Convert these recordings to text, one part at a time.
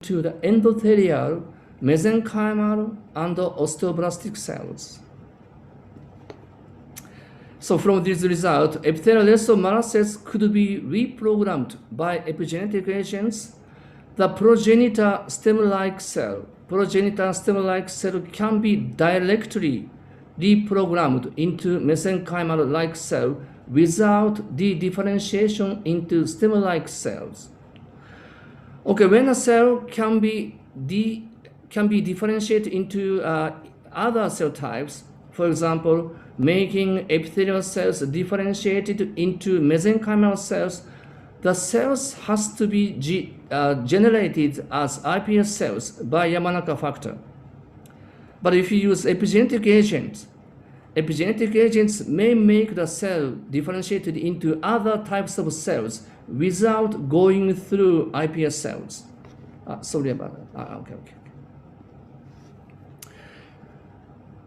into the endothelial, mesenchymal, and osteoblastic cells. So from this result, epithelial Mara cells could be reprogrammed by epigenetic agents. The progenitor stem-like cell can be directly reprogrammed into mesenchymal-like cell without the differentiation into stem-like cells. Okay, when a cell can be differentiated into other cell types, for example, making epithelial cells differentiated into mesenchymal cells, the cells has to be generated as iPS cells by Yamanaka factor. But if you use epigenetic agents may make the cell differentiated into other types of cells without going through iPS cells. Sorry about that. Okay.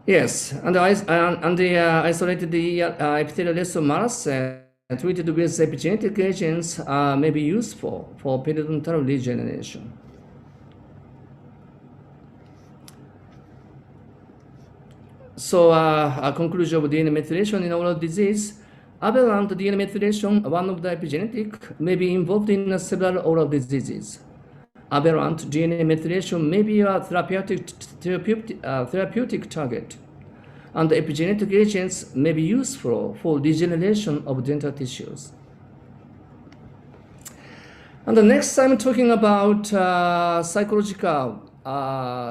Yes, and the isolated epithelial Mara cell treated with epigenetic agents may be useful for periodontal regeneration. So, a conclusion of DNA methylation in oral disease. Aberrant DNA methylation, one of the epigenetic, may be involved in several oral diseases. Aberrant DNA methylation may be a therapeutic target, and epigenetic agents may be useful for regeneration of dental tissues. And the next I'm talking about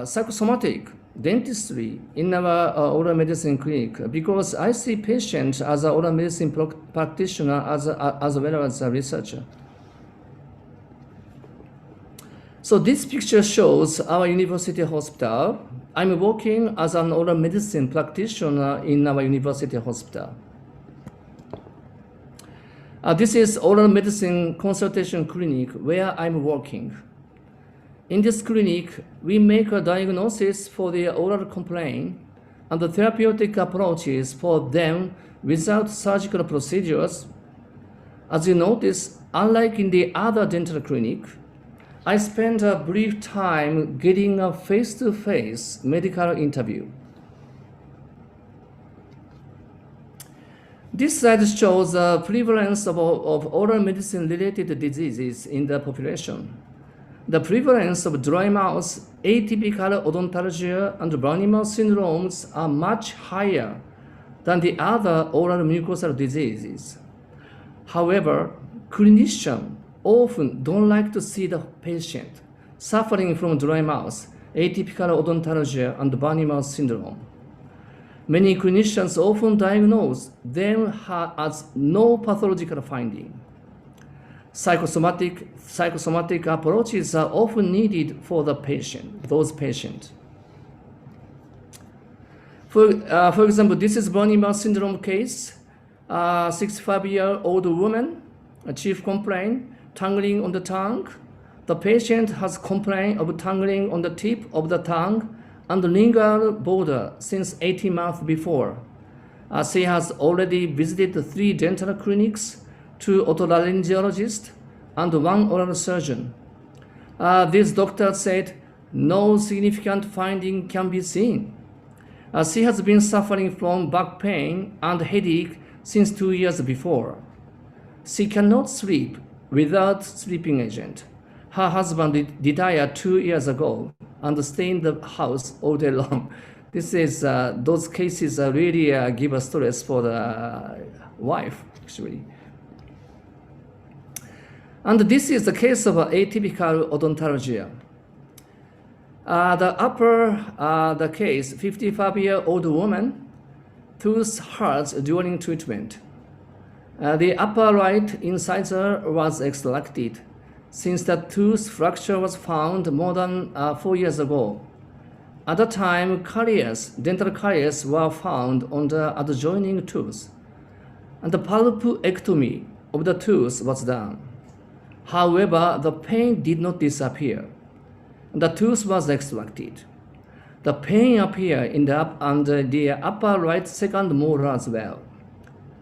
psychosomatic dentistry in our oral medicine clinic, because I see patients as an oral medicine practitioner as well as a researcher. So this picture shows our university hospital. I'm working as an oral medicine practitioner in our university hospital. This is oral medicine consultation clinic where I'm working. In this clinic, we make a diagnosis for the oral complaint and the therapeutic approaches for them without surgical procedures. As you notice, unlike in the other dental clinic, I spent a brief time getting a face-to-face medical interview. This slide shows the prevalence of oral medicine-related diseases in the population. The prevalence of dry mouth, atypical odontalgia, and brownie mouth syndromes are much higher than the other oral mucosal diseases. However, clinicians often don't like to see the patient suffering from dry mouth, atypical odontalgia, and brownie mouth syndrome. Many clinicians often diagnose them as no pathological finding. Psychosomatic approaches are often needed for those patients. For example, this is brownie mouth syndrome case. 65-year-old woman, a chief complaint, tangling on the tongue. The patient has complained of tangling on the tip of the tongue and the lingual border since 18 months before. She has already visited 3 dental clinics, 2 otolaryngologists, and 1 oral surgeon. This doctor said no significant finding can be seen. She has been suffering from back pain and headache since 2 years before. She cannot sleep without sleeping agent. Her husband retired 2 years ago and stay in the house all day long. This is those cases really give a stress for the wife, actually. And this is the case of atypical odontalgia. The case, 55-year-old woman, tooth hurts during treatment. The upper right incisor was extracted since the tooth fracture was found more than 4 years ago. At the time, dental caries were found on the adjoining tooth, and the pulpectomy of the tooth was done. However, the pain did not disappear. The tooth was extracted. The pain appeared in the upper right second molar as well.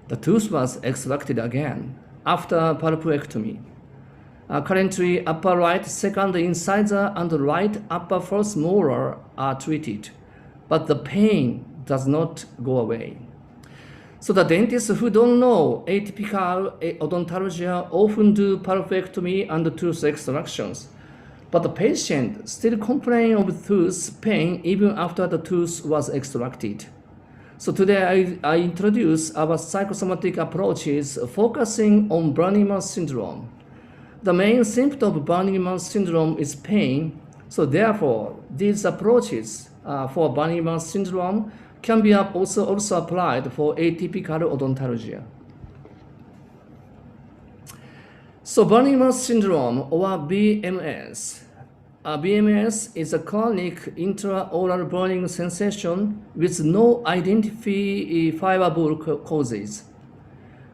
The tooth was extracted again after pulpectomy. Currently, upper right second incisor and right upper first molar are treated, but the pain does not go away. So the dentists who don't know atypical odontalgia often do perfectomy and tooth extractions. But the patient still complain of tooth pain even after the tooth was extracted. So today I introduce our psychosomatic approaches focusing on Burnham syndrome. The main symptom of Burnham syndrome is pain. So therefore, these approaches for Burnham syndrome can be also applied for atypical odontalgia. So Burnham syndrome or BMS. BMS is a chronic intraoral burning sensation with no identifiable causes.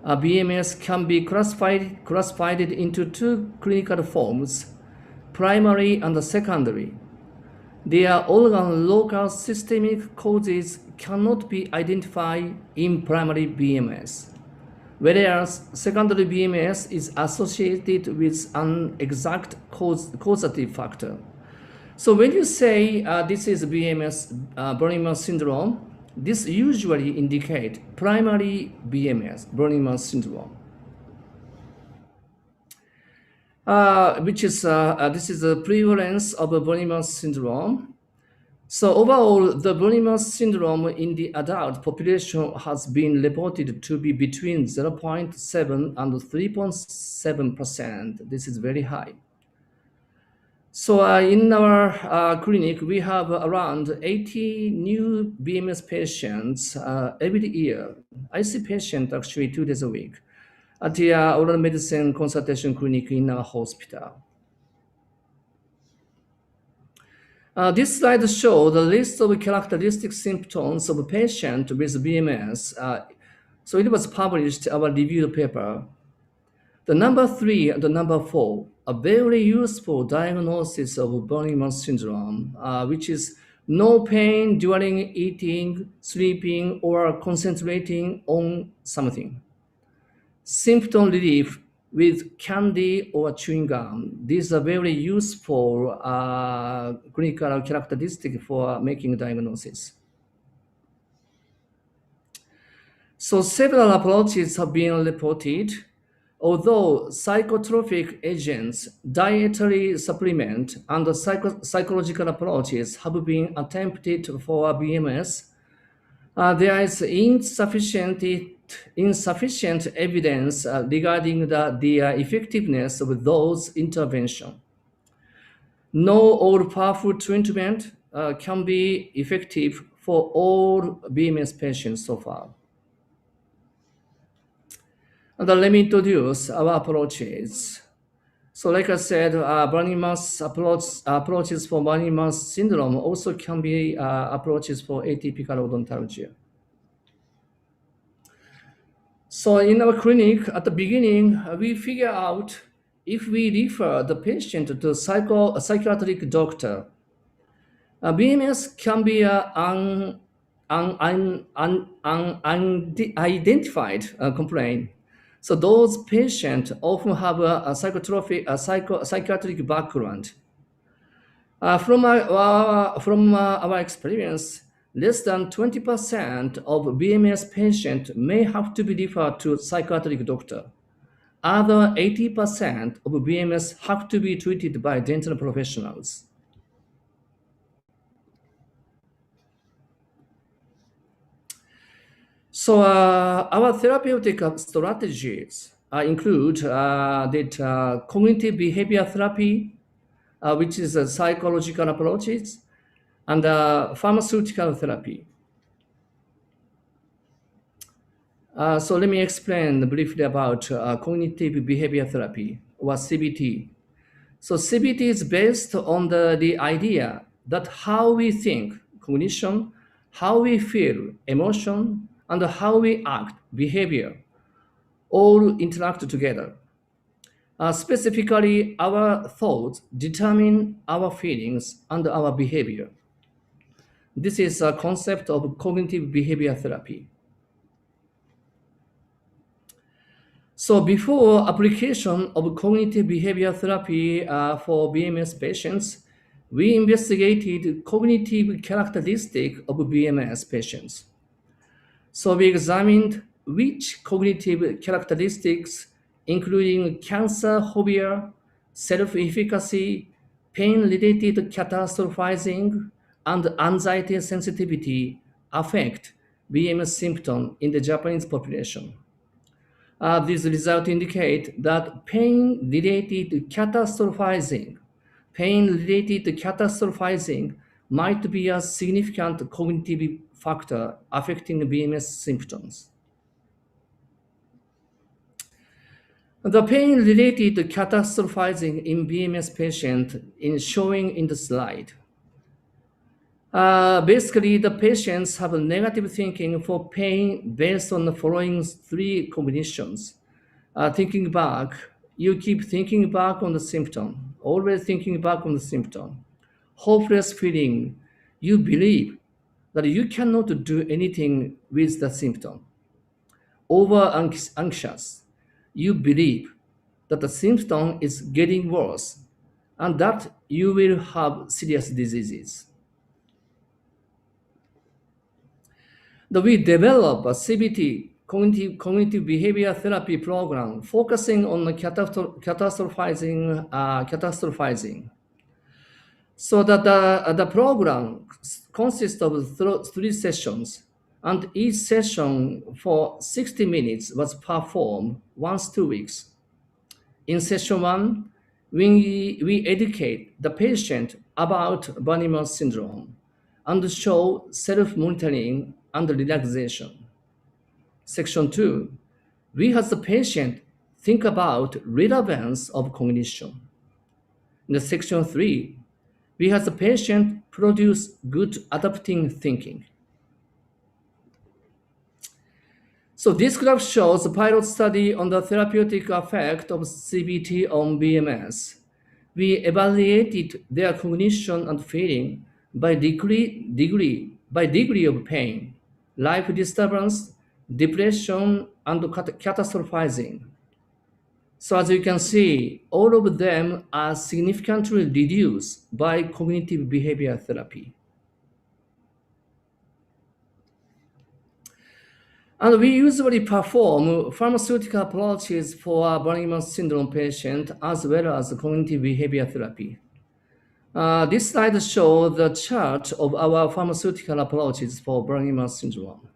BMS can be classified into two clinical forms, primary and secondary. Their organ local systemic causes cannot be identified in primary BMS, whereas secondary BMS is associated with an exact causative factor. So when you say this is BMS, Burnham syndrome, this usually indicates primary BMS, Burnham syndrome. This is the prevalence of Burnham syndrome. So overall, the Burnham syndrome in the adult population has been reported to be between 0.7 and 3.7%. This is very high. So in our clinic, we have around 80 new BMS patients every year. I see patients actually 2 days a week at the oral medicine consultation clinic in our hospital. This slide shows the list of characteristic symptoms of a patient with BMS. So it was published in our review paper. The number 3 and the number 4 are very useful diagnosis of Burnham syndrome, which is no pain during eating, sleeping, or concentrating on something. Symptom relief with candy or chewing gum. These are very useful clinical characteristics for making diagnosis. So several approaches have been reported. Although psychotropic agents, dietary supplement, and psychological approaches have been attempted for BMS, there is insufficient evidence regarding the effectiveness of those interventions. No all-powerful treatment can be effective for all BMS patients so far. And let me introduce our approaches. So like I said, Burnham approaches for Burnham syndrome also can be approaches for atypical odontalgia. So in our clinic, at the beginning, we figure out if we refer the patient to a psychiatric doctor. BMS can be an unidentified complaint. So those patients often have a psychiatric background. From our experience, less than 20% of BMS patients may have to be referred to a psychiatric doctor. Other 80% of BMS have to be treated by dental professionals. So our therapeutic strategies include cognitive behavior therapy, which is a psychological approaches, and pharmaceutical therapy. So let me explain briefly about cognitive behavior therapy, or CBT. So CBT is based on the idea that how we think, cognition, how we feel, emotion, and how we act, behavior, all interact together. Specifically, our thoughts determine our feelings and our behavior. This is a concept of cognitive behavior therapy. So before application of cognitive behavior therapy for BMS patients, we investigated cognitive characteristics of BMS patients. So we examined which cognitive characteristics, including cancer phobia, self-efficacy, pain-related catastrophizing, and anxiety sensitivity, affect BMS symptoms in the Japanese population. These results indicate that pain-related catastrophizing might be a significant cognitive factor affecting BMS symptoms. The pain-related catastrophizing in BMS patient is showing in the slide. Basically, the patients have a negative thinking for pain based on the following three combinations. Thinking back, you keep thinking back on the symptom, always thinking back on the symptom. Hopeless feeling, you believe that you cannot do anything with the symptom. Over anxious, you believe that the symptom is getting worse and that you will have serious diseases. We develop a CBT, cognitive behavior therapy program, focusing on the catastrophizing. So that the program consists of three sessions, and each session for 60 minutes was performed once 2 weeks. In session one, we educate the patient about Banniman syndrome and show self-monitoring and relaxation. Section 2, we have the patient think about relevance of cognition. In the section 3, we have the patient produce good adapting thinking. So this graph shows a pilot study on the therapeutic effect of CBT on BMS. We evaluated their cognition and feeling by degree of pain, life disturbance, depression, and catastrophizing. So as you can see, all of them are significantly reduced by cognitive behavior therapy. And we usually perform pharmaceutical approaches for Banniman syndrome patient as well as cognitive behavior therapy. This slide shows the chart of our pharmaceutical approaches for Banniman syndrome.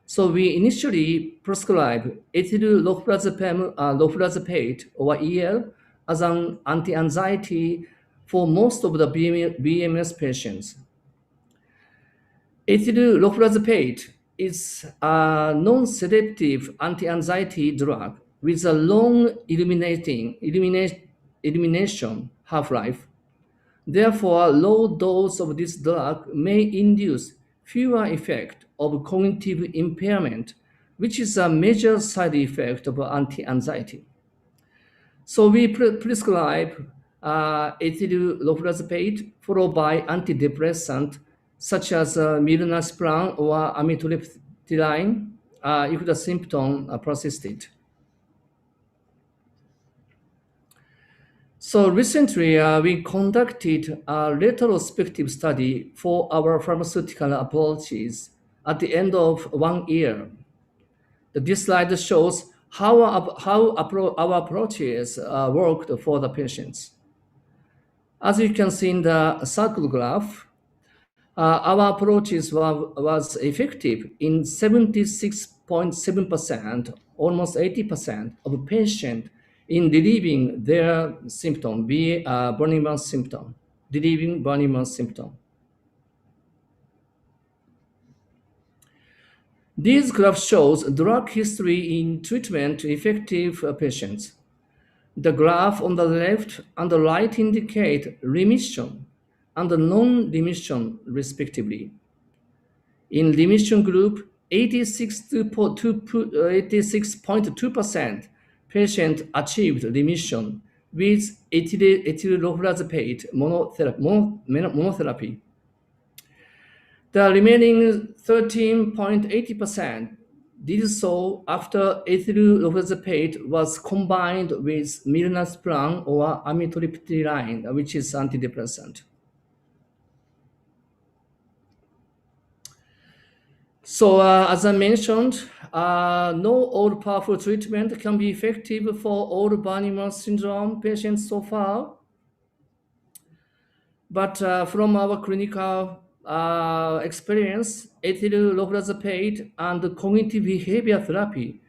So we initially prescribe lofrazepate or EL as an anti-anxiety for most of the BMS patients. Lofrazepate is a non-sedative anti-anxiety drug with a long elimination half-life. Therefore, a low dose of this drug may induce fewer effects of cognitive impairment, which is a major side effect of anti-anxiety. So we prescribe lofrazepate followed by antidepressant such as milnacipran or amitriptyline if the symptom persisted. So recently, we conducted a retrospective study for our pharmaceutical approaches at the end of 1 year. This slide shows how our approaches worked for the patients. As you can see in the circle graph, our approaches was effective in 76.7%, almost 80% of patients in relieving their symptom, Banniman symptom, relieving Banniman symptom. This graph shows drug history in treatment-effective patients. The graph on the left and the right indicate remission and non-remission respectively. In remission group, 86.2% patients achieved remission with ethyl-lofrazepate monotherapy. The remaining 13.80% did so after ethyl loprazepate was combined with milnacipran or amitriptyline, which is antidepressant. So, as I mentioned, no all-powerful treatment can be effective for all Barney syndrome patients so far. But from our clinical experience, ethyl loprazepate and cognitive behavior therapy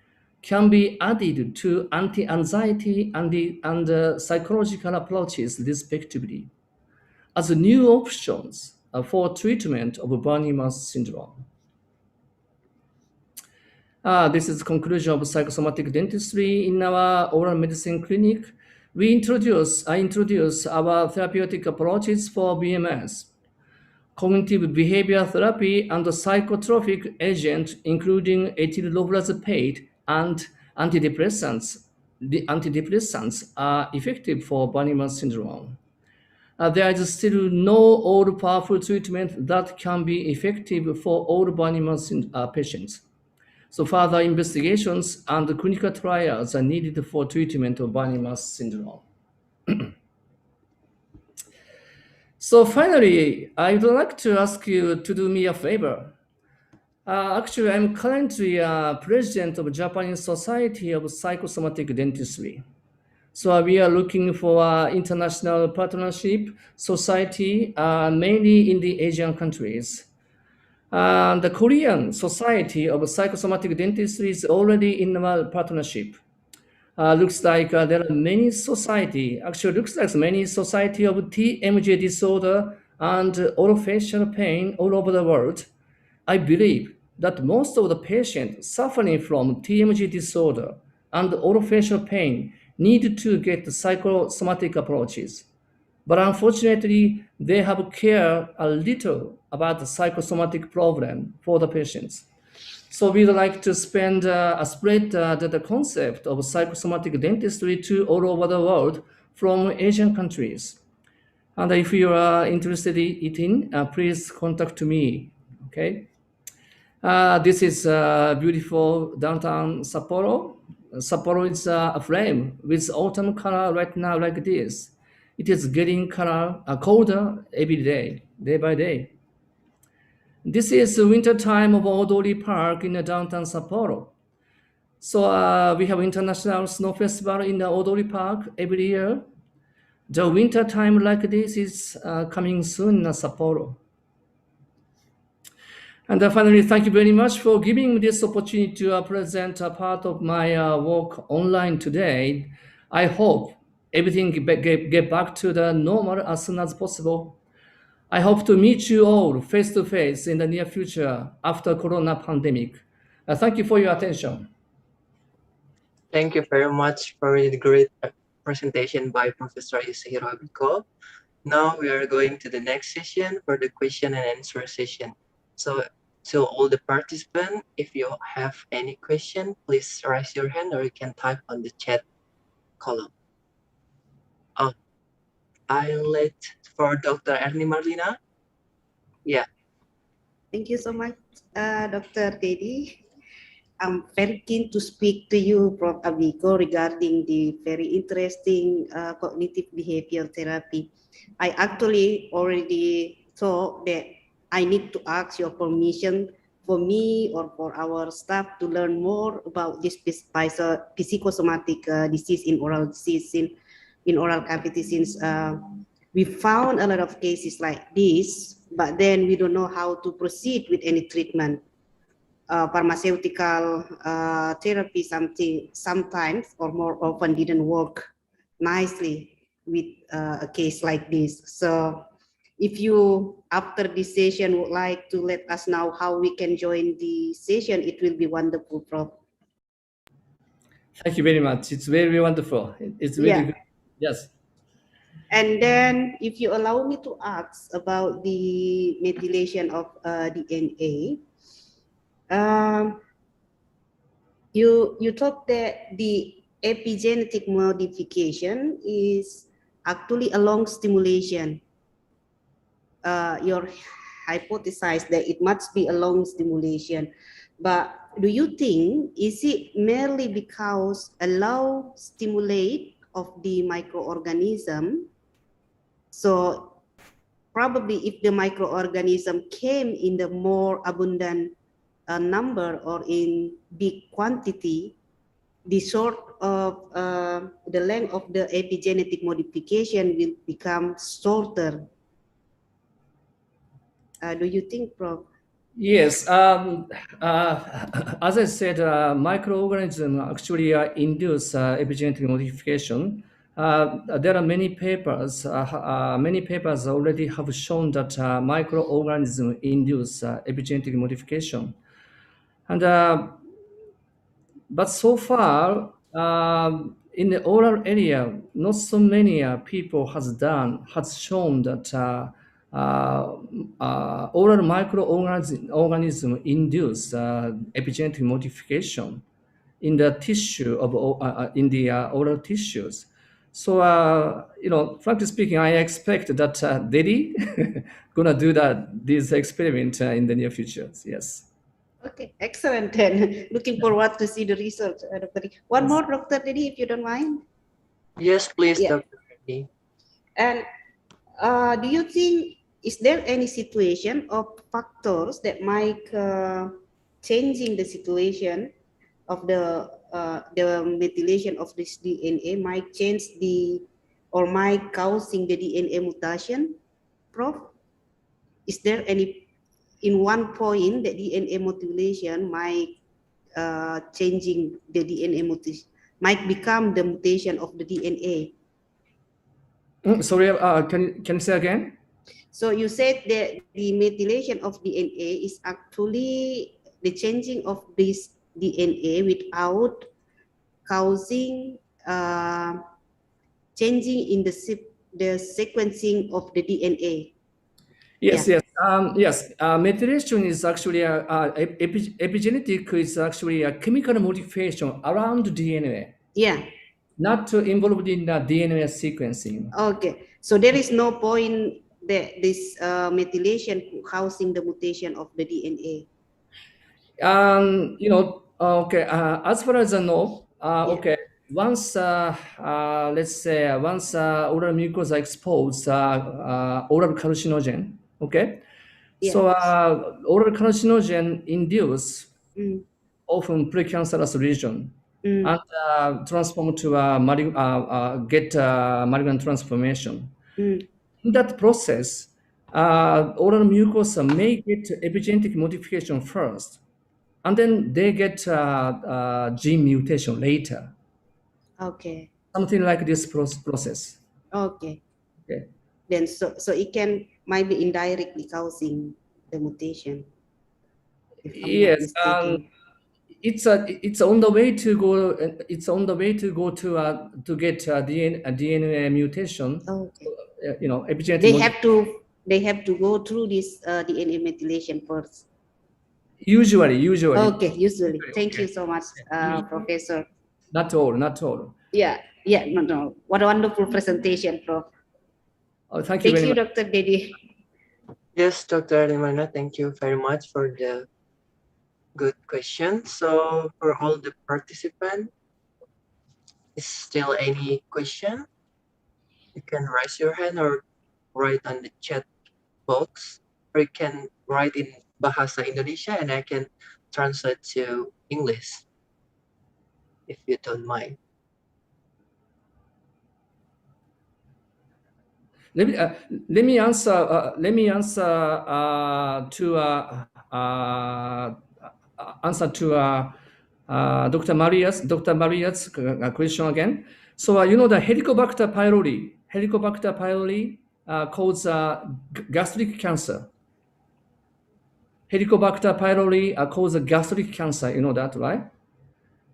can be added to anti-anxiety and psychological approaches respectively as new options for treatment of Barney syndrome. This is the conclusion of psychosomatic dentistry in our oral medicine clinic. I introduce our therapeutic approaches for BMS, cognitive behavior therapy, and psychotropic agent, including ethyl loprazepate and antidepressants. The antidepressants are effective for Barney syndrome. There is still no all-powerful treatment that can be effective for all Barney patients. So further investigations and clinical trials are needed for treatment of Barney syndrome. So finally, I would like to ask you to do me a favor. Actually, I'm currently president of Japanese Society of Psychosomatic Dentistry. So we are looking for international partnership society, mainly in the Asian countries. The Korean Society of Psychosomatic Dentistry is already in our partnership. Looks like there are many society, actually looks like many society of TMJ disorder and orofacial pain all over the world. I believe that most of the patients suffering from TMJ disorder and orofacial pain need to get psychosomatic approaches. But unfortunately, they have cared a little about the psychosomatic problem for the patients. So we'd like to spread the concept of psychosomatic dentistry to all over the world from Asian countries. And if you are interested in, please contact me. Okay. This is beautiful downtown Sapporo. Sapporo is a flame with autumn color right now like this. It is getting colder every day, day by day. This is the winter time of Odori Park in the downtown Sapporo. So we have international snow festival in the Odori Park every year. The winter time like this is coming soon in Sapporo. And finally, thank you very much for giving me this opportunity to present a part of my work online today. I hope everything get back to the normal as soon as possible. I hope to meet you all face to face in the near future after Corona pandemic. Thank you for your attention. Thank you very much for the great presentation by Professor Yasuhiro Abiko. Now we are going to the next session for the question and answer session. So all the participants, if you have any question, please raise your hand or you can type on the chat column. I'll let for Dr. Ernie Marlina. Yeah. Thank you so much, Dr. Teddy. I'm very keen to speak to you, Prof. Abiko, regarding the very interesting cognitive behavior therapy. I actually already thought that I need to ask your permission for me or for our staff to learn more about this psychosomatic disease in oral disease in oral cavity, since we found a lot of cases like this, but then we don't know how to proceed with any treatment. Pharmaceutical therapy sometimes or more often didn't work nicely with a case like this. So if you, after this session, would like to let us know how we can join the session, it will be wonderful, Prof. Thank you very much. It's very wonderful. It's really good. Yes. And then if you allow me to ask about the methylation of DNA, you thought that the epigenetic modification is actually a long stimulation. Your hypothesized that it must be a long stimulation, but do you think, is it merely because a low stimulate of the microorganism? So probably if the microorganism came in the more abundant number or in big quantity, the sort of the length of the epigenetic modification will become shorter. Do you think, Prof? Yes, as I said, microorganisms actually induce epigenetic modification. There are many papers already have shown that microorganisms induce epigenetic modification. And but so far, in the oral area, not so many people has shown that oral microorganism induce epigenetic modification in the tissue of in the oral tissues. So frankly speaking, I expect that Delhi gonna do this experiment in the near future. Yes. Okay, excellent. Then looking forward to see the result, Dr. D. One more, Dr. Dedi, if you don't mind. Yes, please, Yeah. Dr. Reddy. And do you think, is there any situation or factors that might changing the situation of the methylation of this DNA might change the or might causing the DNA mutation, Prof? Is there any in one point that DNA mutilation might changing the DNA mutation might become the mutation of the DNA? Sorry, can you say again? So you said that the methylation of DNA is actually the changing of this DNA without causing changing in the sequencing of the DNA. Yes, Yeah. yes. Methylation is actually epigenetic is actually a chemical modification around DNA, Yeah. not involved in the DNA sequencing. Okay. So there is no point that this methylation causing the mutation of the DNA. Okay. As far as I know, Yeah. okay. Once, let's say, once oral mucosa exposed oral carcinogen, okay. Yeah. So oral carcinogen induce Mm, often precancerous lesion mm, and transform to get malignant transformation. mm. In that process, oral mucosa may get epigenetic modification first, and then they get gene mutation later. Okay. Something like this process. Okay. Okay. Then so it can might be indirectly causing the mutation, if I'm not Yes, mistaken. it's on the way to go. It's on the way to get DNA mutation. Okay. Epigenetic They have to go through this DNA methylation first. usually. Okay, usually. Thank you Okay. so much, Professor. Not all, not all. Yeah, no. What a wonderful presentation, Prof. Oh, thank you Thank very you, much. Dr. Dedi. Yes, Dr. Limana, thank you very much for the good question. So for all the participants, is still any question? You can raise your hand or write on the chat box, or you can write in Bahasa Indonesia and I can translate to English if you don't mind. Let me answer. Answer to Dr. Maria's question again. So the Helicobacter pylori. Helicobacter pylori causes gastric cancer. Helicobacter pylori causes gastric cancer. You know that, right?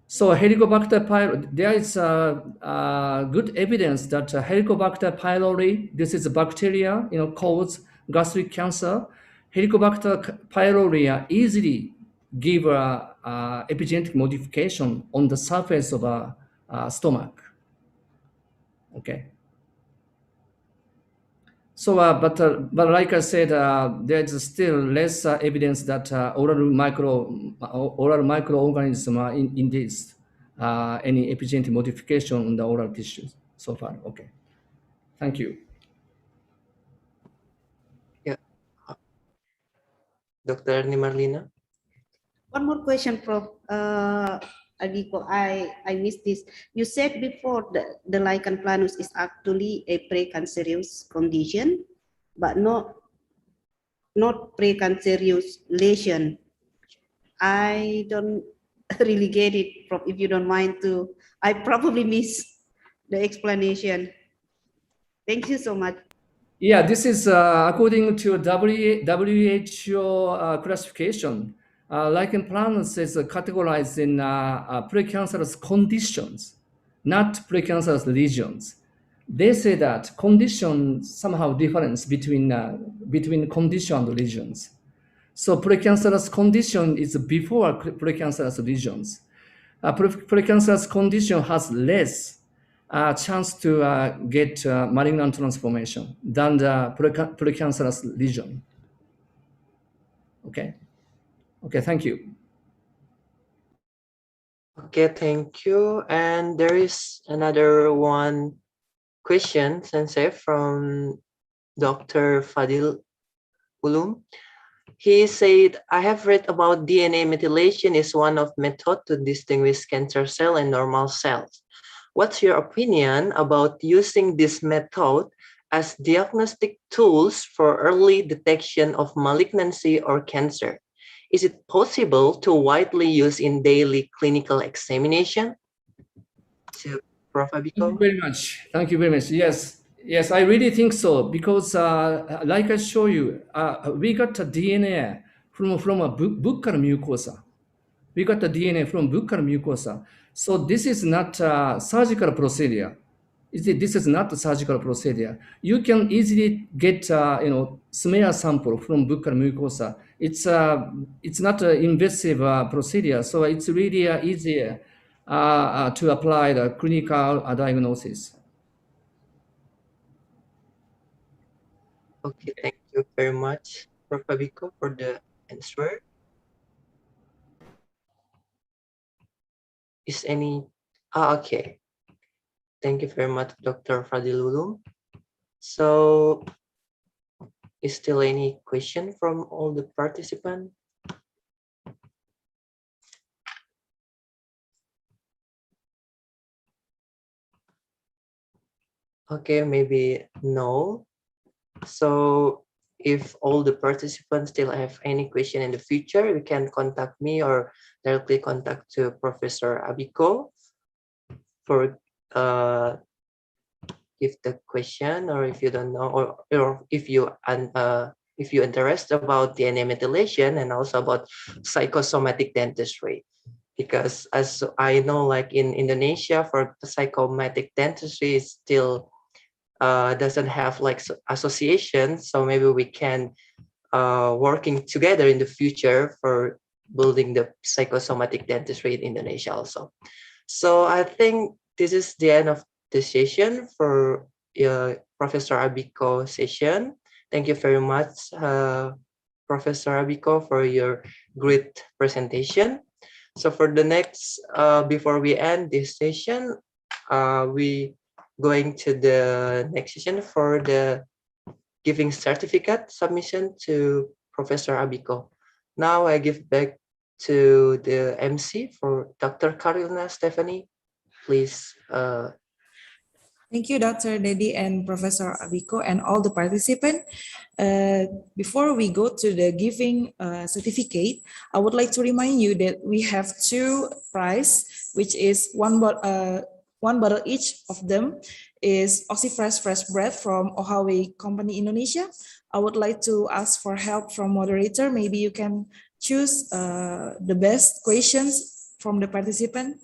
So Helicobacter pylori, there is good evidence that Helicobacter pylori, this is a bacteria, causes gastric cancer. Helicobacter pylori easily give epigenetic modification on the surface of a stomach. Okay. So, but like I said, there is still less evidence that oral microorganisms are induced any epigenetic modification on the oral tissues so far. Okay, thank you. Yeah. Dr. Nimarlina? One more question, Prof. Abiko, I missed this. You said before that the lichen planus is actually a precancerous condition, but not precancerous lesion. I don't really get it, Prof. If you don't mind to, I probably missed the explanation. Thank you so much. Yeah, this is according to WHO classification. Lichen planus is categorized in precancerous conditions, not precancerous lesions. They say that condition somehow difference between condition and lesions. So precancerous condition is before precancerous lesions. Precancerous condition has less chance to get malignant transformation than the precancerous lesion. Okay. Okay. Thank you. Okay, thank you. And there is another one question, Sensei, from Dr. Fadil Ulum. He said, I have read about DNA methylation is one of method to distinguish cancer cell and normal cells. What's your opinion about using this method as diagnostic tools for early detection of malignancy or cancer? Is it possible to widely use in daily clinical examination? So, Prof. Thank you Abiko? very much. Thank you very much. Yes. Yes, I really think so because, like I show you, we got the DNA from a buccal mucosa. We got the DNA from buccal mucosa. So this is not a surgical procedure. This is not a surgical procedure. You can easily get, smear sample from buccal mucosa. It's not an invasive procedure, so it's really easier to apply the clinical diagnosis. Okay, thank you very much, Prof. Abiko, for the answer. Is any... okay. Thank you very much, Dr. Fadilulum. So, is still any question from all the participants? Okay, maybe no. So if all the participants still have any question in the future, you can contact me or directly contact to Professor Abiko for give the question, or if you don't know, or if you interested about DNA methylation and also about psychosomatic dentistry. Because as I know, like in Indonesia, for psychosomatic dentistry is still doesn't have like association, so maybe we can working together in the future for building the psychosomatic dentistry in Indonesia also. So I think this is the end of the session for Professor Abiko session. Thank you very much, Professor Abiko, for your great presentation. So for the next, before we end this session, we going to the next session for the giving certificate submission to Professor Abiko. Now I give back to the MC for Dr. Carolina Stephanie. Please. Thank you, Dr. Dedi and Professor Abiko and all the participants. Before we go to the giving certificate, I would like to remind you that we have two prizes, which is one bottle each of them is Oxyfresh Fresh Bread from Ohawe Company Indonesia. I would like to ask for help from moderator. Maybe you can choose the best questions from the participant.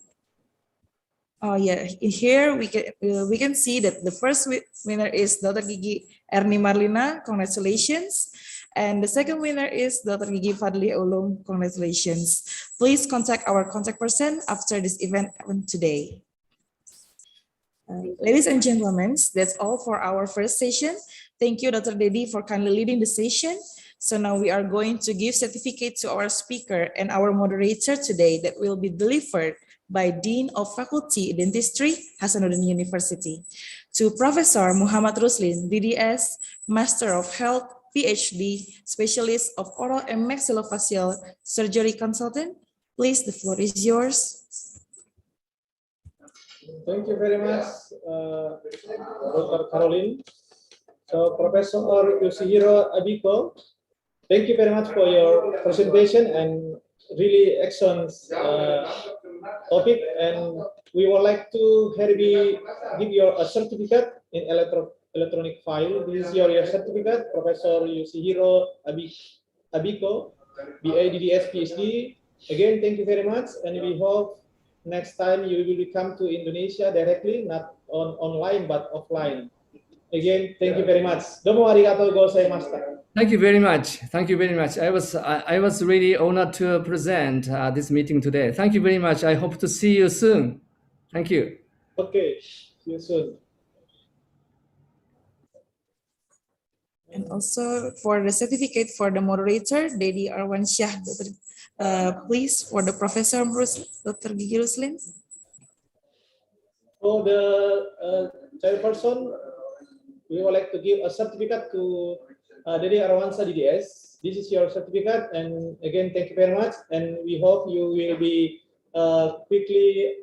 Oh yeah, here we can see that the first winner is Dr. Gigi Erni Marlina, congratulations. And the second winner is Dr. Gigi Fadli Ulum, congratulations. Please contact our contact person after this event today. Ladies and gentlemen, that's all for our first session. Thank you, Dr. Dedi, for kindly leading the session. So now we are going to give certificate to our speaker and our moderator today that will be delivered by Dean of Faculty Dentistry, Hasanuddin University. To Professor Muhammad Ruslin, DDS, Master of Health, PhD, Specialist of Oral and Maxillofacial Surgery Consultant. Please, the floor is yours. Thank you very much, Dr. Caroline. So, Professor Yoshihiro Abiko, thank you very much for your presentation and really excellent topic. And we would like to give you a certificate in electronic file. This is your certificate, Professor Yoshihiro Abiko, BA DDS PhD. Again, thank you very much, and we hope next time you will come to Indonesia directly, not online but offline. Again, thank you very much. Domo arigatou gozaimashita. Thank you very much. Thank you very much. I was really honored to present this meeting today. Thank you very much. I hope to see you soon. Thank you. Okay, see you soon. And also for the certificate for the moderator, Dedi Arwansyah, please, for the Professor Dr. Gigi Ruslin. For the chairperson, we would like to give a certificate to Dedi Arwansyah DDS. This is your certificate, and again, thank you very much. And we hope you will be quickly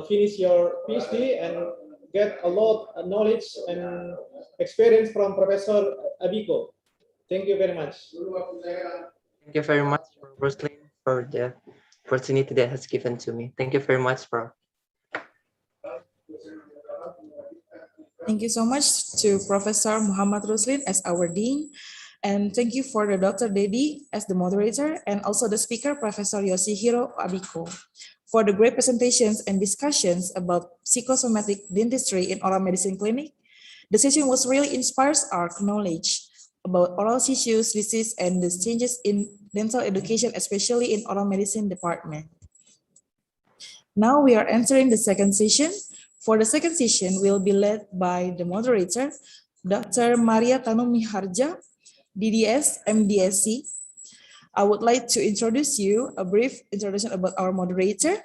finish your PhD and get a lot of knowledge and experience from Professor Abiko. Thank you very much. Thank you very much, Roslyn, for the opportunity that has given to me. Thank you very much, Prof. Thank you so much to Professor Muhammad Ruslin as our Dean. And thank you for the Dr. Dedi as the moderator, and also the speaker, Professor Yoshihiro Abiko, for the great presentations and discussions about psychosomatic dentistry in oral medicine clinic. The session was really inspires our knowledge about oral tissues, disease, and the changes in dental education, especially in oral medicine department. Now we are entering the second session. For the second session, will be led by the moderator, Dr. Maria Tanumi Harja, DDS, MDSC. I would like to introduce you a brief introduction about our moderator.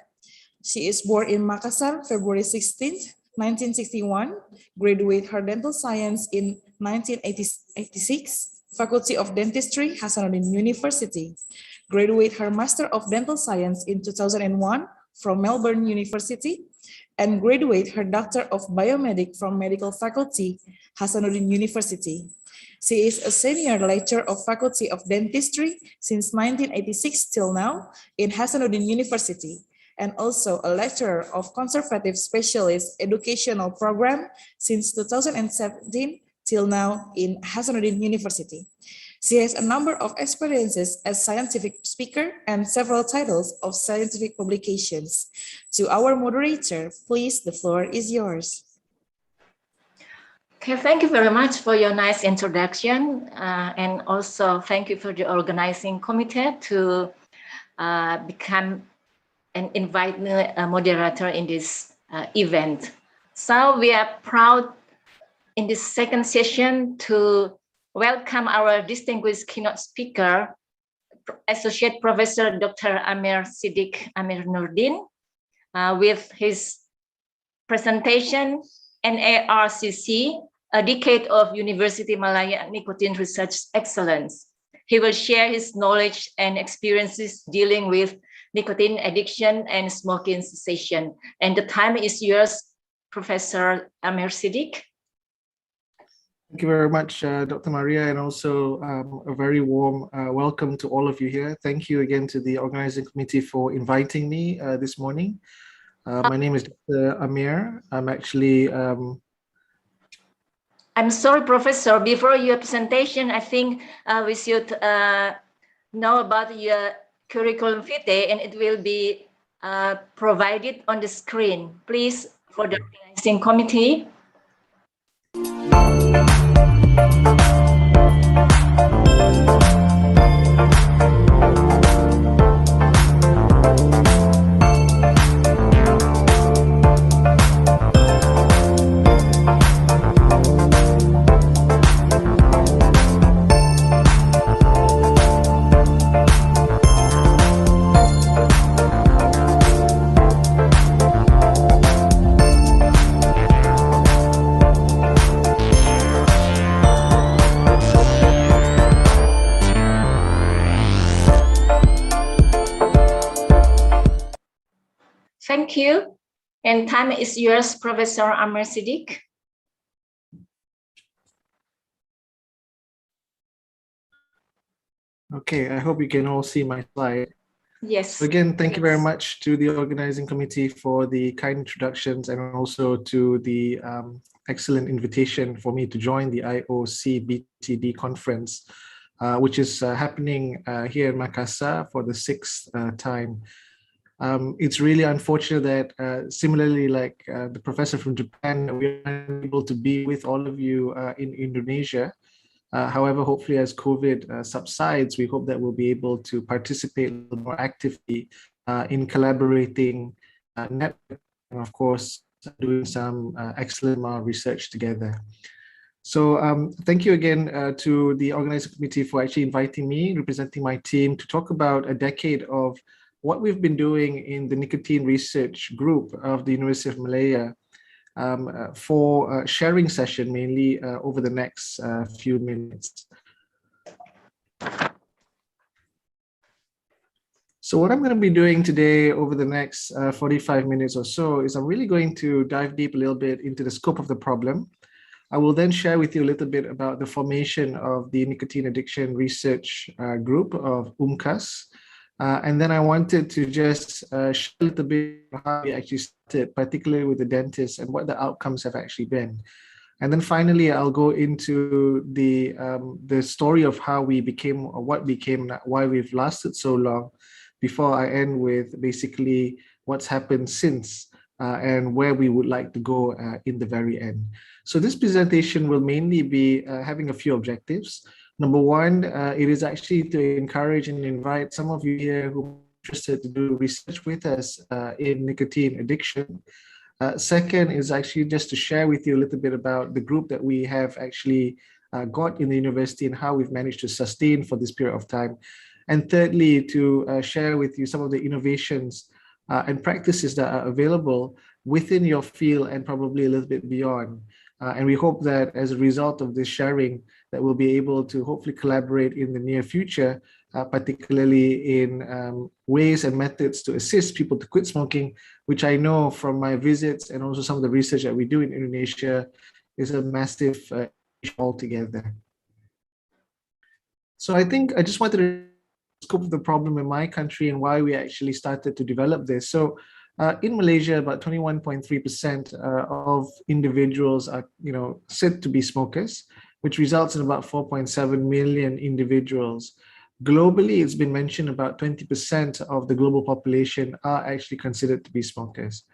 She is born in Makassar, February 16th, 1961, graduated her dental science in 1986, Faculty of Dentistry, Hasanuddin University, graduated her Master of Dental Science in 2001 from Melbourne University, and graduated her Doctor of Biomedic from Medical Faculty, Hasanuddin University. She is a senior lecturer of Faculty of Dentistry since 1986 till now in Hasanuddin University, and also a lecturer of Conservative Specialist Educational Program since 2017 till now in Hasanuddin University. She has a number of experiences as scientific speaker and several titles of scientific publications. To our moderator, please, the floor is yours. Okay, thank you very much for your nice introduction, and also thank you for the organizing committee to become and invite me a moderator in this event. So we are proud in this second session to welcome our distinguished keynote speaker, Associate Professor Dr. Amir Siddiq Amir Nurdin, with his presentation, NARCC, a decade of University Malaya Nicotine Research Excellence. He will share his knowledge and experiences dealing with nicotine addiction and smoking cessation. And the time is yours, Professor Amir Siddiq. Thank you very much, Dr. Maria, and also a very warm welcome to all of you here. Thank you again to the organizing committee for inviting me this morning. My name is Dr. Amir. I'm actually... I'm sorry, Professor, before your presentation, I think we should know about your curriculum vitae, and it will be provided on the screen. Please, for the organizing committee. Thank you. And time is yours, Professor Amir Siddiq. Okay, I hope you can all see my slide. Yes. Again, thank you very much to the organizing committee for the kind introductions and also to the excellent invitation for me to join the ICoBTD conference, which is happening here in Makassar for the 6th time. It's really unfortunate that similarly like the professor from Japan, we are unable to be with all of you in Indonesia. However, hopefully as COVID subsides, we hope that we'll be able to participate a little more actively in collaborating, networking, and of course, doing some excellent amount of research together. So thank you again to the organizing committee for actually inviting me, representing my team, to talk about a decade of what we've been doing in the nicotine research group of the University of Malaya. For a sharing session mainly over the next few minutes. So what I'm going to be doing today over the next 45 minutes or so is I'm really going to dive deep a little bit into the scope of the problem. I will then share with you a little bit about the formation of the nicotine addiction research group of UMCAS. And then I wanted to just share a little bit how we actually started, particularly with the dentists and what the outcomes have actually been. And then finally, I'll go into the story of how we became, or what became, why we've lasted so long, before I end with basically what's happened since and where we would like to go in the very end. So this presentation will mainly be having a few objectives. Number one, it is actually to encourage and invite some of you here who are interested to do research with us in nicotine addiction. Second is actually just to share with you a little bit about the group that we have actually got in the university and how we've managed to sustain for this period of time. And thirdly, to share with you some of the innovations and practices that are available within your field and probably a little bit beyond. And we hope that as a result of this sharing, that we'll be able to hopefully collaborate in the near future, particularly in ways and methods to assist people to quit smoking, which I know from my visits and also some of the research that we do in Indonesia is a massive issue altogether. So I think I just wanted to scope of the problem in my country and why we actually started to develop this. So in Malaysia, about 21.3% of individuals are, said to be smokers, which results in about 4.7 million individuals. Globally, it's been mentioned about 20% of the global population are actually considered to be smokers.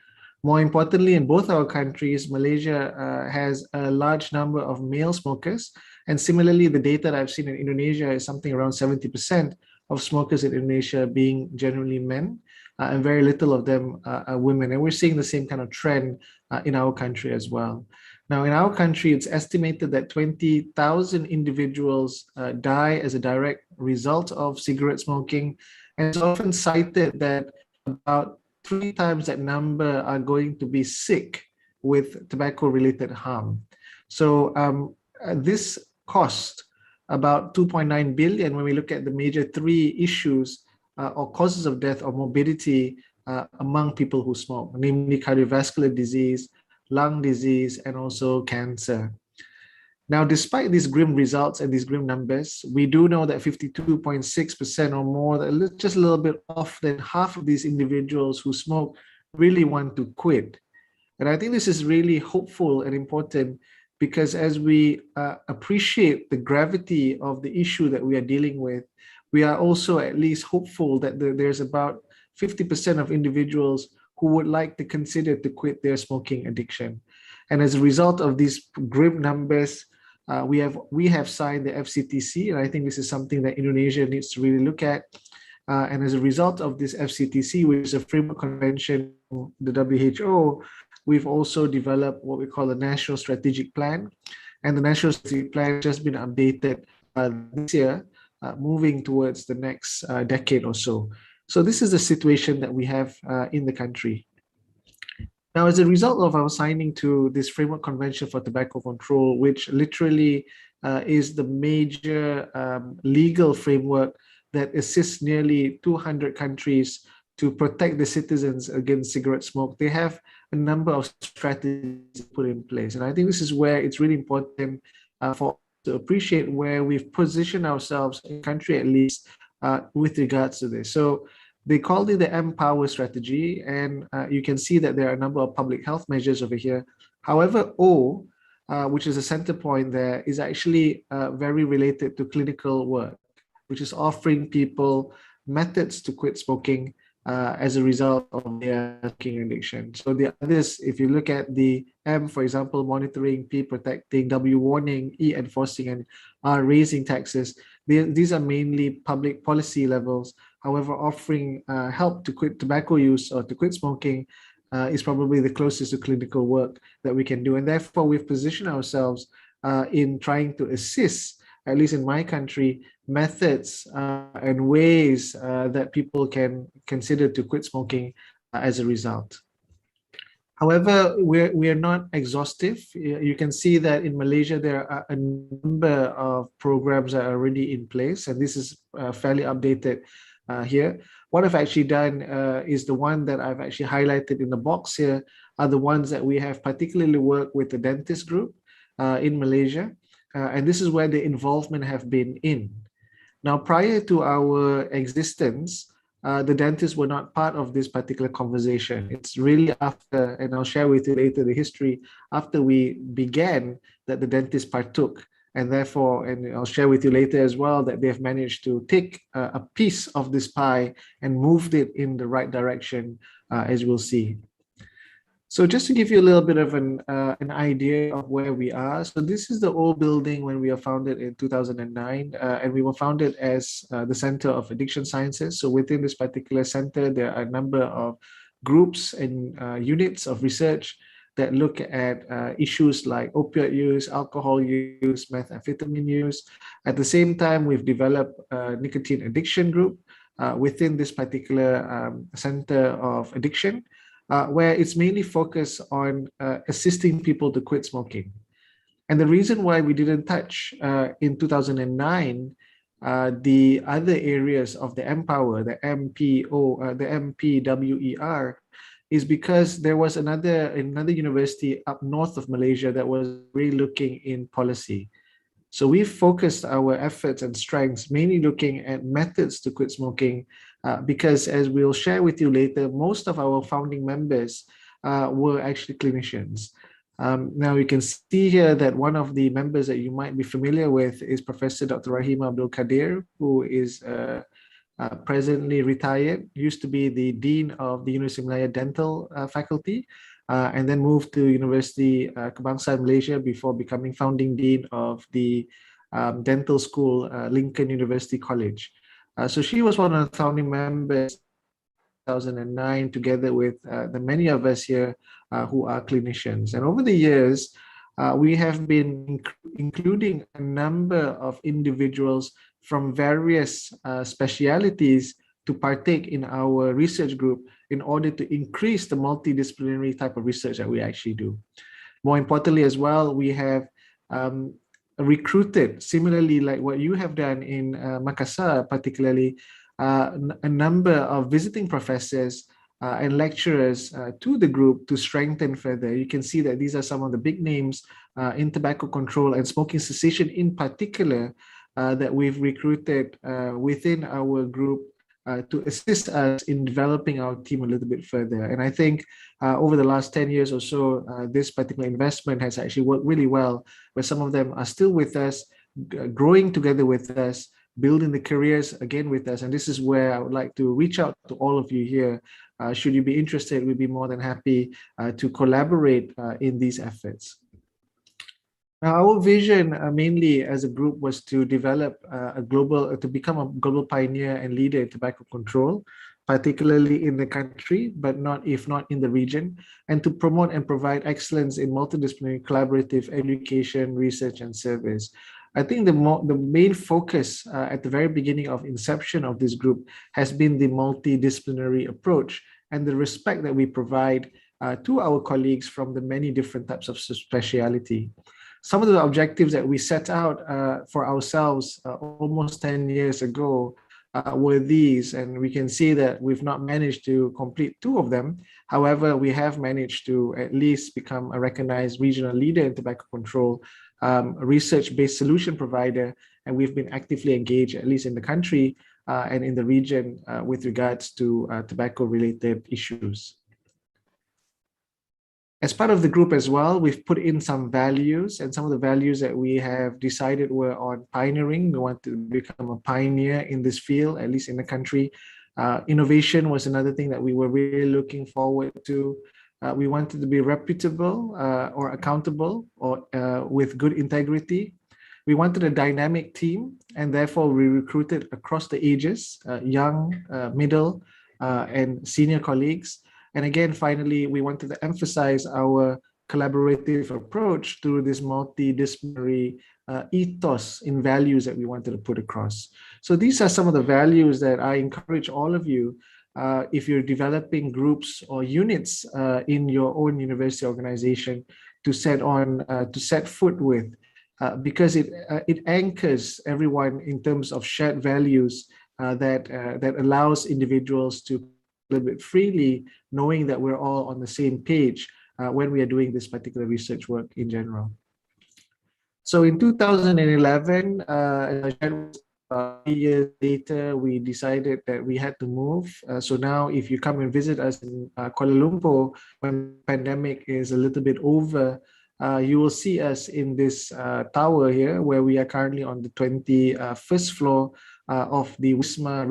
More importantly, in both our countries, Malaysia has a large number of male smokers. And similarly, the data that I've seen in Indonesia is something around 70% of smokers in Indonesia being generally men, and very little of them are women. And we're seeing the same kind of trend in our country as well. Now, in our country, it's estimated that 20,000 individuals die as a direct result of cigarette smoking. And it's often cited that about 3 times that number are going to be sick with tobacco-related harm. So this cost about 2.9 billion when we look at the major 3 issues or causes of death or morbidity among people who smoke, namely cardiovascular disease, lung disease, and also cancer. Now, despite these grim results and these grim numbers, we do know that 52.6% or more, just a little bit off than half of these individuals who smoke really want to quit. And I think this is really hopeful and important because as we appreciate the gravity of the issue that we are dealing with, we are also at least hopeful that there's about 50% of individuals who would like to consider to quit their smoking addiction. And as a result of these grim numbers, we have signed the FCTC, and I think this is something that Indonesia needs to really look at. And as a result of this FCTC, which is a framework convention of the WHO, we've also developed what we call a national strategic plan. And the national strategic plan has just been updated this year, moving towards the next decade or so. So this is the situation that we have in the country. Now, as a result of our signing to this Framework Convention for Tobacco Control, which literally is the major legal framework that assists nearly 200 countries to protect the citizens against cigarette smoke, they have a number of strategies put in place. And I think this is where it's really important for us to appreciate where we've positioned ourselves in the country, at least with regards to this. So they called it the Empower strategy, and you can see that there are a number of public health measures over here. However, O, which is a center point there, is actually very related to clinical work, which is offering people methods to quit smoking as a result of their smoking addiction. So the others, if you look at the M, for example, monitoring, P, protecting, W, warning, E, enforcing, and R, raising taxes, these are mainly public policy levels. However, offering help to quit tobacco use or to quit smoking is probably the closest to clinical work that we can do. And therefore, we've positioned ourselves in trying to assist, at least in my country, methods and ways that people can consider to quit smoking as a result. However, we are not exhaustive. You can see that in Malaysia, there are a number of programs that are already in place, and this is fairly updated here. What I've actually done is the one that I've actually highlighted in the box here are the ones that we have particularly worked with the dentist group in Malaysia. And this is where the involvement have been in. Now, prior to our existence, the dentists were not part of this particular conversation. It's really after, and I'll share with you later the history, after we began that the dentists partook. And therefore, and I'll share with you later as well, that they've managed to take a piece of this pie and moved it in the right direction, as we'll see. So just to give you a little bit of an idea of where we are. So this is the old building when we were founded in 2009, and we were founded as the Center of Addiction Sciences. So within this particular center, there are a number of groups and units of research that look at issues like opioid use, alcohol use, methamphetamine use. At the same time, we've developed a nicotine addiction group within this particular center of addiction, where it's mainly focused on assisting people to quit smoking. And the reason why we didn't touch in 2009 the other areas of the Empower, the MPO, the MPWER, is because there was another university up north of Malaysia that was really looking in policy. So we focused our efforts and strengths mainly looking at methods to quit smoking, because as we'll share with you later, most of our founding members were actually clinicians. Now you can see here that one of the members that you might be familiar with is Professor Dr. Rahim Abdul Qadir, who is presently retired, used to be the Dean of the University of Malaya Dental Faculty, and then moved to University Kebangsaan Malaysia before becoming founding Dean of the Dental School, Lincoln University College. So she was one of the founding members in 2009, together with the many of us here who are clinicians. And over the years, we have been including a number of individuals from various specialities to partake in our research group in order to increase the multidisciplinary type of research that we actually do. More importantly as well, we have recruited, similarly like what you have done in Makassar particularly, a number of visiting professors and lecturers to the group to strengthen further. You can see that these are some of the big names in tobacco control and smoking cessation in particular that we've recruited within our group to assist us in developing our team a little bit further. And I think over the last 10 years or so, this particular investment has actually worked really well, where some of them are still with us, growing together with us, building the careers again with us. And this is where I would like to reach out to all of you here. Should you be interested, we'd be more than happy to collaborate in these efforts. Now, our vision mainly as a group was to develop to become a global pioneer and leader in tobacco control, particularly in the country, but if not in the region, and to promote and provide excellence in multidisciplinary collaborative education, research, and service. I think the main focus at the very beginning of inception of this group has been the multidisciplinary approach and the respect that we provide to our colleagues from the many different types of speciality. Some of the objectives that we set out for ourselves almost 10 years ago were these, and we can see that we've not managed to complete 2 of them. However, we have managed to at least become a recognized regional leader in tobacco control, a research-based solution provider, and we've been actively engaged, at least in the country and in the region, with regards to tobacco-related issues. As part of the group as well, we've put in some values, and some of the values that we have decided were on pioneering. We want to become a pioneer in this field, at least in the country. Innovation was another thing that we were really looking forward to. We wanted to be reputable or accountable or with good integrity. We wanted a dynamic team, and therefore we recruited across the ages, young, middle, and senior colleagues. And again, finally, we wanted to emphasize our collaborative approach through this multidisciplinary ethos in values that we wanted to put across. So these are some of the values that I encourage all of you, if you're developing groups or units in your own university organization, to set foot with, because it anchors everyone in terms of shared values that allows individuals to a little bit freely, knowing that we're all on the same page when we are doing this particular research work in general. So in 2011, 3 years later, we decided that we had to move. So now if you come and visit us in Kuala Lumpur, when the pandemic is a little bit over, you will see us in this tower here, where we are currently on the 21st floor of the Wisma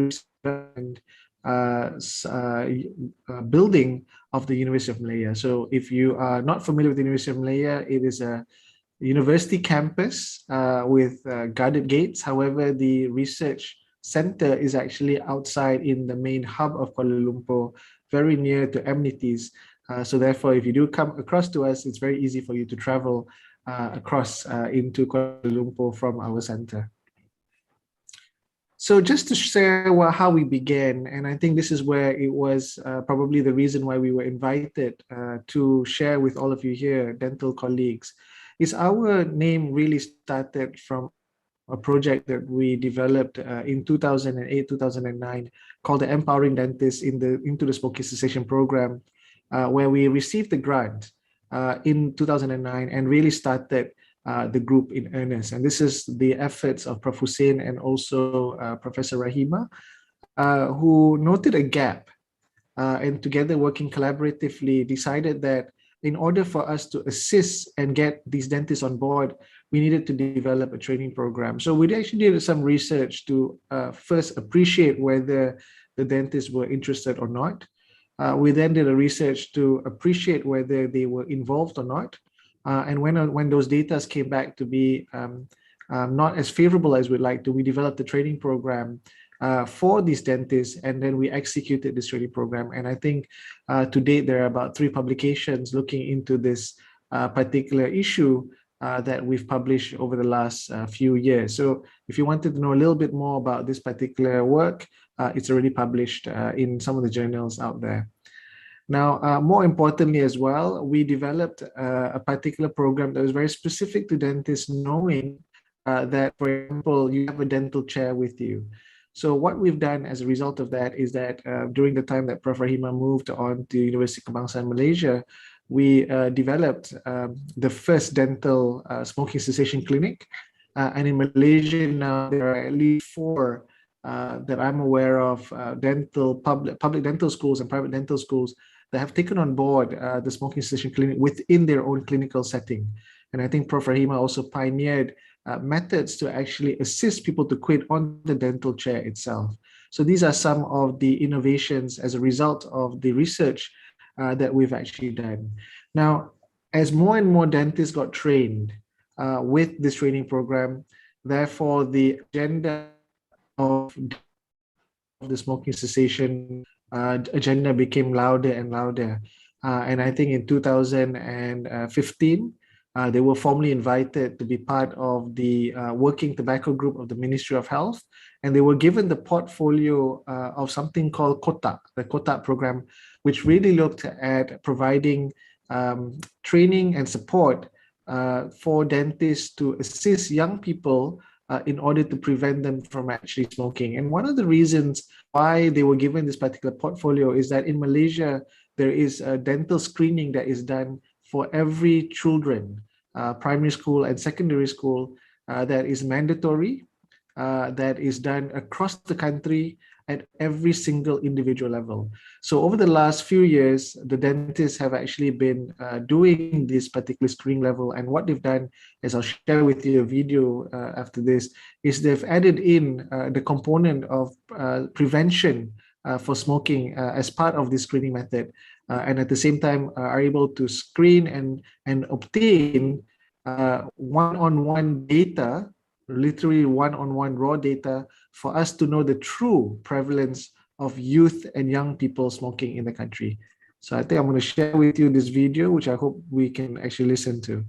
building of the University of Malaya. So if you are not familiar with the University of Malaya, it is a university campus with guarded gates. However, the research center is actually outside in the main hub of Kuala Lumpur, very near to amenities. So therefore, if you do come across to us, it's very easy for you to travel across into Kuala Lumpur from our center. So just to share how we began, and I think this is where it was probably the reason why we were invited to share with all of you here, dental colleagues, is our name really started from a project that we developed in 2008, 2009, called the Empowering Dentists into the Smoking Cessation Program, where we received the grant in 2009 and really started the group in earnest. And this is the efforts of Prof. Hussein and also Professor Rahima, who noted a gap and together working collaboratively decided that in order for us to assist and get these dentists on board, we needed to develop a training program. So we actually did some research to first appreciate whether the dentists were interested or not. We then did a research to appreciate whether they were involved or not. And when those data came back to be not as favorable as we'd like to, we developed a training program for these dentists, and then we executed this training program. And I think to date, there are about 3 publications looking into this particular issue that we've published over the last few years. So if you wanted to know a little bit more about this particular work, it's already published in some of the journals out there. Now, more importantly as well, we developed a particular program that was very specific to dentists, knowing that, for example, you have a dental chair with you. So what we've done as a result of that is that during the time that Prof. Rahima moved on to University Kebangsaan Malaysia, we developed the first dental smoking cessation clinic. And in Malaysia now, there are at least 4 that I'm aware of, public dental schools and private dental schools that have taken on board the smoking cessation clinic within their own clinical setting. And I think Prof. Rahima also pioneered methods to actually assist people to quit on the dental chair itself. So these are some of the innovations as a result of the research that we've actually done. Now, as more and more dentists got trained with this training program, therefore the agenda of the smoking cessation agenda became louder and louder. And I think in 2015, they were formally invited to be part of the working tobacco group of the Ministry of Health. And they were given the portfolio of something called KOTA, the KOTA program, which really looked at providing training and support for dentists to assist young people in order to prevent them from actually smoking. And one of the reasons why they were given this particular portfolio is that in Malaysia, there is a dental screening that is done for every children, primary school and secondary school, that is mandatory, that is done across the country at every single individual level. So over the last few years, the dentists have actually been doing this particular screening level. And what they've done, as I'll share with you a video after this, is they've added in the component of prevention for smoking as part of this screening method. And at the same time are able to screen and obtain one-on-one data, literally one-on-one raw data, for us to know the true prevalence of youth and young people smoking in the country. So I think I'm going to share with you this video, which I hope we can actually listen to.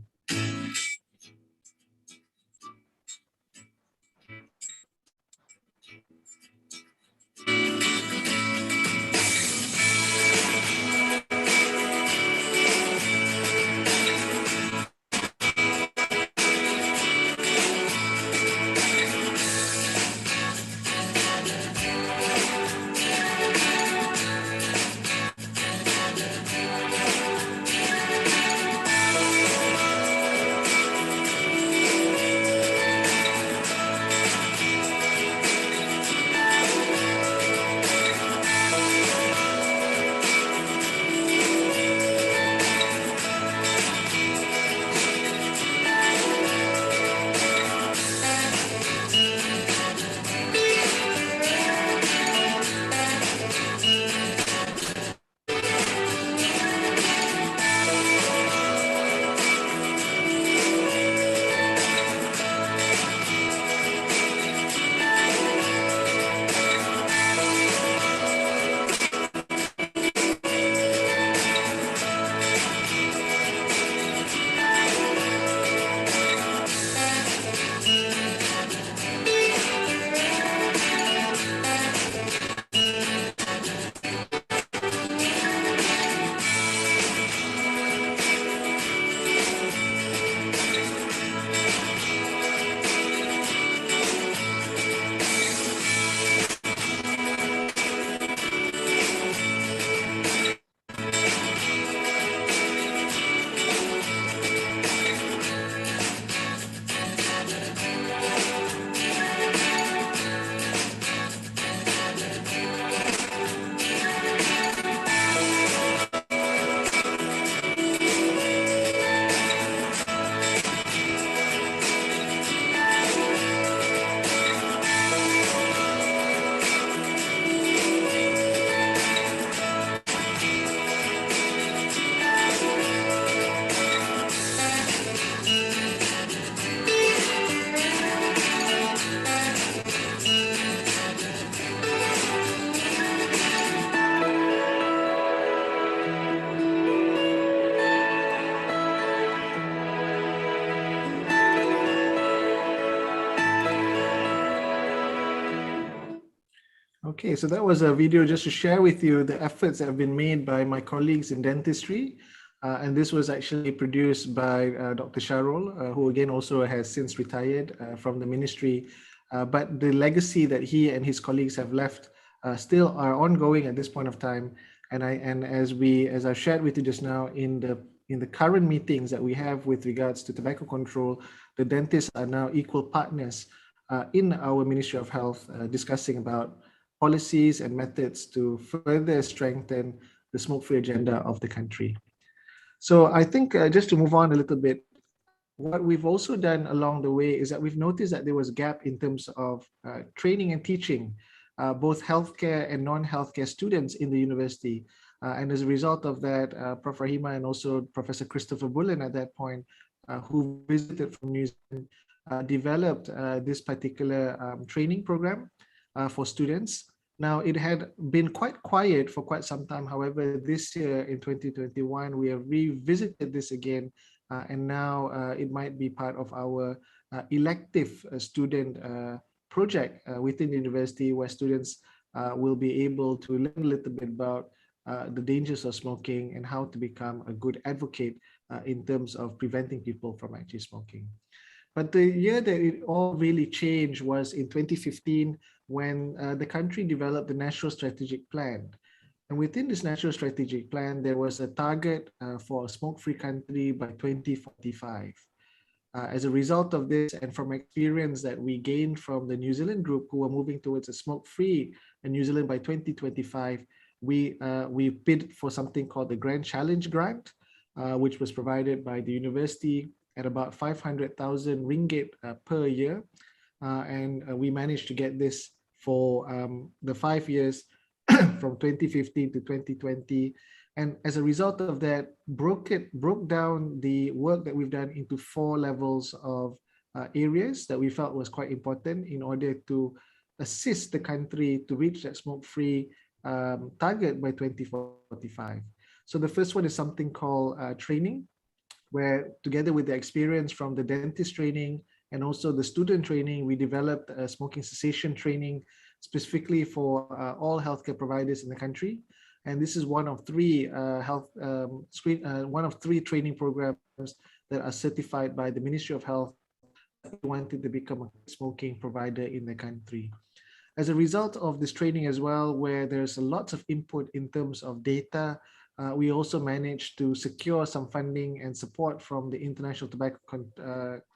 Okay, so that was a video just to share with you the efforts that have been made by my colleagues in dentistry. And this was actually produced by Dr. Sharul, who again also has since retired from the ministry. But the legacy that he and his colleagues have left still are ongoing at this point of time. And as I've shared with you just now, in the current meetings that we have with regards to tobacco control, the dentists are now equal partners in our Ministry of Health, discussing about policies and methods to further strengthen the smoke-free agenda of the country. So I think just to move on a little bit, what we've also done along the way is that we've noticed that there was a gap in terms of training and teaching both healthcare and non-healthcare students in the university. And as a result of that, Prof. Rahima and also Professor Christopher Bullen at that point, who visited from New Zealand, developed this particular training program for students. Now, it had been quite quiet for quite some time. However, this year in 2021, we have revisited this again, and now it might be part of our elective student project within the university, where students will be able to learn a little bit about the dangers of smoking and how to become a good advocate in terms of preventing people from actually smoking. But the year that it all really changed was in 2015, when the country developed the National Strategic Plan. And within this National Strategic Plan, there was a target for a smoke-free country by 2045. As a result of this, and from experience that we gained from the New Zealand group who were moving towards a smoke-free New Zealand by 2025, we bid for something called the Grand Challenge Grant, which was provided by the university at about 500,000 ringgit per year. And we managed to get this for the 5 years from 2015 to 2020. And as a result of that, broke down the work that we've done into 4 levels of areas that we felt was quite important in order to assist the country to reach that smoke-free target by 2045. So the first one is something called training, where together with the experience from the dentist training and also the student training, we developed a smoking cessation training specifically for all healthcare providers in the country. And this is one of 3 training programs that are certified by the Ministry of Health that wanted to become a smoking provider in the country. As a result of this training as well, where there's lots of input in terms of data, we also managed to secure some funding and support from the International Tobacco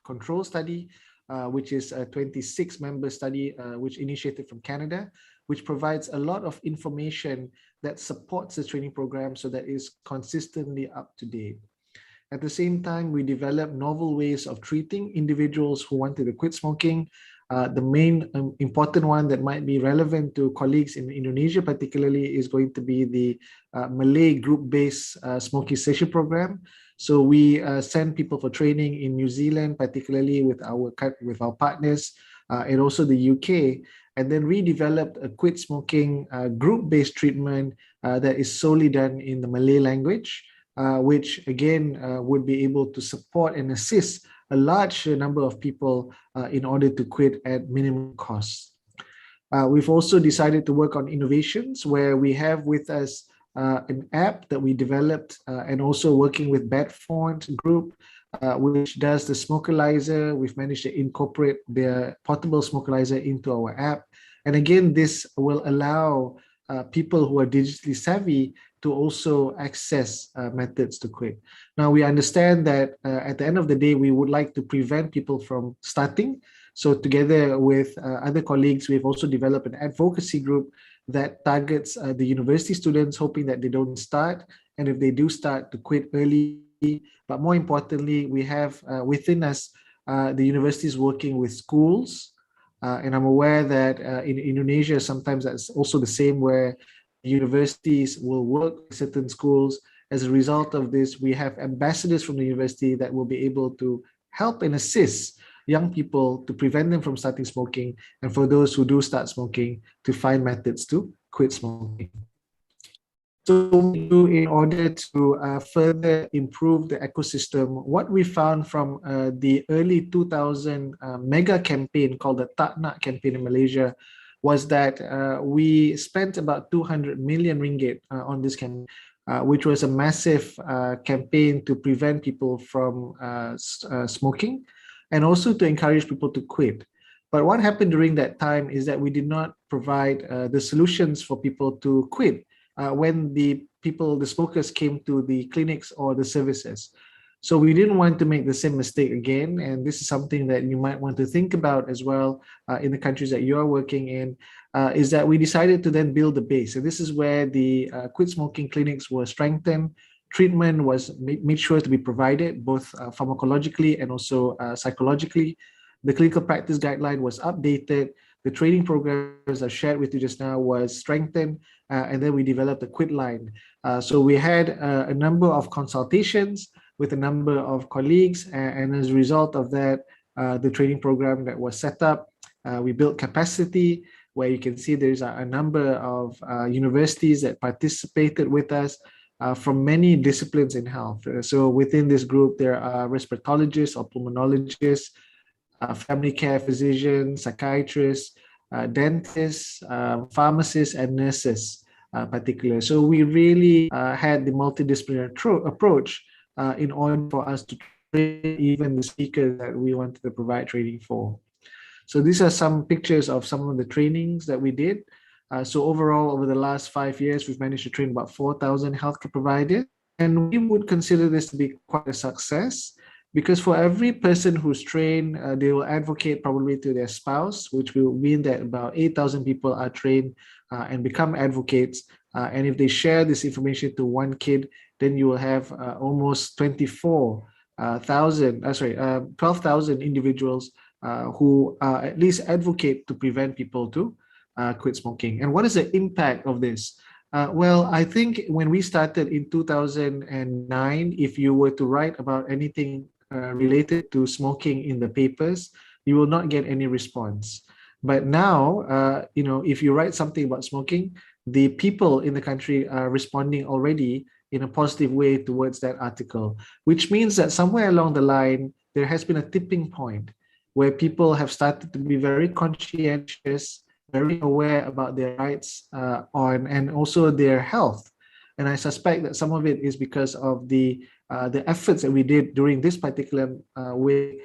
Control Study, which is a 26-member study which initiated from Canada, which provides a lot of information that supports the training program so that it's consistently up to date. At the same time, we developed novel ways of treating individuals who wanted to quit smoking. The main important one that might be relevant to colleagues in Indonesia particularly is going to be the Malay group-based smoking cessation program. So we send people for training in New Zealand, particularly with our partners, and also the UK, and then redeveloped a quit smoking group-based treatment that is solely done in the Malay language, which again would be able to support and assist a large number of people in order to quit at minimum cost. We've also decided to work on innovations where we have with us an app that we developed and also working with Bedfont Group, which does the Smokerlizer. We've managed to incorporate their portable Smokerlizer into our app. And again, this will allow people who are digitally savvy to also access methods to quit. Now, we understand that at the end of the day, we would like to prevent people from starting. So together with other colleagues, we've also developed an advocacy group that targets the university students, hoping that they don't start. And if they do start, to quit early. But more importantly, we have within us, the universities working with schools. And I'm aware that in Indonesia, sometimes that's also the same, where universities will work with certain schools. As a result of this, we have ambassadors from the university that will be able to help and assist young people to prevent them from starting smoking, and for those who do start smoking, to find methods to quit smoking. So we do in order to further improve the ecosystem, what we found from the early 2000 mega campaign called the Tak Nak campaign in Malaysia was that we spent about 200 million ringgit on this campaign, which was a massive campaign to prevent people from smoking and also to encourage people to quit. But what happened during that time is that we did not provide the solutions for people to quit when the smokers came to the clinics or the services. So we didn't want to make the same mistake again. And this is something that you might want to think about as well in the countries that you're working in, is that we decided to then build the base. And this is where the quit smoking clinics were strengthened. Treatment was made sure to be provided, both pharmacologically and also psychologically. The clinical practice guideline was updated. The training programs I shared with you just now was strengthened, and then we developed a quit line. So we had a number of consultations with a number of colleagues, and as a result of that, the training program that was set up, we built capacity, where you can see there's a number of universities that participated with us from many disciplines in health. So within this group, there are respirologists or pulmonologists, family care physicians, psychiatrists, dentists, pharmacists, and nurses particularly. So we really had the multidisciplinary approach in order for us to even the speakers that we wanted to provide training for. So these are some pictures of some of the trainings that we did. So overall, over the last 5 years, we've managed to train about 4,000 healthcare providers. And we would consider this to be quite a success, because for every person who's trained, they will advocate probably to their spouse, which will mean that about 8,000 people are trained and become advocates. And if they share this information to one kid, then you will have almost 12,000 individuals who at least advocate to prevent people to quit smoking. And what is the impact of this? Well, I think when we started in 2009, if you were to write about anything related to smoking in the papers, you will not get any response. But now, if you write something about smoking, the people in the country are responding already in a positive way towards that article, which means that somewhere along the line, there has been a tipping point where people have started to be very conscientious, very aware about their rights and also their health. And I suspect that some of it is because of the efforts that we did during this particular way,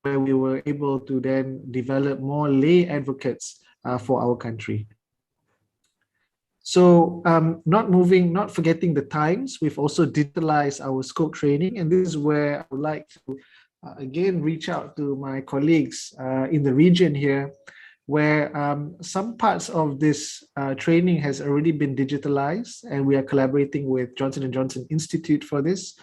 where we were able to then develop more lay advocates for our country. So not forgetting the times, we've also digitalized our scope training. And this is where I would like to again reach out to my colleagues in the region here, where some parts of this training has already been digitalized, and we are collaborating with Johnson & Johnson Institute for this.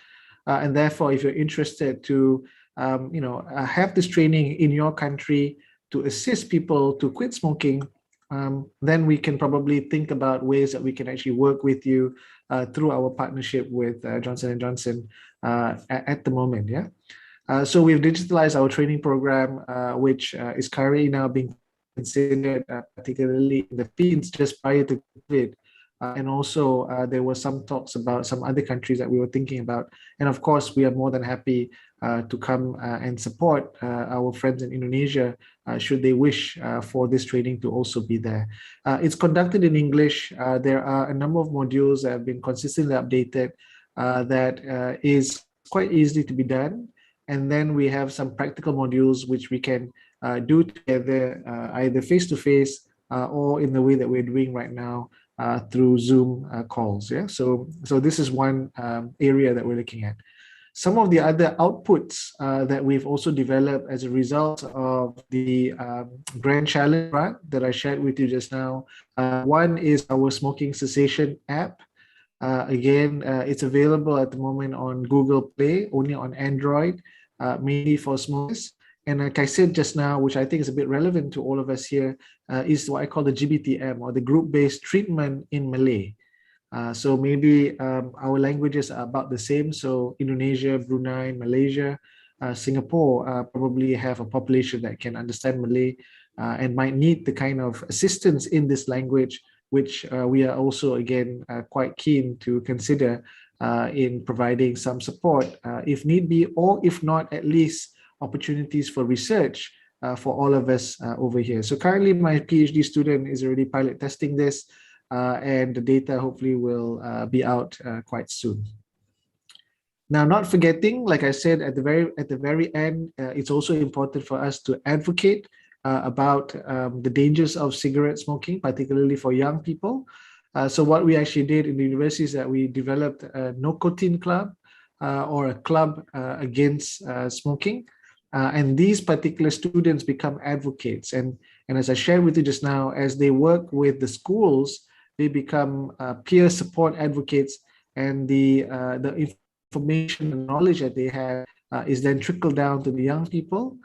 And therefore, if you're interested to have this training in your country to assist people to quit smoking, then we can probably think about ways that we can actually work with you through our partnership with Johnson & Johnson at the moment. Yeah. So we've digitalized our training program, which is currently now being considered, particularly in the Philippines just prior to COVID. And also there were some talks about some other countries that we were thinking about. And of course, we are more than happy to come and support our friends in Indonesia should they wish for this training to also be there. It's conducted in English. There are a number of modules that have been consistently updated that is quite easy to be done. And then we have some practical modules which we can do together, either face-to-face or in the way that we're doing right now through Zoom calls. Yeah, so this is one area that we're looking at. Some of the other outputs that we've also developed as a result of the Grand Challenge grant that I shared with you just now. One is our smoking cessation app. Again, it's available at the moment on Google Play, only on Android, mainly for smokers. And like I said just now, which I think is a bit relevant to all of us here, is what I call the GBTM, or the group-based treatment in Malay. So maybe our languages are about the same. So Indonesia, Brunei, Malaysia, Singapore probably have a population that can understand Malay and might need the kind of assistance in this language, which we are also, again, quite keen to consider in providing some support if need be, or if not, at least opportunities for research for all of us over here. So currently my PhD student is already pilot testing this and the data hopefully will be out quite soon. Now, not forgetting, like I said, at the very end, it's also important for us to advocate about the dangers of cigarette smoking, particularly for young people. So what we actually did in the university is that we developed a nicotine club or a club against smoking. And these particular students become advocates. And as I shared with you just now, as they work with the schools, they become peer support advocates, and the information and knowledge that they have is then trickled down to the young people.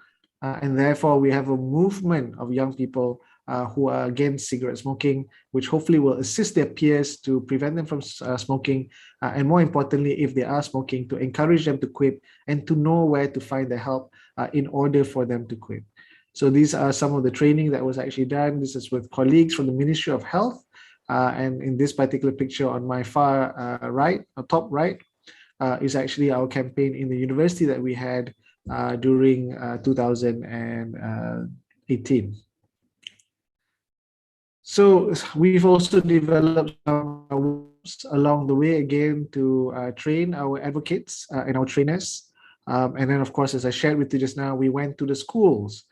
And therefore, we have a movement of young people who are against cigarette smoking, which hopefully will assist their peers to prevent them from smoking. And more importantly, if they are smoking, to encourage them to quit and to know where to find the help in order for them to quit. So these are some of the training that was actually done. This is with colleagues from the Ministry of Health. And in this particular picture on my far right, top right, is actually our campaign in the university that we had during 2018. So we've also developed some along the way, again, to train our advocates and our trainers. And then, of course, as I shared with you just now, we went to the schools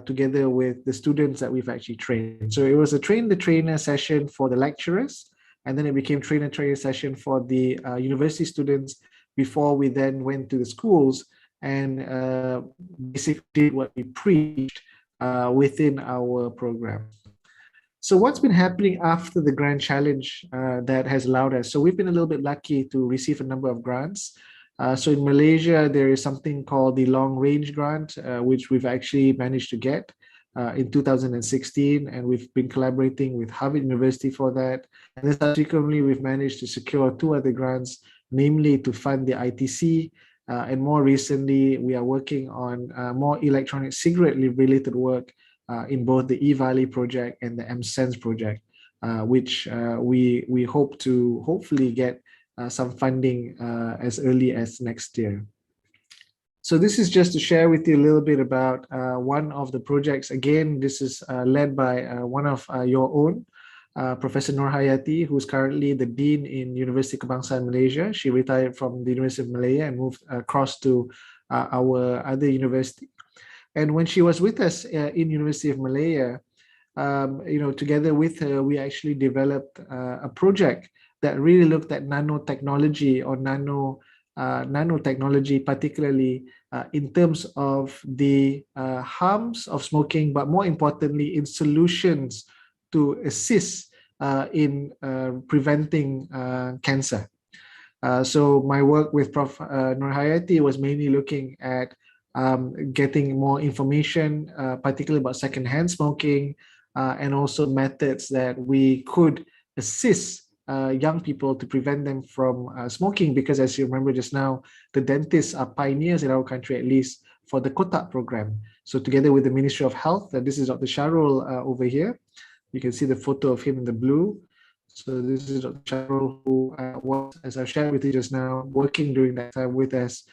together with the students that we've actually trained. So it was a train-the-trainer session for the lecturers, and then it became trainer-trainer session for the university students before we then went to the schools and basically did what we preached within our program. So what's been happening after the Grand Challenge that has allowed us? So we've been a little bit lucky to receive a number of grants. So in Malaysia, there is something called the Long Range Grant, which we've actually managed to get in 2016, and we've been collaborating with Harvard University for that. And then subsequently, we've managed to secure 2 other grants, namely to fund the ITC, and more recently, we are working on more electronic cigarette related work in both the eValley project and the MSense project, which we hope to hopefully get some funding as early as next year. So this is just to share with you a little bit about one of the projects. Again, this is led by one of your own, Professor Nur Hayati, who's currently the Dean in University Kebangsaan Malaysia. She retired from the University of Malaya and moved across to our other university. And when she was with us in University of Malaya, together with her, we actually developed a project that really looked at nanotechnology or nanotechnology, particularly in terms of the harms of smoking, but more importantly, in solutions to assist in preventing cancer. So my work with Prof. Nur Hayati was mainly looking at getting more information, particularly about secondhand smoking, and also methods that we could assist young people to prevent them from smoking, because as you remember just now, the dentists are pioneers in our country, at least for the Kotak program. So together with the Ministry of Health, this is Dr. Sharul over here. You can see the photo of him in the blue. So this is Dr. Sharul, who was, as I shared with you just now, working during that time with us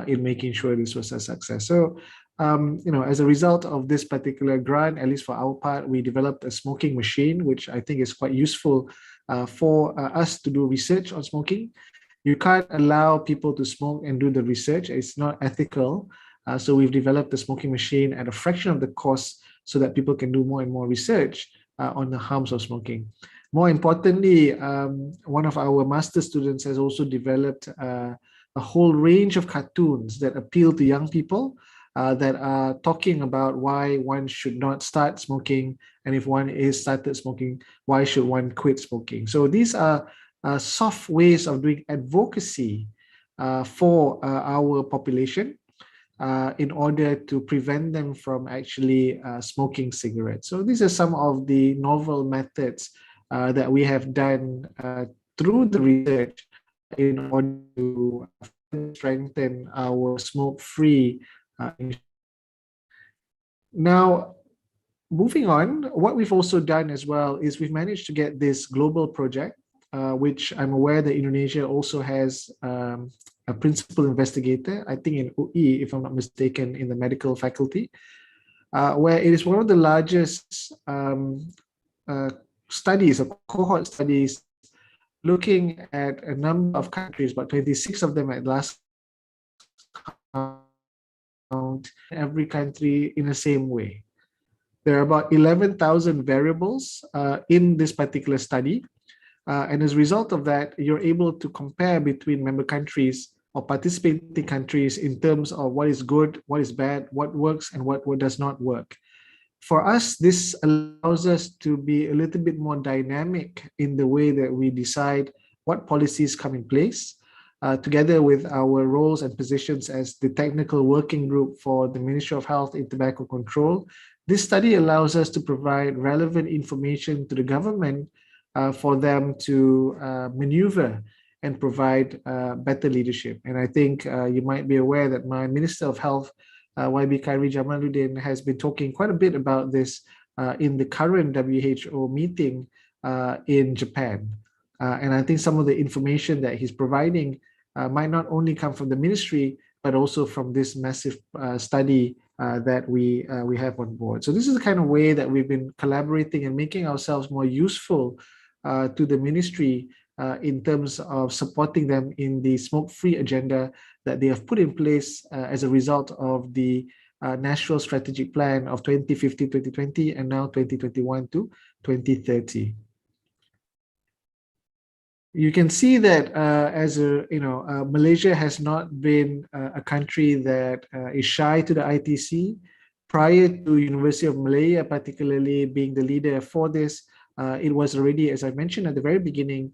in making sure this was a success. So, as a result of this particular grant, at least for our part, we developed a smoking machine, which I think is quite useful for us to do research on smoking. You can't allow people to smoke and do the research. It's not ethical. So we've developed the smoking machine at a fraction of the cost so that people can do more and more research on the harms of smoking. More importantly, one of our master students has also developed a whole range of cartoons that appeal to young people that are talking about why one should not start smoking, and if one is started smoking, why should one quit smoking. So these are soft ways of doing advocacy for our population in order to prevent them from actually smoking cigarettes. So these are some of the novel methods that we have done through the research in order to strengthen our smoke-free. Now, moving on, what we've also done as well is we've managed to get this global project, which I'm aware that Indonesia also has a principal investigator, I think in UI, if I'm not mistaken, in the medical faculty, where it is one of the largest studies, or cohort studies, looking at a number of countries, about 26 of them at last count, every country in the same way. There are about 11,000 variables in this particular study. And as a result of that, you're able to compare between member countries or participating countries in terms of what is good, what is bad, what works, and what does not work. For us, this allows us to be a little bit more dynamic in the way that we decide what policies come in place, together with our roles and positions as the technical working group for the Ministry of Health and Tobacco Control. This study allows us to provide relevant information to the government for them to maneuver and provide better leadership. And I think you might be aware that my Minister of Health, YB Khairi Jamaluddin, has been talking quite a bit about this in the current WHO meeting in Japan. And I think some of the information that he's providing might not only come from the ministry, but also from this massive study that we have on board. So this is the kind of way that we've been collaborating and making ourselves more useful to the ministry in terms of supporting them in the smoke-free agenda that they have put in place as a result of the National Strategic Plan of 2015-2020 and now 2021 to 2030. You can see that Malaysia has not been a country that is shy to the ITC. Prior to University of Malaya, particularly being the leader for this, it was already, as I mentioned at the very beginning,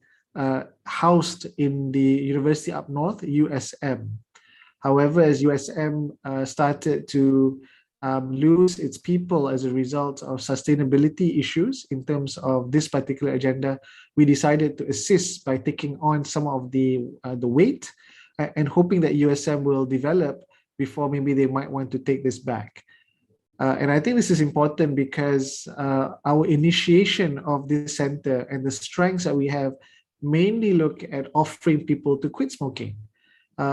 housed in the university up north, USM. However, as USM started to lose its people as a result of sustainability issues in terms of this particular agenda, we decided to assist by taking on some of the weight and hoping that USM will develop before maybe they might want to take this back. And I think this is important because our initiation of this center and the strengths that we have mainly look at offering people to quit smoking.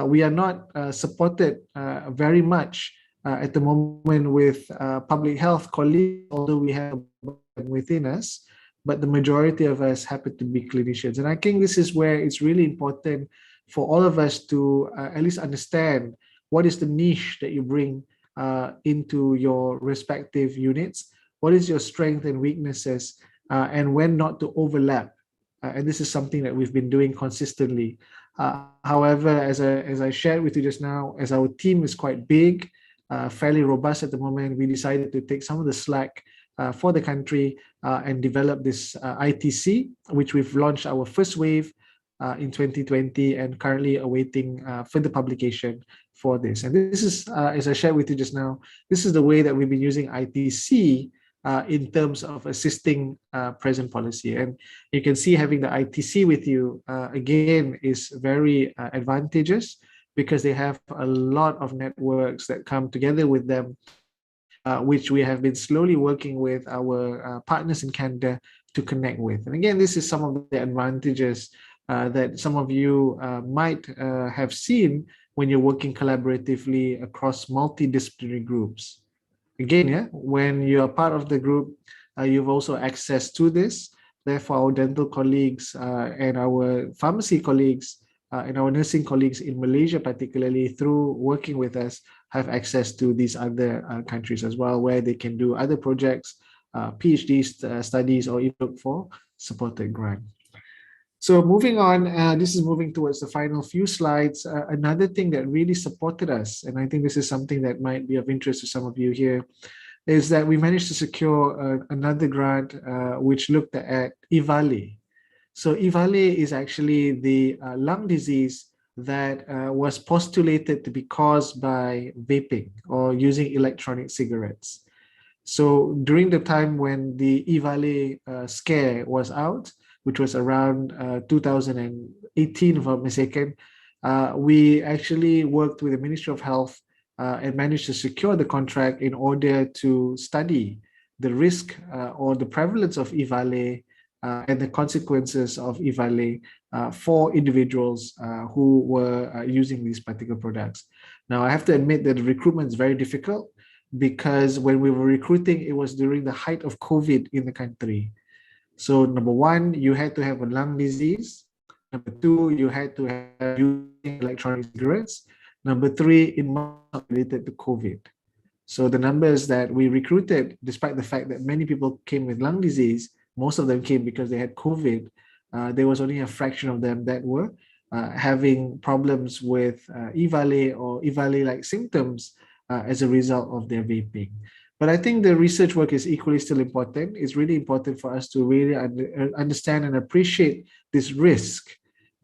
We are not supported very much at the moment with public health colleagues, although we have them within us, but the majority of us happen to be clinicians. And I think this is where it's really important for all of us to at least understand what is the niche that you bring into your respective units, what is your strength and weaknesses, and when not to overlap. And this is something that we've been doing consistently. However, as I shared with you just now, as our team is quite big, fairly robust at the moment, we decided to take some of the slack for the country and develop this ITC, which we've launched our first wave in 2020 and currently awaiting further publication for this. And this is, as I shared with you just now, this is the way that we've been using ITC in terms of assisting present policy. And you can see having the ITC with you, again, is very advantageous because they have a lot of networks that come together with them, which we have been slowly working with our partners in Canada to connect with. And again, this is some of the advantages that some of you might have seen when you're working collaboratively across multidisciplinary groups. Again, when you are part of the group, you've also access to this. Therefore, our dental colleagues and our pharmacy colleagues and our nursing colleagues in Malaysia, particularly through working with us, have access to these other countries as well, where they can do other projects, PhD studies, or even look for supported grant. So moving on, this is moving towards the final few slides. Another thing that really supported us, and I think this is something that might be of interest to some of you here, is that we managed to secure another grant which looked at EVALE. So EVALE is actually the lung disease that was postulated to be caused by vaping or using electronic cigarettes. So during the time when the EVALE scare was out, which was around 2018, if I'm mistaken, we actually worked with the Ministry of Health and managed to secure the contract in order to study the risk or the prevalence of EVALE and the consequences of EVALE for individuals who were using these particular products. Now, I have to admit that the recruitment is very difficult because when we were recruiting, it was during the height of COVID in the country. So number one, you had to have a lung disease. Number two, you had to have using electronic cigarettes. Number three, it must not be related to COVID. So the numbers that we recruited, despite the fact that many people came with lung disease, most of them came because they had COVID. There was only a fraction of them that were having problems with EVALE or EVALE-like symptoms as a result of their vaping. But I think the research work is equally still important. It's really important for us to really understand and appreciate this risk,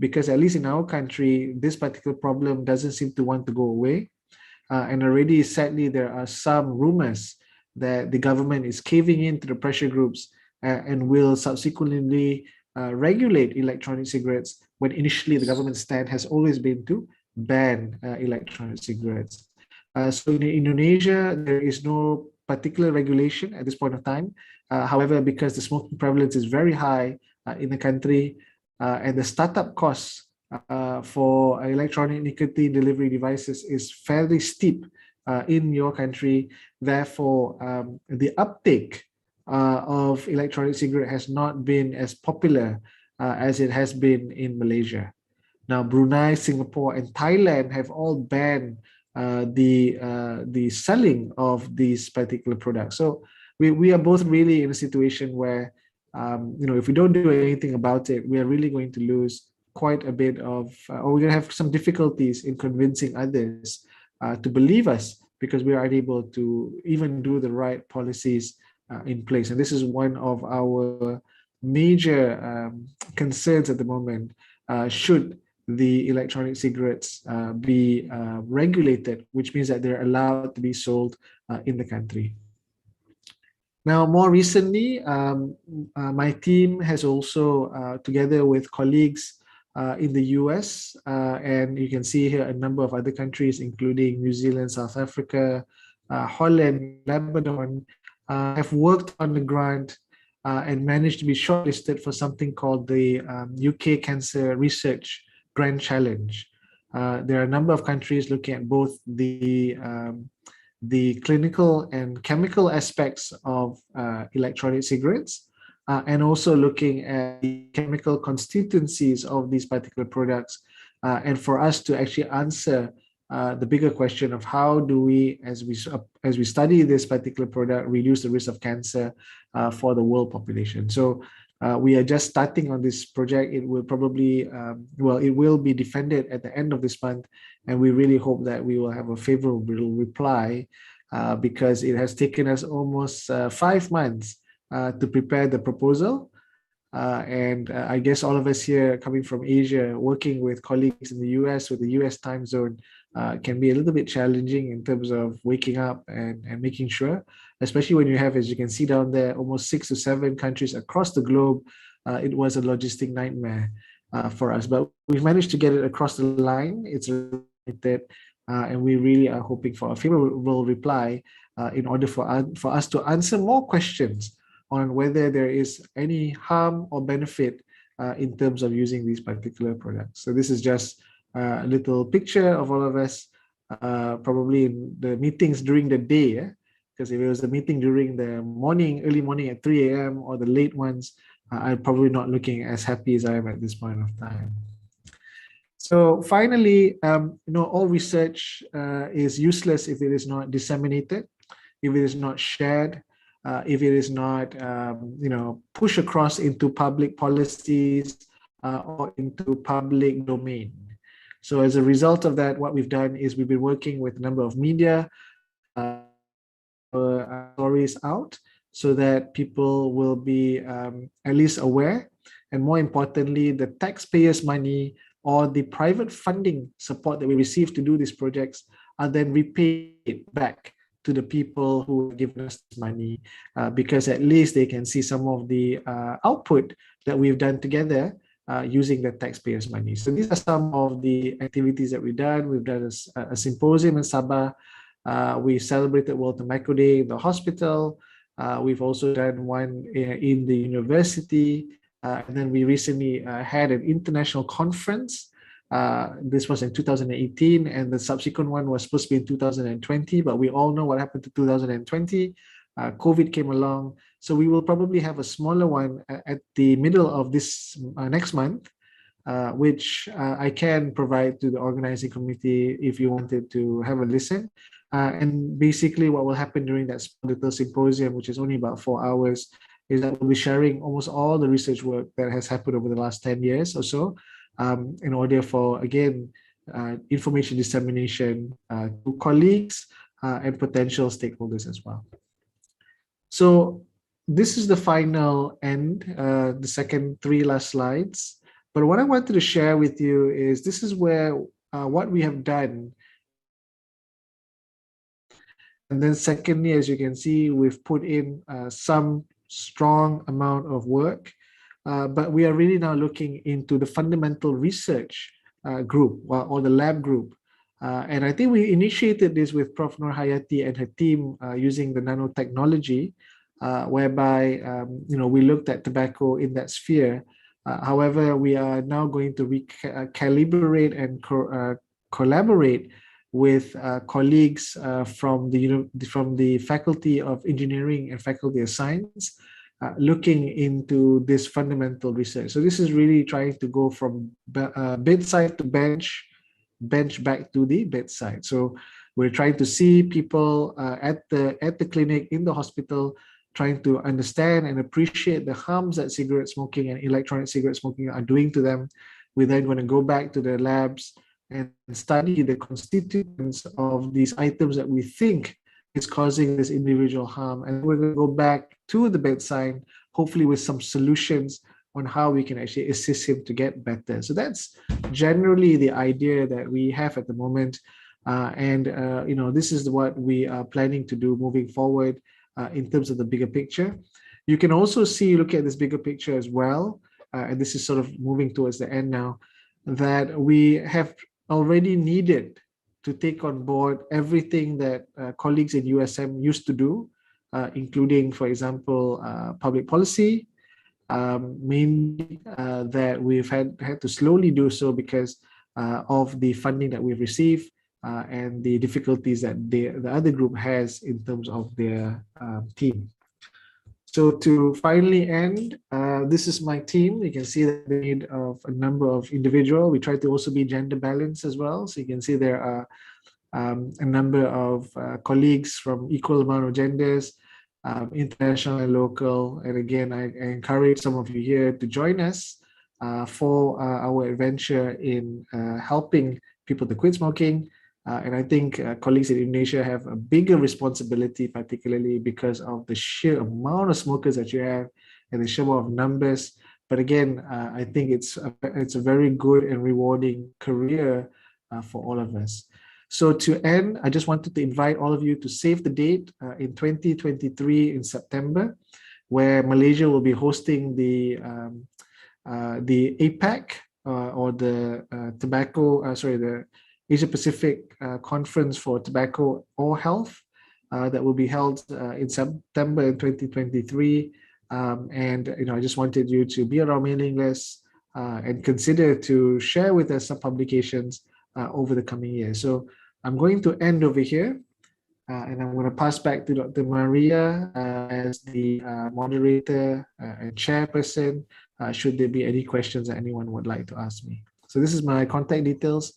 because at least in our country, this particular problem doesn't seem to want to go away. And already, sadly, there are some rumors that the government is caving into the pressure groups and will subsequently regulate electronic cigarettes, when initially the government's stand has always been to ban electronic cigarettes. So in Indonesia, there is no particular regulation at this point of time. However, because the smoking prevalence is very high in the country and the startup costs for electronic nicotine delivery devices is fairly steep in your country, therefore the uptake of electronic cigarette has not been as popular as it has been in Malaysia. Now, Brunei, Singapore, and Thailand have all banned the selling of these particular products. So we are both really in a situation where, if we don't do anything about it, we are really going to lose quite a bit of, or we're going to have some difficulties in convincing others to believe us, because we are unable to even do the right policies in place. And this is one of our major concerns at the moment. Should the electronic cigarettes be regulated, which means that they're allowed to be sold in the country. Now, more recently, my team has also, together with colleagues in the US, and you can see here a number of other countries, including New Zealand, South Africa, Holland, Lebanon, have worked on the grant and managed to be shortlisted for something called the UK Cancer Research Grand Challenge. There are a number of countries looking at both the clinical and chemical aspects of electronic cigarettes, and also looking at the chemical constituencies of these particular products, and for us to actually answer the bigger question of how do we, as we study this particular product, reduce the risk of cancer for the world population. So we are just starting on this project. It will probably, it will be defended at the end of this month, and we really hope that we will have a favorable reply, because it has taken us almost 5 months to prepare the proposal. And I guess all of us here coming from Asia, working with colleagues in the US with the US time zone, can be a little bit challenging in terms of waking up and making sure, especially when you have, as you can see down there, almost 6 to 7 countries across the globe. It was a logistic nightmare for us, but we've managed to get it across the line. It's related, and we really are hoping for a favorable reply in order for us to answer more questions on whether there is any harm or benefit in terms of using these particular products. So this is just a little picture of all of us, probably in the meetings during the day, because if it was a meeting during the morning, early morning at 3 a.m. or the late ones, I'm probably not looking as happy as I am at this point of time. So finally, all research is useless if it is not disseminated, if it is not shared, if it is not, pushed across into public policies or into public domain. So as a result of that, what we've done is we've been working with a number of media stories out so that people will be at least aware, and more importantly, the taxpayers' money or the private funding support that we receive to do these projects are then repaid back to the people who have given us money, because at least they can see some of the output that we've done together using the taxpayers' money. So these are some of the activities that we've done. We've done a symposium in Sabah. We celebrated World Tobacco Day in the hospital. We've also done one in the university. And then we recently had an international conference. This was in 2018, and the subsequent one was supposed to be in 2020, but we all know what happened to 2020. COVID came along. So we will probably have a smaller one at the middle of this next month, which I can provide to the organizing committee if you wanted to have a listen. And basically what will happen during that little symposium, which is only about 4 hours, is that we'll be sharing almost all the research work that has happened over the last 10 years or so, in order for, again, information dissemination to colleagues and potential stakeholders as well. So this is the final end, the second 3 last slides. But what I wanted to share with you is this is where what we have done. And then secondly, as you can see, we've put in some strong amount of work, but we are really now looking into the fundamental research group or the lab group. And I think we initiated this with Prof. Nur Hayati and her team using the nanotechnology, whereby we looked at tobacco in that sphere. However, we are now going to recalibrate and collaborate with colleagues from the Faculty of Engineering and Faculty of Science, looking into this fundamental research. So this is really trying to go from bedside to bench back to the bedside. So we're trying to see people at the clinic, in the hospital, trying to understand and appreciate the harms that cigarette smoking and electronic cigarette smoking are doing to them. We're then going to go back to the labs and study the constituents of these items that we think is causing this individual harm. And we're going to go back to the bedside, hopefully with some solutions on how we can actually assist him to get better. So that's generally the idea that we have at the moment. This is what we are planning to do moving forward in terms of the bigger picture. You can also see, look at this bigger picture as well, and this is sort of moving towards the end now, that we have already needed to take on board everything that colleagues in USM used to do, including, for example, public policy, mainly that we've had to slowly do so because of the funding that we've received and the difficulties that the other group has in terms of their team. So to finally end, this is my team. You can see the need of a number of individuals. We try to also be gender balanced as well. So you can see there are a number of colleagues from equal amount of genders, international and local. And again, I encourage some of you here to join us for our adventure in helping people to quit smoking. And I think colleagues in Indonesia have a bigger responsibility, particularly because of the sheer amount of smokers that you have and the sheer amount of numbers. But again, I think it's a very good and rewarding career for all of us. So to end, I just wanted to invite all of you to save the date in 2023 in September, where Malaysia will be hosting the APAC or the the Asia Pacific Conference for Tobacco or Health that will be held in September in 2023. And I just wanted you to be on our mailing list and consider to share with us some publications over the coming year. So I'm going to end over here, and I'm going to pass back to Dr. Maria as the moderator and chairperson, should there be any questions that anyone would like to ask me. So this is my contact details,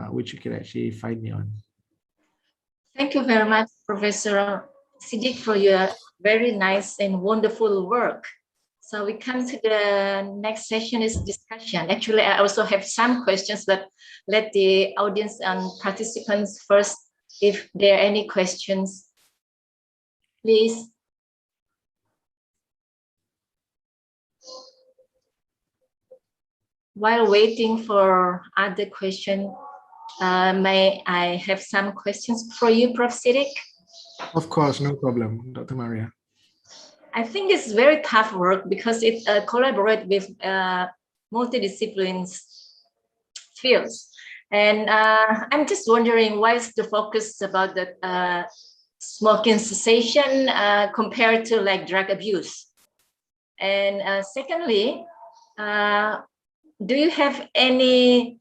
which you can actually find me on. Thank you very much, Professor Siddiq, for your very nice and wonderful work. So we come to the next session is discussion. Actually, I also have some questions, but let the audience and participants first, if there are any questions, please. While waiting for other questions, may I have some questions for you, Prof. Siddiq? Of course, no problem, Dr. Maria. I think it's very tough work because it collaborates with multidisciplines fields. And I'm just wondering, why is the focus about the smoking cessation compared to like drug abuse? And secondly, do you have any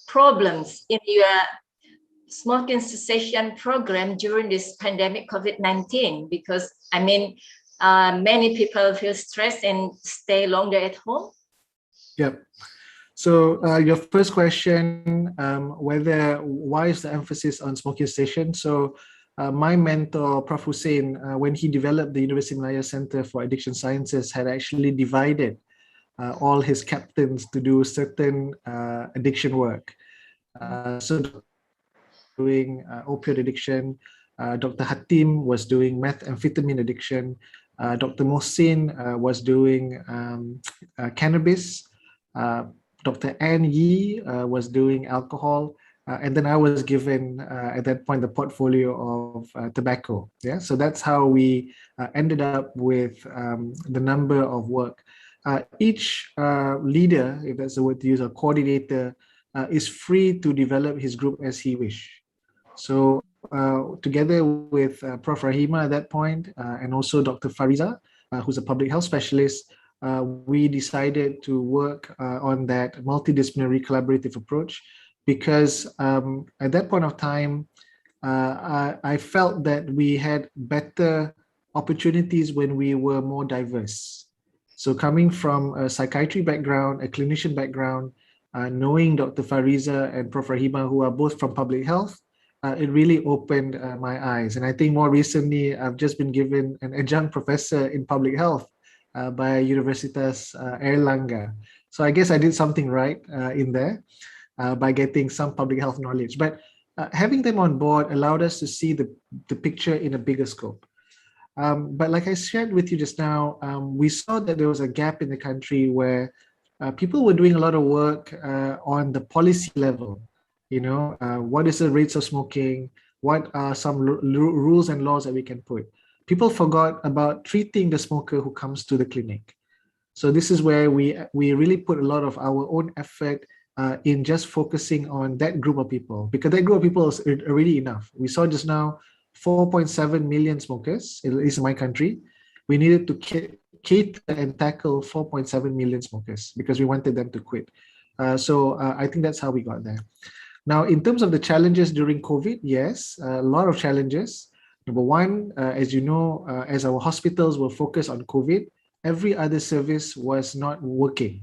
problems in your smoking cessation program during this pandemic COVID-19? Because I mean, many people feel stressed and stay longer at home. Yep. So your first question, why is the emphasis on smoking cessation? So my mentor, Prof. Hussein, when he developed the University Malaya Center for Addiction Sciences, had actually divided all his captains to do certain addiction work. So doing opioid addiction, Dr. Hatim was doing methamphetamine addiction, Dr. Mohsin was doing cannabis, Dr. Ann Yee was doing alcohol, and then I was given at that point the portfolio of tobacco. Yeah, so that's how we ended up with the number of work. Each leader, if that's the word to use, a coordinator, is free to develop his group as he wish. So together with Prof. Rahima at that point, and also Dr. Fariza, who's a public health specialist, we decided to work on that multidisciplinary collaborative approach because at that point of time, I felt that we had better opportunities when we were more diverse. So coming from a psychiatry background, a clinician background, knowing Dr. Fariza and Prof. Rahima, who are both from public health, it really opened my eyes. And I think more recently, I've just been given an adjunct professor in public health by Universitas Airlangga. So I guess I did something right in there by getting some public health knowledge. But having them on board allowed us to see the picture in a bigger scope. But like I shared with you just now, we saw that there was a gap in the country where people were doing a lot of work on the policy level. You know, what is the rates of smoking? What are some rules and laws that we can put? People forgot about treating the smoker who comes to the clinic. So this is where we really put a lot of our own effort in just focusing on that group of people, because that group of people is already enough. We saw just now 4.7 million smokers, at least in my country. We needed to cater and tackle 4.7 million smokers because we wanted them to quit. So I think that's how we got there. Now, in terms of the challenges during COVID, yes, a lot of challenges. Number one, as you know, as our hospitals were focused on COVID, every other service was not working.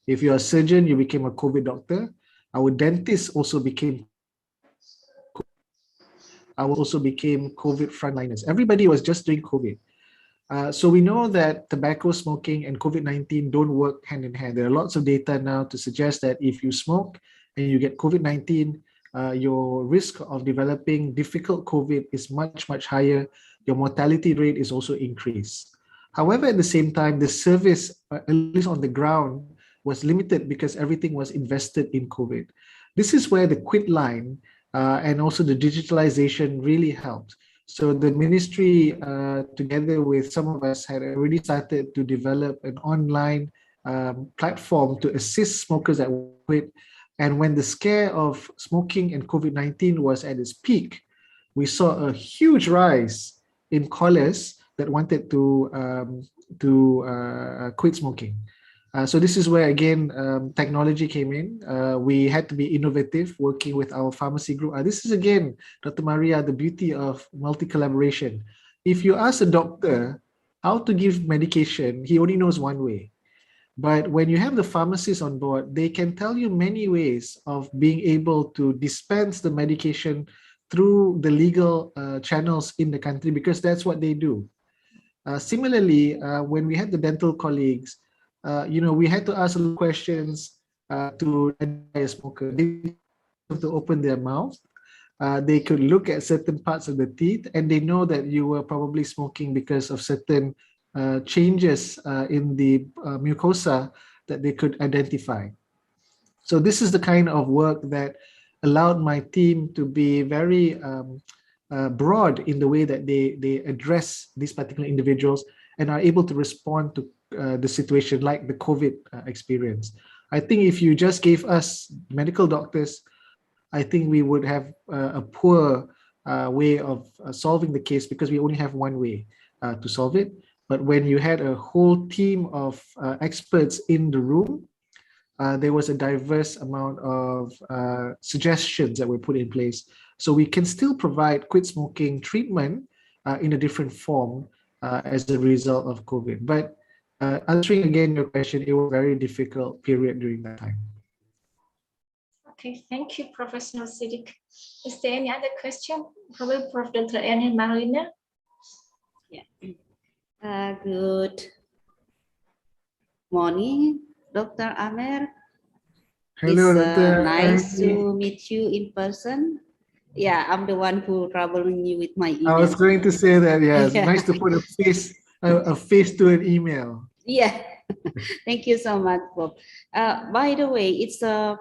If you're a surgeon, you became a COVID doctor. Our dentists also became COVID frontliners. Everybody was just doing COVID. So we know that tobacco smoking and COVID-19 don't work hand in hand. There are lots of data now to suggest that if you smoke and you get COVID-19, your risk of developing difficult COVID is much, much higher. Your mortality rate is also increased. However, at the same time, the service, at least on the ground, was limited because everything was invested in COVID. This is where the quit line and also the digitalization really helped. So the ministry, together with some of us, had already started to develop an online platform to assist smokers that quit. And when the scare of smoking and COVID-19 was at its peak, we saw a huge rise in callers that wanted to quit smoking. So this is where, again, technology came in. We had to be innovative, working with our pharmacy group. This is, again, Dr. Maria, the beauty of multi-collaboration. If you ask a doctor how to give medication, he only knows one way. But when you have the pharmacist on board, they can tell you many ways of being able to dispense the medication through the legal channels in the country, because that's what they do. Similarly, when we had the dental colleagues, we had to ask a lot of questions to identify a smoker. They have to open their mouth. They could look at certain parts of the teeth, and they know that you were probably smoking because of certain changes in the mucosa that they could identify. So this is the kind of work that allowed my team to be very broad in the way that they address these particular individuals and are able to respond to the situation like the COVID experience. I think if you just gave us medical doctors, I think we would have a poor way of solving the case, because we only have one way to solve it. But when you had a whole team of experts in the room, there was a diverse amount of suggestions that were put in place. So we can still provide quit smoking treatment in a different form as a result of COVID. But answering again your question, it was a very difficult period during that time. Okay, thank you, Professor Siddiq. Is there any other question? Probably Prof. Dr. Eni Marlina. Yeah. Good morning, Dr. Amer. Hello, It's Dr. nice to meet you in person. Yeah, I'm the one who troubling you with my email. I was going to say that, yeah, it's nice to put a face to an email. Yeah, thank you so much, Bob. By the way, it's a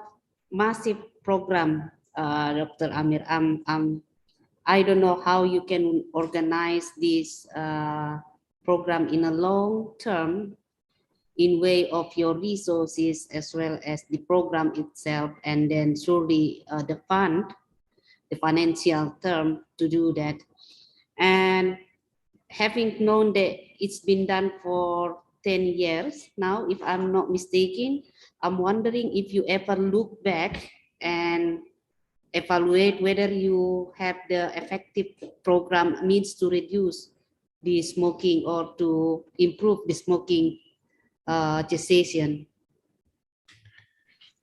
massive program, Dr. Amir. I don't know how you can organize this program in a long term, in way of your resources as well as the program itself, and then surely the financial term to do that. And having known that it's been done for 10 years now, if I'm not mistaken, I'm wondering if you ever look back and evaluate whether you have the effective program means to reduce the smoking or to improve the smoking cessation?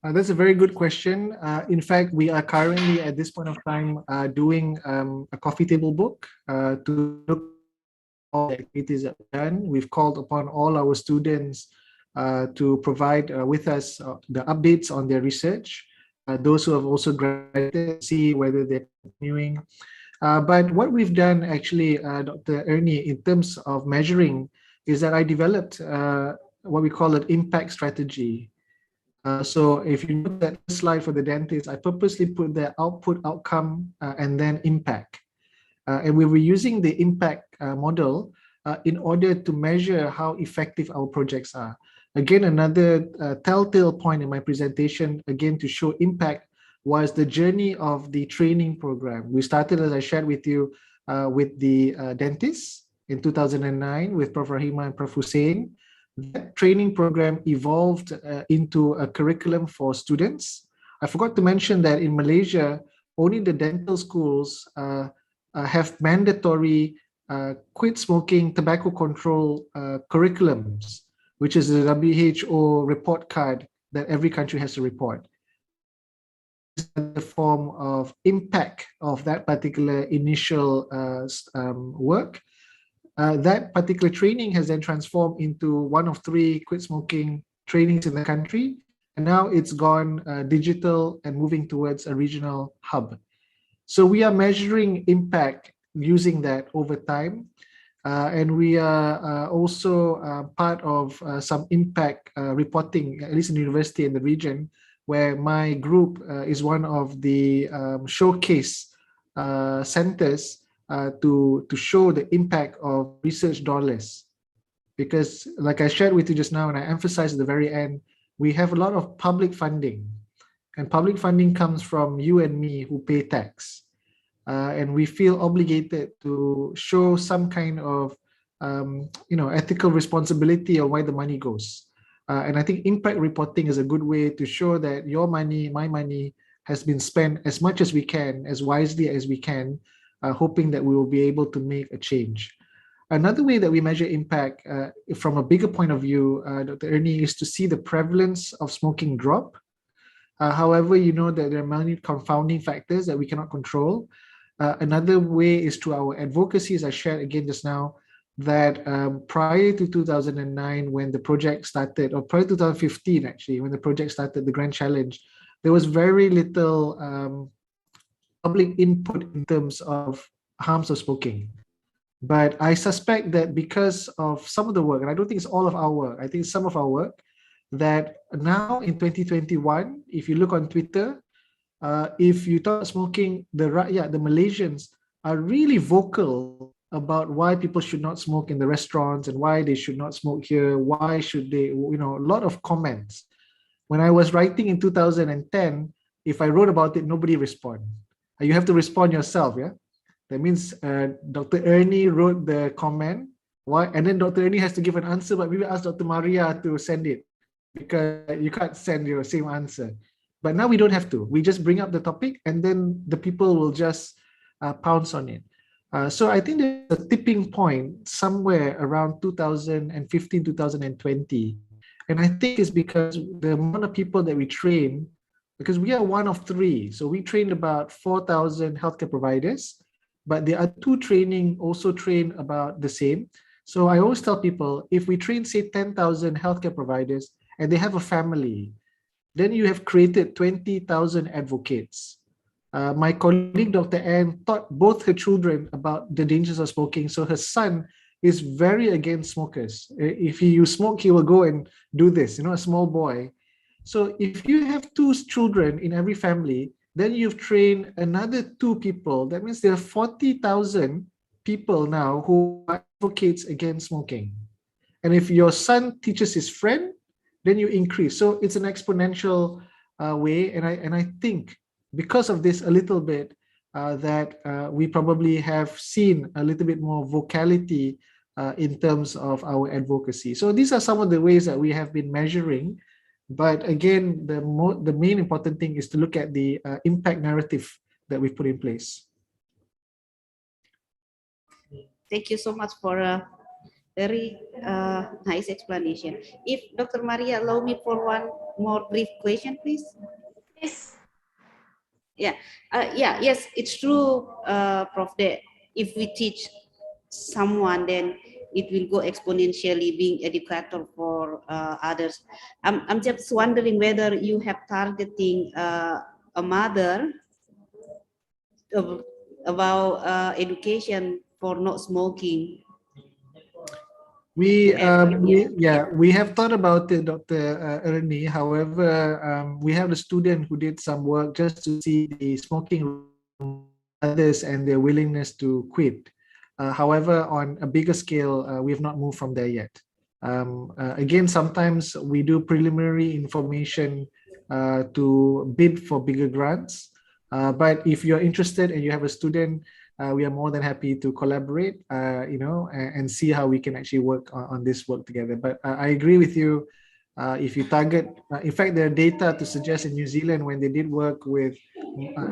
That's a very good question. In fact, we are currently at this point of time doing a coffee table book to look at all the activities that we've done. We've called upon all our students to provide with us the updates on their research. Those who have also graduated, see whether they're continuing. But what we've done actually, Dr. Ernie, in terms of measuring, is that I developed what we call an impact strategy. So if you look at the slide for the dentist, I purposely put the output, outcome, and then impact. And we were using the impact model in order to measure how effective our projects are. Again, another telltale point in my presentation, again, to show impact, was the journey of the training program. We started, as I shared with you, with the dentists in 2009 with Prof. Rahima and Prof. Hussein. That training program evolved into a curriculum for students. I forgot to mention that in Malaysia, only the dental schools have mandatory quit smoking tobacco control curriculums, which is the WHO report card that every country has to report. The form of impact of that particular initial work. That particular training has then transformed into one of 3 quit smoking trainings in the country. And now it's gone digital and moving towards a regional hub. So we are measuring impact using that over time. And we are also part of some impact reporting, at least in the university in the region, where my group is one of the showcase centers to show the impact of research dollars. Because like I shared with you just now, and I emphasized at the very end, we have a lot of public funding. And public funding comes from you and me who pay tax. And we feel obligated to show some kind of ethical responsibility on where the money goes. And I think impact reporting is a good way to show that your money, my money, has been spent as much as we can, as wisely as we can, hoping that we will be able to make a change. Another way that we measure impact from a bigger point of view, Dr. Ernie, is to see the prevalence of smoking drop. However, you know that there are many confounding factors that we cannot control. Another way is to our advocacy, as I shared again just now, that prior to 2009, when the project started, or prior to 2015 actually, when the project started, the Grand Challenge, there was very little public input in terms of harms of smoking. But I suspect that because of some of the work, and I don't think it's all of our work, I think it's some of our work, that now in 2021, if you look on Twitter, if you talk smoking, the Malaysians are really vocal about why people should not smoke in the restaurants and why they should not smoke here, why should they, a lot of comments. When I was writing in 2010, if I wrote about it, nobody responded. You have to respond yourself, yeah? That means Dr. Ernie wrote the comment, why, and then Dr. Ernie has to give an answer, but maybe ask Dr. Maria to send it, because you can't send your same answer. But now we don't have to. We just bring up the topic and then the people will just pounce on it. So I think there's a tipping point somewhere around 2015, 2020. And I think it's because the amount of people that we train, because we are one of 3. So we trained about 4,000 healthcare providers, but the other 2 training also train about the same. So I always tell people, if we train, say, 10,000 healthcare providers and they have a family, then you have created 20,000 advocates. My colleague, Dr. Ann, taught both her children about the dangers of smoking. So her son is very against smokers. If you smoke, he will go and do this, a small boy. So if you have 2 children in every family, then you've trained another 2 people. That means there are 40,000 people now who are advocates against smoking. And if your son teaches his friend, then you increase. So it's an exponential way. And I think because of this a little bit, that we probably have seen a little bit more vocality in terms of our advocacy. So these are some of the ways that we have been measuring. But again, the main important thing is to look at the impact narrative that we've put in place. Thank you so much for Very nice explanation. If Dr. Maria allow me for one more brief question, please. Yes. Yeah, yes, it's true, Prof. That if we teach someone, then it will go exponentially being educator for others. I'm just wondering whether you have targeting a mother about education for not smoking. We have thought about it, Dr. Ernie. However, we have a student who did some work just to see the smoking others and their willingness to quit. However, on a bigger scale, we have not moved from there yet. Again, sometimes we do preliminary information to bid for bigger grants. But if you're interested and you have a student, we are more than happy to collaborate, and see how we can actually work on this work together. But I agree with you. If you target, in fact, there are data to suggest in New Zealand when they did work with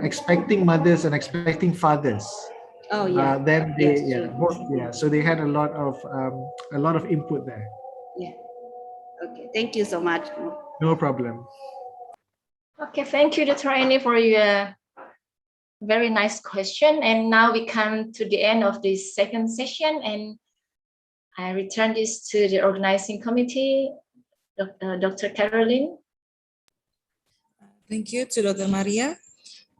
expecting mothers and expecting fathers. Oh yeah, Then yes, they, true. both, so they had a lot of input there. Yeah. Okay. Thank you so much. No problem. Okay, thank you, Dr. Annie, for your very nice question. And now we come to the end of this second session, and I return this to the organizing committee, Dr. Caroline. Thank you to Dr. Maria.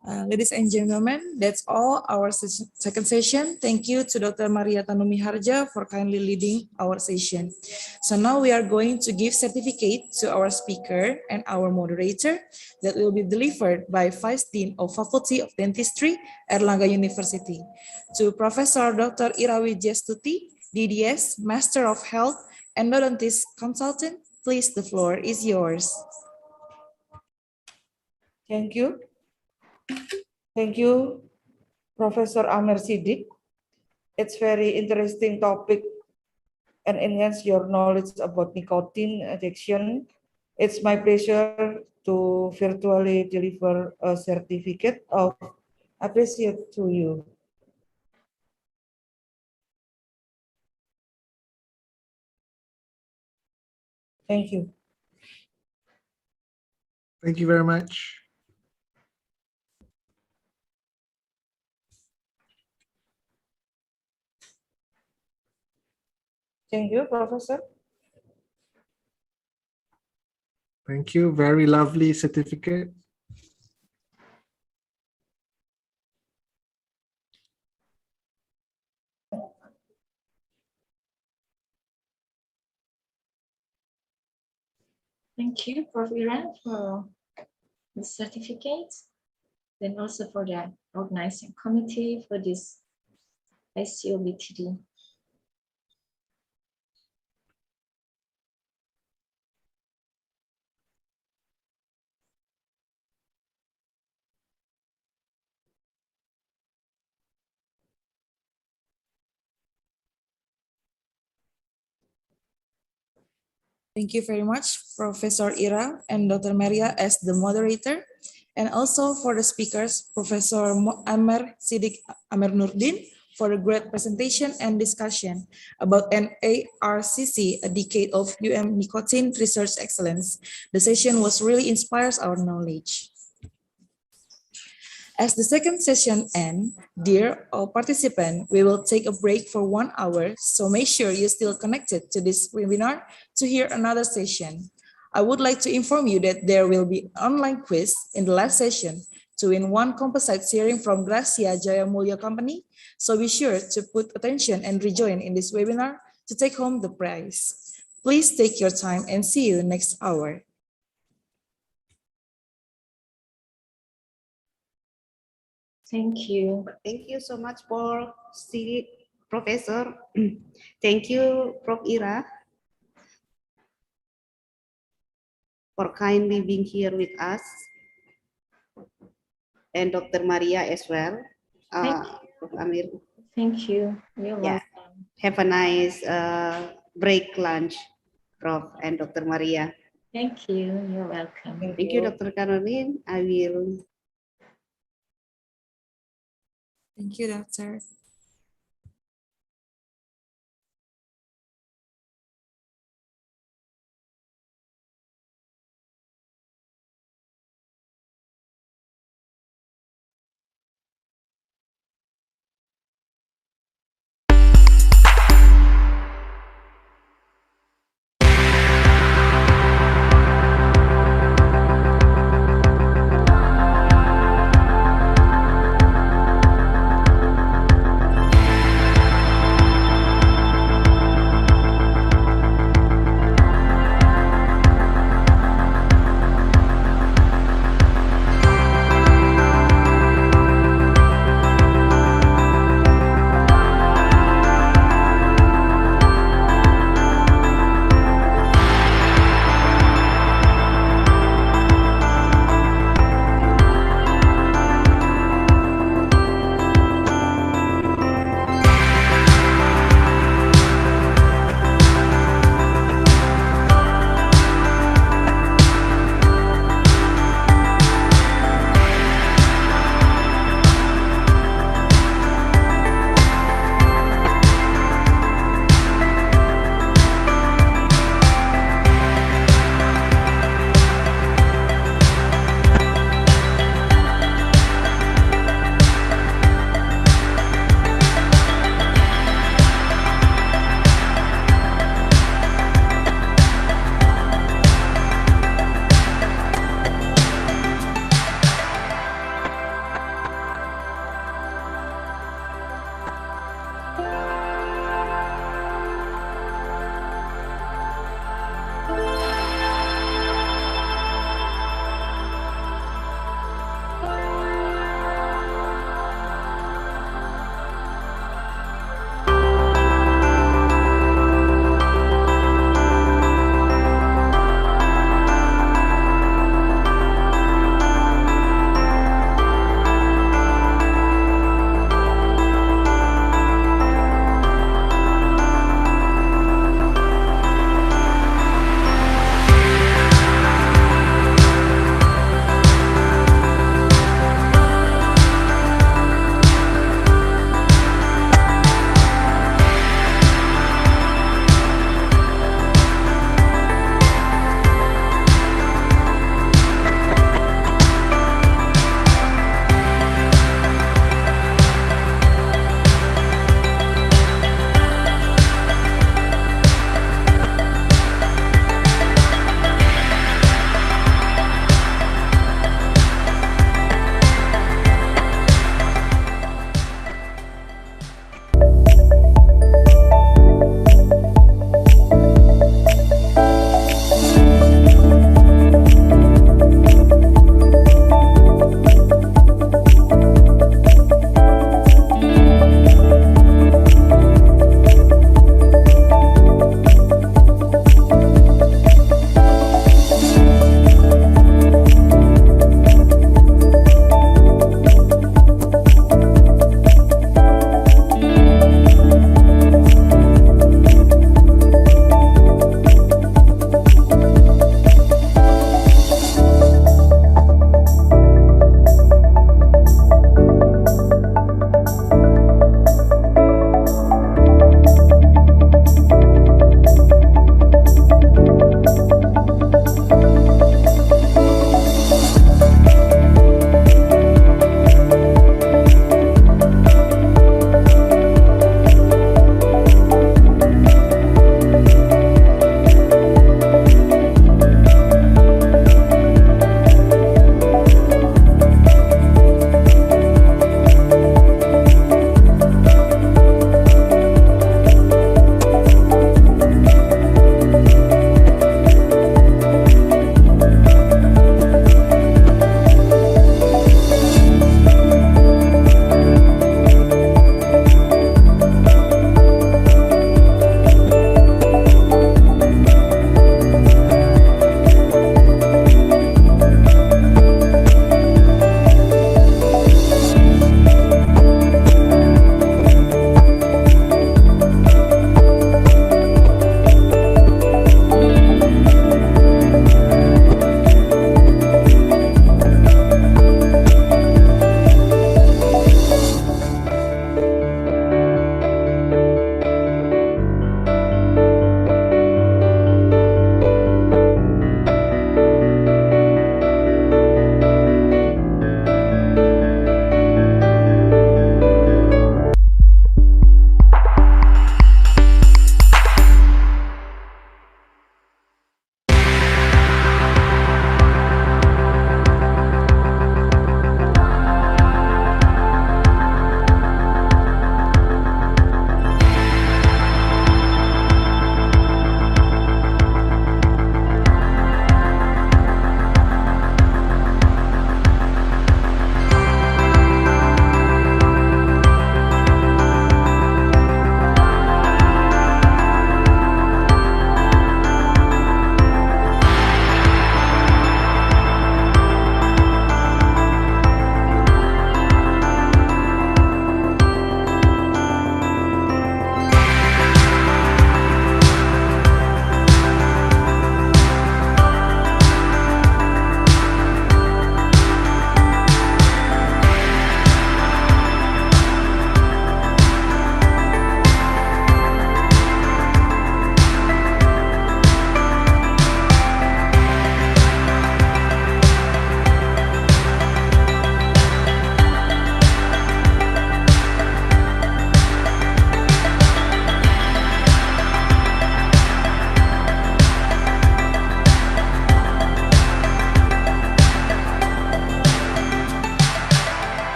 Ladies and gentlemen, that's all our second session. Thank you to Dr. Maria Tanumi Harja for kindly leading our session. So now we are going to give certificate to our speaker and our moderator that will be delivered by Vice Dean of Faculty of Dentistry, Erlangga University. To Professor Dr. Irawi Jestuti, DDS, Master of Health, Endodontist Consultant, please, the floor is yours. Thank you. Thank you, Professor Amer Siddiq. It's very interesting topic and enhance your knowledge about nicotine addiction. It's my pleasure to virtually deliver a certificate of appreciation to you. Thank you. Thank you very much. Thank you, Professor. Thank you. Very lovely certificate. Thank you, Prof. Ira, for the certificate, and also for the organizing committee for this ICoBTD. Thank you very much, Professor Ira and Dr. Maria as the moderator, and also for the speakers, Professor Amer Siddiq Amer Nurdin, for a great presentation and discussion about NARCC, a decade of nicotine research excellence. The session was really inspires our knowledge. As the second session ends, dear all participants, we will take a break for 1 hour, so make sure you're still connected to this webinar to hear another session. I would like to inform you that there will be an online quiz in the last session to win one composite searing from Gracia Jaya Mulya Company, so be sure to put attention and rejoin in this webinar to take home the prize. Please take your time and see you next hour. Thank you. Thank you so much for Professor. Thank you, Prof. Ira, for kindly being here with us, and Dr. Maria as well. Prof. Amir. Thank you. You're Yeah. welcome. Have a nice break lunch, Prof. and Dr. Maria. Thank you. You're welcome. Thank you, Dr. Caroline. I will. Thank you, Doctor.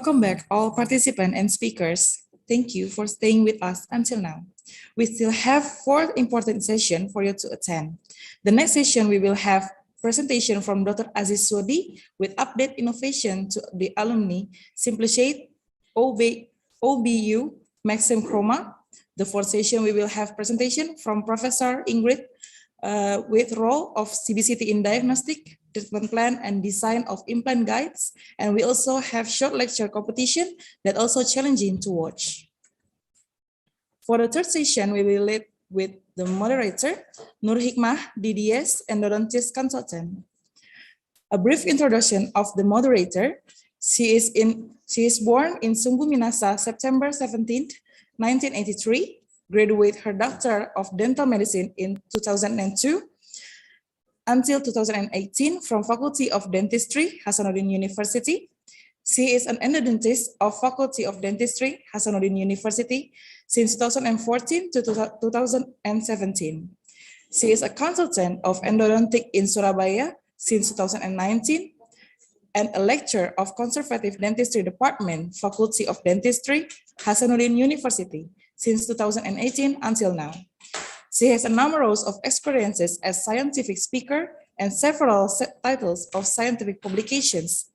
Welcome back, all participants and speakers. Thank you for staying with us until now. We still have 4 important sessions for you to attend. The next session, we will have presentation from Dr. Aziz Swadi with update innovation to the alumni, Simplishade, OBU, Maxim Chroma. The 4th session, we will have presentation from Professor Ingrid with role of CBCT in diagnostic, treatment plan, and design of implant guides. And we also have short lecture competition that also challenging to watch. For the 3rd session, we will lead with the moderator, Nur Hikmah, DDS, endodontist consultant. A brief introduction of the moderator. She is born in Sungguh Minasa, September 17th, 1983. Graduate her Doctor of Dental Medicine in 2002 until 2018 from Faculty of Dentistry, Hasanuddin University. She is an endodontist of Faculty of Dentistry, Hasanuddin University since 2014 to 2017. She is a consultant of endodontic in Surabaya since 2019 and a lecturer of Conservative Dentistry Department, Faculty of Dentistry, Hasanuddin University since 2018 until now. She has a number of experiences as scientific speaker and several titles of scientific publications.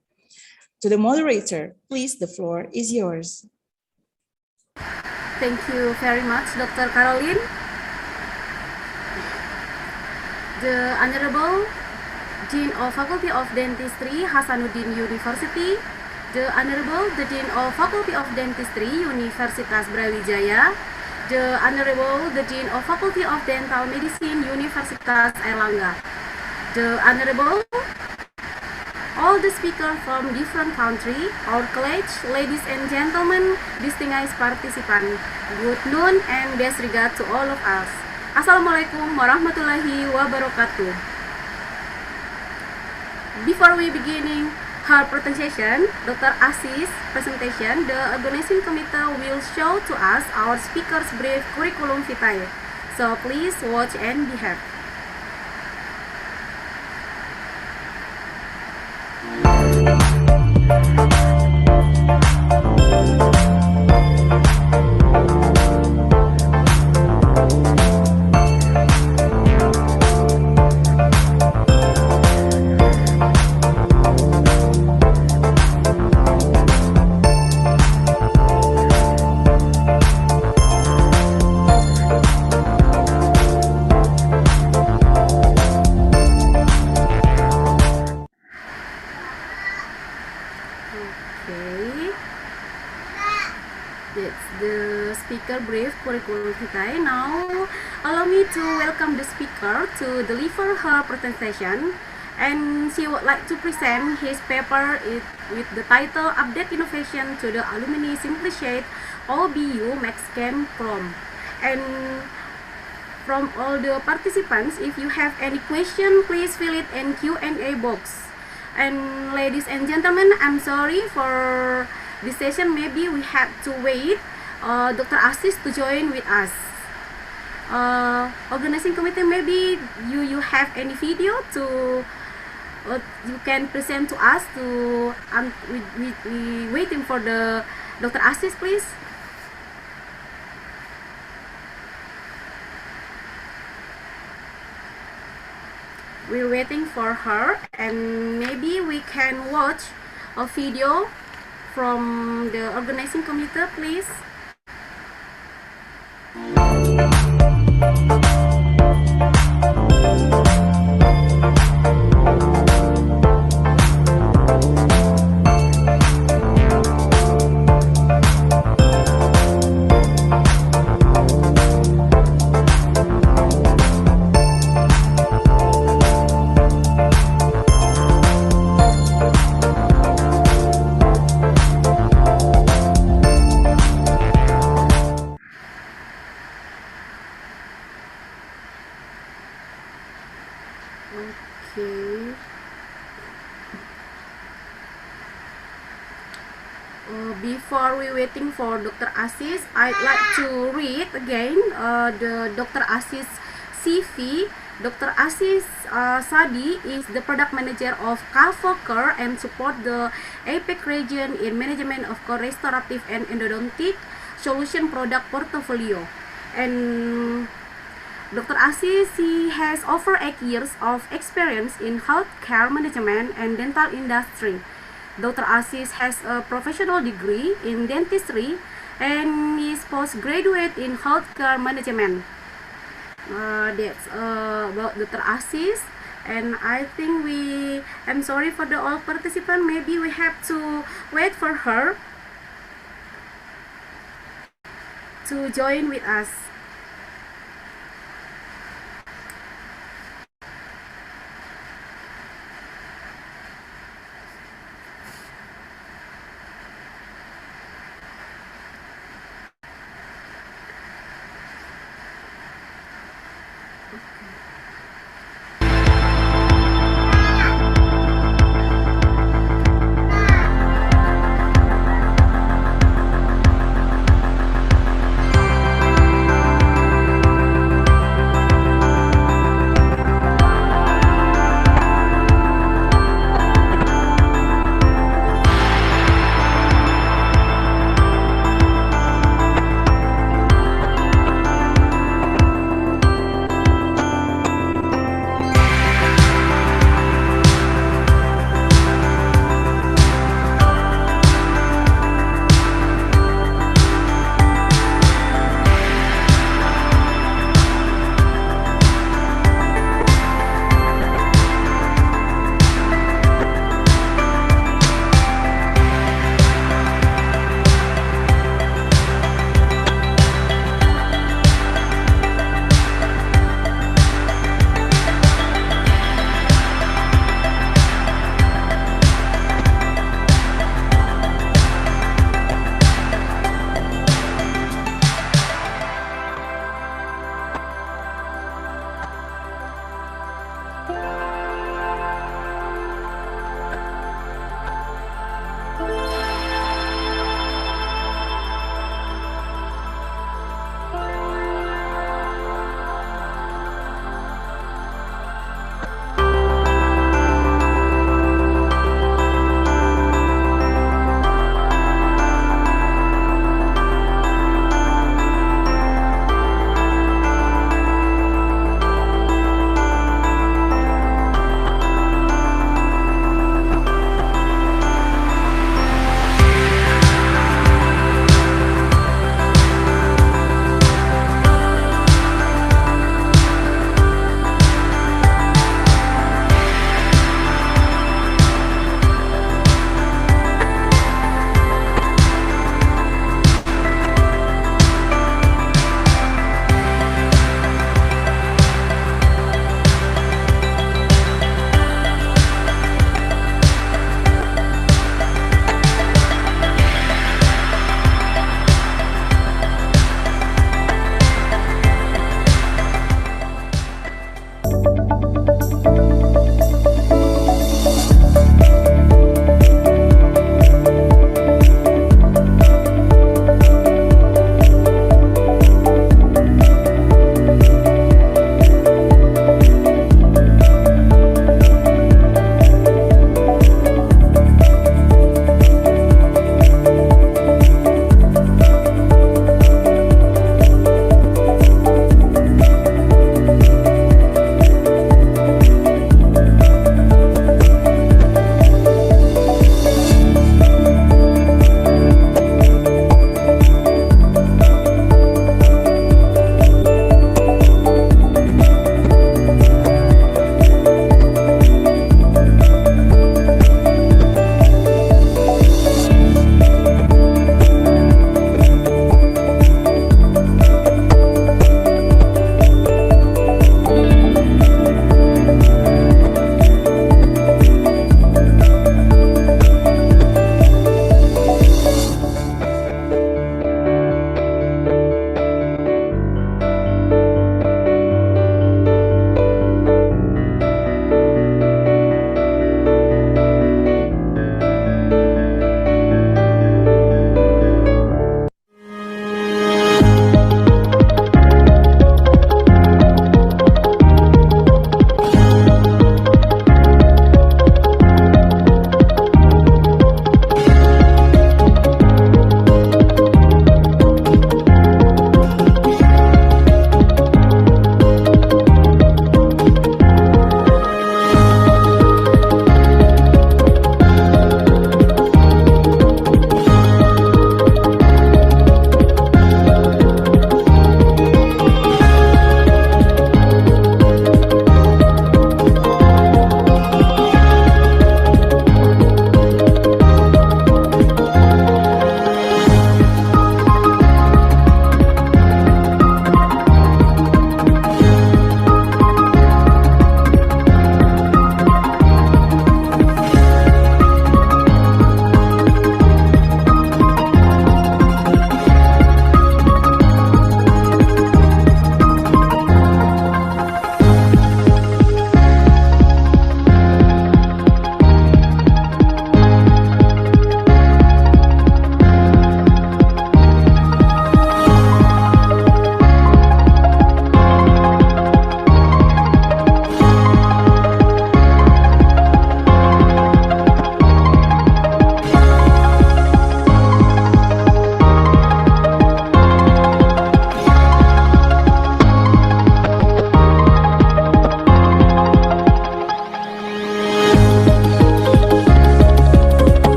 To the moderator, please, the floor is yours. Thank you very much, Dr. Caroline. The Honorable Dean of Faculty of Dentistry, Hasanuddin University, the Honorable the Dean of Faculty of Dentistry, Universitas Brawijaya, the Honorable the Dean of Faculty of Dental Medicine, Universitas Airlangga, the Honorable all the speakers from different country, our college, ladies and gentlemen, distinguished participants, good noon and best regard to all of us. Assalamualaikum warahmatullahi wabarakatuh. Before we beginning her presentation, Dr. Aziz presentation, the organizing committee will show to us our speaker's brief curriculum vitae. So please watch and behave. Brief curriculum vitae. Now, allow me to welcome the speaker to deliver her presentation, and she would like to present his paper with the title Update Innovation to the Alumni Simplishade OBU Maxcam Chrome. And from all the participants, if you have any question, please fill it in Q&A box. And ladies and gentlemen, I'm sorry for this session. Maybe we have to wait Dr. Aziz to join with us. Organizing committee, maybe you have any video to you can present to us to we waiting for the Dr. Aziz, please. We're waiting for her, and maybe we can watch a video from the organizing committee, please. Okay. Before we waiting for Dr. Aziz, I'd like to read again the Dr. Aziz CV Dr. Aziz Sadi is the product manager of Calfoker and support the APEC region in management of co-restorative and endodontic solution product portfolio. And Dr. Aziz, he has over 8 years of experience in healthcare management and dental industry. Dr. Aziz has a professional degree in dentistry and is postgraduate in healthcare management. That's about Dr. Aziz, and I think I'm sorry for the all participant. Maybe we have to wait for her to join with us.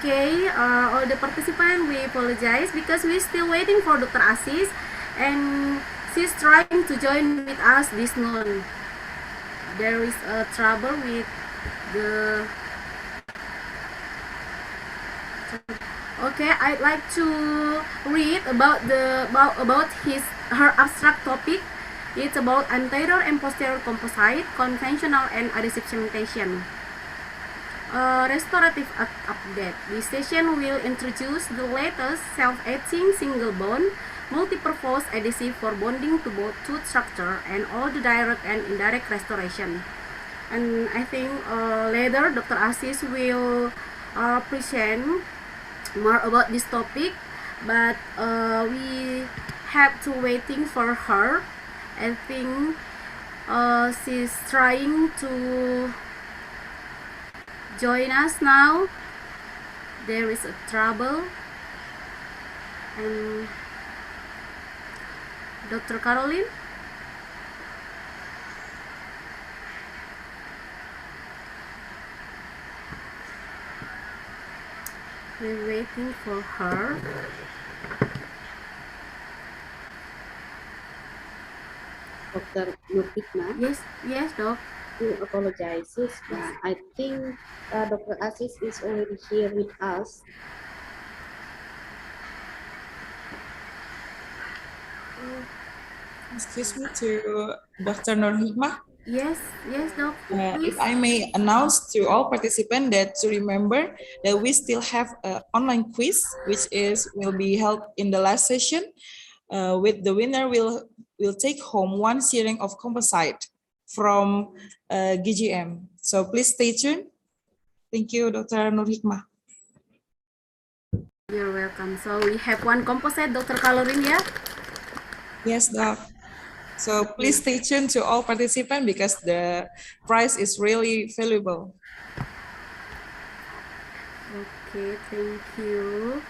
Okay, all the participants, we apologize because we're still waiting for Dr. Asis, and she's trying to join with us this noon. There is a trouble with the. Okay, I'd like to read about her abstract topic. It's about anterior and posterior composite, conventional and adhesive cementation. Restorative update. This session will introduce the latest self-etching single bond multi-purpose adhesive for bonding to both tooth structure and all the direct and indirect restoration. And I think later Dr. Asis will present more about this topic, but we have to waiting for her. I think she's trying to join us now. There is a trouble, and Dr. Caroline. We're waiting for her. Dr. Nurhikmah. Yes, Doc. We apologize. I think Dr. Asis is already here with us. Excuse me to Dr. Nurhikmah. Yes, Doc. If I may announce to all participants that to remember that we still have an online quiz, which will be held in the last session. With the winner will take home one sharing of composite from GGM. So please stay tuned. Thank you, Dr. Nurhikmah. You're welcome. So we have one composite, Dr. Caroline, yeah? Yes, Doc. So please stay tuned to all participants because the prize is really valuable. Okay, thank you.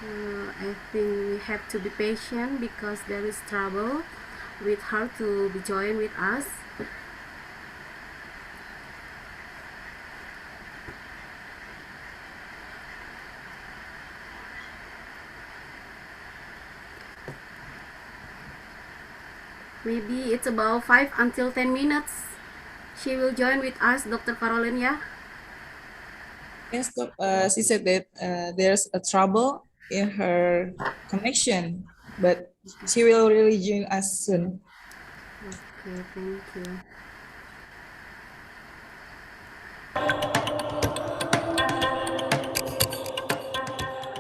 I think we have to be patient because there is trouble with her to be joined with us. Maybe it's about 5 until 10 minutes. She will join with us, Dr. Caroline, yeah? Yes, Doc. She said that there's a trouble in her connection, but she will really join us soon. Okay, thank you.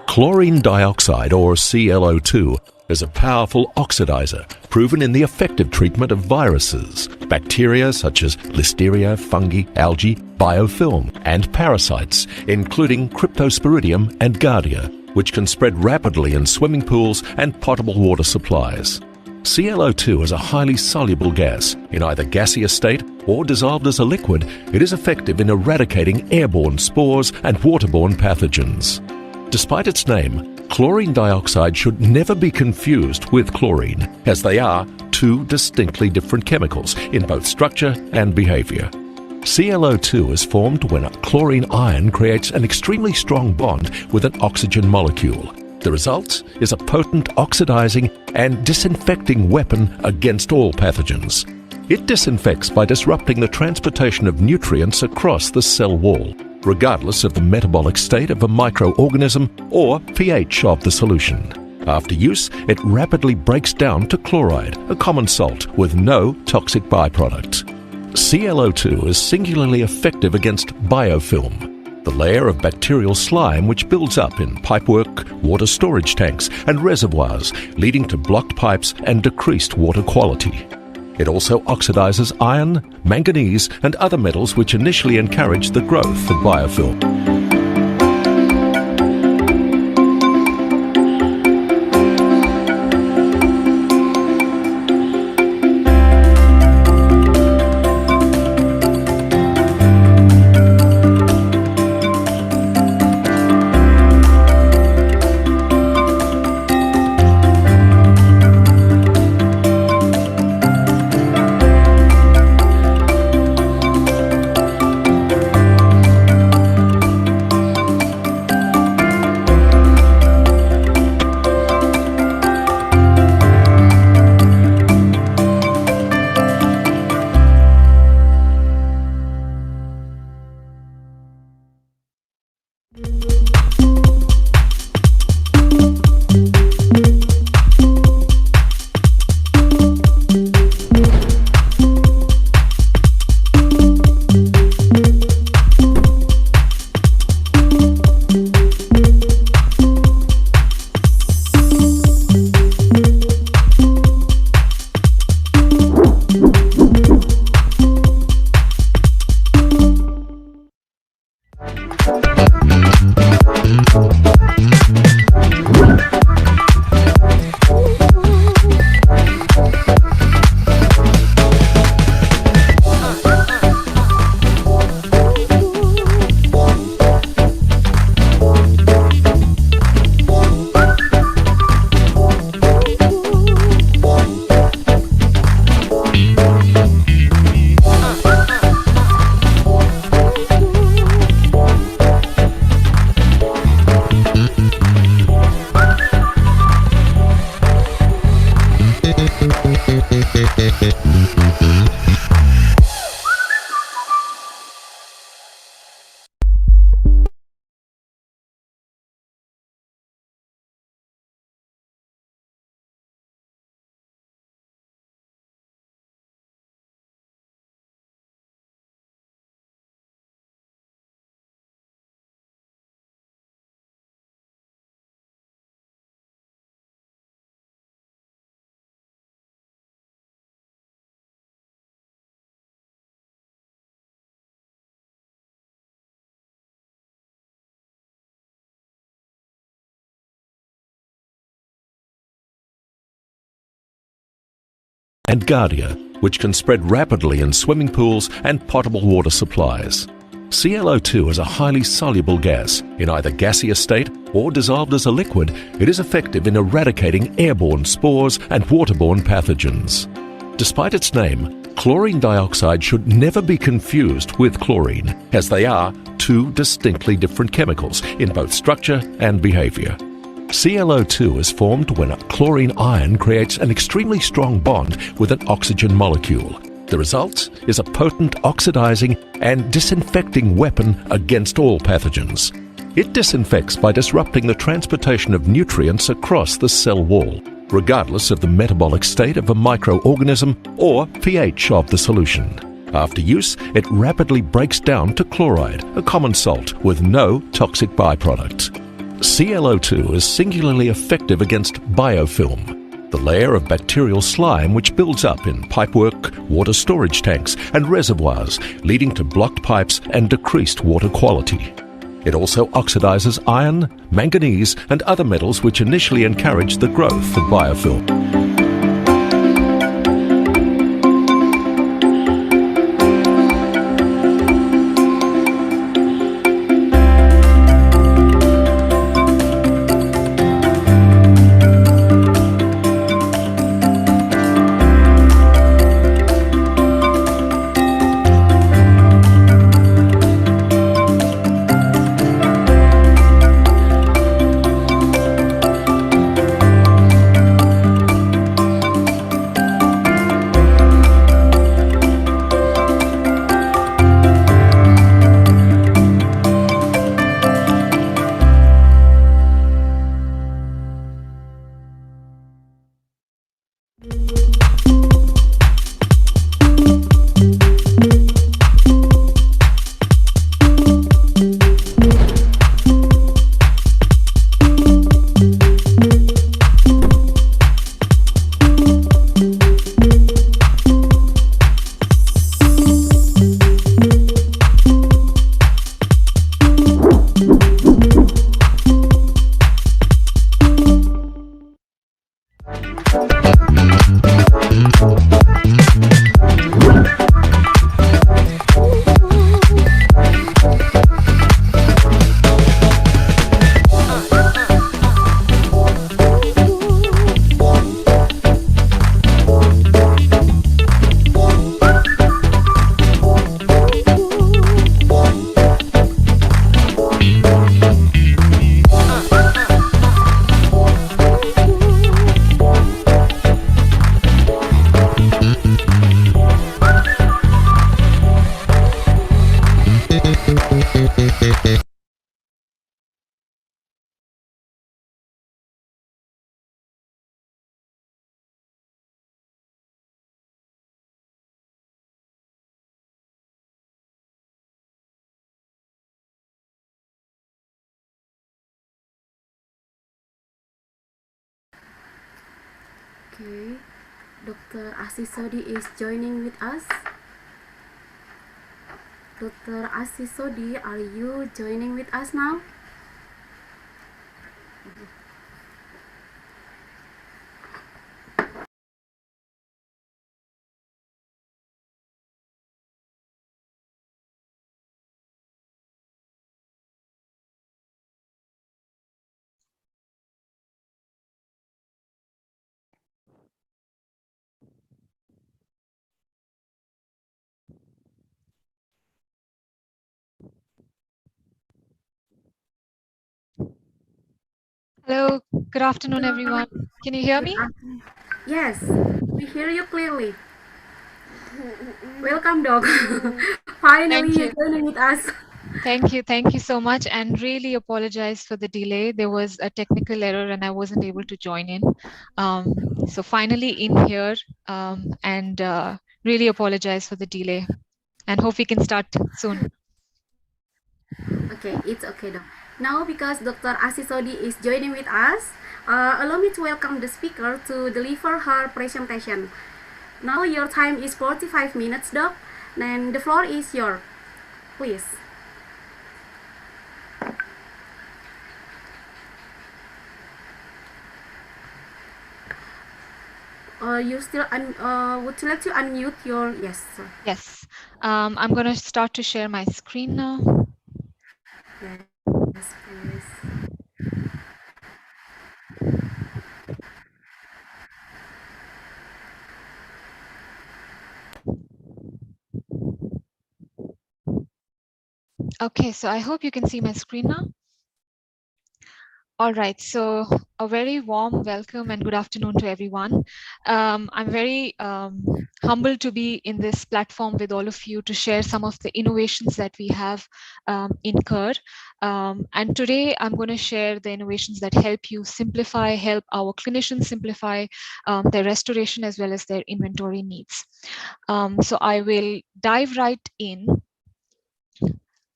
Chlorine dioxide, or ClO2, is a powerful oxidizer proven in the effective treatment of viruses, bacteria such as listeria, fungi, algae, biofilm, and parasites, including Cryptosporidium and Giardia, which can spread rapidly in swimming pools and potable water supplies. ClO2 is a highly soluble gas. In either gaseous state or dissolved as a liquid, it is effective in eradicating airborne spores and waterborne pathogens. Despite its name, chlorine dioxide should never be confused with chlorine, as they are two distinctly different chemicals in both structure and behavior. ClO2 is formed when a chlorine ion creates an extremely strong bond with an oxygen molecule. The result is a potent oxidizing and disinfecting weapon against all pathogens. It disinfects by disrupting the transportation of nutrients across the cell wall, regardless of the metabolic state of a microorganism or pH of the solution. After use, it rapidly breaks down to chloride, a common salt with no toxic byproduct. ClO2 is singularly effective against biofilm, the layer of bacterial slime which builds up in pipework, water storage tanks, and reservoirs, leading to blocked pipes and decreased water quality. It also oxidizes iron, manganese, and other metals which initially encourage the growth of biofilm. and giardia, which can spread rapidly in swimming pools and potable water supplies. ClO2 is a highly soluble gas. In either gaseous state or dissolved as a liquid, it is effective in eradicating airborne spores and waterborne pathogens. Despite its name, chlorine dioxide should never be confused with chlorine, as they are two distinctly different chemicals in both structure and behavior. ClO2 is formed when a chlorine ion creates an extremely strong bond with an oxygen molecule. The result is a potent oxidizing and disinfecting weapon against all pathogens. It disinfects by disrupting the transportation of nutrients across the cell wall, regardless of the metabolic state of a microorganism or pH of the solution. After use, it rapidly breaks down to chloride, a common salt with no toxic byproduct. ClO2 is singularly effective against biofilm, the layer of bacterial slime which builds up in pipework, water storage tanks and reservoirs, leading to blocked pipes and decreased water quality. It also oxidizes iron, manganese and other metals which initially encourage the growth of biofilm. Okay, Dr. Asisodi is joining with us. Dr. Asisodi, are you joining with us now? Hello, good afternoon, everyone. Can you hear Good me? afternoon. Yes, we hear you clearly. Welcome, Doc. Finally, Thank you're you. joining with us. Thank you so much, and really apologize for the delay. There was a technical error and I wasn't able to join in. So finally in here, and really apologize for the delay and hope we can start soon. Okay, it's okay, Doc. Now, because Dr. Asisodi is joining with us, allow me to welcome the speaker to deliver her presentation. Now, your time is 45 minutes, Doc. Then the floor is yours. Please. You still would you like to unmute your yes? Sir. Yes, I'm going to start to share my screen now. Yes, please. Okay, so I hope you can see my screen now. All right, so a very warm welcome and good afternoon to everyone. I'm very humbled to be in this platform with all of you to share some of the innovations that we have in CUR. And today I'm going to share the innovations that help you simplify, help our clinicians simplify their restoration as well as their inventory needs. So I will dive right in.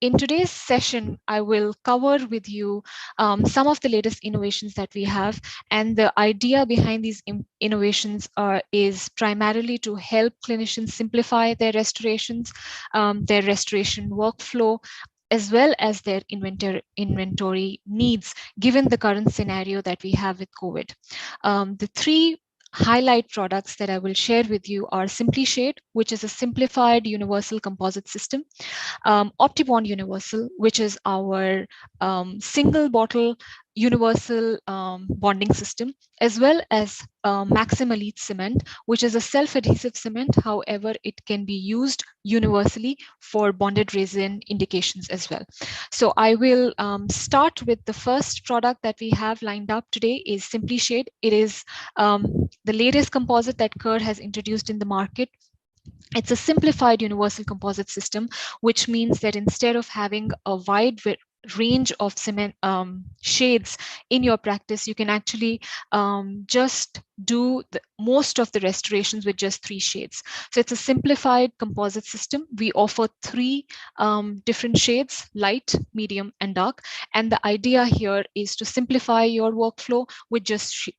In today's session, I will cover with you some of the latest innovations that we have. And the idea behind these innovations is primarily to help clinicians simplify their restorations, their restoration workflow, as well as their inventory needs, given the current scenario that we have with COVID. The three highlight products that I will share with you are SimplyShade, which is a simplified universal composite system, OptiBond Universal, which is our single bottle universal bonding system, as well as Maximalite cement, which is a self-adhesive cement. However, it can be used universally for bonded resin indications as well. So I will start with the first product that we have lined up today is SimplyShade. It is the latest composite that CUR has introduced in the market. It's a simplified universal composite system, which means that instead of having a wide range of cement shades in your practice, you can actually just do most of the restorations with just 3 shades. So it's a simplified composite system. We offer 3 different shades: light, medium, and dark. And the idea here is to simplify your workflow with just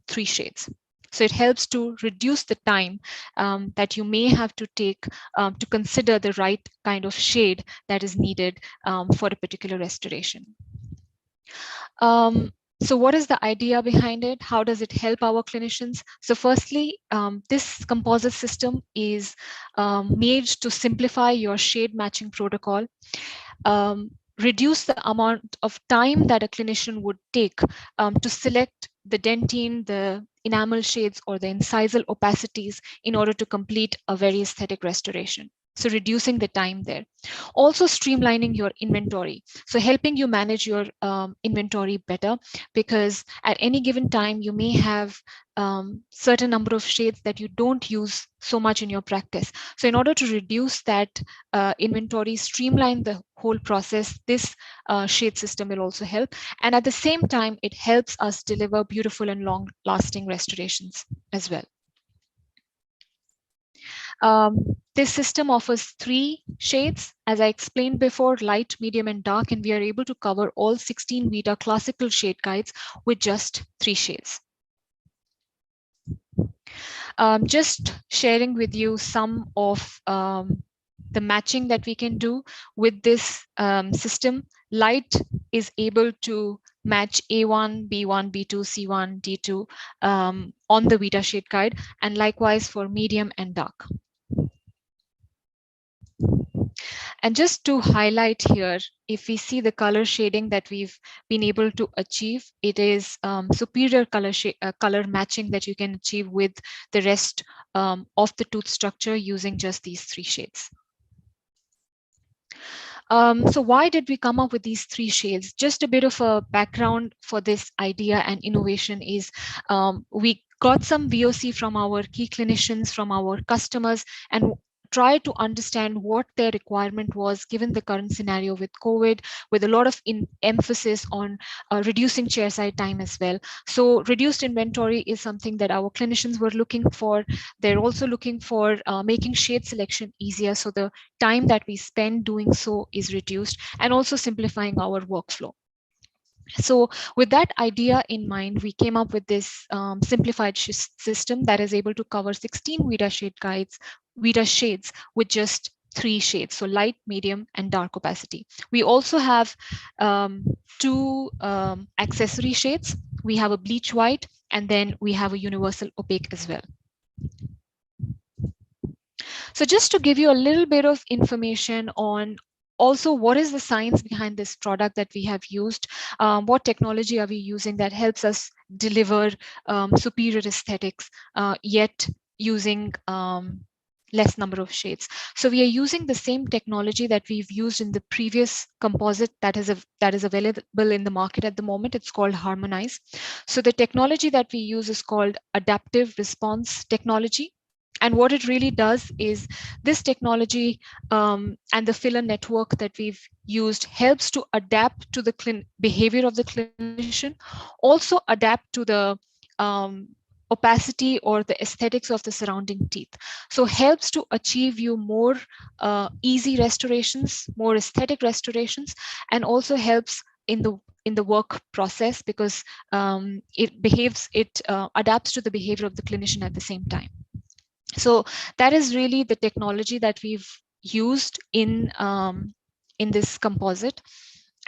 3 shades. So it helps to reduce the time that you may have to take to consider the right kind of shade that is needed for a particular restoration. So what is the idea behind it? How does it help our clinicians? So firstly, this composite system is made to simplify your shade matching protocol, reduce the amount of time that a clinician would take to select the dentine, the enamel shades, or the incisal opacities in order to complete a very aesthetic restoration. So reducing the time there. Also streamlining your inventory. So helping you manage your inventory better, because at any given time, you may have certain number of shades that you don't use so much in your practice. So in order to reduce that inventory, streamline the whole process, this shade system will also help. And at the same time, it helps us deliver beautiful and long lasting restorations as well. This system offers 3 shades, as I explained before: light, medium, and dark, and we are able to cover all 16 Vita classical shade guides with just 3 shades. Just sharing with you some of the matching that we can do with this system. Light is able to match A1, B1, B2, C1, D2 on the Vita shade guide, and likewise for medium and dark. And just to highlight here, if we see the color shading that we've been able to achieve, it is superior color matching that you can achieve with the rest of the tooth structure using just these 3 shades. So why did we come up with these 3 shades? Just a bit of a background for this idea and innovation is we got some VOC from our key clinicians, from our customers, and try to understand what their requirement was given the current scenario with COVID, with a lot of emphasis on reducing chairside time as well. So reduced inventory is something that our clinicians were looking for. They're also looking for making shade selection easier, so the time that we spend doing so is reduced, and also simplifying our workflow. So with that idea in mind, we came up with this simplified system that is able to cover 16 Vita shade guides, Vita shades with just 3 shades, so light, medium, and dark opacity. We also have 2 accessory shades. We have a bleach white, and then we have a universal opaque as well. So just to give you a little bit of information on also what is the science behind this product that we have used, what technology are we using that helps us deliver superior aesthetics, yet using less number of shades. So we are using the same technology that we've used in the previous composite that is available in the market at the moment. It's called Harmonize. So the technology that we use is called adaptive response technology. And what it really does is this technology and the filler network that we've used helps to adapt to the behavior of the clinician, also adapt to the opacity or the aesthetics of the surrounding teeth. So helps to achieve you more easy restorations, more aesthetic restorations, and also helps in the work process because it adapts to the behavior of the clinician at the same time. So that is really the technology that we've used in this composite.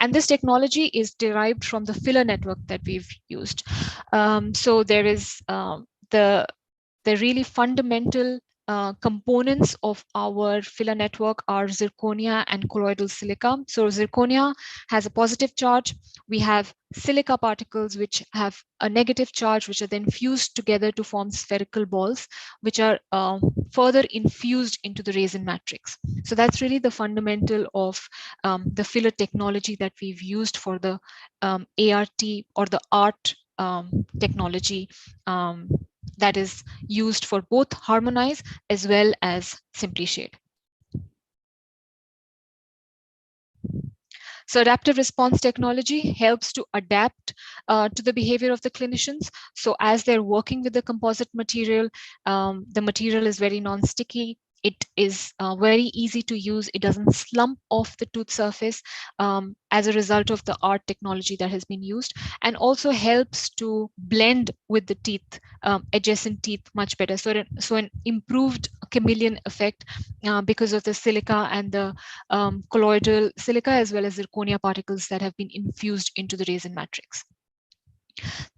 And this technology is derived from the filler network that we've used. So there is the really fundamental components of our filler network are zirconia and colloidal silica. So zirconia has a positive charge. We have silica particles which have a negative charge, which are then fused together to form spherical balls, which are further infused into the resin matrix. So that's really the fundamental of the filler technology that we've used for the ART or the ART technology that is used for both Harmonize as well as Simply Shade. So adaptive response technology helps to adapt to the behavior of the clinicians. So as they're working with the composite material, the material is very non-sticky. It is very easy to use. It doesn't slump off the tooth surface as a result of the ART technology that has been used, and also helps to blend with the teeth, adjacent teeth much better. So an improved chameleon effect because of the silica and the colloidal silica as well as zirconia particles that have been infused into the resin matrix.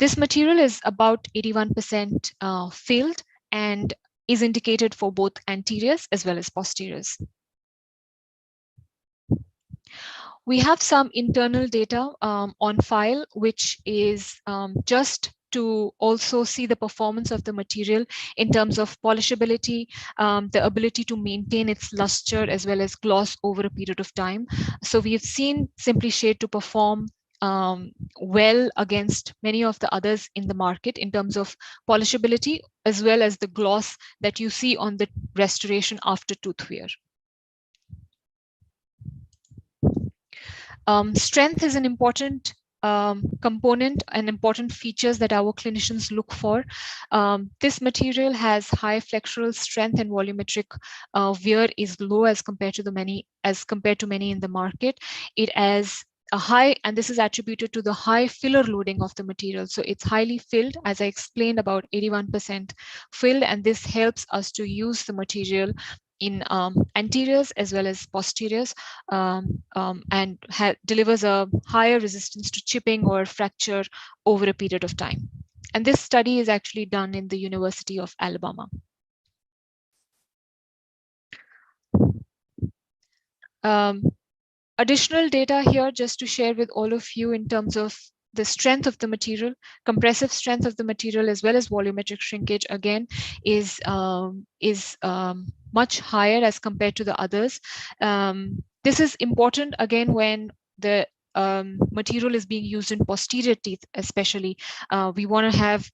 This material is about 81% filled and is indicated for both anteriors as well as posteriors. We have some internal data on file, which is just to also see the performance of the material in terms of polishability, the ability to maintain its luster as well as gloss over a period of time. So we've seen Simply Shade to perform well against many of the others in the market in terms of polishability as well as the gloss that you see on the restoration after tooth wear. Strength is an important component and important features that our clinicians look for. This material has high flexural strength and volumetric wear is low as compared to many in the market. It has a high, and this is attributed to the high filler loading of the material. So it's highly filled, as I explained, about 81% filled, and this helps us to use the material in anteriors as well as posteriors and delivers a higher resistance to chipping or fracture over a period of time. And this study is actually done in the University of Alabama. Additional data here just to share with all of you in terms of the strength of the material, compressive strength of the material as well as volumetric shrinkage again is much higher as compared to the others. This is important again when the material is being used in posterior teeth, especially. We want to have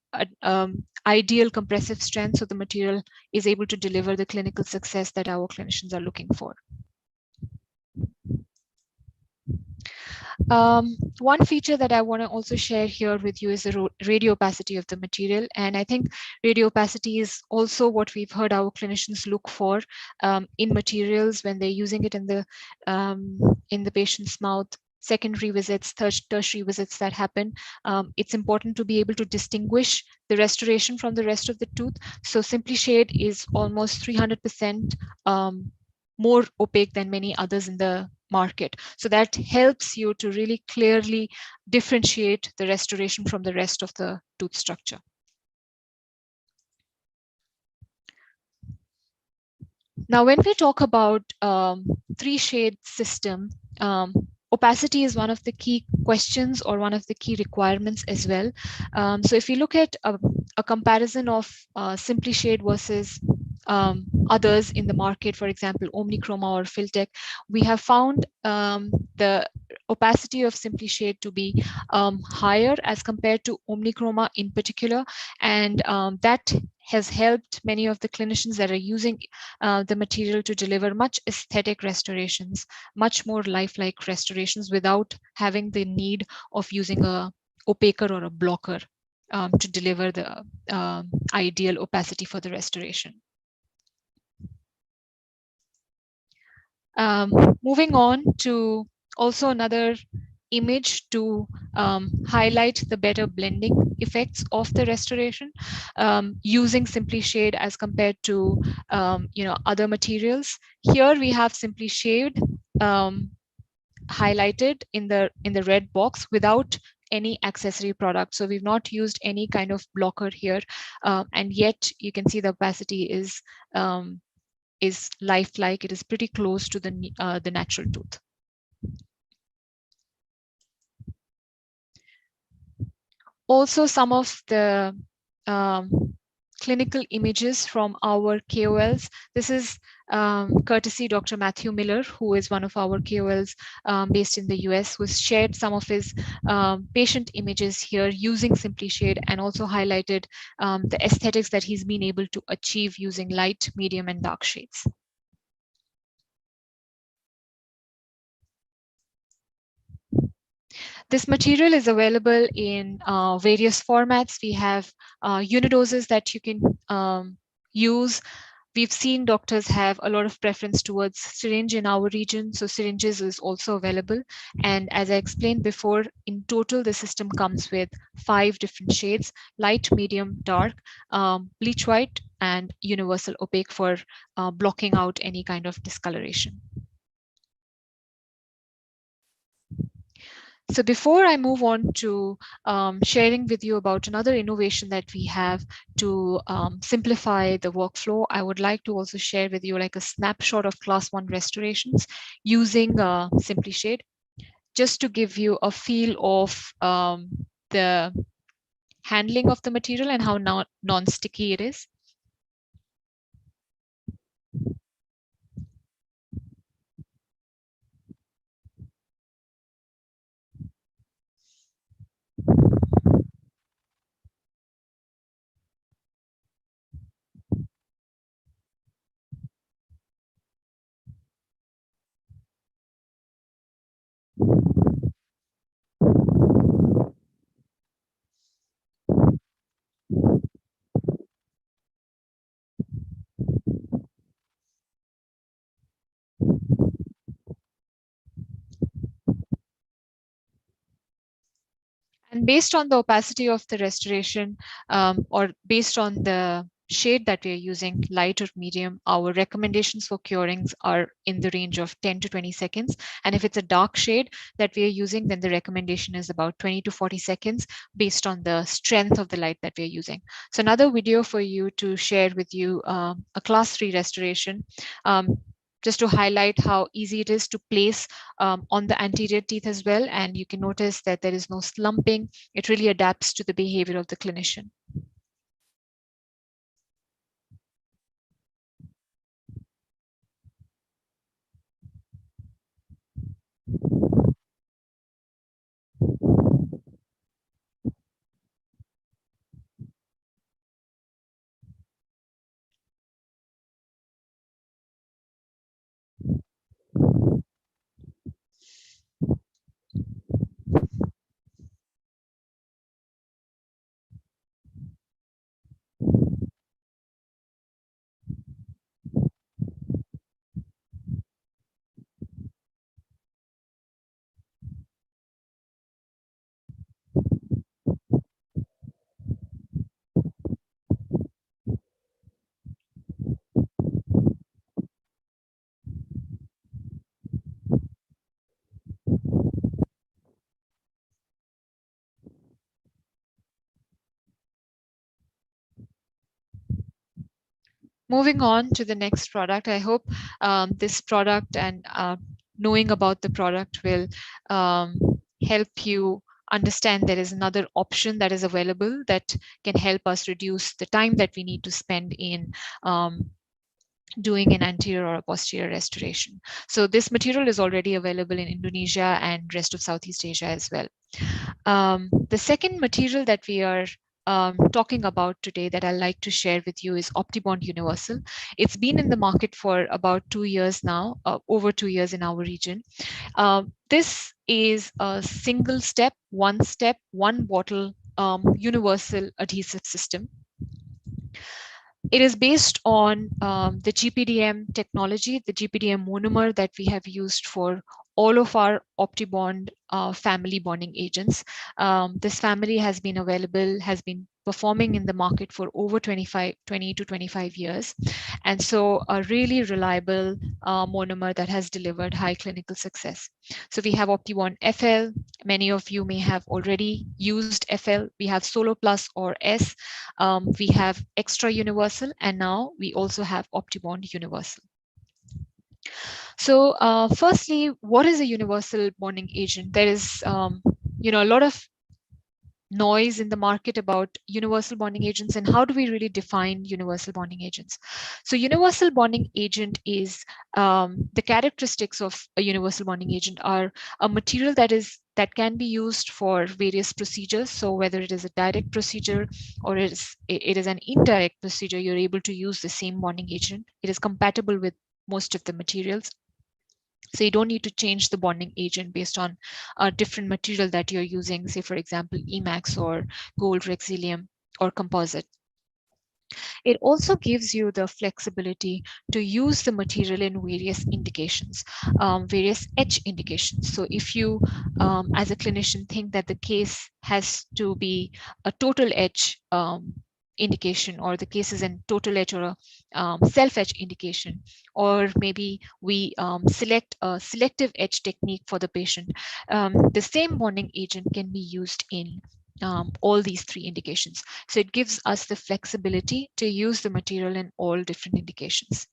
ideal compressive strength so the material is able to deliver the clinical success that our clinicians are looking for. One feature that I want to also share here with you is the radio opacity of the material. And I think radio opacity is also what we've heard our clinicians look for in materials when they're using it in the patient's mouth. Secondary visits, tertiary visits that happen. It's important to be able to distinguish the restoration from the rest of the tooth. So Simply Shade is almost 300% more opaque than many others in the market. So that helps you to really clearly differentiate the restoration from the rest of the tooth structure. Now, when we talk about three-shade system, opacity is one of the key questions or one of the key requirements as well. So if you look at a comparison of SimpliShade versus others in the market, for example, Omnichroma or Filtech, we have found the opacity of SimpliShade to be higher as compared to Omnichroma in particular, and that has helped many of the clinicians that are using the material to deliver much aesthetic restorations, much more lifelike restorations without having the need of using a opaquer or a blocker to deliver the ideal opacity for the restoration. Moving on to also another image to highlight the better blending effects of the restoration using SimpliShade as compared to other materials. Here we have SimpliShade highlighted in the red box without any accessory product. So we've not used any kind of blocker here, and yet you can see the opacity is lifelike. It is pretty close to the natural tooth. Also, some of the clinical images from our KOLs. This is courtesy Dr. Matthew Miller, who is one of our KOLs based in the US, who has shared some of his patient images here using SimpliShade and also highlighted the aesthetics that he's been able to achieve using light, medium, and dark shades. This material is available in various formats. We have unidoses that you can use. We've seen doctors have a lot of preference towards syringe in our region, so syringes is also available. And as I explained before, in total, the system comes with 5 different shades: light, medium, dark, bleach white, and universal opaque for blocking out any kind of discoloration. So before I move on to sharing with you about another innovation that we have to simplify the workflow, I would like to also share with you like a snapshot of class 1 restorations using SimpliShade, just to give you a feel of the handling of the material and how non-sticky it is. And based on the opacity of the restoration, or based on the shade that we are using, light or medium, our recommendations for curings are in the range of 10 to 20 seconds. And if it's a dark shade that we are using, then the recommendation is about 20 to 40 seconds based on the strength of the light that we are using. So another video for you to share with you, a class 3 restoration, just to highlight how easy it is to place on the anterior teeth as well. And you can notice that there is no slumping. It really adapts to the behavior of the clinician. moving on to the next product, I hope this product and knowing about the product will help you understand there is another option that is available that can help us reduce the time that we need to spend in doing an anterior or a posterior restoration. So this material is already available in Indonesia and rest of Southeast Asia as well. The second material that we are talking about today that I'd like to share with you is OptiBond Universal. It's been in the market for about 2 years now, over 2 years in our region. This is a single step, one bottle universal adhesive system. It is based on the GPDM technology, the GPDM monomer that we have used for all of our OptiBond family bonding agents. This family has been available, has been performing in the market for over 20 to 25 years. And so a really reliable monomer that has delivered high clinical success. So we have OptiBond FL. Many of you may have already used FL. We have Solo Plus or S. We have Extra Universal, and now we also have OptiBond Universal. So firstly, what is a universal bonding agent? There is a lot of noise in the market about universal bonding agents, and how do we really define universal bonding agents? So universal bonding agent is the characteristics of a universal bonding agent are a material that can be used for various procedures. So whether it is a direct procedure or it is an indirect procedure, you're able to use the same bonding agent. It is compatible with most of the materials. So you don't need to change the bonding agent based on a different material that you're using, say, for example, Emax or gold Rexilium or composite. It also gives you the flexibility to use the material in various indications, various etch indications. So if you, as a clinician, think that the case has to be a total etch indication, or the case is in total etch or a self-etch indication, or maybe we select a selective etch technique for the patient, the same bonding agent can be used in all these three indications. So it gives us the flexibility to use the material in all different indications.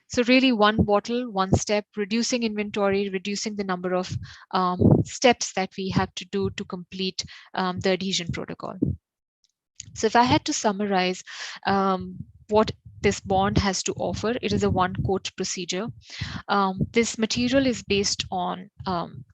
So really one bottle, one step, reducing inventory, reducing the number of steps that we have to do to complete the adhesion protocol. So if I had to summarize what this bond has to offer, it is a one-coat procedure. This material is based on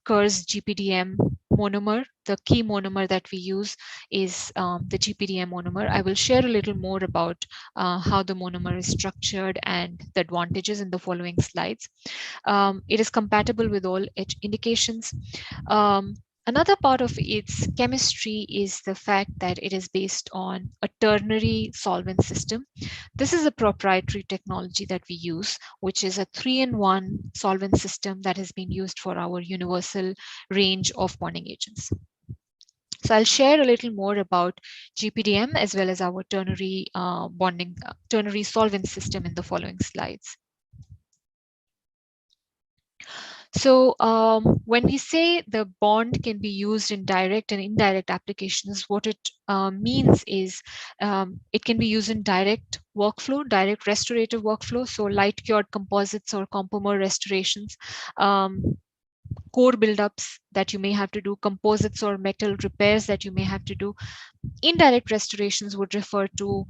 Kerr's GPDM monomer. The key monomer that we use is the GPDM monomer. I will share a little more about how the monomer is structured and the advantages in the following slides. It is compatible with all etch indications. Another part of its chemistry is the fact that it is based on a ternary solvent system. This is a proprietary technology that we use, which is a 3-in-1 solvent system that has been used for our universal range of bonding agents. So I'll share a little more about GPDM as well as our ternary ternary solvent system in the following slides. So when we say the bond can be used in direct and indirect applications, what it means is it can be used in direct workflow, direct restorative workflow. So light cured composites or compomer restorations, core buildups that you may have to do, composites or metal repairs that you may have to do. Indirect restorations would refer to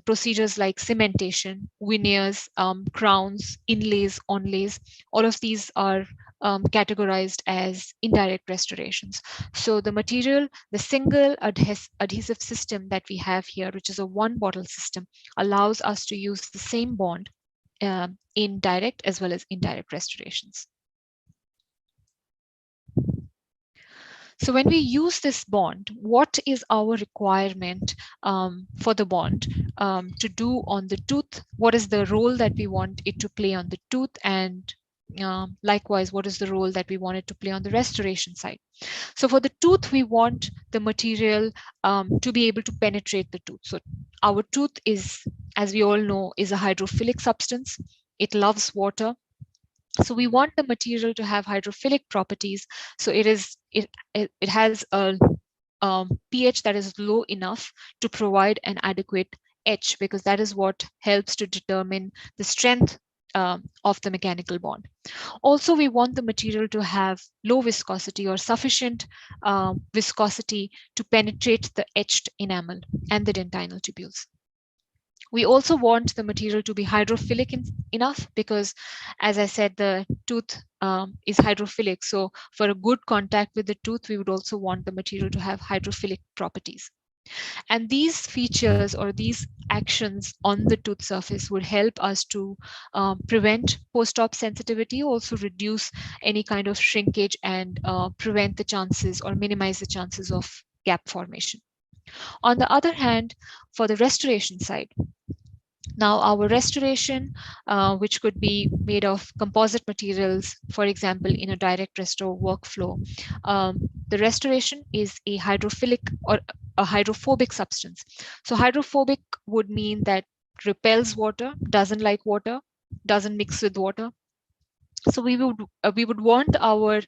procedures like cementation, veneers, crowns, inlays, onlays. All of these are categorized as indirect restorations. So the material, the single adhesive system that we have here, which is a one bottle system, allows us to use the same bond in direct as well as indirect restorations. So when we use this bond, what is our requirement for the bond to do on the tooth? What is the role that we want it to play on the tooth? And likewise, what is the role that we want it to play on the restoration side? So for the tooth, we want the material to be able to penetrate the tooth. So our tooth is, as we all know, is a hydrophilic substance. It loves water. So we want the material to have hydrophilic properties. So it has a pH that is low enough to provide an adequate etch, because that is what helps to determine the strength of the mechanical bond. Also, we want the material to have low viscosity or sufficient viscosity to penetrate the etched enamel and the dentinal tubules. We also want the material to be hydrophilic enough because, as I said, the tooth is hydrophilic. So for a good contact with the tooth, we would also want the material to have hydrophilic properties. And these features or these actions on the tooth surface would help us to prevent post-op sensitivity, also reduce any kind of shrinkage and prevent the chances or minimize the chances of gap formation. On the other hand, for the restoration side, now our restoration, which could be made of composite materials, for example, in a direct restore workflow, the restoration is a hydrophilic or a hydrophobic substance. So hydrophobic would mean that repels water, doesn't like water, doesn't mix with water. So we would want our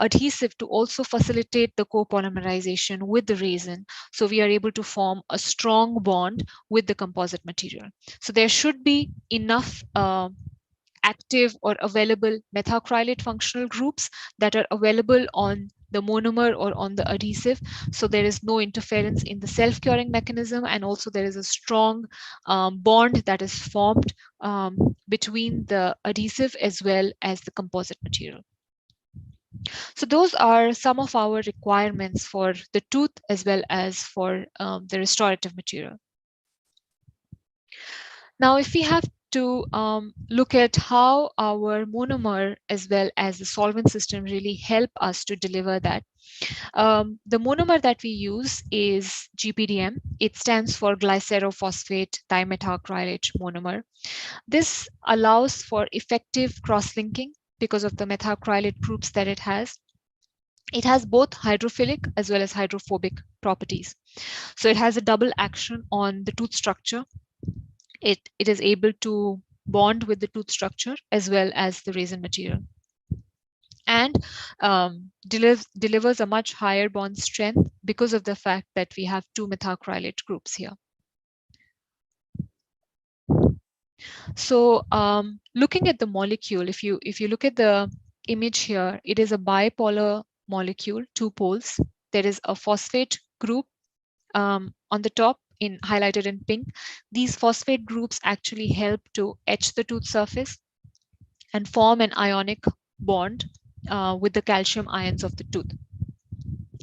adhesive to also facilitate the copolymerization with the resin. So we are able to form a strong bond with the composite material. So there should be enough active or available methacrylate functional groups that are available on the monomer or on the adhesive. So there is no interference in the self-curing mechanism, and also there is a strong bond that is formed between the adhesive as well as the composite material. So those are some of our requirements for the tooth as well as for the restorative material. Now, if we have to look at how our monomer as well as the solvent system really help us to deliver that. The monomer that we use is GPDM. It stands for glycerophosphate dimethacrylate monomer. This allows for effective cross-linking because of the methacrylate groups that it has. It has both hydrophilic as well as hydrophobic properties. So it has a double action on the tooth structure. It is able to bond with the tooth structure as well as the resin material, and delivers a much higher bond strength because of the fact that we have two methacrylate groups here. So looking at the molecule, if you look at the image here, it is a bipolar molecule, two poles. There is a phosphate group on the top, highlighted in pink. These phosphate groups actually help to etch the tooth surface and form an ionic bond with the calcium ions of the tooth.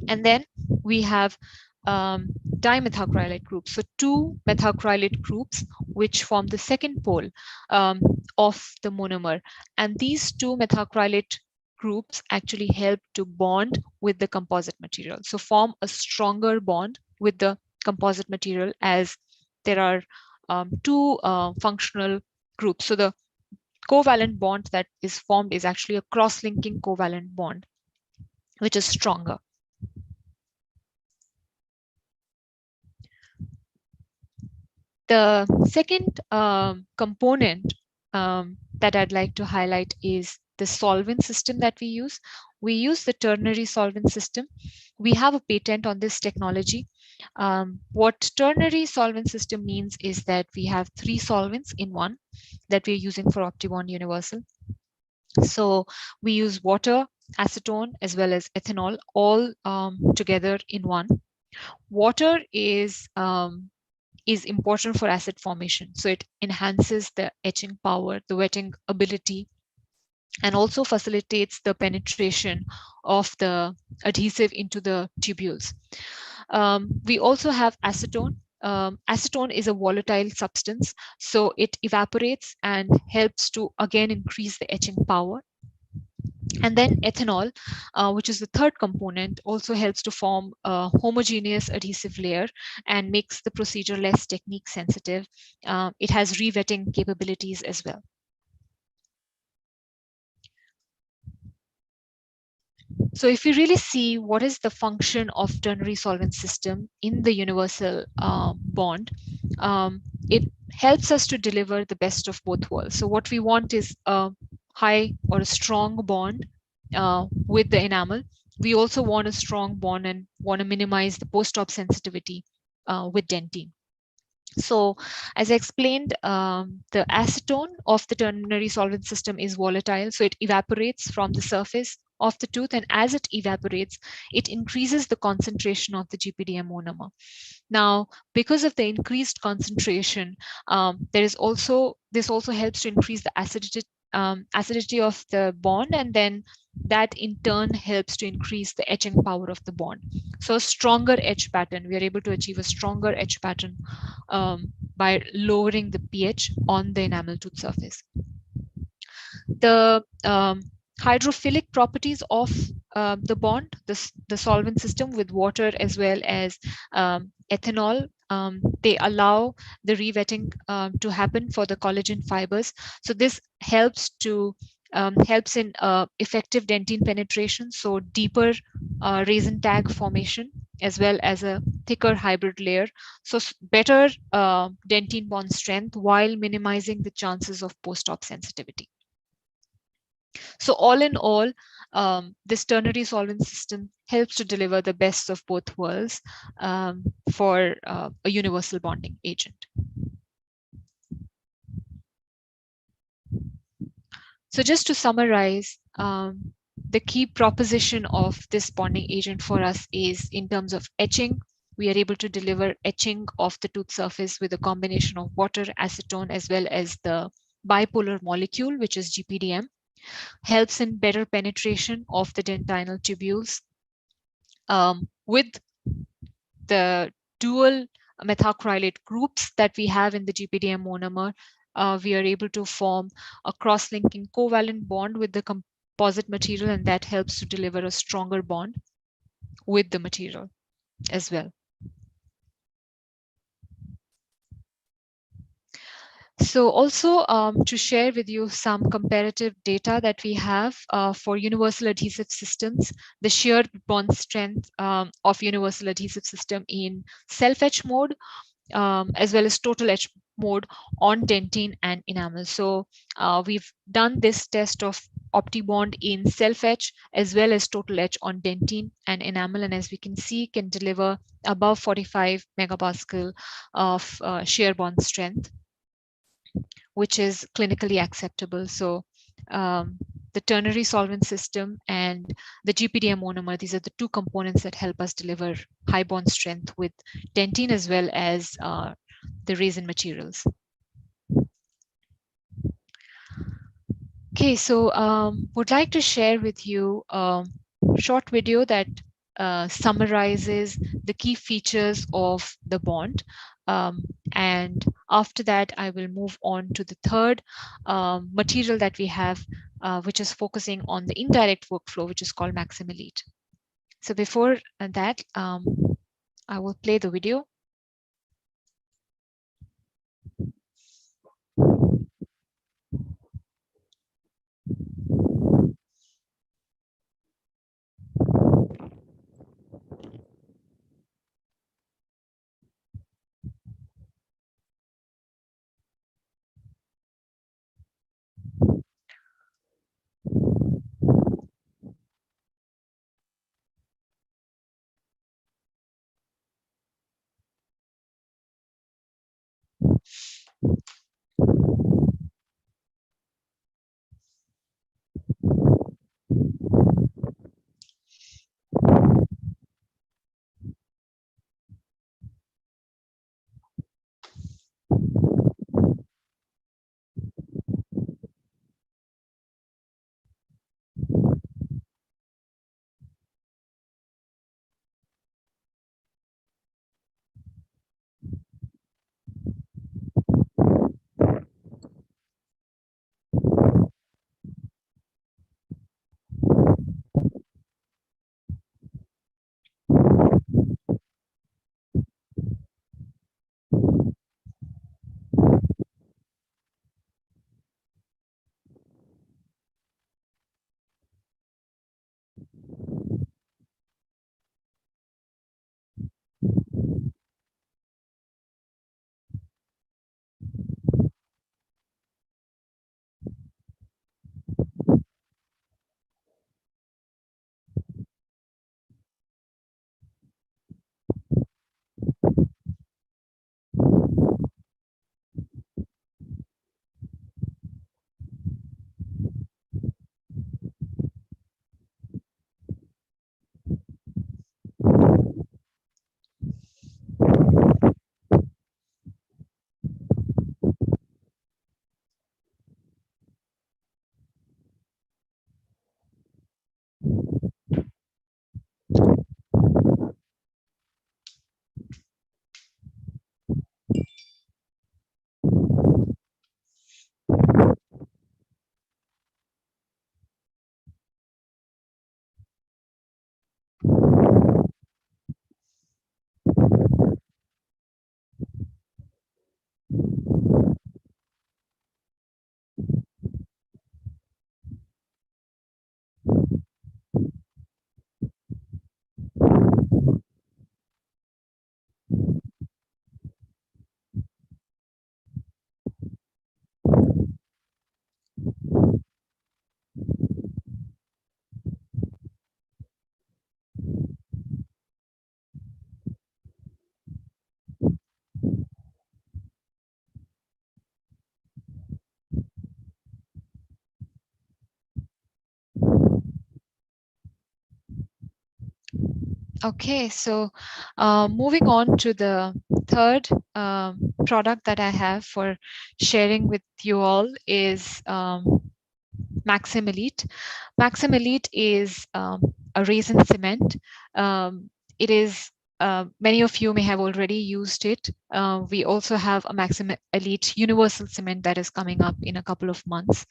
And then we have dimethacrylate groups. So two methacrylate groups which form the second pole of the monomer. And these two methacrylate groups actually help to bond with the composite material. So form a stronger bond with the composite material, as there are two functional groups. So the covalent bond that is formed is actually a cross-linking covalent bond, which is stronger. The second component that I'd like to highlight is the solvent system that we use. We use the ternary solvent system. We have a patent on this technology. What ternary solvent system means is that we have three solvents in one that we're using for OptiBond Universal. So we use water, acetone, as well as ethanol, all together in one. Water is important for acid formation. So it enhances the etching power, the wetting ability, and also facilitates the penetration of the adhesive into the tubules. We also have acetone. Acetone is a volatile substance, so it evaporates and helps to again increase the etching power. And then ethanol, which is the third component, also helps to form a homogeneous adhesive layer and makes the procedure less technique sensitive. It has re-wetting capabilities as well. So if you really see what is the function of ternary solvent system in the universal bond, it helps us to deliver the best of both worlds. So what we want is a high or a strong bond with the enamel, we also want a strong bond and want to minimize the post-op sensitivity with dentine. So as I explained, the acetone of the ternary solvent system is volatile, so it evaporates from the surface of the tooth, and as it evaporates, it increases the concentration of the GPDM monomer. Now, because of the increased concentration, this also helps to increase the acidity of the bond, and then that in turn helps to increase the etching power of the bond. So a stronger etch pattern, we are able to achieve a stronger etch pattern by lowering the pH on the enamel tooth surface. The hydrophilic properties of the bond, the solvent system with water as well as ethanol, they allow the revetting to happen for the collagen fibers. So this helps in effective dentine penetration, so deeper resin tag formation as well as a thicker hybrid layer. So better dentine bond strength while minimizing the chances of post-op sensitivity. So all in all, this ternary solvent system helps to deliver the best of both worlds for a universal bonding agent. So just to summarize, the key proposition of this bonding agent for us is in terms of etching. We are able to deliver etching of the tooth surface with a combination of water, acetone, as well as the bipolar molecule, which is GPDM. Helps in better penetration of the dentinal tubules. With the dual methacrylate groups that we have in the GPDM monomer, we are able to form a cross-linking covalent bond with the composite material, and that helps to deliver a stronger bond with the material as well. So also to share with you some comparative data that we have for universal adhesive systems, the shear bond strength of universal adhesive system in self-etch mode, as well as total etch mode on dentine and enamel. So we've done this test of OptiBond in self-etch as well as total etch on dentine and enamel, and as we can see, can deliver above 45 megapascal of shear bond strength, which is clinically acceptable. So the ternary solvent system and the GPDM monomer, these are the two components that help us deliver high bond strength with dentine as well as the resin materials. Okay, so would like to share with you a short video that summarizes the key features of the bond. And after that, I will move on to the third material that we have, which is focusing on the indirect workflow, which is called Maximilite. So before that, I will play the video. Okay, so moving on to the third product that I have for sharing with you all is Maxim Elite. Maxim Elite is a resin cement. It is many of you may have already used it. We also have a Maxim Elite Universal Cement that is coming up in a couple of months.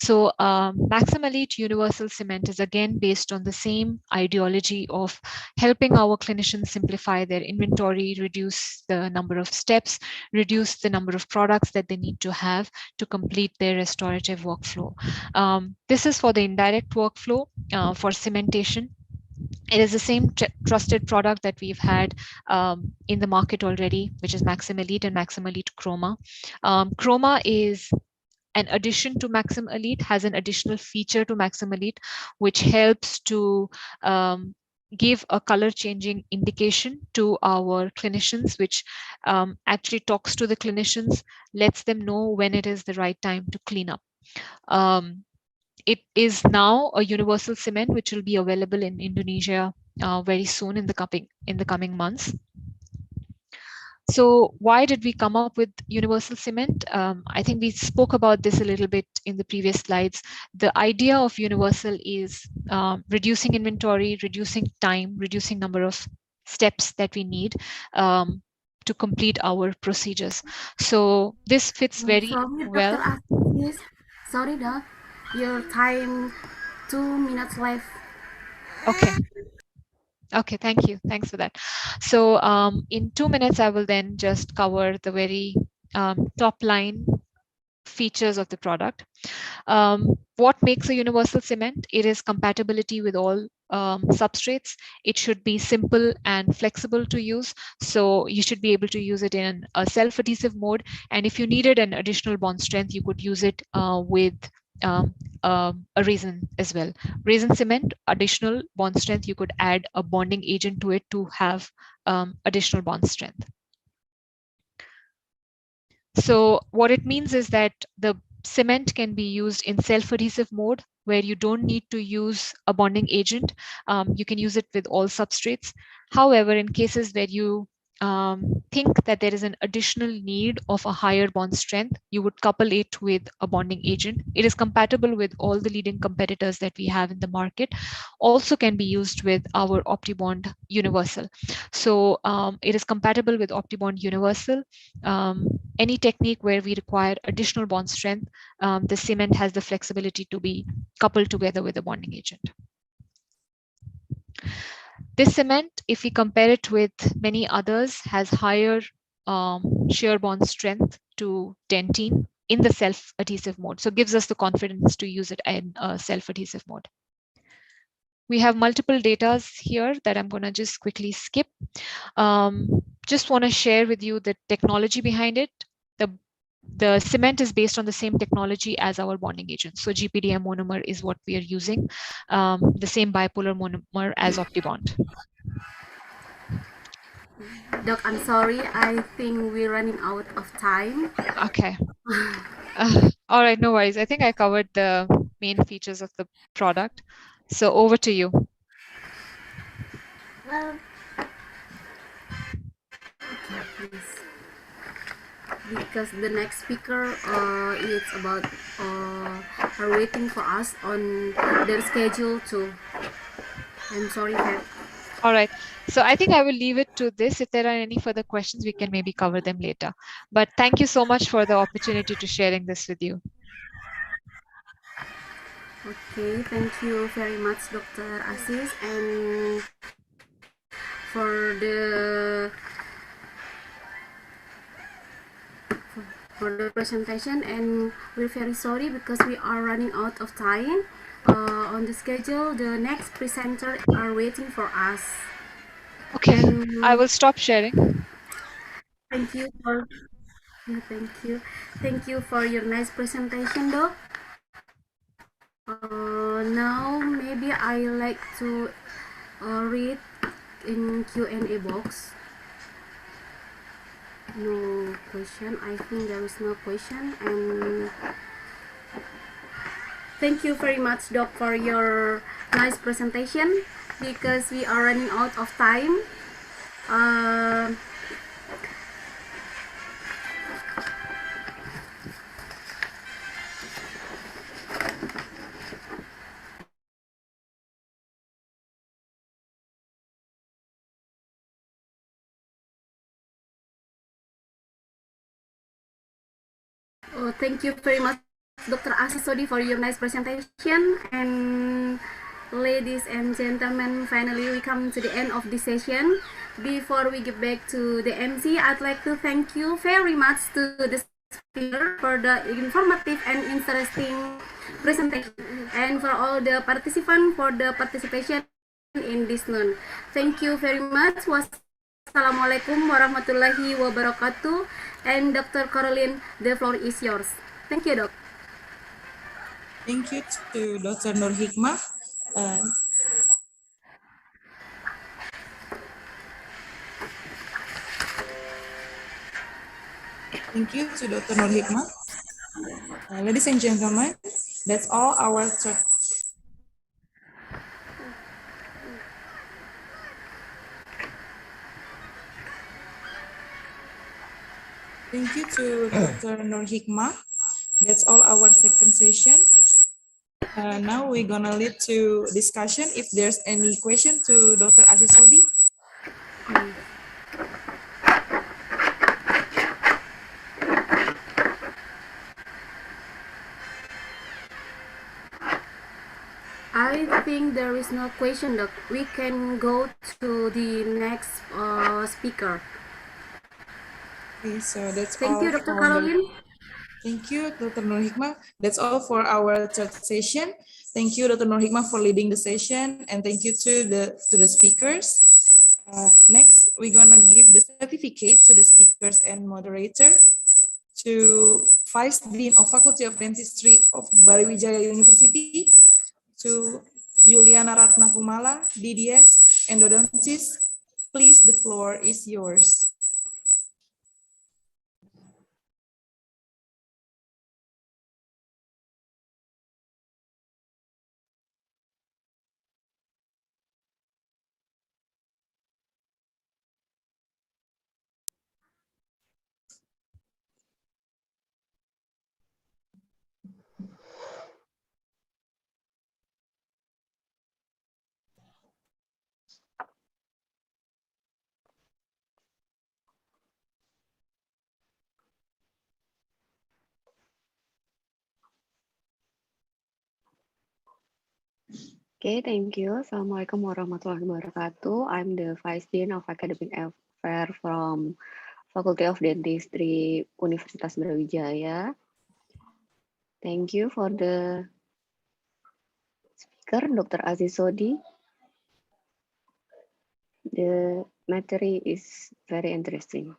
So Maxim Elite Universal Cement is again based on the same ideology of helping our clinicians simplify their inventory, reduce the number of steps, reduce the number of products that they need to have to complete their restorative workflow. This is for the indirect workflow for cementation. It is the same trusted product that we've had in the market already, which is Maxim Elite and Maxim Elite Chroma. Chroma is an addition to Maxim Elite, has an additional feature to Maxim Elite, which helps to give a color changing indication to our clinicians, which actually talks to the clinicians, lets them know when it is the right time to clean up. It is now a universal cement, which will be available in Indonesia very soon in the coming months. So why did we come up with universal cement? I think we spoke about this a little bit in the previous slides. The idea of universal is reducing inventory, reducing time, reducing number of steps that we need to complete our procedures. So this fits very Sorry, well. Dr. Aziz. Sorry, Doc. Your time 2 minutes left. Okay. Okay, thank you. Thanks for that. So in 2 minutes, I will then just cover the very top line features of the product. What makes a universal cement? It is compatibility with all substrates. It should be simple and flexible to use. So you should be able to use it in a self-adhesive mode. And if you needed an additional bond strength, you could use it with a resin as well. Resin cement, additional bond strength, you could add a bonding agent to it to have additional bond strength. So what it means is that the cement can be used in self-adhesive mode where you don't need to use a bonding agent. You can use it with all substrates. However, in cases where you think that there is an additional need of a higher bond strength, you would couple it with a bonding agent. It is compatible with all the leading competitors that we have in the market. Also can be used with our OptiBond Universal. So it is compatible with OptiBond Universal. Any technique where we require additional bond strength, the cement has the flexibility to be coupled together with a bonding agent. This cement, if we compare it with many others, has higher shear bond strength to dentine in the self-adhesive mode. So it gives us the confidence to use it in a self-adhesive mode. We have multiple data here that I'm going to just quickly skip. Just want to share with you the technology behind it. The cement is based on the same technology as our bonding agent. So GPDM monomer is what we are using, the same bipolar monomer as OptiBond. Doc, I'm sorry. I think we're running out of time. Okay. All right, no worries. I think I covered the main features of the product. So over to you. Well, okay, please. Because the next speaker is about are waiting for us on their schedule too. I'm sorry, Pat. All right. So I think I will leave it to this. If there are any further questions, we can maybe cover them later. But thank you so much for the opportunity to sharing this with you. Okay, thank you very much, Dr. Aziz, and for the presentation. And we're very sorry because we are running out of time on the schedule. The next presenter are waiting for us. Okay, and I will stop sharing. Thank you for thank you for your nice presentation, Doc. Now maybe I like to read in Q&A box. No question. I think there is no question. And Thank you very much, Doc, for your nice presentation. Because we are running out of time. Thank you very much, Dr. Asisodi, for your nice presentation. And ladies and gentlemen, finally we come to the end of this session. Before we get back to the MC, I'd like to thank you very much to the speaker for the informative and interesting presentation, and for all the participants for the participation in this noon. Thank you very much. Wassalamualaikum warahmatullahi wabarakatuh. And Dr. Caroline, the floor is yours. Thank you, Doc. Thank you to Dr. Nur Hikmah. Thank you to Dr. Nur Hikmah. Ladies and gentlemen, that's all our Thank you to Dr. Nur Hikmah. That's all our second session. Now we're gonna lead to discussion. If there's any question to Dr. Asisodi. I think there is no question, Doc. We can go to the next speaker. Okay, so that's Thank all. you, Dr. Caroline. Thank you, Dr. Nur Hikmah. That's all for our third session. Thank you, Dr. Nur Hikmah, for leading the session, and thank you to the speakers. Next, we're gonna give the certificate to the speakers and moderator, to Vice Dean of Faculty of Dentistry of Bariwijaya University, to Juliana Ratna Kumala, DDS, endodontist. Please, the floor is yours. Okay, thank you. Assalamualaikum warahmatullahi wabarakatuh. I'm the Vice Dean of Academic Affairs from Faculty of Dentistry, Universitas Brawijaya. Thank you for the speaker, Dr. Aziz Sodi. The matter is very interesting.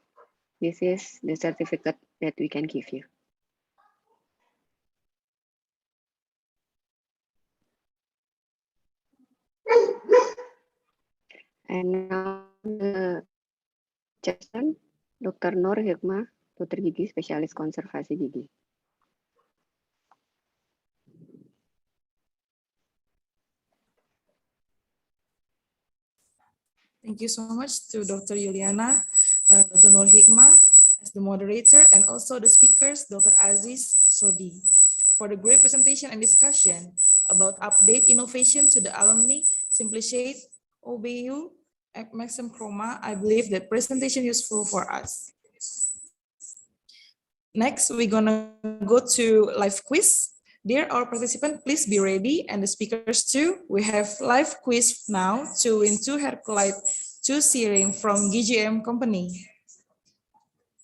This is the certificate that we can give you. And now the chairperson, Dr. Nur Hikmah, Dokter Gigi, Spesialis Konservasi Gigi. Thank you so much to Dr. Juliana, Dr. Nur Hikmah as the moderator, and also the speakers, Dr. Aziz Sodi, for the great presentation and discussion about update innovation to the alumni, Simplishade, OBU, Maxim Chroma. I believe that presentation useful for us. Next, we're gonna go to live quiz. Dear our participants, please be ready, and the speakers too. We have live quiz now to win 2 Herculite 2 serum from GGM company.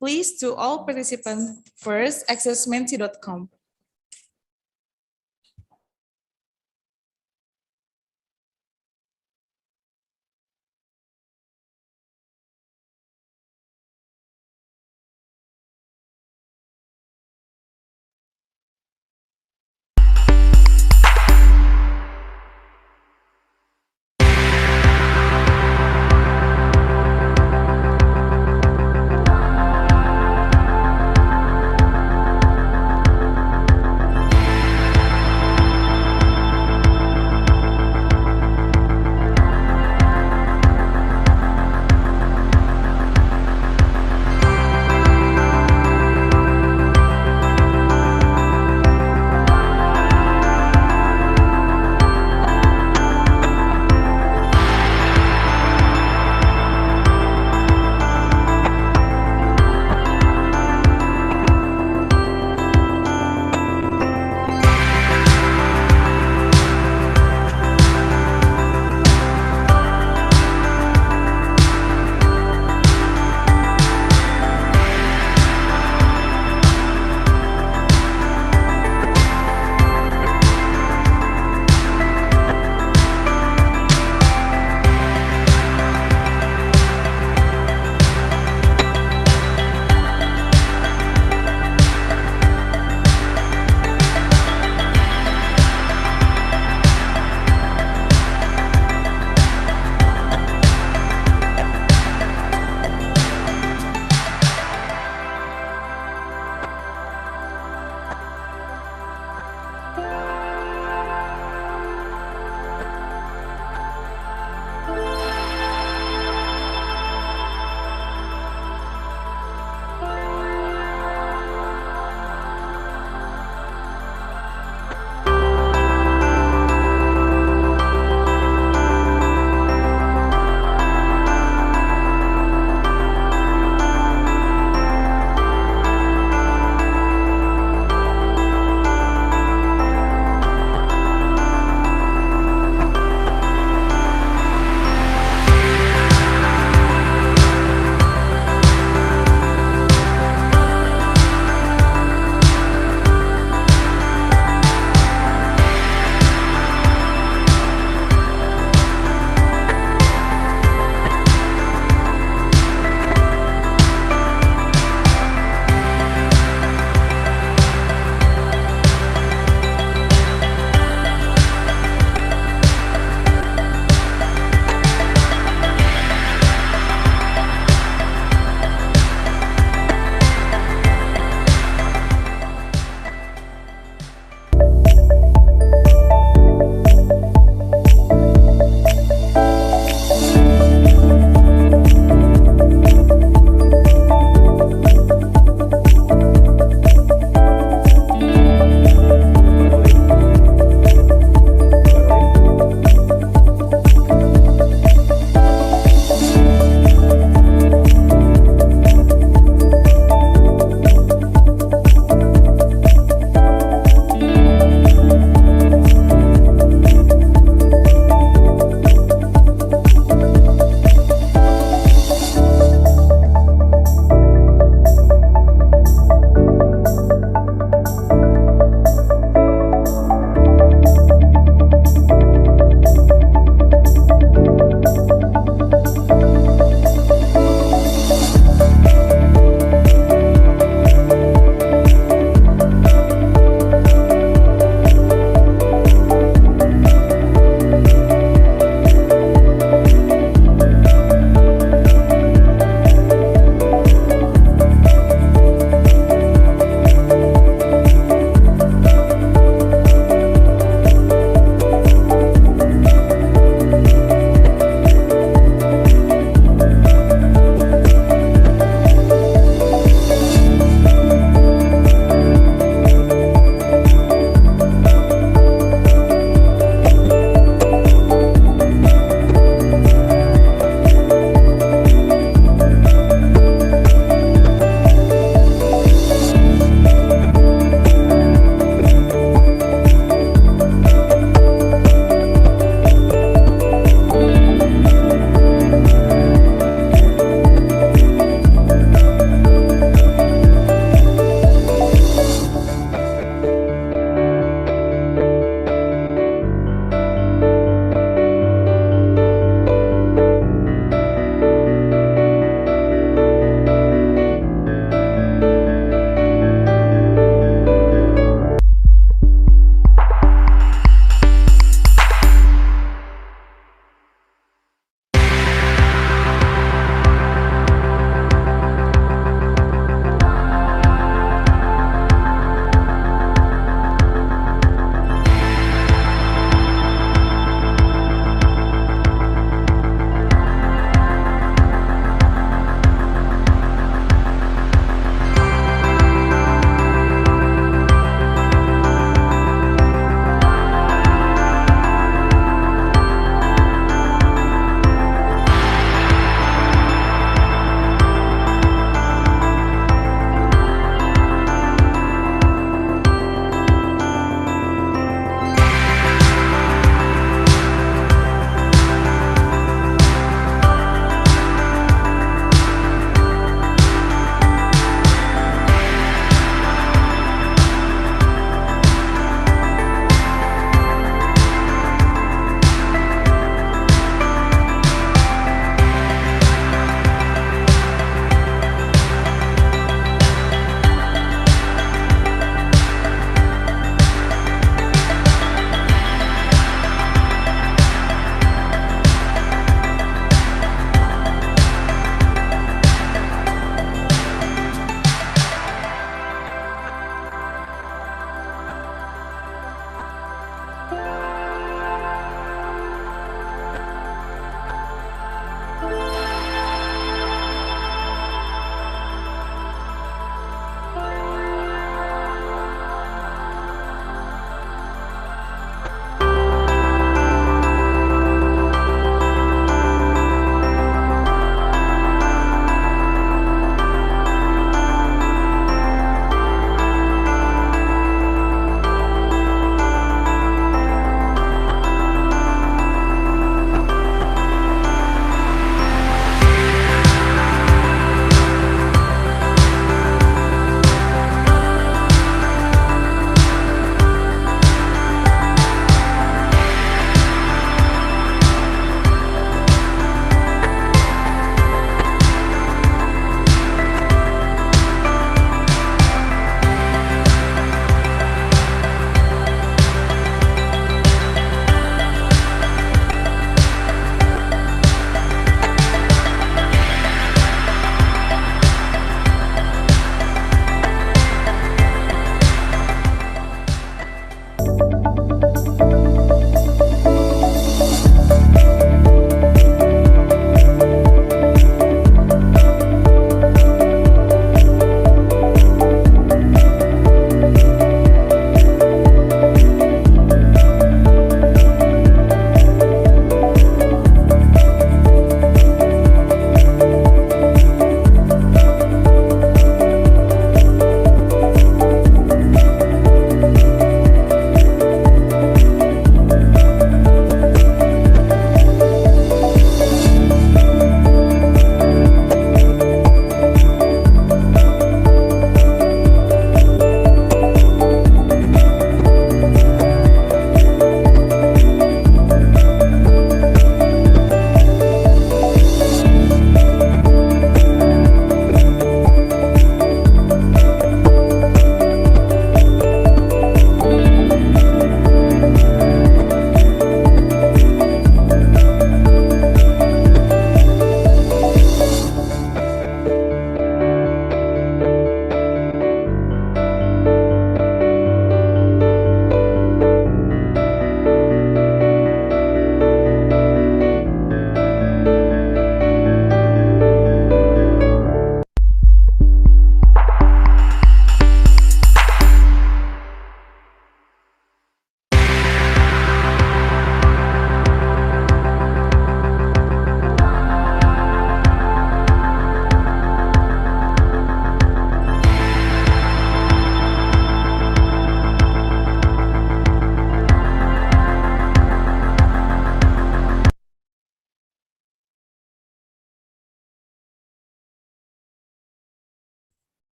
Please, to all participants, first access menti.com.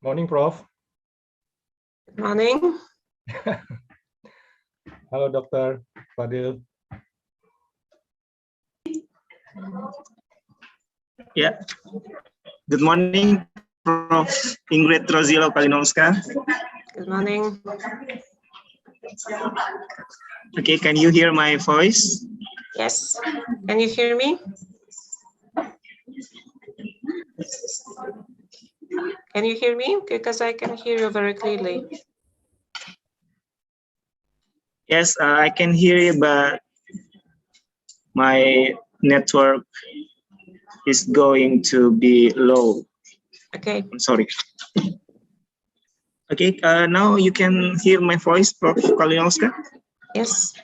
Morning, Prof. Good morning. Hello, Dr. Fadil. Yeah. Good morning, Prof. Ingrid Rozilo Kalinowska. Good morning. Okay, can you hear my voice? Yes. Can you hear me? Can you hear me? Because I can hear you very clearly. Yes, I can hear you, but my network is going to be low. Okay. I'm sorry. Okay, now you can hear my voice, Prof. Kalinowska? Yes.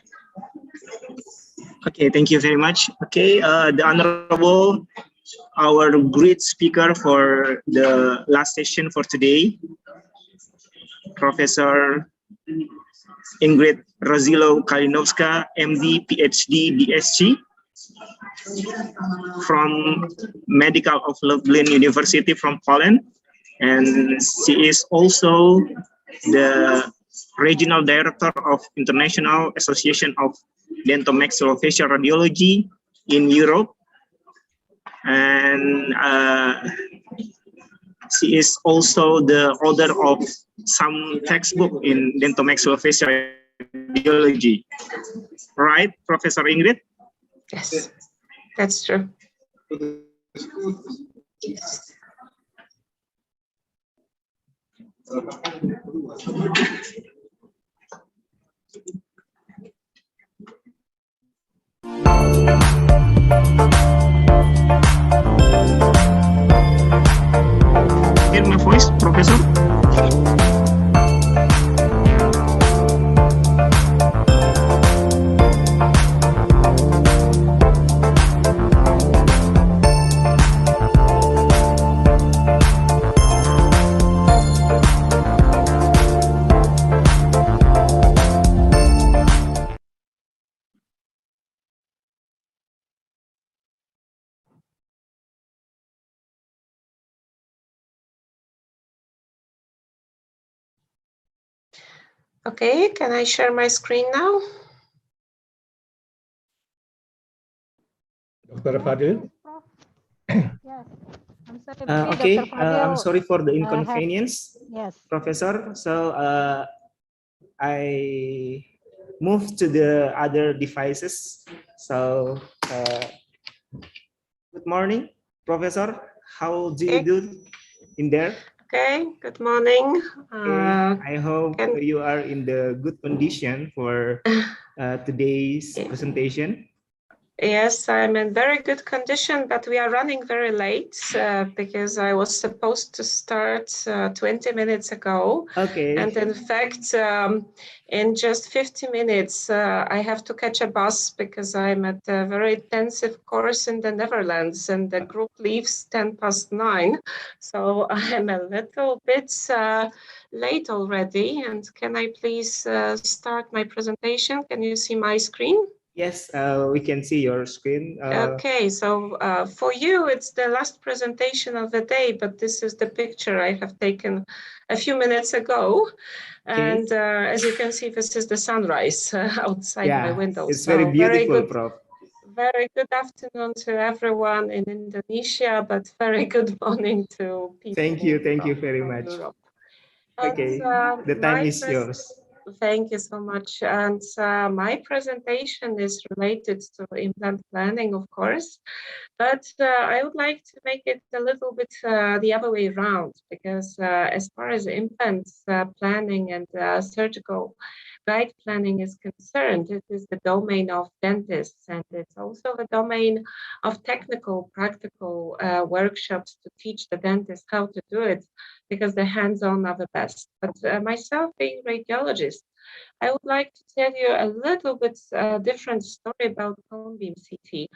Okay, thank you very much. Okay, the Honorable, our great speaker for the last session for today, Professor Ingrid Rozilo Kalinowska, MD, PhD, BSc, from Medical of Lublin University from Poland. And she is also the Regional Director of International Association of Dentomaxillofacial Radiology in Europe. And she is also the author of some textbook in dentomaxillofacial radiology. Right, Professor Ingrid? Yes, that's true. Hear my voice, Professor? Okay, can I share my screen now? Dr. Fadil? Yes. I'm sorry, Okay, Dr. Fadil, I'm sorry for the have- inconvenience, yes. Professor. So I moved to the other devices. So good morning, Professor. How do you Okay. do in there? Okay, good morning. I hope you are in the good condition for today's presentation. Yes, I'm in very good condition, but we are running very late because I was supposed to start 20 minutes ago. Okay. And in fact, in just 50 minutes, I have to catch a bus because I'm at a very intensive course in the Netherlands and the group leaves 9:10. So I'm a little bit late already. And can I please start my presentation? Can you see my screen? Yes, we can see your screen. Okay, so for you, it's the last presentation of the day, but this is the picture I have taken a few minutes ago. Okay. And as you can see, this is the sunrise outside my window. It's So very beautiful, good, Prof. very good afternoon to everyone in Indonesia, but very good morning to people. Thank you very from much. Europe. Okay, And, the time is yours. Thank you so much. And my presentation is related to implant planning, of course, but I would like to make it a little bit the other way around, because as far as implants planning and surgical guide planning is concerned, it is the domain of dentists, and it's also the domain of technical, practical workshops to teach the dentist how to do it, because the hands-on are the best. But myself being radiologist, I would like to tell you a little bit different story about cone beam CT.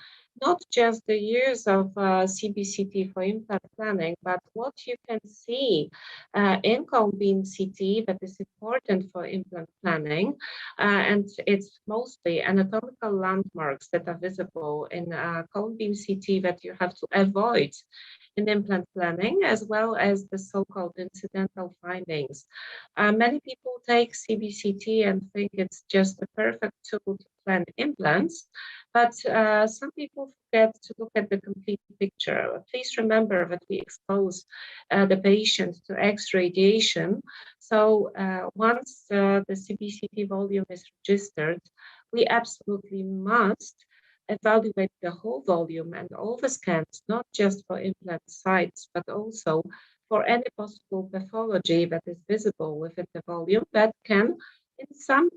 Not just the use of CBCT for implant planning, but what you can see in cone beam CT that is important for implant planning. And it's mostly anatomical landmarks that are visible in cone beam CT that you have to avoid in implant planning, as well as the so-called about incidental findings. Many people take CBCT and think it's just the perfect tool to plan implants, but some people forget to look at the complete picture. Please remember that we expose the patient to X radiation. So once the CBCT volume is registered, we absolutely must evaluate the whole volume and all the scans, not just for implant sites, but also for any possible pathology that is visible within the volume that can, in some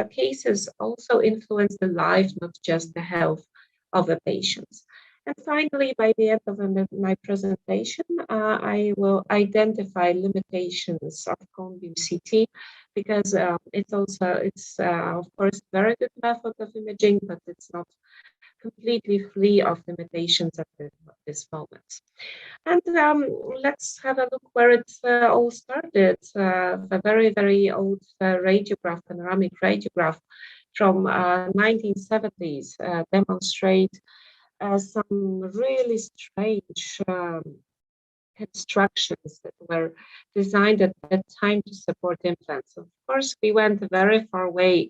cases, also influence the life, not just the health of the patients. And finally, by the end of my presentation, I will identify limitations of cone beam CT, because it's of course a very good method of imaging, but it's not completely free of limitations at this moment. And let's have a look where it all started. A very, very old radiograph, panoramic radiograph from 1970s demonstrate some really strange constructions that were designed at that time to support implants. Of course, we went very far away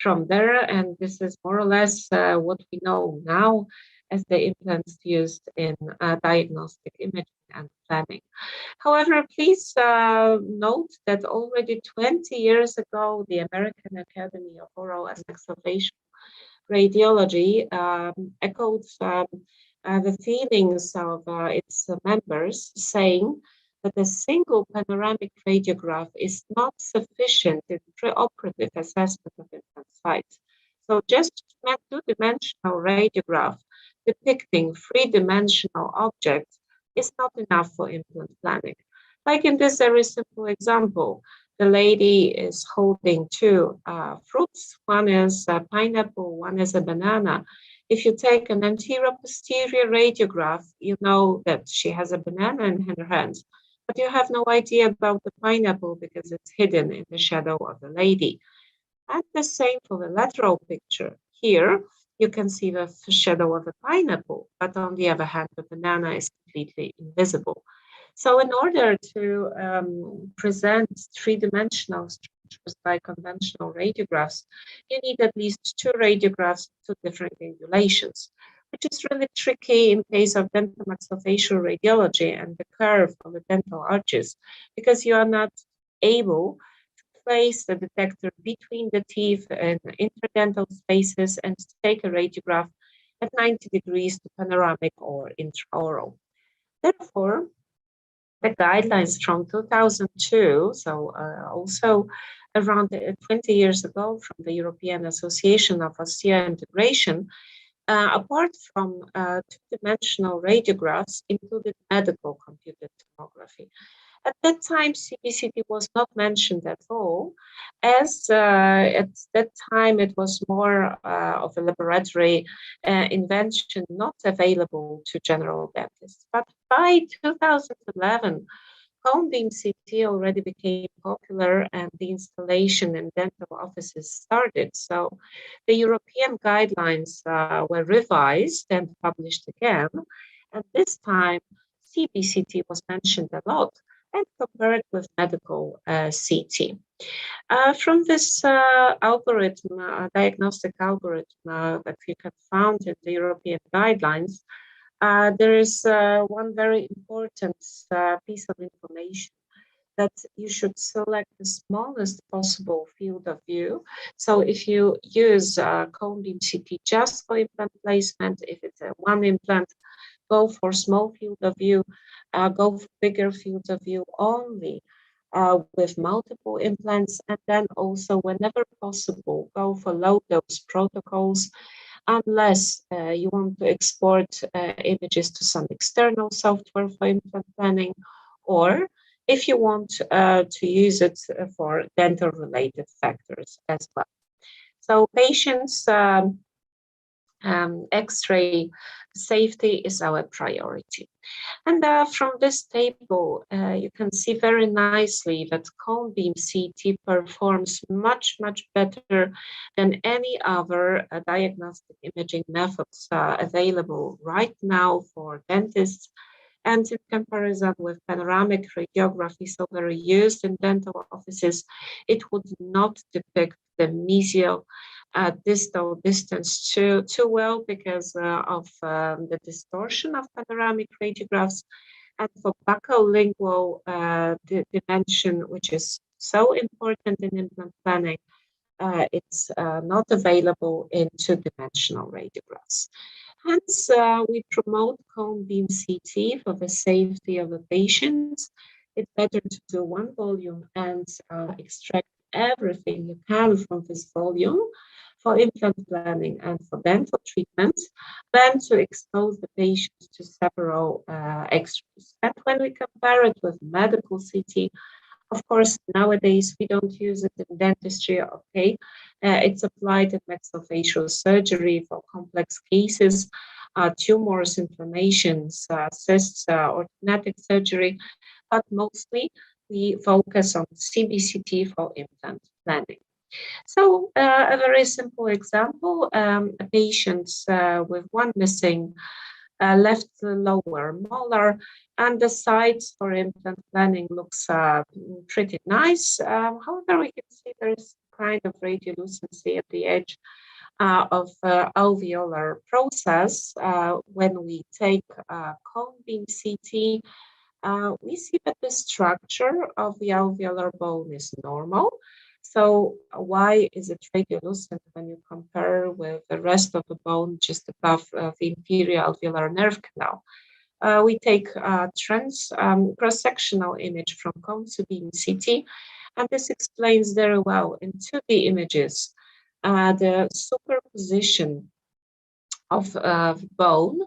from there, and this is more or less what we know now as the implants used in diagnostic imaging and planning. However, please note that already 20 years ago, the American Academy of Oral and Maxillofacial Radiology echoed the feelings of its members, saying that a single panoramic radiograph is not sufficient in preoperative assessment of implant sites. So just a two-dimensional radiograph depicting three-dimensional objects is not enough for implant planning. Like in this very simple example, the lady is holding two fruits. One is a pineapple, one is a banana. If you take an anterior-posterior radiograph, you know that she has a banana in her hands, but you have no idea about the pineapple because it's hidden in the shadow of the lady. And the same for the lateral picture. Here, you can see the shadow of a pineapple, but on the other hand, the banana is completely invisible. So in order to present three-dimensional structures by conventional radiographs, you need at least two radiographs to different angulations, which is really tricky in case of dental maxillofacial radiology and the curve of the dental arches, because you are not able to place the detector between the teeth and interdental spaces and take a radiograph at 90 degrees to panoramic or intraoral. Therefore, the guidelines from 2002, so also around 20 years ago from the European Association of Osteointegration Integration, apart from two-dimensional radiographs, included medical computed tomography. At that time, CBCT was not mentioned at all, as at that time it was more of a laboratory invention not available to general dentists. But by 2011, cone beam CT already became popular and the installation in dental offices started. So the European guidelines were revised and published again. And this time, CBCT was mentioned a lot and compared with medical CT. From this algorithm, diagnostic algorithm that you can find in the European guidelines, there is one very important piece of information, that you should select the smallest possible field of view. So if you use cone beam CT just for implant placement, if it's a one implant, go for small field of view, go for bigger fields of view only with multiple implants, and then also whenever possible, go for low dose protocols, unless you want to export images to some external software for implant planning, or if you want to use it for dental related factors as well. So patients' X-ray safety is our priority. And from this table, you can see very nicely that cone beam CT performs much, much better than any other diagnostic imaging methods available right now for dentists And in comparison with panoramic radiography, so very used in dental offices, it would not depict the mesial distal distance too well because of the distortion of panoramic radiographs. And for buccolingual dimension, which is so important in implant planning, it's not available in two-dimensional radiographs. Hence, we promote cone beam CT for the safety of the patients. It's better to do one volume and extract everything you can from this volume for implant planning and for dental treatment than to expose the patients to several x-rays. And when we compare it with medical CT, of course, nowadays we don't use it in dentistry, okay. It's applied in maxillofacial surgery for complex cases, tumors, inflammations, cysts, orthodontic surgery, but mostly we focus on CBCT for implant planning. So a very simple example, a patient with one missing left lower molar, and the sides for implant planning looks pretty nice. However, we can see there's kind of radiolucency at the edge of alveolar process. When we take cone beam CT, we see that the structure of the alveolar bone is normal. So why is it radiolucent when you compare with the rest of the bone just above the inferior alveolar nerve canal? We take a cross-sectional image from cone beam CT, and this explains very well in 2D images the superposition of bone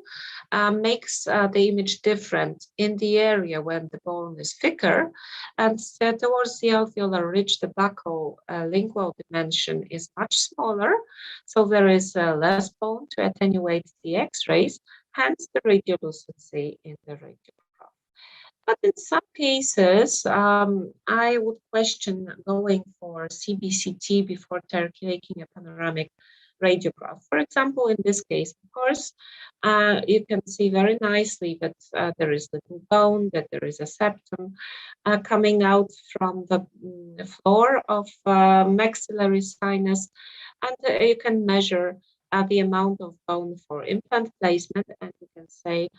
makes the image different in the area when the bone is thicker, and towards the alveolar ridge, the buccal lingual dimension is much smaller, so there is less bone to attenuate the X-rays, hence the radiolucency in the radiograph. But in some cases, I would question going for CBCT before taking a panoramic radiograph. For example, in this case, of course, you can see very nicely that there is little bone, that there is a septum coming out from the floor of maxillary sinus, and you can measure the amount of bone for implant placement, and you can say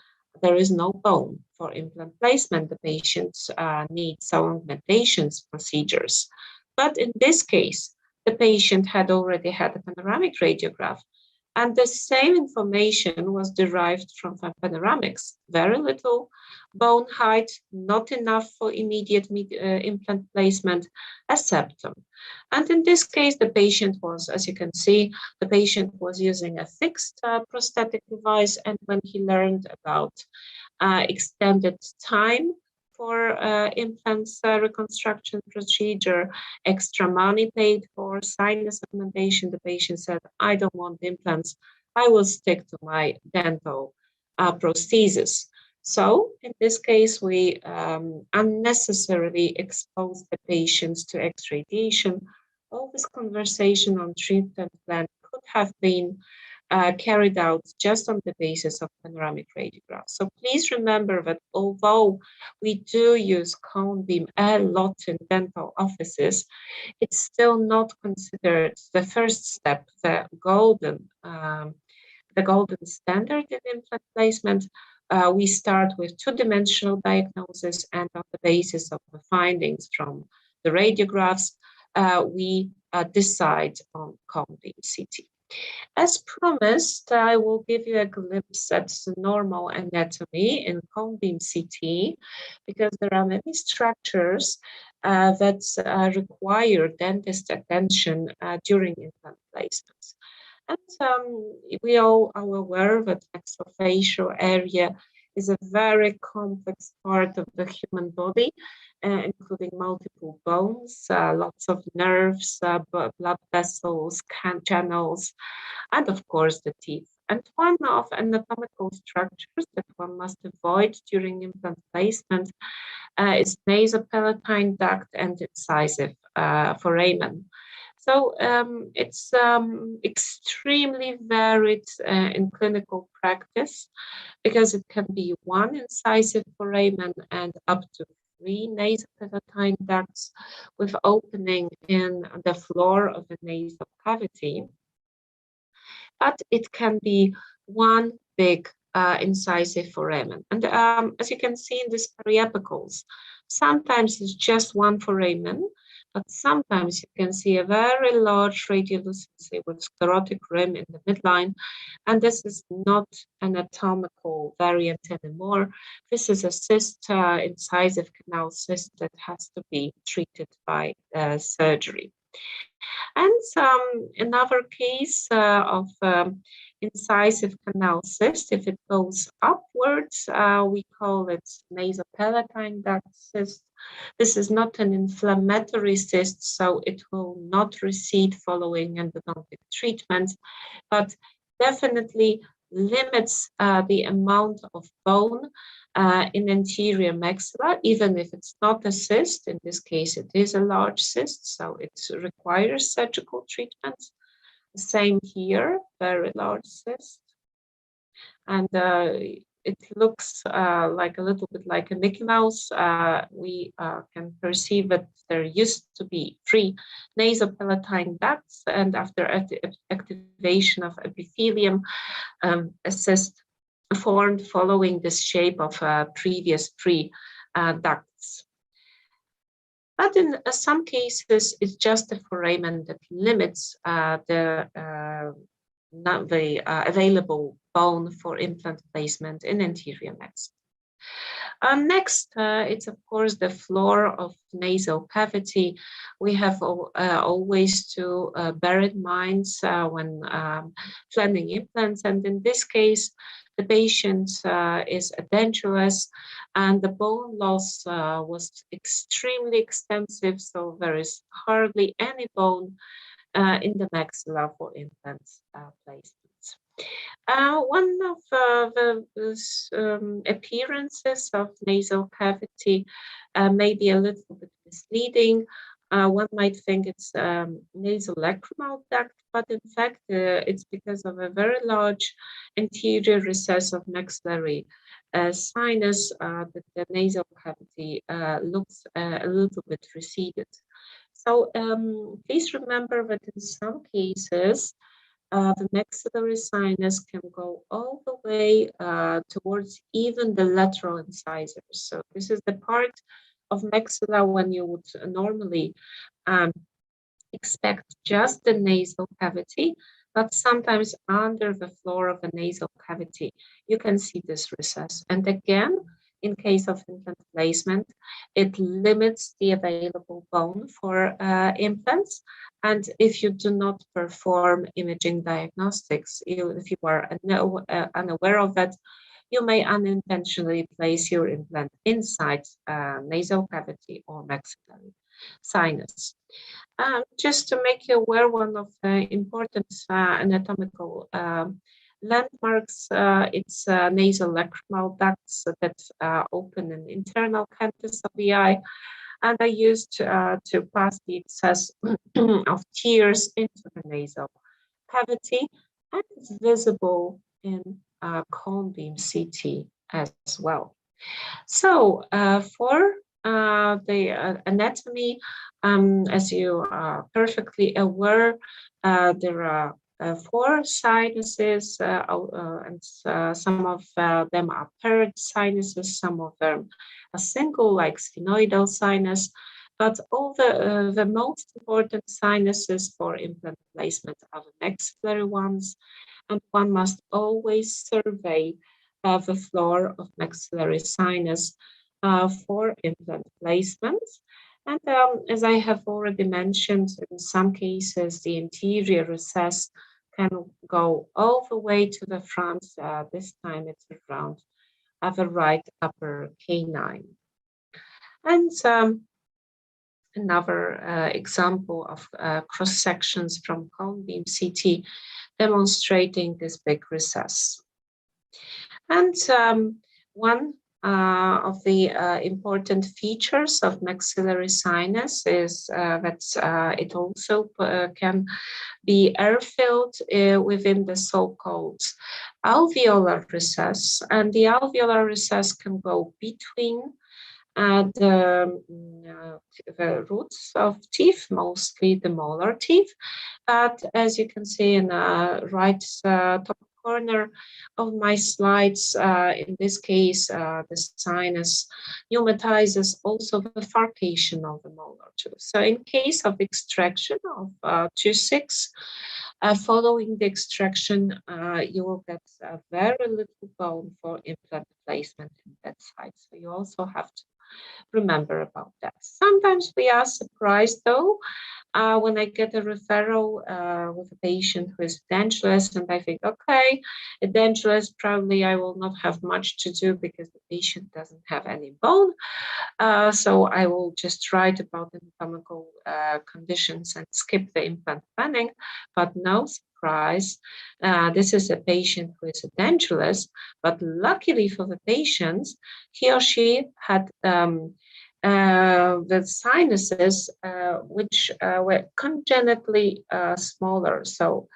there is no bone for implant placement. The patients need some augmentations procedures. But in this case, the patient had already had a panoramic radiograph, and the same information was derived from panoramics. Very little bone height, not enough for immediate implant placement, a septum. And in this case, the patient was, as you can see, the patient was using a fixed prosthetic device, and when he learned about extended time for implants reconstruction procedure, extra money paid for sinus augmentation, the patient said, I don't want implants, I will stick to my dental prosthesis. So in this case, we unnecessarily expose the patients to X-radiation. All this conversation on treatment plan could have been carried out just on the basis of panoramic radiograph. So please remember that although we do use cone beam a lot in dental offices, it's still not considered the first step, the golden standard in implant placement. We start with two-dimensional diagnosis, and on the basis of the findings from the radiographs, we decide on cone beam CT. As promised, I will give you a glimpse at the normal anatomy in cone beam CT, because there are many structures that require dentist attention during implant placements. And we all are aware that maxillofacial area is a very complex part of the human body, including multiple bones, lots of nerves, blood vessels, channels, and of course the teeth. And one of anatomical structures that one must avoid during implant placement is nasopalatine duct and incisive foramen. So it's extremely varied in clinical practice, because it can be one incisive foramen and up to 3 nasopalatine ducts with opening in the floor of the nasal cavity. But it can be one big incisive foramen. And as you can see in these periapicals, sometimes it's just one foramen, but sometimes you can see a very large radiolucency with sclerotic rim in the midline. And this is not anatomical variant anymore. This is a cyst, incisive canal cyst that has to be treated by surgery. And another case of incisive canal cyst, if it goes upwards, we call it nasopalatine duct cyst. This is not an inflammatory cyst, so it will not recede following endodontic treatment, but definitely limits the amount of bone in anterior maxilla, even if it's not a cyst. In this case, it is a large cyst, so it requires surgical treatment. Same here, very large cyst. And it looks like a little bit like a Mickey Mouse. We can perceive that there used to be 3 nasopalatine ducts, and after activation of epithelium, a cyst formed following this shape of previous 3 ducts. But in some cases, it's just a foramen that limits the available bone for implant placement in anterior maxilla. Next, it's of course the floor of nasal cavity. We have always to bear in mind when planning implants, and in this case, the patient is edentulous, and the bone loss was extremely extensive, so there is hardly any bone in the maxilla for implant placements. One of the appearances of nasal cavity may be a little bit misleading. One might think it's nasal lacrimal duct, but in fact, it's because of a very large anterior recess of maxillary sinus that the nasal cavity looks a little bit receded. So please remember that in some cases, the maxillary sinus can go all the way towards even the lateral incisors. So this is the part of maxilla when you would normally expect just the nasal cavity, but sometimes under the floor of the nasal cavity, you can see this recess. And again, in case of implant placement, it limits the available bone for implants. And if you do not perform imaging diagnostics, if you are unaware of that, you may unintentionally place your implant inside nasal cavity or maxillary sinus. Just to make you aware, one of the important anatomical landmarks, it's nasal lacrimal ducts that open an internal canthus of the eye, and are used to pass the excess of tears into the nasal cavity, and it's visible in cone beam CT as well. So for the anatomy, as you are perfectly aware, there are 4 sinuses, and some of them are paired sinuses, some of them a single, like sphenoidal sinus. But all the most important sinuses for implant placement are the maxillary ones, and one must always survey the floor of maxillary sinus for implant placement. And as I have already mentioned, in some cases, the anterior recess can go all the way to the front. This time it's around the right upper canine. And another example of cross sections from cone beam CT demonstrating this big recess. And one of the important features of maxillary sinus is that it also can be air-filled within the so-called alveolar recess, and the alveolar recess can go between the roots of teeth, mostly the molar teeth. But as you can see in the right top corner of my slides, in this case, the sinus pneumatizes also the furcation of the molar tooth. So in case of extraction of tooth 6, following the extraction, you will get very little bone for implant placement in that side. So you also have to remember about that. Sometimes we are surprised though, when I get a referral with a patient who is edentulous, and I think, okay, edentulous, probably I will not have much to do because the patient doesn't have any bone. So I will just write about anatomical conditions and skip the implant planning, but no surprise, this is a patient who is edentulous, but luckily for the patient, he or she had the sinuses which were congenitally smaller, so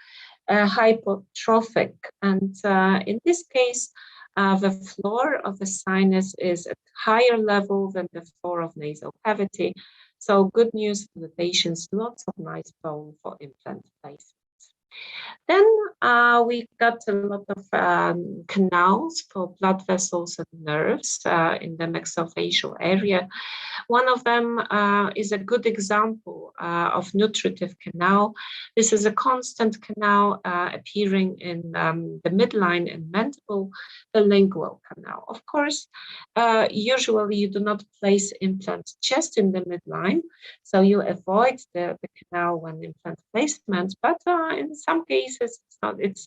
hypertrophic. And in this case, the floor of the sinus is at higher level than the floor of nasal cavity. So good news for the patients, lots of nice bone for implant placement. Then we got a lot of canals for blood vessels and nerves in the maxillofacial area. One of them is a good example of nutritive canal. This is a constant canal appearing in the midline and mandible, the lingual canal. Of course, usually you do not place implants just in the midline, so you avoid the canal when implant placement, but in some cases it's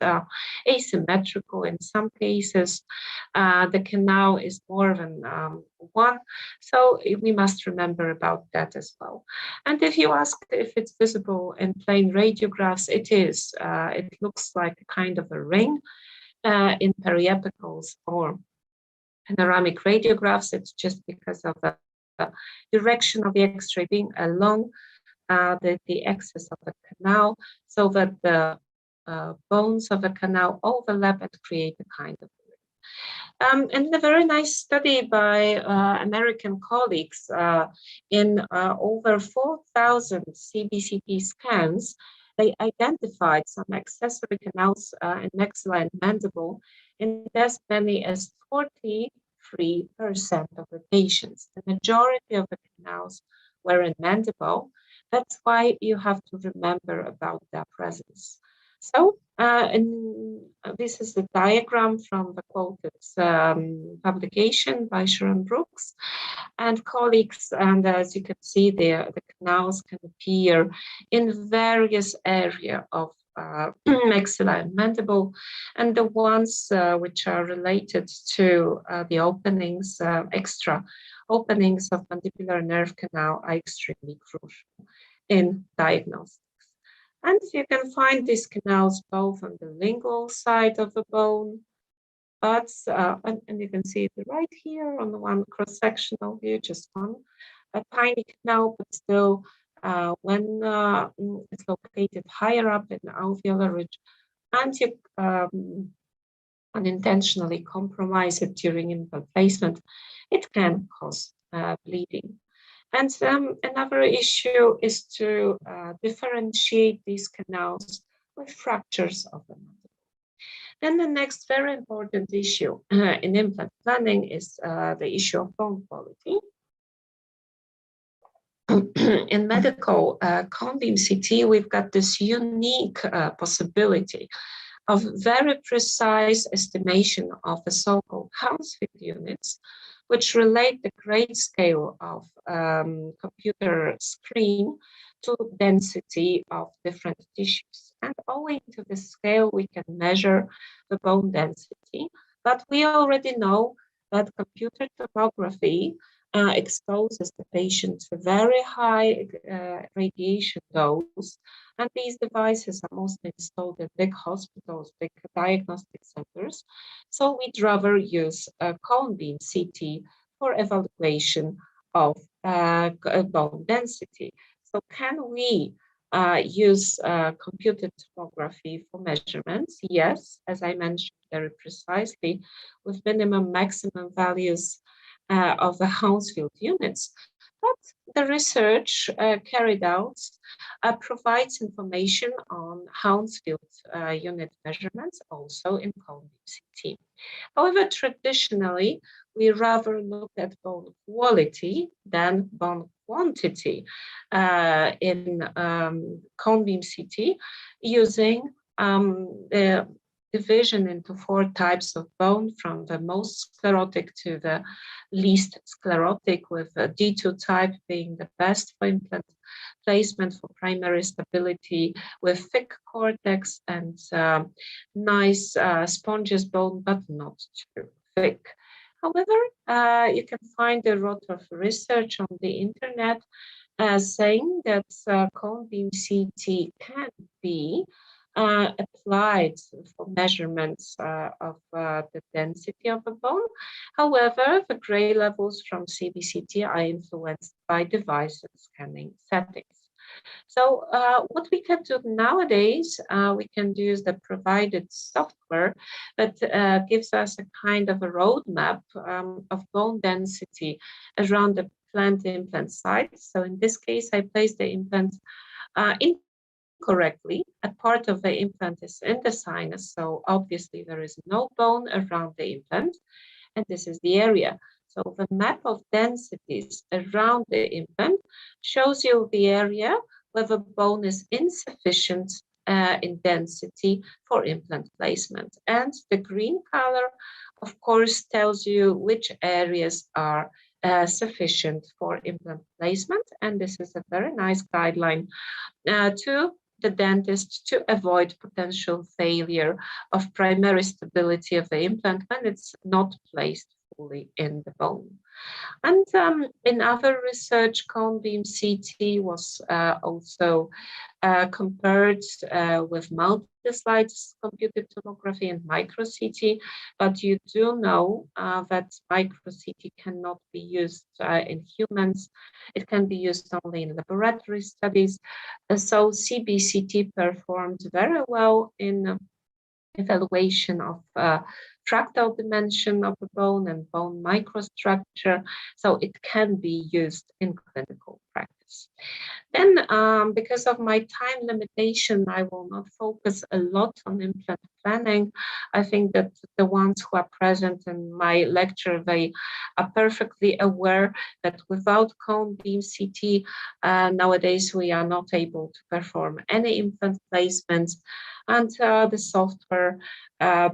asymmetrical. In some cases, the canal is more than one, so we must remember about that as well. And if you ask if it's visible in plain radiographs, it is. It looks like a kind of a ring in periapicals or panoramic radiographs. It's just because of the direction of the X-ray being along the axis of the canal, so that the bones of the canal overlap and create a kind of and a very nice study by American colleagues in over 4,000 CBCT scans, they identified some accessory canals in maxilla and mandible in as many as 43% of the patients. The majority of the canals were in mandible. That's why you have to remember about their presence. So, this is the diagram from the quoted publication by Sharon Brooks and colleagues. And as you can see there, the canals can appear in various areas of maxilla and mandible, and the ones which are related to the openings, extra openings of mandibular nerve canal are extremely crucial in diagnosis. And you can find these canals both on the lingual side of the bone, but, and you can see it right here on the one cross-sectional view, just one, a tiny canal, but still when it's located higher up in the alveolar ridge, and you unintentionally compromise it during implant placement, it can cause bleeding. And another issue is to differentiate these canals with fractures of the mandible. Then the next very important issue in implant planning is the issue of bone quality. In medical cone beam CT, we've got this unique possibility of very precise estimation of the so-called Hounsfield units, which relate the grayscale of computer screen to density of different tissues. And owing to the scale, we can measure the bone density. But we already know that computer tomography exposes the patient to very high radiation dose And these devices are mostly installed in big hospitals, big diagnostic centers. So we'd rather use a cone beam CT for evaluation of bone density. So can we use computed tomography for measurements? Yes, as I mentioned very precisely, with minimum maximum values of the Hounsfield units. But the research carried out provides information on Hounsfield unit measurements also in cone beam CT. However, traditionally, we rather look at bone quality than bone quantity in cone beam CT using the division into 4 types of bone, from the most sclerotic to the least sclerotic, with D2 type being the best for implant placement for primary stability, with thick cortex and nice spongeous bone, but not too thick. However, you can find a lot of research on the internet saying that cone beam CT can be applied for measurements of the density of a bone. However, the gray levels from CBCT are influenced by device and scanning settings. So what we can do nowadays, we can use the provided software that gives us a kind of a roadmap of bone density around the planned implant site. So in this case, I place the implant incorrectly. A part of the implant is in the sinus, so obviously there is no bone around the implant, and this is the area. So the map of densities around the implant shows you the area where the bone is insufficient in density for implant placement. And the green color, of course, tells you which areas are sufficient for implant placement. And this is a very nice guideline to the dentist to avoid potential failure of primary stability of the implant when it's not placed fully in the bone. And in other research, cone beam CT was also compared with multi-slide computed tomography and micro CT, but you do know that micro CT cannot be used in humans. It can be used only in laboratory studies. So CBCT performed very well in evaluation of fractal dimension of the bone and bone microstructure, so it can be used in clinical practice. Then, because of my time limitation, I will not focus a lot on implant planning. I think that the ones who are present in my lecture, they are perfectly aware that without cone beam CT, nowadays we are not able to perform any implant placements. And the software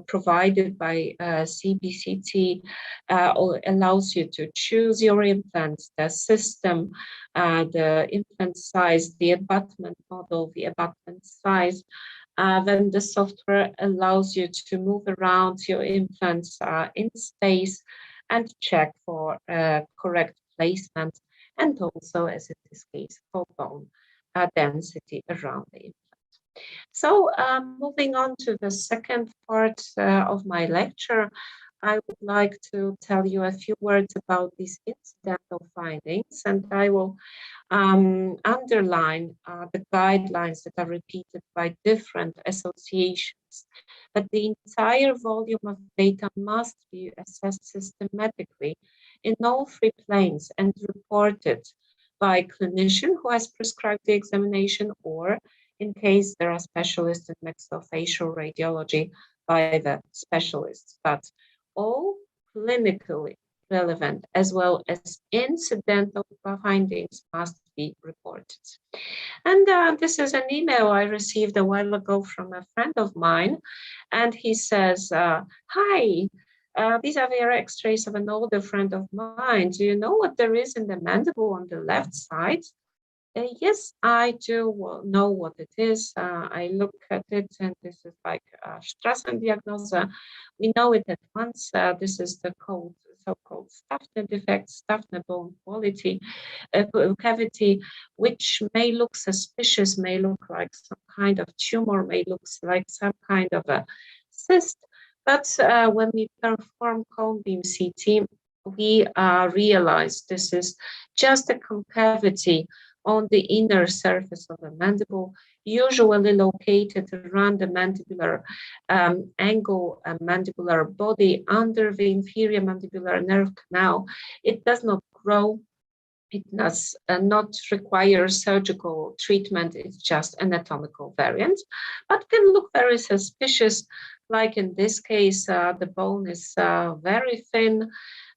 provided by CBCT allows you to choose your implants, the system, the implant size, the abutment model, the abutment size. Then the software allows you to move around your implants in space and check for correct placement, and also, as in this case, for bone density around the implant. So moving on to the second part of my lecture, I would like to tell you a few words about these incidental findings, and I will underline the guidelines that are repeated by different associations. But the entire volume of data must be assessed systematically in all 3 planes and reported by a clinician who has prescribed the examination, or in case there are specialists in maxillofacial radiology, by the specialists, but all clinically relevant as well as incidental findings must be reported. And this is an email I received a while ago from a friend of mine, and he says, hi, these are the x-rays of an older friend of mine. Do you know what there is in the mandible on the left side? Yes, I do know what it is. I look at it, and this is like Strassendiagnose. We know it at once. This is the code so-called Staphne defect, Staphne bone quality cavity, which may look suspicious, may look like some kind of tumor, may look like some kind of a cyst. But when we perform cone beam CT, we realize this is just a concavity on the inner surface of the mandible, usually located around the mandibular angle and mandibular body under the inferior mandibular nerve canal. It does not grow. It does not require surgical treatment. It's just anatomical variant, but can look very suspicious. Like in this case, the bone is very thin.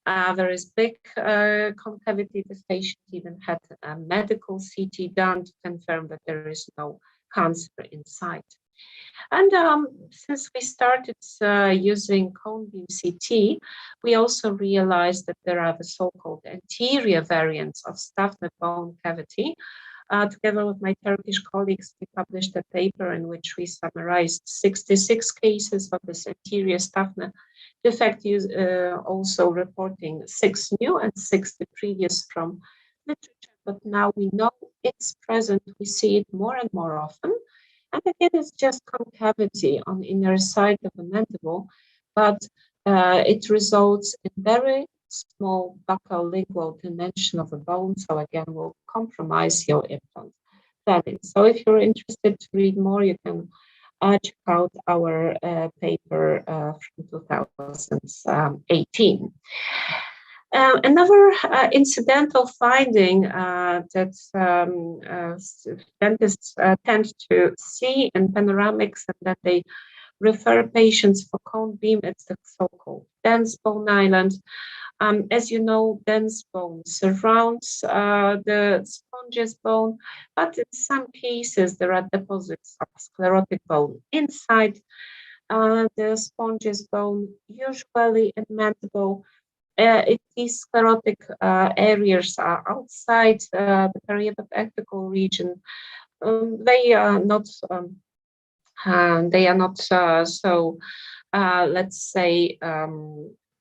There is big concavity. This patient even had a medical CT done to confirm that there is no cancer inside. And since we started using cone beam CT, we also realized that there are the so-called anterior variants of Staphne bone cavity. Together with my Turkish colleagues, we published a paper in which we summarized 66 cases of this anterior Staphne defect, also reporting 6 new and 6 the previous from literature. But now we know it's present. We see it more and more often. And again, it's just concavity on the inner side of the mandible, but it results in very small buccal lingual dimension of the bone. So again, will compromise your implant planning. So if you're interested to read more, you can check out our paper from 2018. Another incidental finding that dentists tend to see in panoramics and that they refer patients for cone beam, it's the so-called dense bone island. As you know, dense bone surrounds the spongeous bone, but in some cases there are deposits of sclerotic bone inside the spongeous bone, usually in mandible. If these sclerotic areas are outside the periapical region, they are not so, let's say,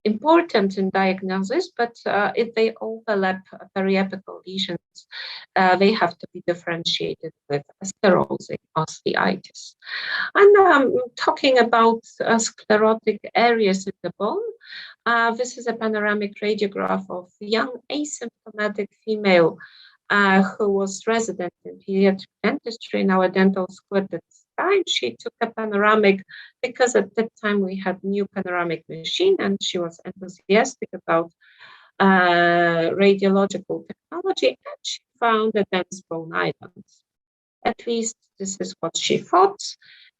important in diagnosis, but if they overlap periapical lesions, they have to be differentiated with sclerosing osteitis. And talking about sclerotic areas in the bone, this is a panoramic radiograph of a young asymptomatic female who was resident in pediatric dentistry in our dental school at the time. She took a panoramic because at that time we had new panoramic machine and she was enthusiastic about radiological technology, and she found a dense bone island. At least this is what she thought.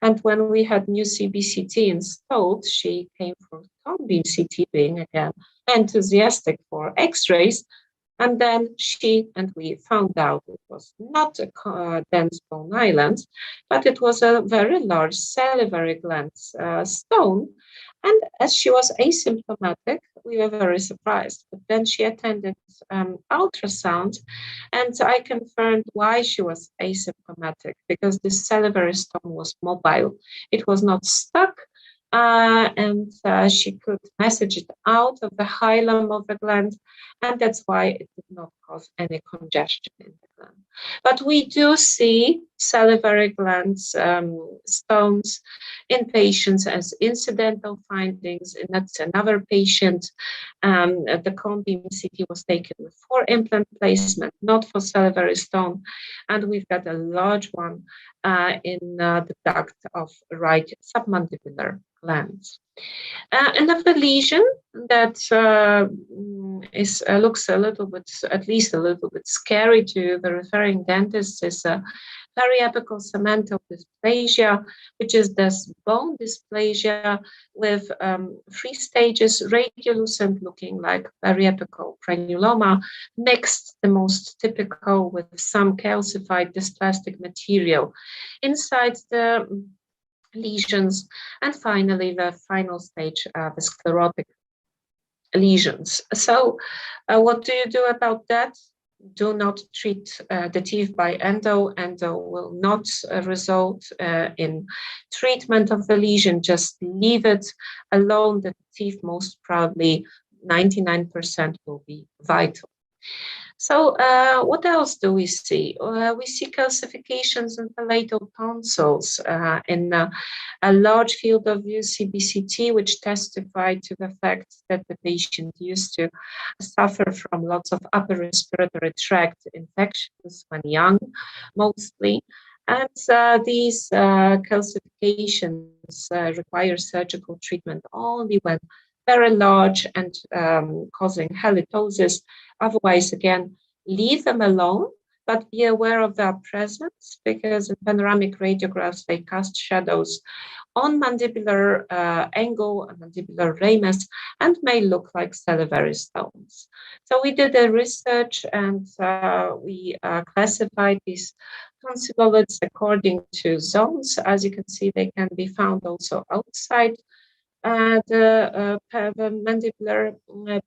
And when we had new CBCT installed, she came for cone beam CT, being again enthusiastic for X-rays. And then she and we found out it was not a dense bone island, but it was a very large salivary gland stone. And as she was asymptomatic, we were very surprised. But then she attended ultrasound, and I confirmed why she was asymptomatic, because this salivary stone was mobile. It was not stuck. And she could message it out of the hilum of the gland, and that's why it did not cause any congestion in the gland. But we do see salivary glands stones in patients as incidental findings, and that's another patient. The cone beam CT was taken with 4 implant placement, not for salivary stone, and we've got a large one in the duct of right submandibular glands. Another lesion that looks a little bit, at least a little bit scary to the referring dentist is periapical segmental dysplasia, which is this bone dysplasia with 3 stages, radiolucent looking like periapical granuloma, mixed, the most typical, with some calcified dysplastic material inside the lesions, and finally the final stage, the sclerotic lesions. So what do you do about that? Do not treat the teeth by endo. Endo will not result in treatment of the lesion. Just leave it alone. The teeth most probably 99% will be vital. So what else do we see? We see calcifications in palatal tonsils in a large field of UCBCT, which testified to the fact that the patient used to suffer from lots of upper respiratory tract infections when young, mostly. And these calcifications require surgical treatment only when very large and causing halitosis. Otherwise, again, leave them alone, but be aware of their presence, because in panoramic radiographs, they cast shadows on mandibular angle and mandibular ramus and may look like salivary stones. So we did a research and we classified these tonsilloids according to zones. As you can see, they can be found also outside the mandibular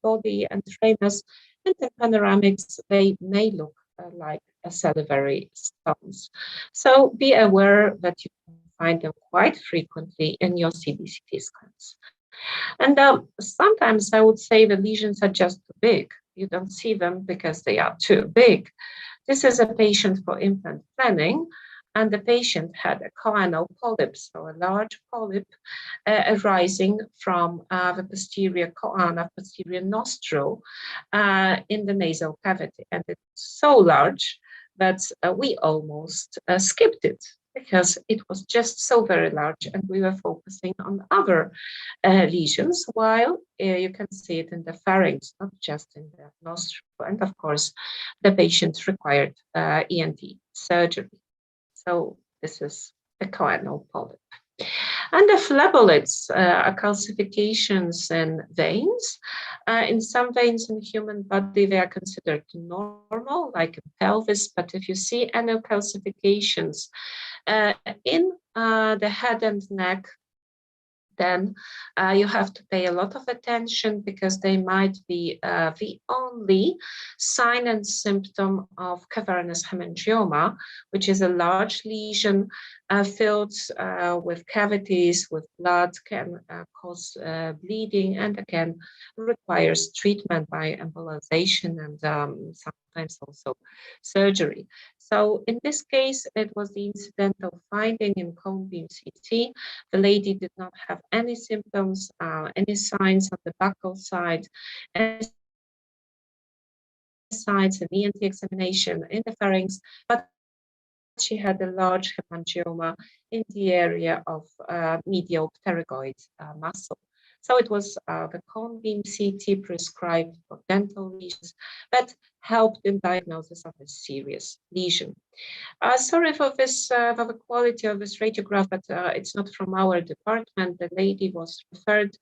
body and ramus, and in panoramics, they may look like salivary stones. So be aware that you can find them quite frequently in your CBCT scans. And sometimes I would say the lesions are just too big. You don't see them because they are too big. This is a patient for implant planning, and the patient had a choanal polyp, so a large polyp arising from the posterior choana, posterior nostril in the nasal cavity. And it's so large that we almost skipped it, because it was just so very large and we were focusing on other lesions, while you can see it in the pharynx, not just in the nostril. And of course, the patient required ENT surgery. So this is a choanal polyp. And the phlebolids are calcifications in veins. In some veins in the human body, they are considered normal, like in pelvis. But if you see any calcifications in the head and neck, then you have to pay a lot of attention, because they might be the only sign and symptom of cavernous hemangioma, which is a large lesion filled with cavities, with blood, can cause bleeding, and again requires treatment by embolization and sometimes also surgery. So in this case, it was the incidental finding in cone beam CT. The lady did not have any symptoms, any signs on the buccal side, any signs in ENT examination in the pharynx, but she had a large hemangioma in the area of medial pterygoid muscle. So it was the cone beam CT prescribed for dental lesions that helped in diagnosis of a serious lesion. Sorry for this, for the quality of this radiograph, but it's not from our department. The lady was referred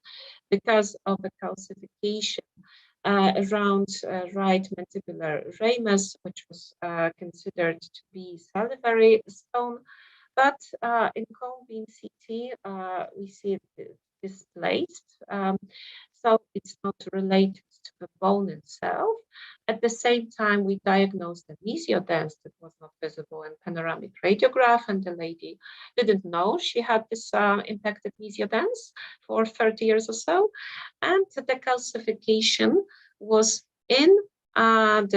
because of the calcification around right mandibular ramus, which was considered to be salivary stone. But in cone beam CT, we see it displaced. So it's not related to the bone itself. At the same time, we diagnosed the mesiodens that was not visible in panoramic radiograph, and the lady didn't know she had this impacted mesiodens for 30 years or so. And the calcification was in not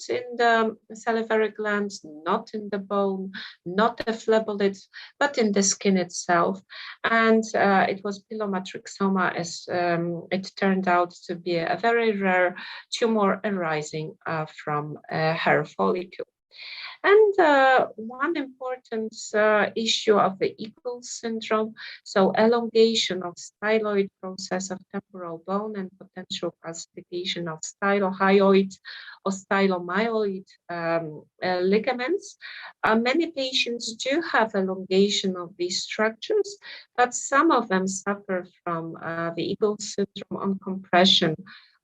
in the salivary glands, not in the bone, not the phlebolid, but in the skin itself. And it was pilomatrixoma, as it turned out to be a very rare tumor arising from a hair follicle. And one important issue of the Eagle syndrome, so elongation of styloid process of temporal bone and potential calcification of stylohyoid or stylomyoid ligaments. Many patients do have elongation of these structures, but some of them suffer from the Eagle syndrome on compression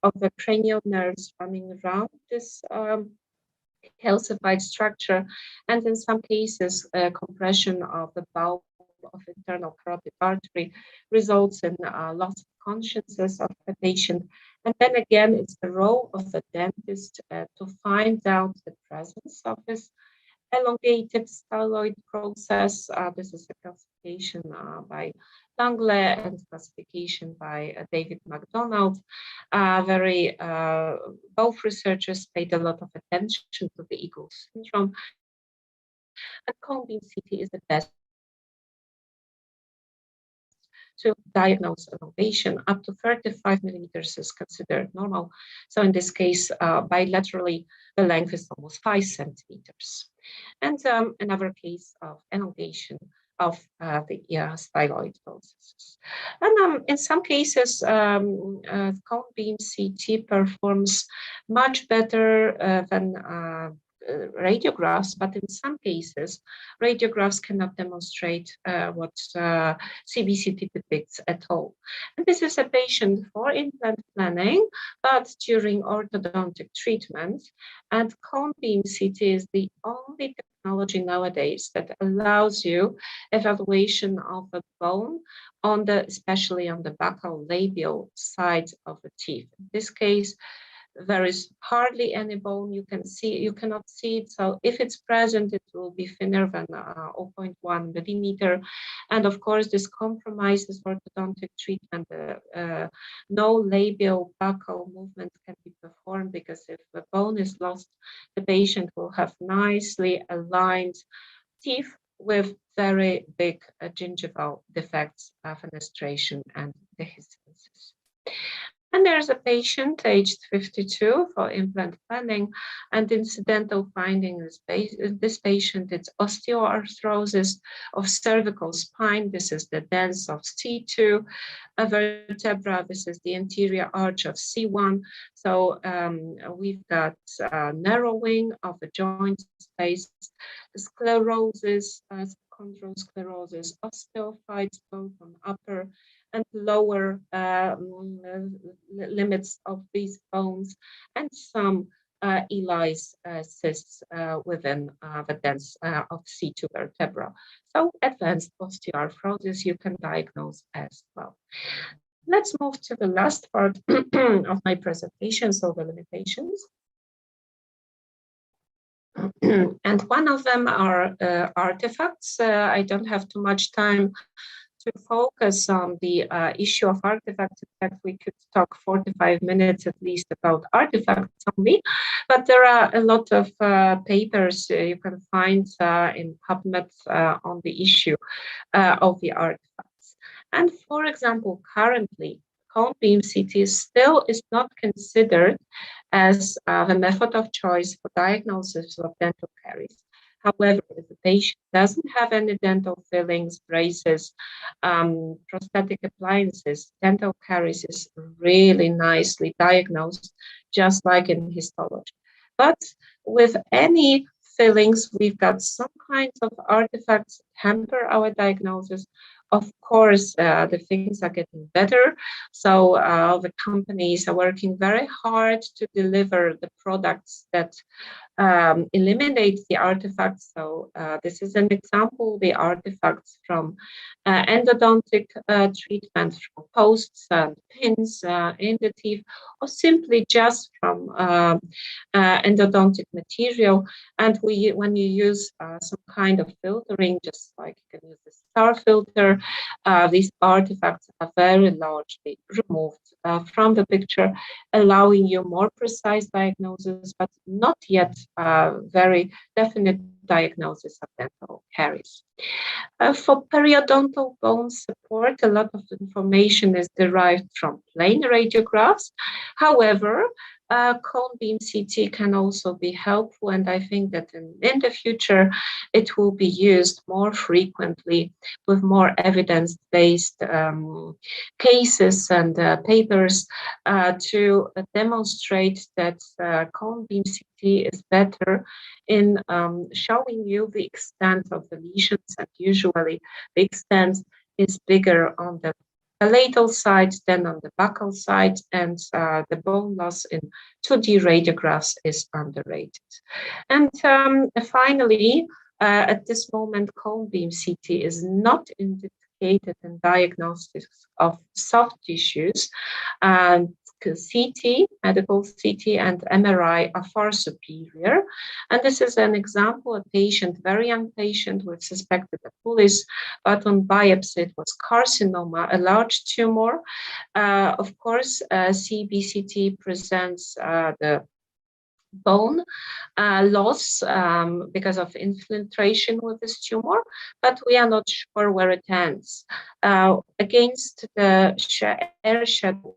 of the cranial nerves running around this calcified structure, and in some cases, compression of the bulb of internal carotid artery results in loss of consciousness of the patient. And then again, it's the role of the dentist to find out the presence of this elongated styloid process. This is a calcification by Langley and classification by David MacDonald. Both researchers paid a lot of attention to the Eagle syndrome. And cone beam CT is the best to diagnose elongation. Up to 35 millimeters is considered normal. So in this case, bilaterally, the length is almost 5 centimeters. And another case of elongation of the styloid processes. And in some cases, cone beam CT performs much better than radiographs, but in some cases, radiographs cannot demonstrate what CBCT depicts at all. And this is a patient for implant planning, but during orthodontic treatment. And cone beam CT is the only technology nowadays that allows you evaluation of a bone on especially on the buccal labial side of the teeth. In this case, there is hardly any bone you cannot see it. So if it's present, it will be thinner than 0.1 millimeter. And of course, this compromises orthodontic treatment. No labial buccal movement can be performed because if the bone is lost, the patient will have nicely aligned teeth with very big gingival defects, fenestration, and dehiscences. And there's a patient aged 52 for implant planning, and incidental finding this patient, it's osteoarthrosis of cervical spine. This is the dens of C2 vertebra. This is the anterior arch of C1. So we've got narrowing of the joint space, sclerosis, chondrosclerosis, osteophytes both on upper and lower limits of these bones, and some Eli's cysts within the dens of C2 vertebra. So advanced osteoarthrosis you can diagnose as well. Let's move to the last part of my presentation, so the limitations. And one of them are artifacts. I don't have too much time to focus on the issue of artifacts. In fact, we could talk 45 minutes at least about artifacts only, but there are a lot of papers you can find in PubMed on the issue of the artifacts. And for example, currently, cone beam CT still is not considered as the method of choice for diagnosis of dental caries. However, if the patient doesn't have any dental fillings, braces, prosthetic appliances, dental caries is really nicely diagnosed, just like in histology. But with any fillings, we've got some kinds of artifacts that hamper our diagnosis. Of course, the things are getting better. So the companies are working very hard to deliver the products that eliminate the artifacts. So this is an example, the artifacts from endodontic treatment, from posts and pins in the teeth, or simply just from endodontic material. And when you use some kind of filtering, just like you can use the star filter, these artifacts are very largely removed from the picture, allowing you more precise diagnosis, but not yet very definite diagnosis of dental caries. For periodontal bone support, a lot of information is derived from plain radiographs. However, cone beam CT can also be helpful, and I think that in the future it will be used more frequently with more evidence-based cases and papers to demonstrate that cone beam CT is better in showing you the extent of the lesions, and usually the extent is bigger on the palatal side than on the buccal side, and the bone loss in 2D radiographs is underrated. And finally, at this moment, cone beam CT is not indicated in diagnosis of soft tissues, and CT, medical CT, and MRI are far superior. And this is an example, a patient, very young patient with suspected Apulis, but on biopsy it was carcinoma, a large tumor. Of course, CBCT presents the bone loss because of infiltration with this tumor, but we are not sure where it ends. Against the air shadow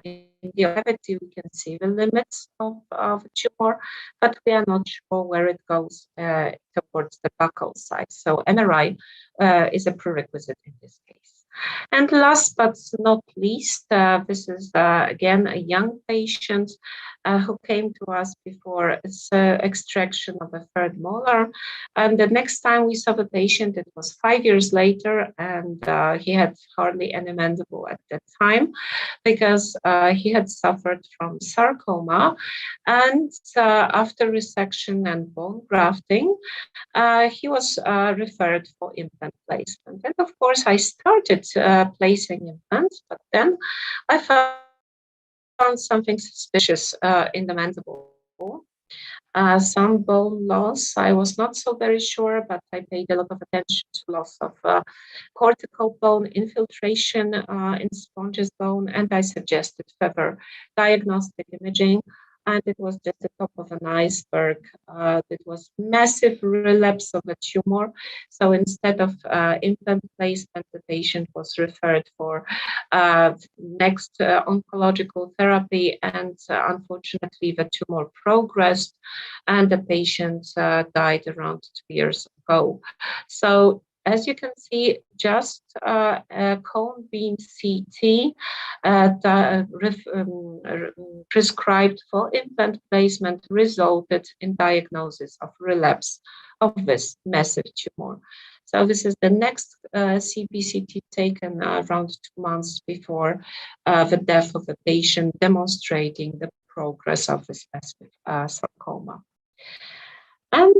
in the cavity, we can see the limits of the tumor, but we are not sure where it goes towards the buccal side. So MRI is a prerequisite in this case. And last but not least, this is again a young patient who came to us before extraction of a third molar. And the next time we saw the patient, it was 5 years later, and he had hardly any mandible at that time because he had suffered from sarcoma. And after resection and bone grafting, he was referred for implant placement. And of course, I started placing implants, but then I found something suspicious in the mandible. Some bone loss. I was not so very sure, but I paid a lot of attention to loss of cortical bone, infiltration in sponges bone, and I suggested further diagnostic imaging. And it was just the top of an iceberg. It was massive relapse of a tumor. So instead of implant placement, the patient was referred for next oncological therapy. And unfortunately, the tumor progressed and the patient died around 2 years ago. So as you can see, just a cone beam CT prescribed for implant placement resulted in diagnosis of relapse of this massive tumor. So this is the next CBCT taken around 2 months before the death of the patient, demonstrating the progress of this massive sarcoma. And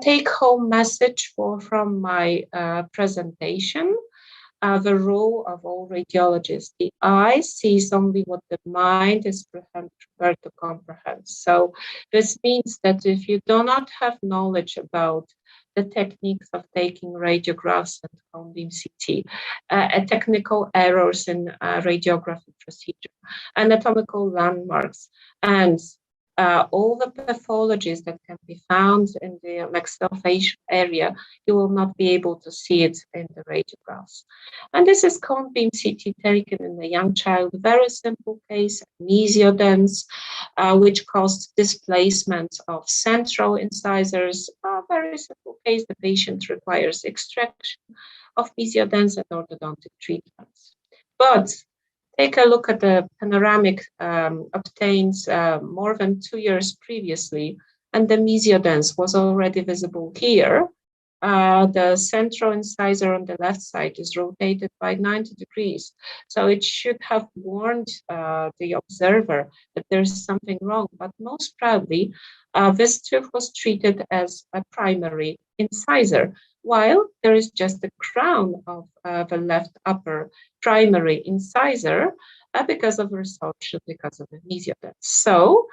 take-home message from my presentation, the role of all radiologists. The eye sees only what the mind is prepared to comprehend. So this means that if you do not have knowledge about the techniques of taking radiographs and cone beam CT, technical errors in radiography procedure, anatomical landmarks, and all the pathologies that can be found in the maxillofacial area, you will not be able to see it in the radiographs. And this is cone beam CT taken in a young child, very simple case, mesiodense, which caused displacement of central incisors. A very simple case, the patient requires extraction of mesiodense and orthodontic treatments. But take a look at the panoramic obtained more than 2 years previously, and the mesiodense was already visible here. The central incisor on the left side is rotated by 90 degrees. So it should have warned the observer that there's something wrong, but most probably this tooth was treated as a primary incisor, while there is just the crown of the left upper primary incisor because of resorption, because of the mesiodense. So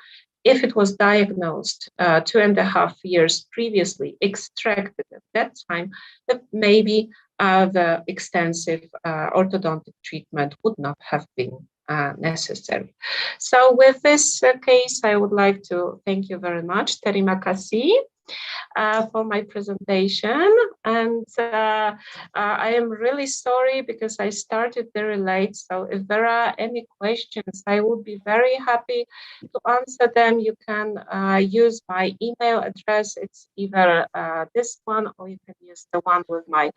if it was diagnosed 2.5 years previously, extracted at that time, that maybe the extensive orthodontic treatment would not have been necessary. So with this case, I would like to thank you very much. Terima kasih. For my presentation, and I am really sorry because I started very late, so if there are any questions, I would be very happy to answer them. You can use my email address. It's either this one, or you can use the one with my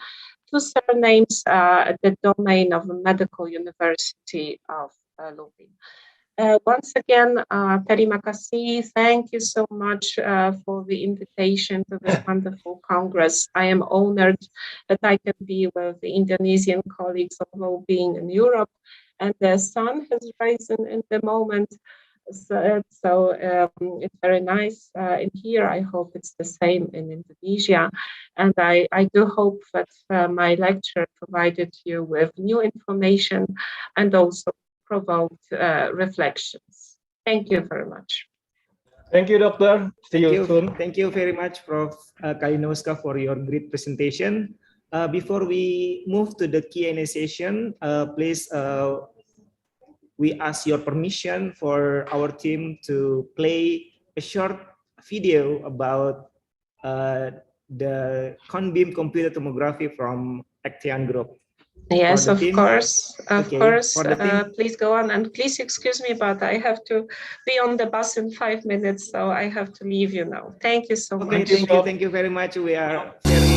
2 surnames at the domain of the Medical University of Lubin. Once again, terima kasih. Thank you so much for the invitation to this wonderful Congress. I am honored that I can be with the Indonesian colleagues of well-being in Europe, and the sun has risen in the moment. So it's very nice in here. I hope it's the same in Indonesia. And I do hope that my lecture provided you with new information and also provoked reflections. Thank you very much. Thank you, Doctor. See you soon. Thank you very much, Prof. Kalinowska, for your great presentation. Before we move to the Q&A session, please, we ask your permission for our team to play a short video about the cone-beam computed tomography from Acteon Group. Yes, of course. Please go on, and please excuse me, but I have to be on the bus in 5 minutes, so I have to leave you now. Thank you so much. Thank you very much. We are very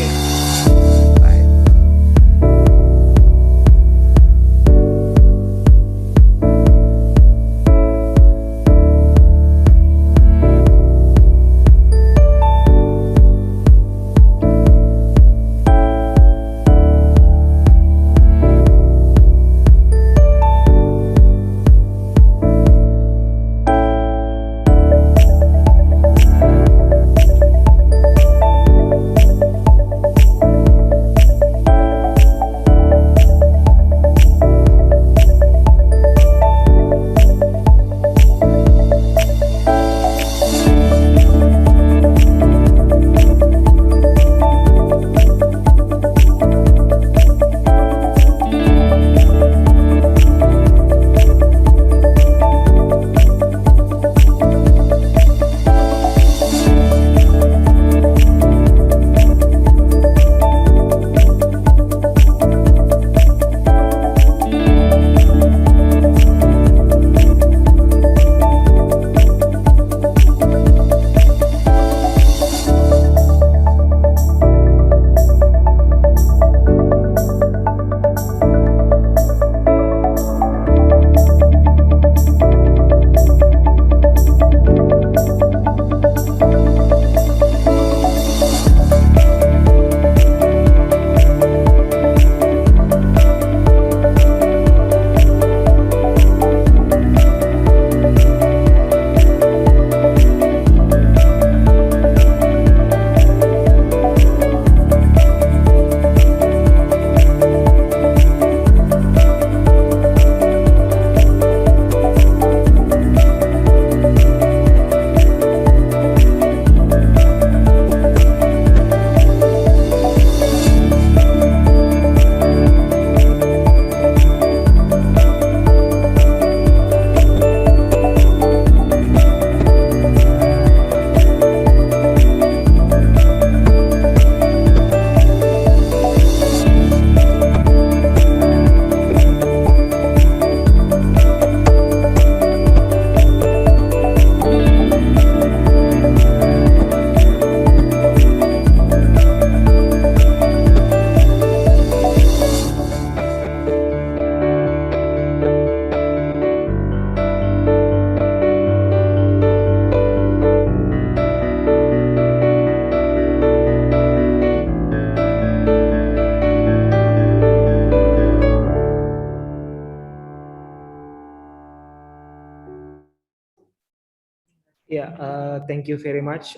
thank you very much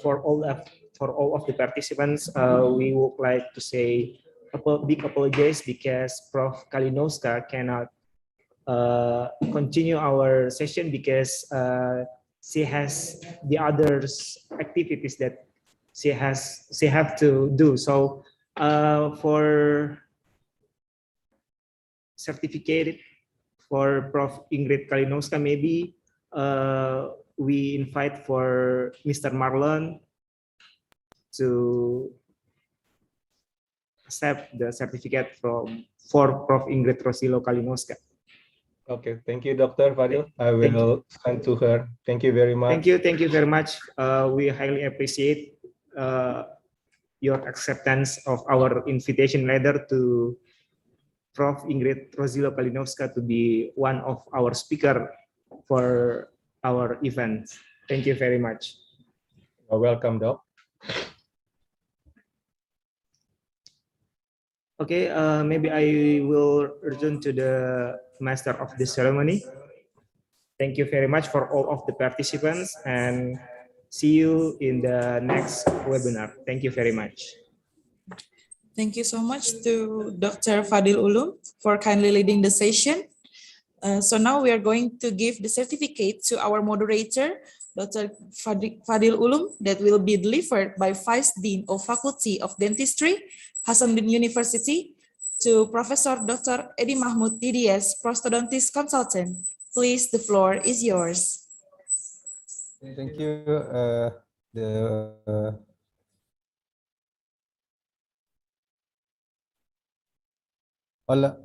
for all of the participants. We would like to say a big apologies because Prof. Kalinowska cannot continue our session because she has the others activities that she have to do. So for certificate for Prof. Ingrid Kalinowska, maybe we invite for Mr. Marlon to accept the certificate for Prof. Ingrid Rosilo Kalinowska. Okay, thank you, Dr. Fadil. I will send to her. Thank you very much. Thank you very much. We highly appreciate your acceptance of our invitation letter to Prof. Ingrid Rosilo Kalinowska to be one of our speaker for our event. Thank you very much. You're welcome, Doc. Okay, maybe I will return to the master of the ceremony. Thank you very much for all of the participants, and See you in the next webinar. Thank you very much. Thank you so much to Dr. Fadil Ulum for kindly leading the session. So now we are going to give the certificate to our moderator, Dr. Fadil Ulum, that will be delivered by Vice Dean of Faculty of Dentistry, Hasanuddin University, to Professor Dr. Edi Mahmud TDS, Prosthodontist Consultant. Please, the floor is yours. Thank you. Hello.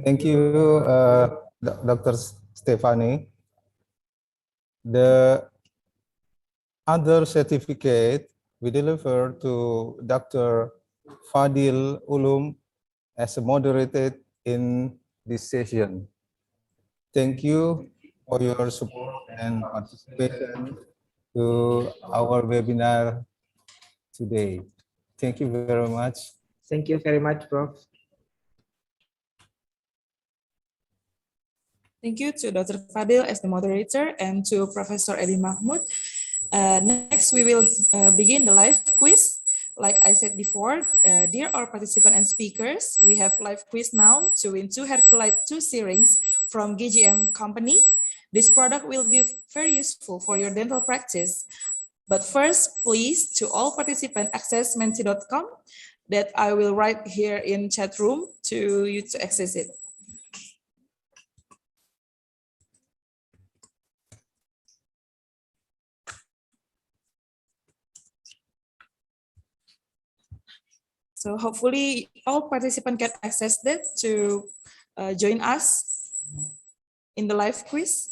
Thank you, Dr. Stefani. The other certificate we deliver to Dr. Fadil Ulum as moderated in this session. Thank you for your support and participation to our webinar today. Thank you very much. Thank you very much, Prof. Thank you to Dr. Fadil as the moderator and to Professor Edi Mahmud. Next, we will begin the live quiz. Like I said before, dear our participants and speakers, we have live quiz now to win 2 Herculite 2 series from GGM company. This product will be very useful for your dental practice. But first, please, to all participants, access menti.com that I will write here in chat room to you to access it. So hopefully all participants can access that to join us in the live quiz.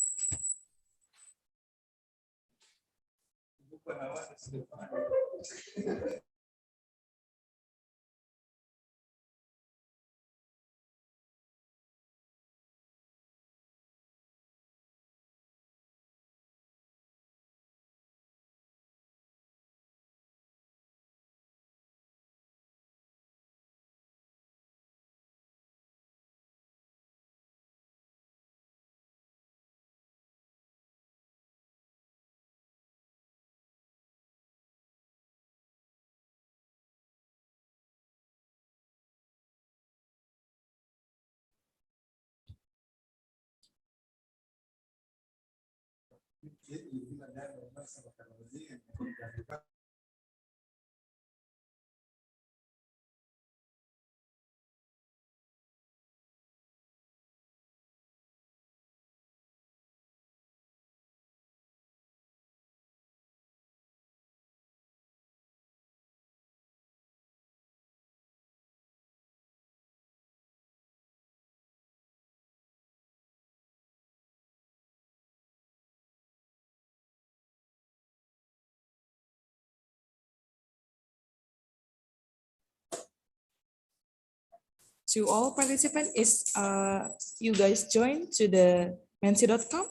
To all participants, is you guys join to the menti.com?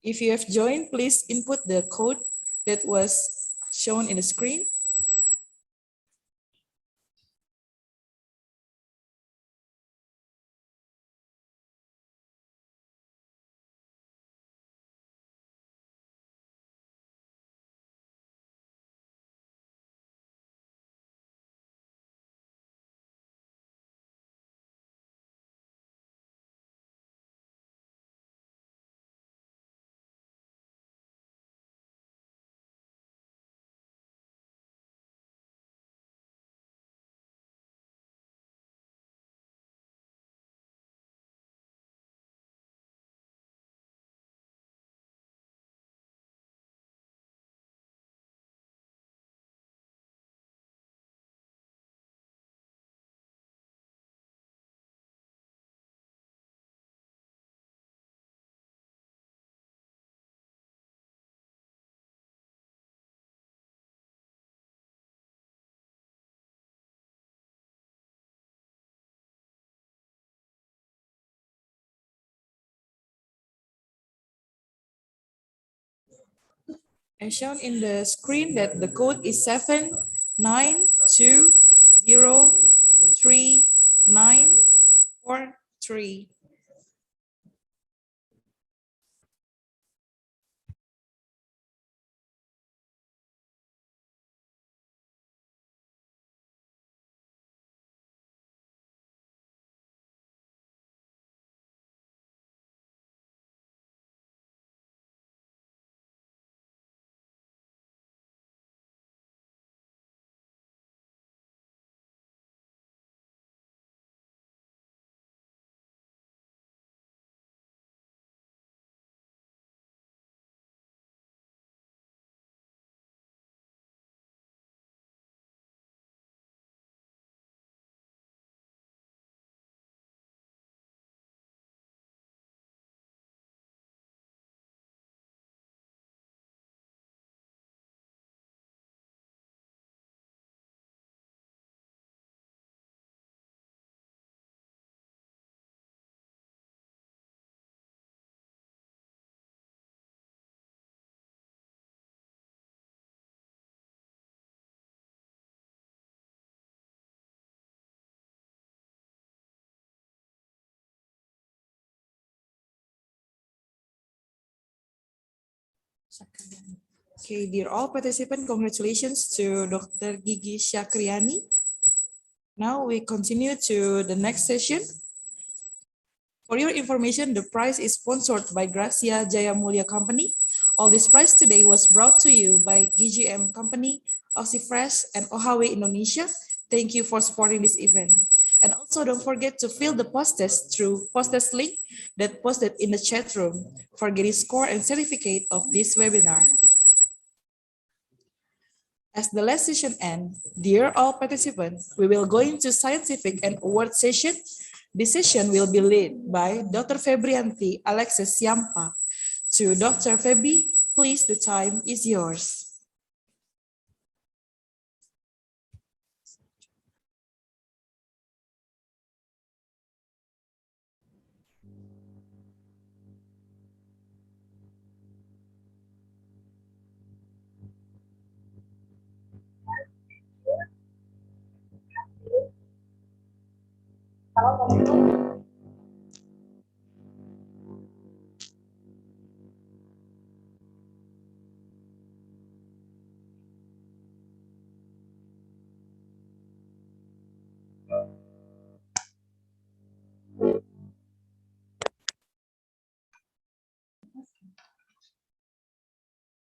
If you have joined, please input the code that was shown in the screen. As shown in the screen that the code is 792033943. Okay, dear all participants, congratulations to Dr. Gigi Syakriani. Now we continue to the next session. For your information, the prize is sponsored by Gracia Jaya Mulia Company. All this prize today was brought to you by GGM Company, Oxyfresh, and Ohawe Indonesia. Thank you for supporting this event. And also don't forget to fill the post-test through post-test link that posted in the chat room for getting score and certificate of this webinar. As the last session ends, dear all participants, we will go into scientific and award session. This session will be led by Dr. Febrianti Alexis Yampa. To Dr. Febri, please, the time is yours.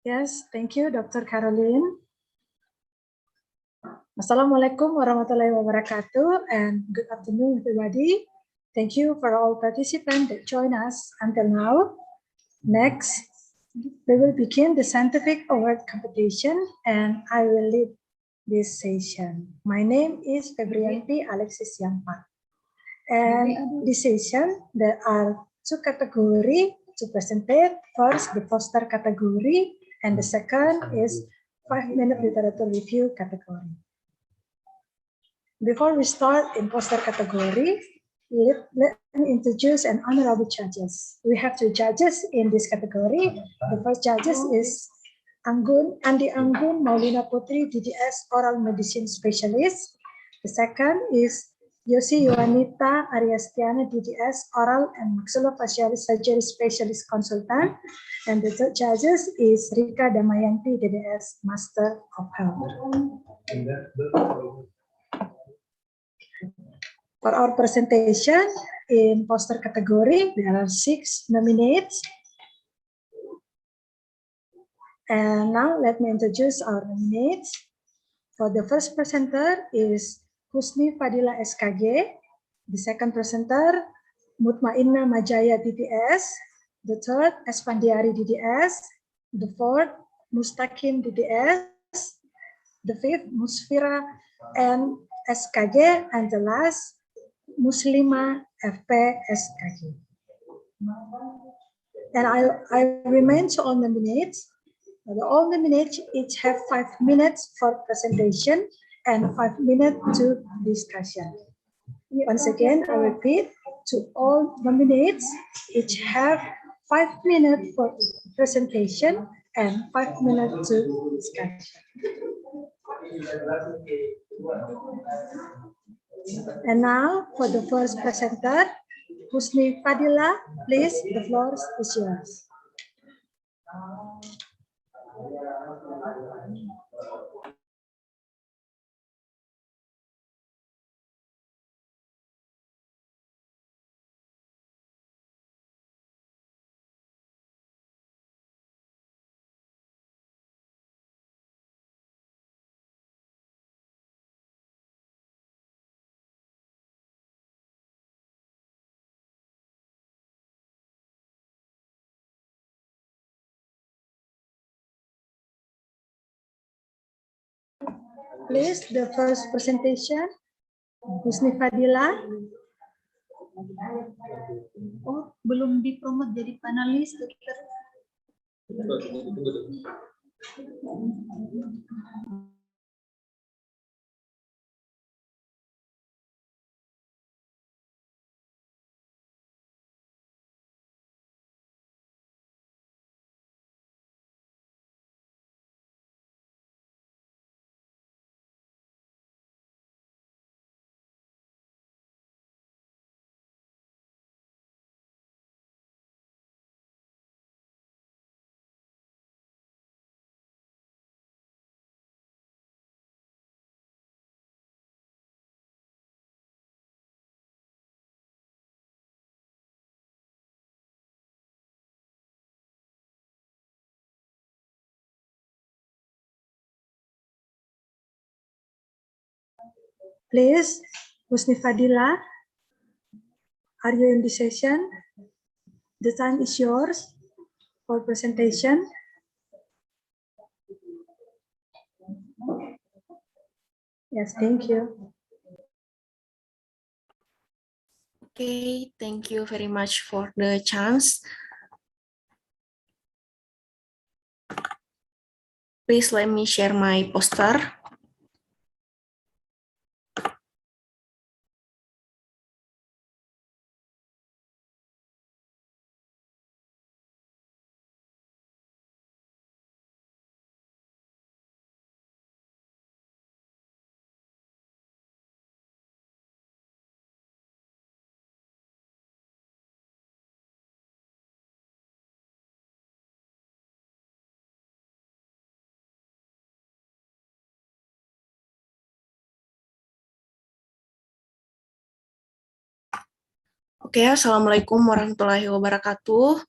Yes, thank you, Dr. Caroline. Assalamualaikum warahmatullahi wabarakatuh, and good afternoon, everybody. Thank you for all participants that joined us until now. Next, we will begin the scientific award competition, and I will lead this session. My name is Febrianti Alexis Yampa. And this session, there are two categories to present. First, the poster category, and the second is 5-minute literature review category. Before we start in poster category, let me introduce an honorable judges. We have two judges in this category. The first judges is Andi Anggun Maulina Putri, DDS Oral Medicine Specialist. The second is Yosi Yohanita Ariastiana, DDS Oral and Maxillofacial Surgery Specialist Consultant. And the third judges is Rika Damayanti, DDS Master of Health. For our presentation in poster category, there are 6 nominates. And now let me introduce our nominates. For the first presenter is Husni Fadila SKG. The second presenter, Mutmainna Majaya DDS. The third, Espandiari DDS. The fourth, Mustaqim DDS. The fifth, Musfira and SKG. And the last, Muslima FP SKG. And I remain to all nominates. All nominates each have 5 minutes for presentation and 5 minutes to discussion. Once again, I repeat, to all nominates each have 5 minutes for presentation and 5 minutes to discussion. And now for the first presenter, Husni Fadila, please, the floor is yours. Please, the first presentation, Husni Fadila. Oh, belum dipromot jadi panelis, dokter. Please, Husni Fadila, are you in the session? The time is yours for presentation. Yes, thank you. Okay, thank you very much for the chance. Please let me share my poster. Oke, Assalamualaikum warahmatullahi wabarakatuh.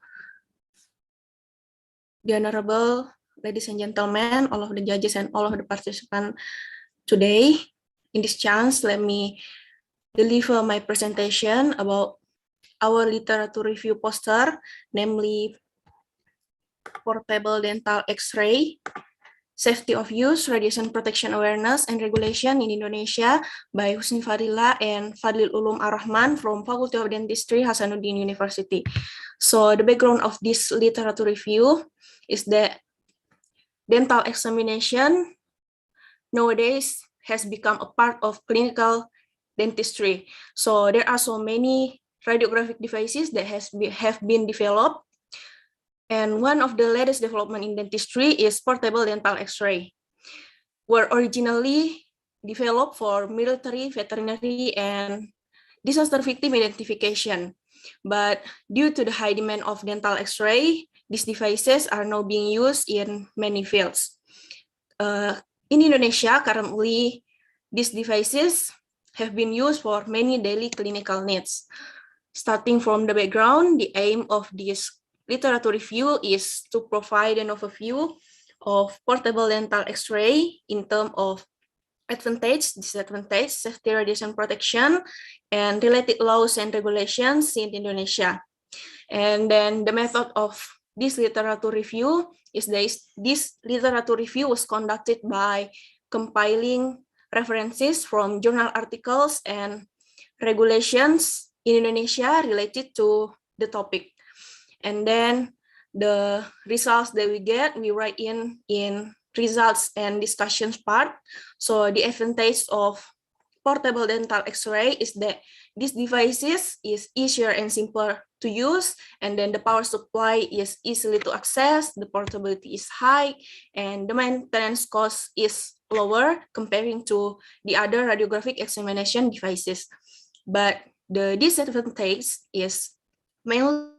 The Honorable ladies and gentlemen, all of the judges and all of the participants today, in this chance, let me deliver my presentation about our literature review poster, namely Portable Dental X-ray, Safety of Use, Radiation Protection Awareness and Regulation in Indonesia by Husni Fadila and Fadlil Ulum Ar-Rahman from Faculty of Dentistry, Hasanuddin University. So the background of this literature review is that dental examination nowadays has become a part of clinical dentistry. So there are so many radiographic devices that have been developed. And one of the latest development in dentistry is portable dental X-ray, were originally developed for military, veterinary, and disaster victim identification. But due to the high demand of dental X-ray, these devices are now being used in many fields. In Indonesia, currently, these devices have been used for many daily clinical needs. Starting from the background, the aim of this literature review is to provide an overview of portable dental X-ray in terms of advantage, disadvantage, safety, radiation protection, and related laws and regulations in Indonesia. And then the method of this literature review is this literature review was conducted by compiling references from journal articles and regulations in Indonesia related to the topic. And then the results that we get, we write in results and discussions part. So the advantage of portable dental X-ray is that these devices is easier and simpler to use, and then the power supply is easily to access, the portability is high, and the maintenance cost is lower comparing to the other radiographic examination devices. But the disadvantage is mainly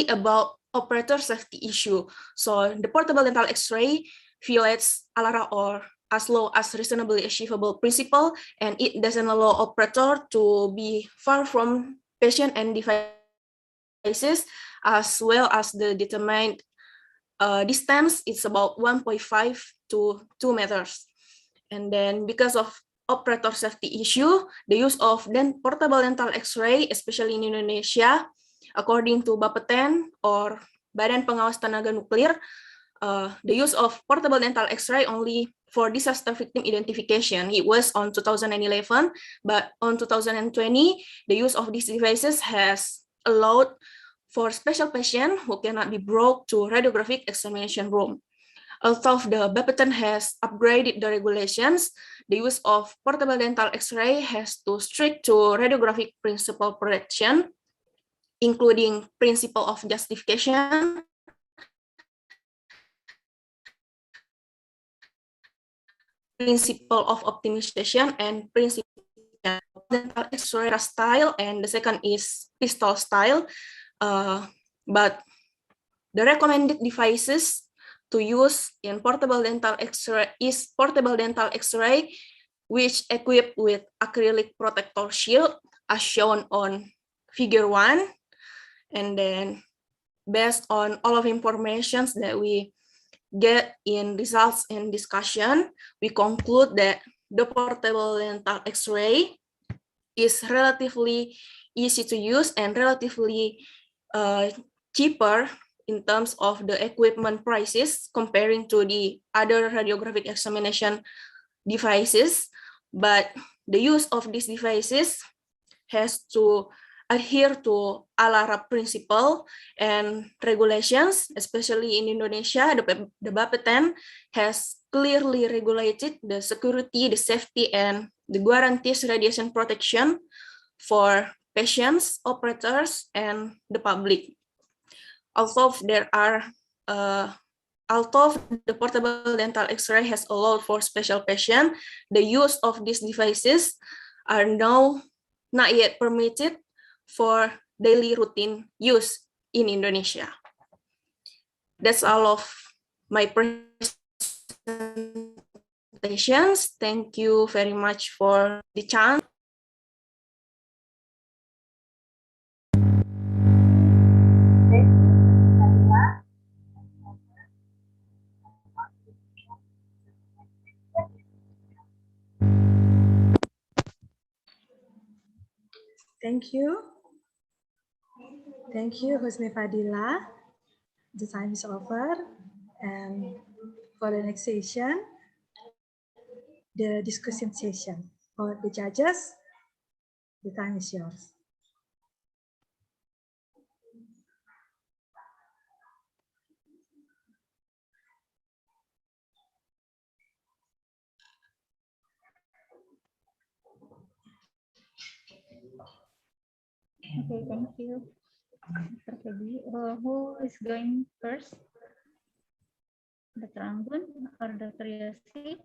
about operator safety issue. So the portable dental X-ray violates ALARA or as low as reasonably achievable principle, and it doesn't allow operator to be far from patient and devices, as well as the determined distance is about 1.5 to 2 meters. And then because of operator safety issue, the use of portable dental X-ray, especially in Indonesia, according to Bapeten or Badan Pengawas Tenaga Nuklir, the use of portable dental X-ray only for disaster victim identification. It was on 2011, but on 2020, the use of these devices has allowed for special patients who cannot be brought to radiographic examination room. Although the Bapeten has upgraded the regulations, the use of portable dental X-ray has to strict to radiographic principle protection, including principle of justification, principle of optimization, and principle of dental X-ray style, and the second is pistol style. But the recommended devices to use in portable dental X-ray is portable dental X-ray, which equipped with acrylic protector shield, as shown on figure 1. And then based on all of information that we get in results and discussion, we conclude that the portable dental X-ray is relatively easy to use and relatively cheaper in terms of the equipment prices comparing to the other radiographic examination devices. But the use of these devices has to adhere to ALARA principle and regulations, especially in Indonesia. The Bapeten has clearly regulated the security, the safety, and the guarantees radiation protection for patients, operators, and the public. Although the portable dental X-ray has allowed for special patients, the use of these devices are now not yet permitted for daily routine use in Indonesia. That's all of my presentations. Thank you very much for the chance. Thank you. Thank you, Husni Fadila. The time is over. And for the next session, the discussion session. For the judges, the time is yours. Okay, thank you, Dr. Feby. Who is going first? Dr. Anggun or Dr. Yossi?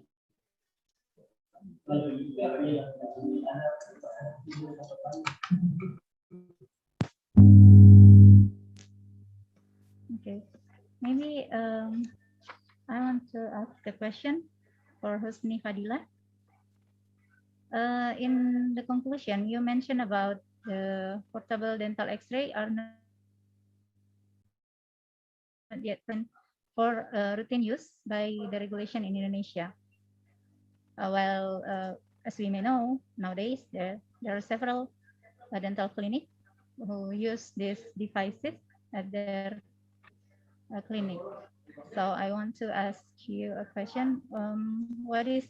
Okay, maybe I want to ask a question for Husni Fadila. In the conclusion, you mentioned about the portable dental X-ray are not yet for routine use by the regulation in Indonesia. As we may know, nowadays there are several dental clinics who use these devices at their clinic. So I want to ask you a question. What is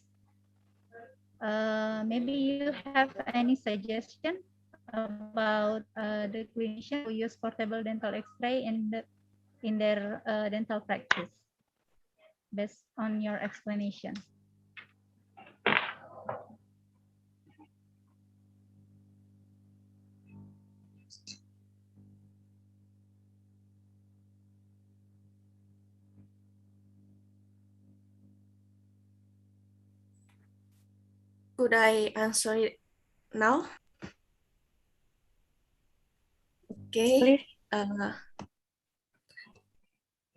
maybe you have any suggestion about the clinician who use portable dental X-ray in their dental practice, based on your explanation? Could I answer it now? Okay.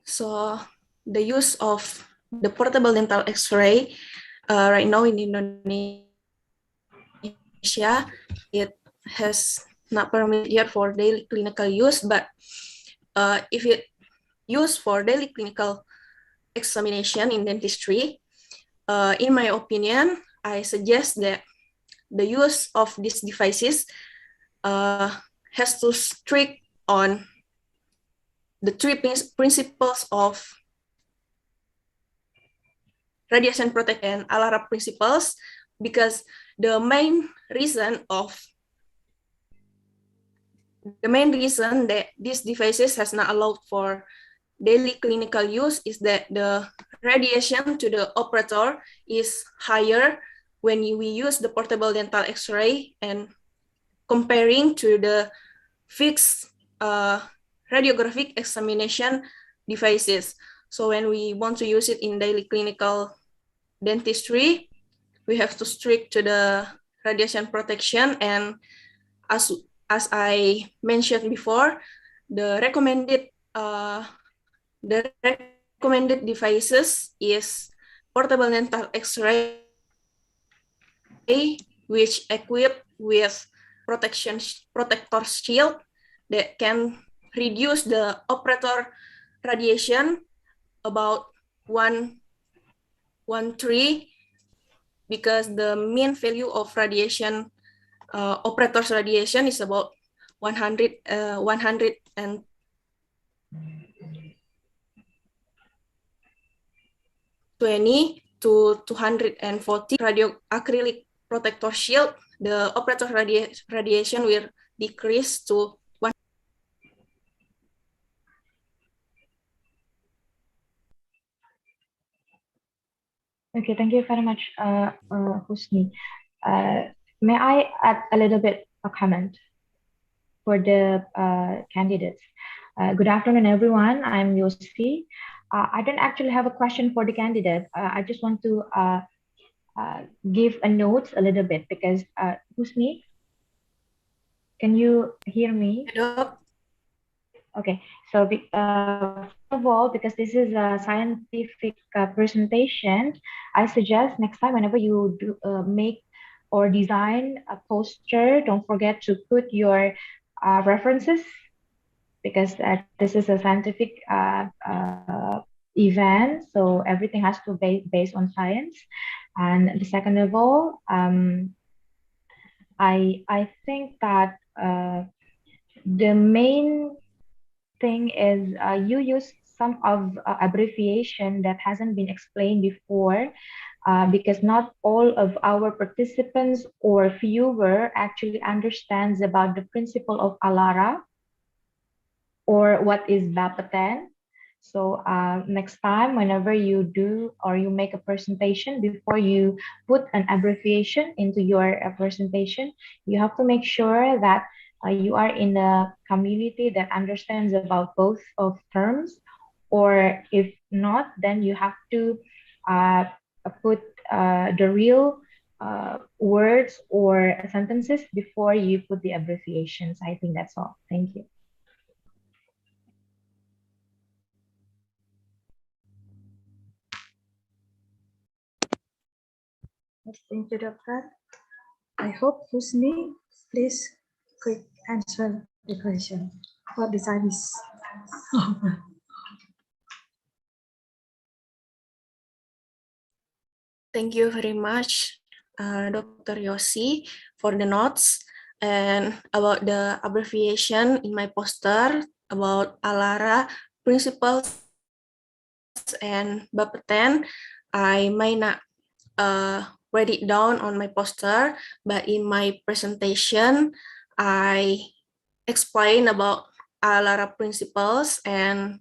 So the use of the portable dental X-ray right now in Indonesia, it has not permitted yet for daily clinical use, but if it used for daily clinical examination in dentistry, in my opinion, I suggest that the use of these devices has to strict on the three principles of radiation protection and ALARA principles, because the main reason that these devices has not allowed for daily clinical use is that the radiation to the operator is higher when we use the portable dental X-ray and comparing to the fixed radiographic examination devices. So when we want to use it in daily clinical dentistry, we have to stick to the radiation protection, and as I mentioned before, the recommended devices is portable dental X-ray, which equipped with protector shield that can reduce the operator radiation about 1/3 because the mean value of radiation, operator's radiation is about 100 and 20 to 240 radioacrylic protector shield, the operator radiation will decrease to 1. Okay, thank you very much, Husni. May I add a little bit of comment for the candidates? Good afternoon, everyone. I'm Yosfi. I don't actually have a question for the candidate. I just want to give a note a little bit because Husni, can you hear me? Okay, so first of all, because this is a scientific presentation, I suggest next time whenever you do make or design a poster, don't forget to put your references, because this is a scientific event, so everything has to be based on science. And the second of all, I think that the main thing is you use some of abbreviation that hasn't been explained before, because not all of our participants or viewer actually understands about the principle of ALARA or what is Bapeten. So next time, whenever you do or you make a presentation, before you put an abbreviation into your presentation, you have to make sure that you are in a community that understands about both of terms, or if not, then you have to put the real words or sentences before you put the abbreviations. I think that's all. Thank you. Thank you, Doctor. I hope Husni, please quick answer the question for the time is over. Thank you very much, Dr. Yosi, for the notes and about the abbreviation in my poster about ALARA principles and Bapeten. I may not write it down on my poster, but in my presentation, I explain about ALARA principles and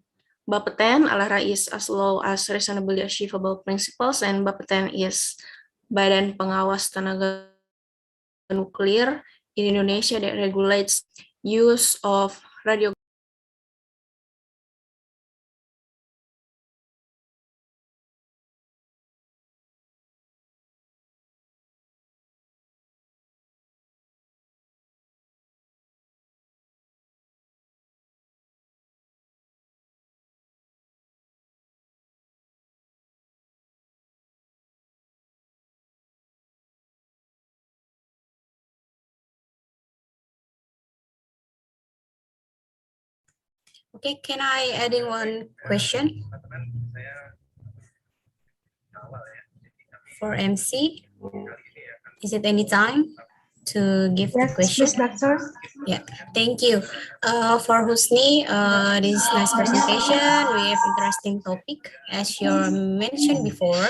Bapeten. ALARA is as low as reasonably achievable principles, and Bapeten is Badan Pengawas Tenaga Nuklir in Indonesia that regulates use of radio. Okay, can I add in one question for MC? Is it any time to give the question? Yes, Doctor. Yeah, thank you. For Husni, this nice presentation. We have interesting topic. As you mentioned before,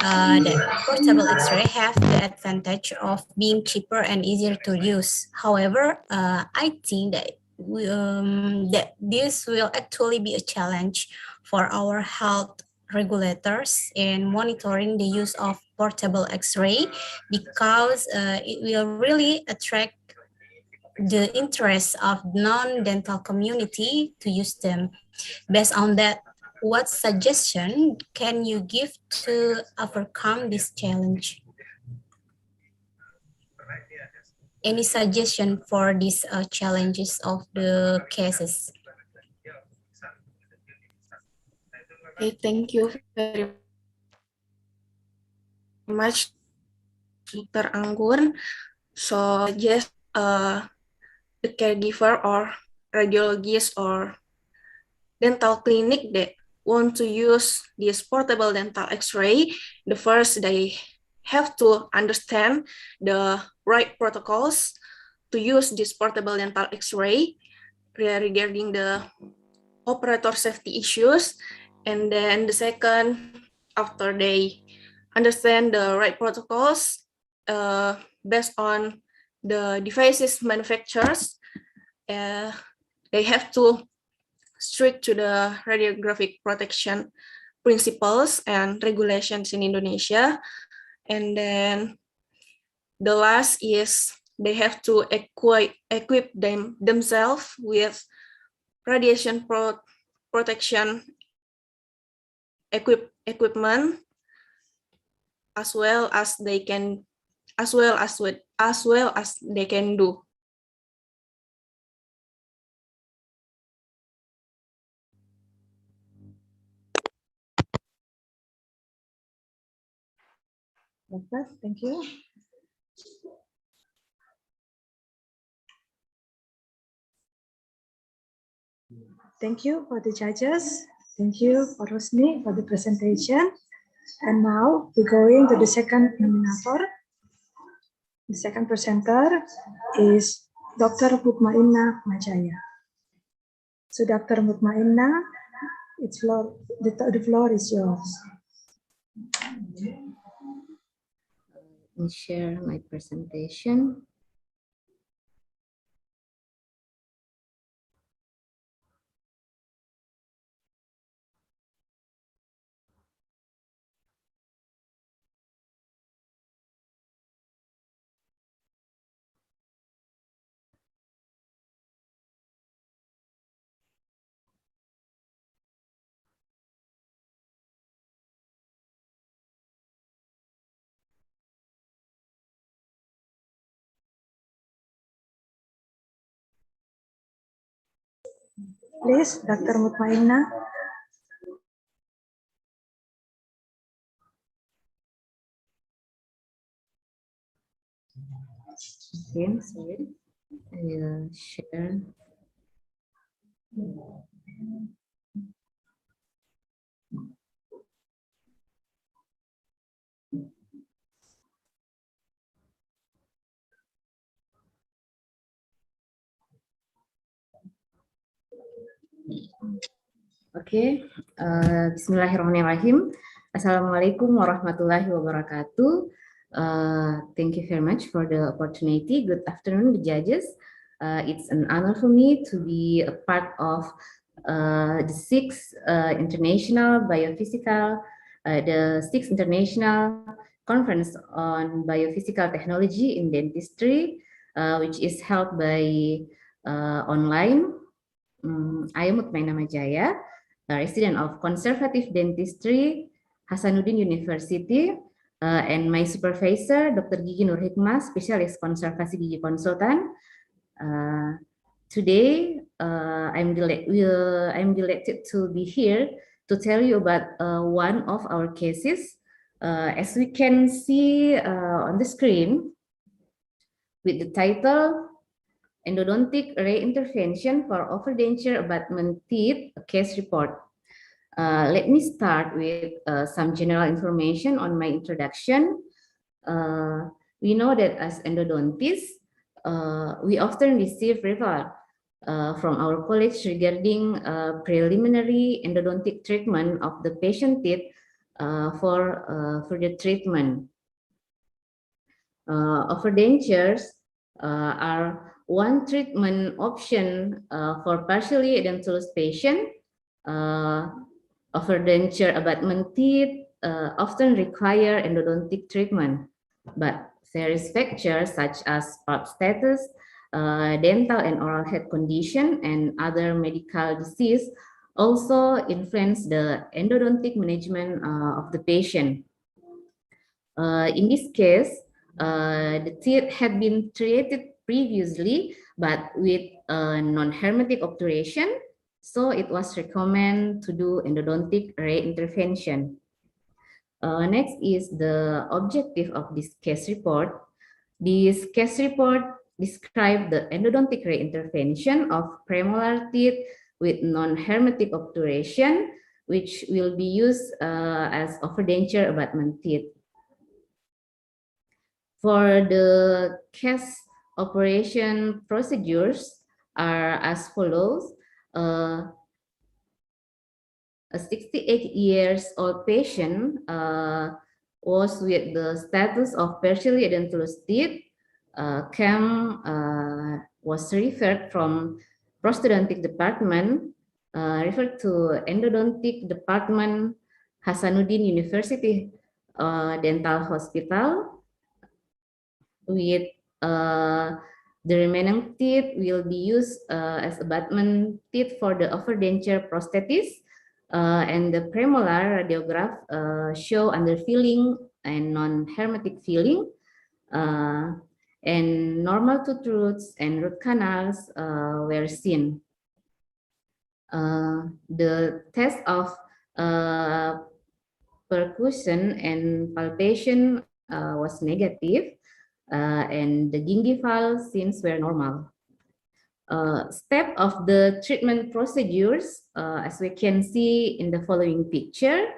that portable X-ray have the advantage of being cheaper and easier to use. However, I think that that this will actually be a challenge for our health regulators in monitoring the use of portable X-ray, because it will really attract the interest of non-dental community to use them. Based on that, what suggestion can you give to overcome this challenge? Any suggestion for these challenges of the cases? Okay, thank you very much, Dr. Anggun. So just the caregiver or radiologist or dental clinic that want to use this portable dental X-ray, the first they have to understand the right protocols to use this portable dental X-ray regarding the operator safety issues. And then the second, after they understand the right protocols based on the devices manufacturers, they have to stick to the radiographic protection principles and regulations in Indonesia. And then the last is they have to equip themselves with radiation protection equipment as well as they can do. Doctor, thank you. Thank you for the judges. Thank you for Husni for the presentation. And now we're going to the second nominator. The second presenter is Dr. Mutmainna Majaya. So Dr. Mutmainna, the floor is yours. Let me share my presentation. Please, Dr. Mutmainna. Okay, sorry. I will share. Oke, Bismillahirrahmanirrahim. Assalamualaikum warahmatullahi wabarakatuh. Thank you very much for the opportunity. Good afternoon, the judges. It's an honor for me to be a part of the sixth international biophysical, the sixth international conference on biophysical technology in dentistry, which is held by online. I am Mutmainna Majaya, a resident of Conservative Dentistry, Hasanuddin University, and my supervisor, Dr. Gigi Nur Hikmah, Specialist Konservasi Gigi Konsultan. Today, I'm delighted to be here to tell you about one of our cases. As we can see on the screen, with the title, Endodontic Reintervention for Overdenture Abutment Teeth, a case report. Let me start with some general information on my introduction. We know that as endodontists, we often receive referral from our colleagues regarding preliminary endodontic treatment of the patient teeth for further treatment. Overdentures are one treatment option for partially edentulous patient. Overdenture abutment teeth often require endodontic treatment, but various factors such as pulp status, dental and oral health condition, and other medical disease also influence the endodontic management of the patient. In this case, the teeth had been treated previously, but with non-hermetic obturation, so it was recommended to do endodontic reintervention. Next is the objective of this case report. This case report describes the endodontic reintervention of premolar teeth with non-hermetic obturation, which will be used as overdenture abutment teeth. For the case operation procedures are as follows. A 68 years old patient was with the status of partially edentulous teeth, was referred from prosthodontic department, referred to endodontic department, Hasanuddin University Dental Hospital, with the remaining teeth will be used as abutment teeth for the overdenture prosthesis, and the premolar radiograph show underfilling and non-hermetic filling, and normal tooth roots and root canals were seen. The test of percussion and palpation was negative, and the gingival seams were normal. Step of the treatment procedures, as we can see in the following picture.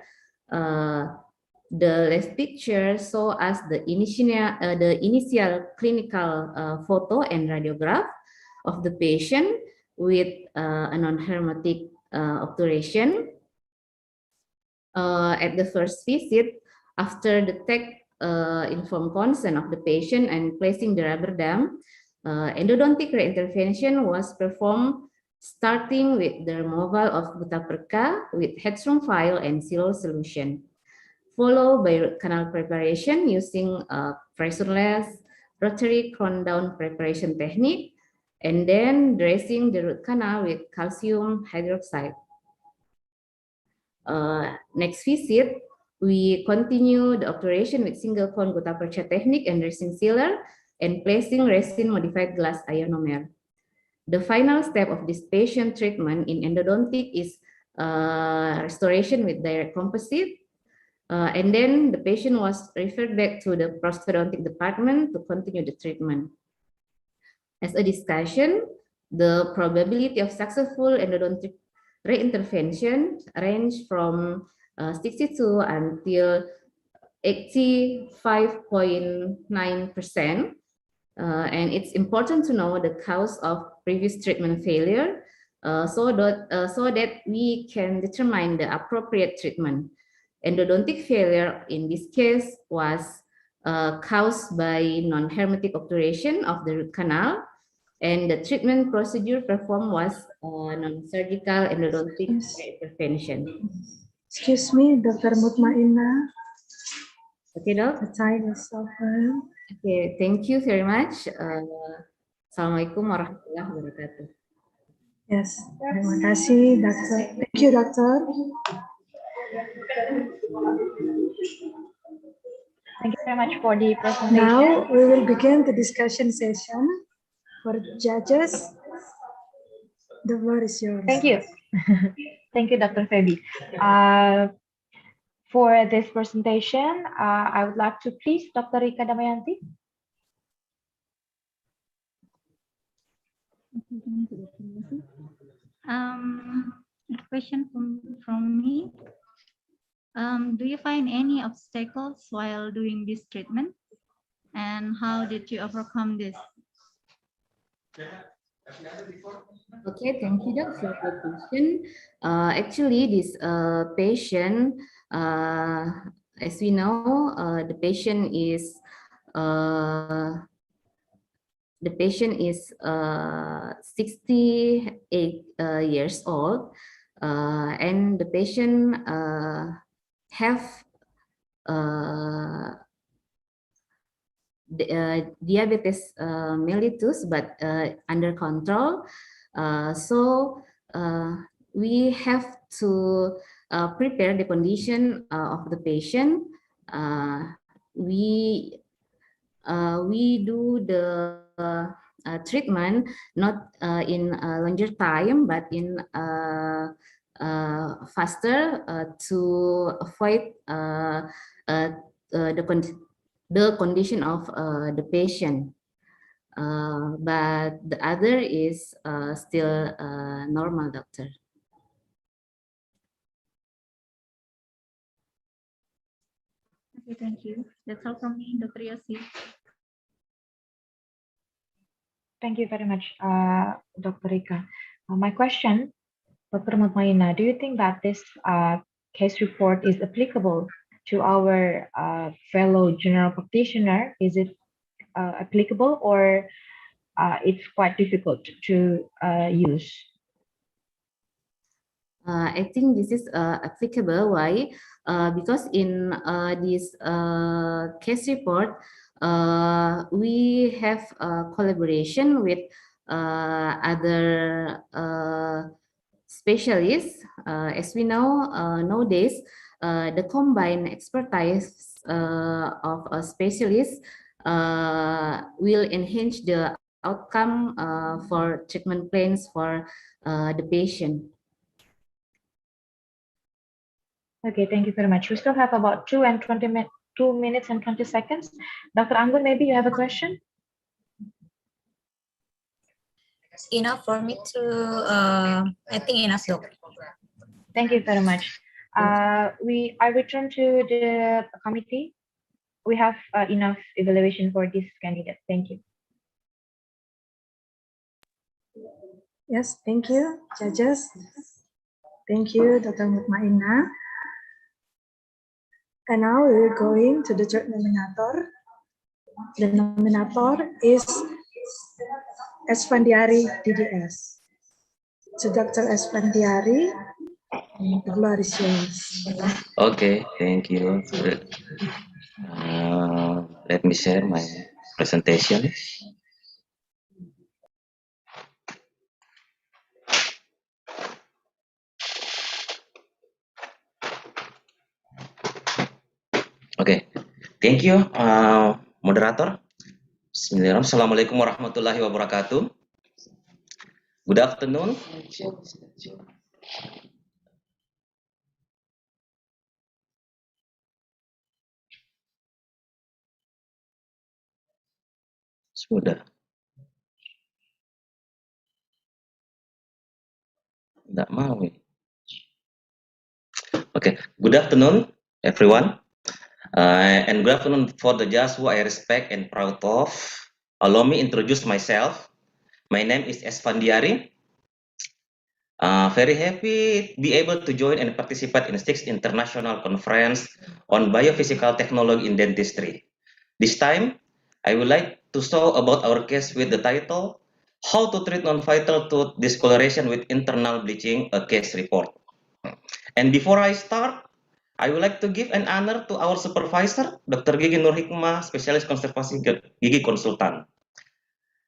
The left picture shows us the initial clinical photo and radiograph of the patient with a non-hermetic obturation. At the first visit, after the informed consent of the patient and placing the rubber dam, endodontic reintervention was performed, starting with the removal of gutta perca with headstrong file and silol solution, followed by root canal preparation using pressureless rotary crown down preparation technique, and then dressing the root canal with calcium hydroxide. Next visit, we continue the operation with single cone gutta percha technique and resin sealer and placing resin modified glass ionomer. The final step of this patient treatment in endodontic is restoration with direct composite. And then the patient was referred back to the prosthodontic department to continue the treatment. As a discussion, the probability of successful endodontic reintervention range from 62 until 85.9%. And it's important to know the cause of previous treatment failure so that we can determine the appropriate treatment. Endodontic failure in this case was caused by non-hermetic obturation of the root canal, and the treatment procedure performed was non-surgical endodontic intervention. Excuse me, Dr. Mutmainna. Okay, Doc. The time is over. Okay, thank you very much. Assalamualaikum warahmatullahi wabarakatuh. Yes, terima kasih, Doctor. Thank you, Doctor. Thank you very much for the presentation. Now we will begin the discussion session. For judges, the floor is yours. Thank you. Thank you, Dr. Febi. For this presentation, I would like to please Dr. Rika Damayanti. A question from me. Do you find any obstacles while doing this treatment? And how did you overcome this? Okay, thank you, Doc, for the question. Actually, this patient, as we know, the patient is 68 years old, and the patient have diabetes mellitus, but under control. So we have to prepare the condition of the patient. We do the treatment not in a longer time, but in faster to avoid the condition of the patient. But the other is still normal, doctor. Okay, thank you. That's all from me, Dr. Yossi. Thank you very much, Dr. Rika. My question, Dr. Mutmaina, do you think that this case report is applicable to our fellow general practitioner? Is it applicable, or it's quite difficult to use? I think this is applicable. Why? Because in this case report, we have collaboration with other specialists. As we know, nowadays, the combined expertise of a specialist will enhance the outcome for treatment plans for the patient. Okay, thank you very much. We still have about 2 minutes and 20 seconds. Dr. Anggun, maybe you have a question? Enough for me to, I think enough, Doc. Thank you very much. I return to the committee. We have enough evaluation for this candidate. Thank you. Yes, thank you, judges. Thank you, Dr. Mutmaina. And now we're going to the third nominator. The nominator is Esfandiari DDS. So Dr. Esfandiari, the floor is yours. Okay, thank you. Let me share my presentation. Okay, thank you, moderator. Bismillahirrahmanirrahim. Assalamualaikum warahmatullahi wabarakatuh. Good afternoon. Sudah. Nggak mau. Okay, good afternoon, everyone. And good afternoon for the judges who I respect and proud of. Allow me introduce myself. My name is Esfandiari. Very happy to be able to join and participate in the 6th International Conference on Biophysical Technology in Dentistry. This time, I would like to show about our case with the title, How to Treat Non-Vital Tooth Discoloration with Internal Bleaching, a Case Report. And before I start, I would like to give an honor to our supervisor, Dr. Gigi Nur Hikmah, Specialist Konservasi Gigi Konsultan.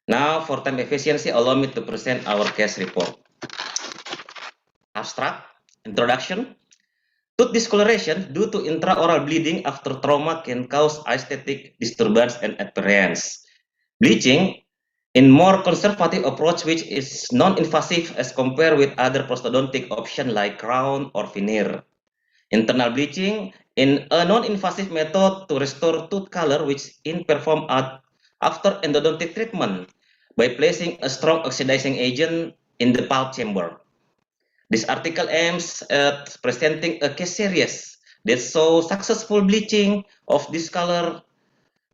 Now, for time efficiency, allow me to present our case report. Abstract, introduction. Tooth discoloration due to intraoral bleeding after trauma can cause aesthetic disturbance and appearance. Bleaching, in more conservative approach, which is non-invasive as compared with other prosthodontic options like crown or veneer. Internal bleaching in a non-invasive method to restore tooth color, which is performed after endodontic treatment by placing a strong oxidizing agent in the pulp chamber. This article aims at presenting a case series that shows successful bleaching of this color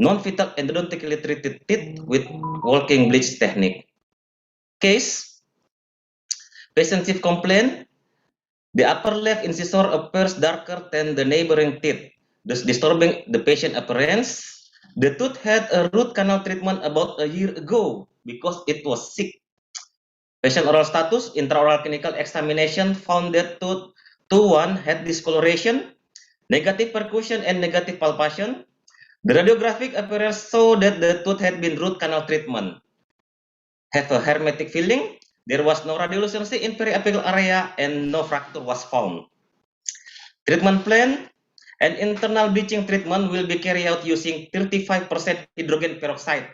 non-vital endodontically treated teeth with walking bleach technique. Case, patient chief complaint. The upper left incisor appears darker than the neighboring teeth, thus disturbing the patient appearance. The tooth had a root canal treatment about a year ago because it was sick. Patient oral status, intraoral clinical examination found that tooth 2-1 had discoloration, negative percussion, and negative palpation. The radiographic appearance showed that the tooth had been root canal treatment. Have a hermetic filling. There was no radiolucency in periapical area and no fracture was found. Treatment plan, an internal bleaching treatment will be carried out using 35% hydrogen peroxide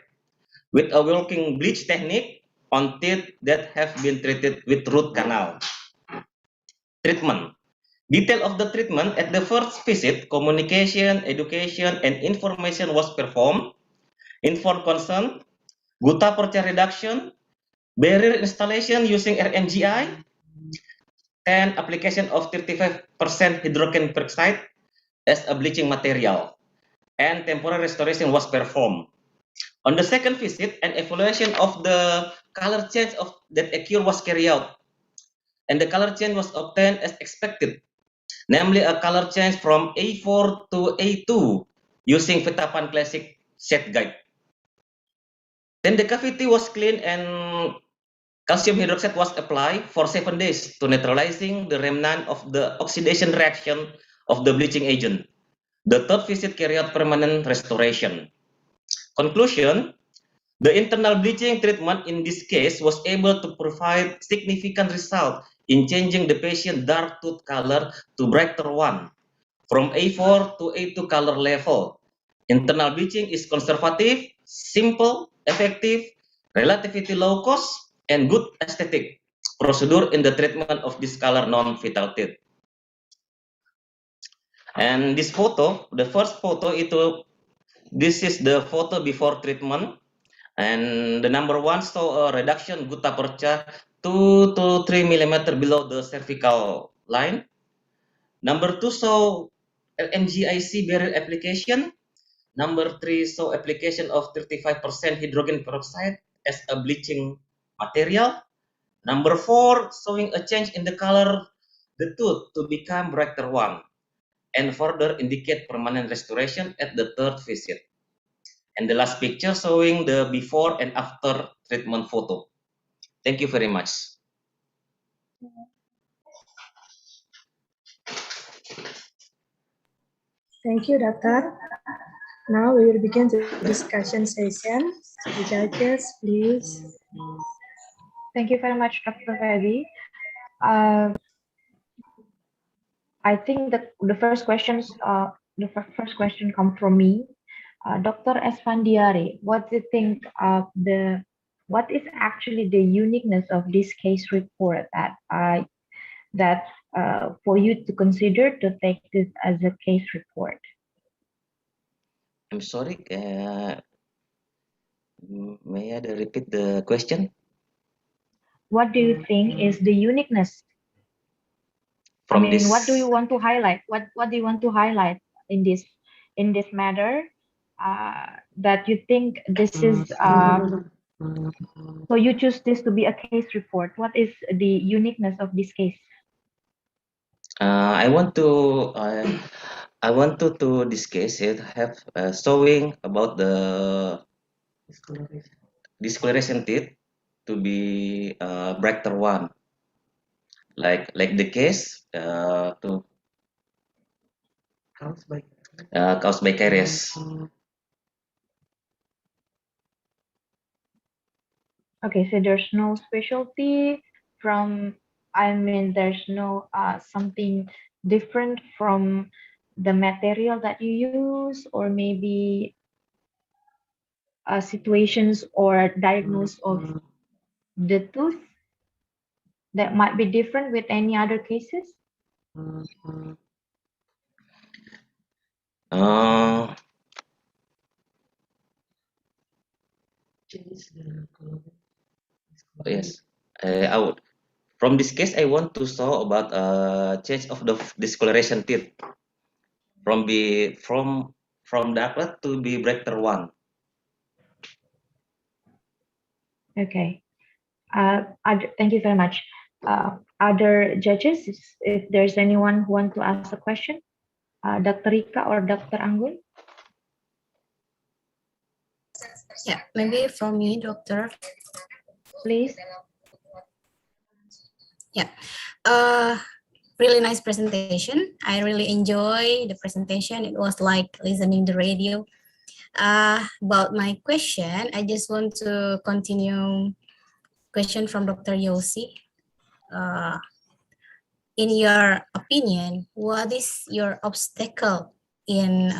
with a walking bleach technique on teeth that have been treated with root canal. Treatment. Detail of the treatment at the first visit, communication, education, and information was performed. Informed consent, gutta percha reduction, barrier installation using RMGI, and application of 35% hydrogen peroxide as a bleaching material, and temporary restoration was performed. On the second visit, an evaluation of the color change of that occurred was carried out, and the color change was obtained as expected, namely a color change from A4 to A2 using Vitapan Classic set guide. Then the cavity was cleaned and calcium hydroxide was applied for 7 days to neutralizing the remnant of the oxidation reaction of the bleaching agent. The third visit carried out permanent restoration. Conclusion: the internal bleaching treatment in this case was able to provide significant result in changing the patient dark tooth color to brighter one from A4 to A2 color level. Internal bleaching is conservative, simple, effective, relatively low cost, and good aesthetic procedure in the treatment of this color non-vital teeth. And this photo, the first photo, this is the photo before treatment, and the number one saw a reduction gutta percha 2 to 3 millimeter below the cervical line. Number two saw LNGIC barrier application. Number three saw application of 35% hydrogen peroxide as a bleaching material. Number four showing a change in the color the tooth to become brighter one, and further indicate permanent restoration at the third visit. And the last picture showing the before and after treatment photo. Thank you very much. Thank you, Doctor. Now we will begin the discussion session. The judges, please. Thank you very much, Dr. Feby. I think that the first first question come from me. Dr. Esfandiari, what do you think of what is actually the uniqueness of this case report that for you to consider to take this as a case report? I'm sorry, may I repeat the question? What do you think is the uniqueness? From what do this, you want to highlight? What do you want to highlight in this matter that you think this is so you choose this to be a case report? What is the uniqueness of this case? I want to discuss it, have showing about the discoloration teeth to be brighter one, like the case caused by caries. Okay, so there's no specialty from, there's no something different from the material that you use, or maybe situations or diagnosis of the tooth that might be different with any other cases? Yes, I would. From this case, I want to show about change of the discoloration teeth from darker to be brighter one. Okay. Thank you very much. Other judges, if there's anyone who want to ask a question, Dr. Rika or Dr. Anggun? Yeah, maybe from me, Doctor. Please. Yeah. Really nice presentation. I really enjoy the presentation. It was like listening the radio. About my question, I just want to continue question from Dr. Yossi. In your opinion, what is your obstacle in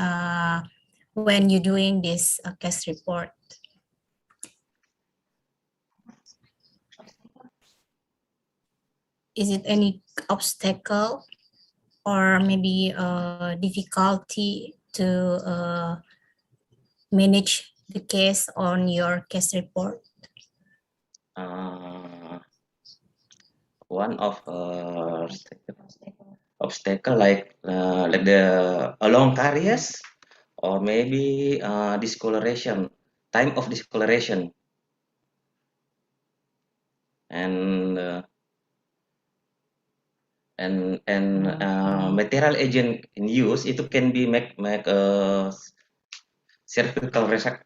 when you're doing this case report? Is it any obstacle or maybe difficulty to manage the case on your case report? One of obstacle like the long caries or maybe discoloration time of discoloration. And material agent in use itu can be make cervical resection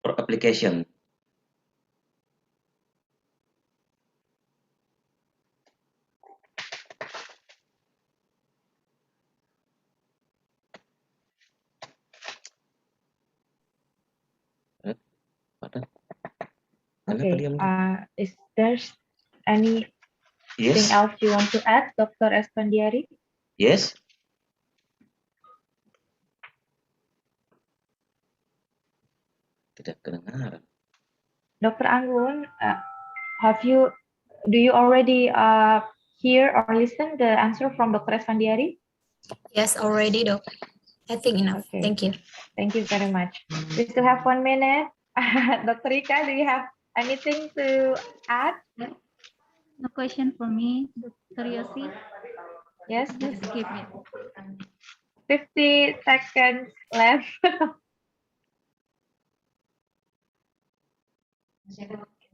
for application. Okay. Is there anything Yes. else you want to add, Dr. Espandiari? Yes. Tidak kedengaran. Dr. Anggun, do you already hear or listen the answer from Dr. Espandiari? Yes, already, Doc. I think enough. Okay. Thank you. Thank you very much. We still have 1 minute. Dr. Rika, do you have anything to add? No question for me, Dr. Yossi. Yes. Just give me 50 seconds left.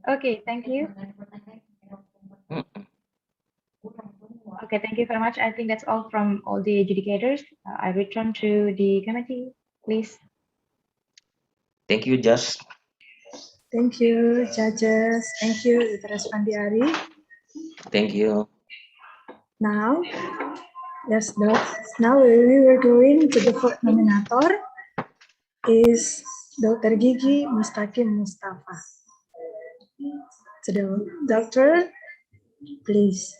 Okay, thank you. Okay, thank you very much. I think that's all from all the adjudicators. I return to the committee, please. Thank you, Josh. Thank you, judges. Thank you, Dr. Espandiari. Thank you. Now, yes, Doc. Now we were going to the fourth nominator is Dr. Gigi Mustaqim Mustafa. So the doctor, please.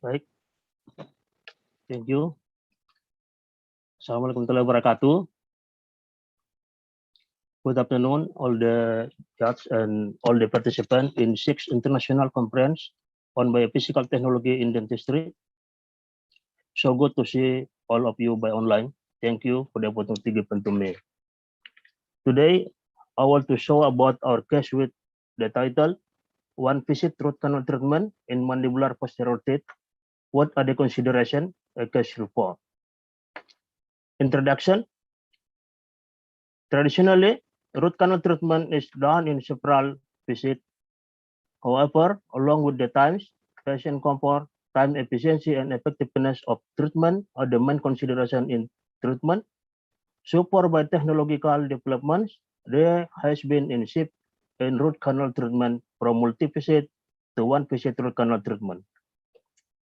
Baik. Thank you. Assalamualaikum warahmatullahi wabarakatuh. Good afternoon, all the judges and all the participants in 6th International Conference on Biophysical Technology in Dentistry. So good to see all of you by online. Thank you for the opportunity given to me. Today, I want to show about our case with the title, One Visit Root Canal Treatment in Mandibular Posterior Teeth. What are the considerations? A case report. Introduction. Traditionally, root canal treatment is done in several visits. However, along with the times, patient comfort, time efficiency, and effectiveness of treatment are the main consideration in treatment. Supported by technological developments, there has been a shift in root canal treatment from multi-visit to one-visit root canal treatment.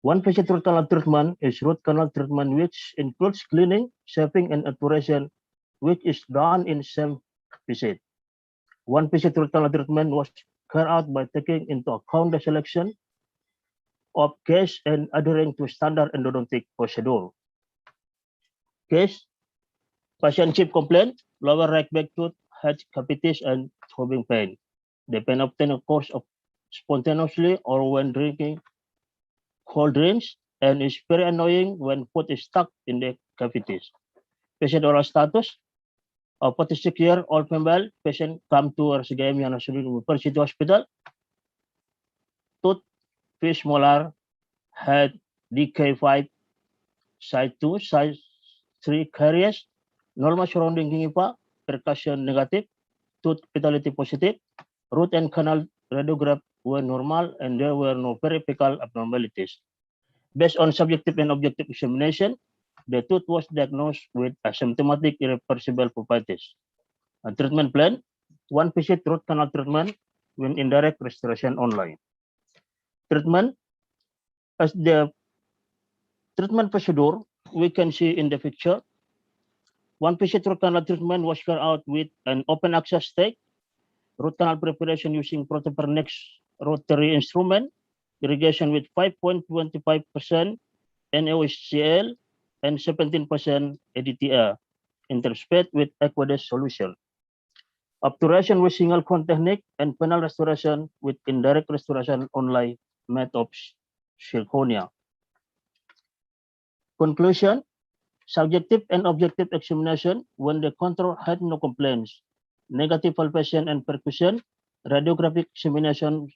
One-visit root canal treatment is root canal treatment which includes cleaning, shaping, and aspiration, which is done in same visit. One-visit root canal treatment was carried out by taking into account the selection of case and adhering to standard endodontic procedure. Case, patient chief complaint, lower right back tooth, head cavities, and throbbing pain. The pain obtained occurs spontaneously or when drinking cold drinks and is very annoying when food is stuck in the cavities. Patient oral status, a 46-year-old female patient come to RSGM Yanasuddin University Hospital. Tooth, fish molar, had DK5, size 2, size 3 caries, normal surrounding gingiva, percussion negative, tooth vitality positive, root and canal radiograph were normal and there were no periapical abnormalities. Based on subjective and objective examination, the tooth was diagnosed with asymptomatic irreversible pulpitis. A treatment plan, one-visit root canal treatment with indirect restoration only. Treatment, as the treatment procedure we can see in the picture, one-visit root canal treatment was carried out with an open access stake, root canal preparation using protopernex rotary instrument, irrigation with 5.25% NaOHCl and 17% ADTA, interspect with aqueous solution. obturation with single cone technique, and penal restoration with indirect restoration only method of zirconia. Conclusion, subjective and objective examination when the control had no complaints. Negative palpation and percussion, radiographic examination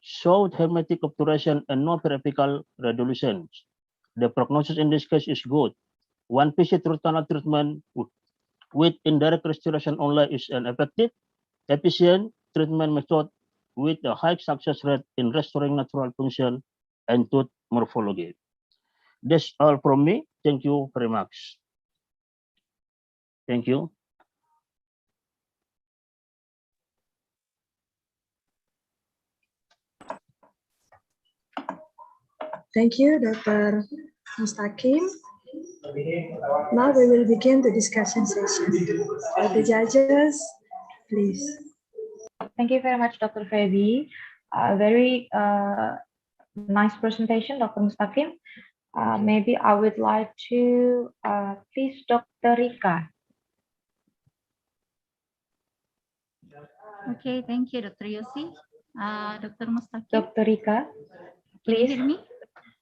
showed hermetic obturation and no peripheral resolutions. The prognosis in this case is good. One visit root canal treatment with indirect restoration only is an effective, efficient treatment method with a high success rate in restoring natural function and tooth morphology. That's all from me. Thank you very much. Thank you. Thank you, Dr. Mustaqim. Now we will begin the discussion session. The judges, please. Thank you very much, Dr. Feby. Very nice presentation, Dr. Mustaqim. Maybe I would like to please Dr. Rika. Okay, thank you, Dr. Yosi. Dr. Mustaqim. Dr. Rika, please. Can you hear me?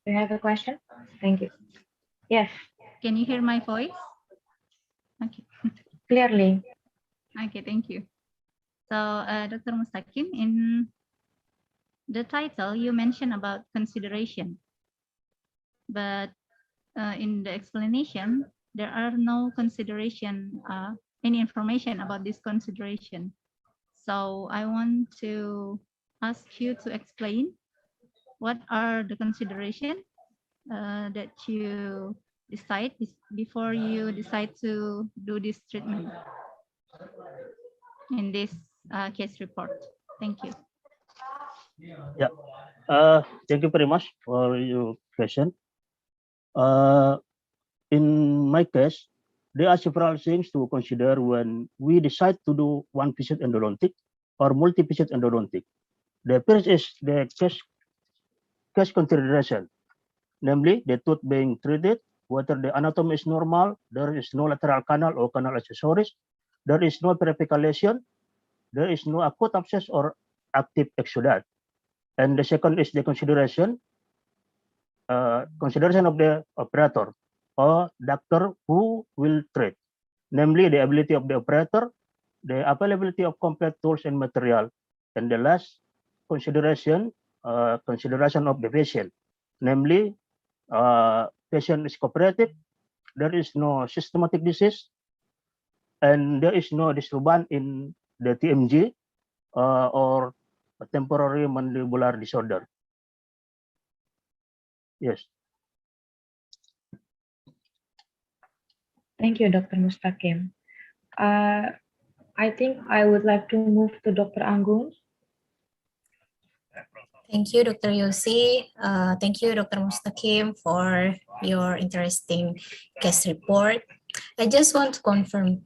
Do you have a question? Thank you. Yes. Can you hear my voice? Okay. Clearly. Okay, thank you. So, Dr. Mustaqim, in the title, you mentioned about consideration, but in the explanation, there are no consideration, any information about this consideration. So I want to ask you to explain what are the consideration that you decide before you decide to do this treatment in this case report. Thank you. Yeah. Thank you very much for your question. In my case, there are several things to consider when we decide to do one visit endodontic or multi-visit endodontic. The first is the case consideration, namely the tooth being treated, whether the anatomy is normal, there is no lateral canal or canal accessories, there is no peripheral lesion, there is no acute abscess or active exudate. And the second is the consideration of the operator or doctor who will treat, namely the ability of the operator, the availability of complete tools and material, and the last consideration of the patient, namely patient is cooperative, there is no systematic disease, and there is no disturbance in the TMG or a temporary mandibular disorder. Yes. Thank you, Dr. Mustaqim. I think I would like to move to Dr. Anggun. Thank you, Dr. Yosi. Thank you, Dr. Mustaqim, for your interesting case report. I just want to confirm,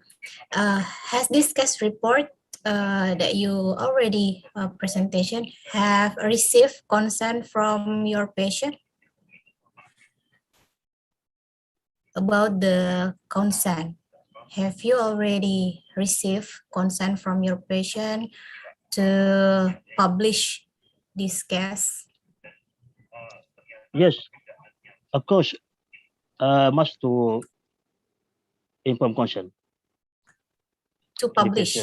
has this case report that you already presentation have received consent from your patient about the consent? Have you already received consent from your patient to publish this case? Yes, of course, must to inform consent. To publish?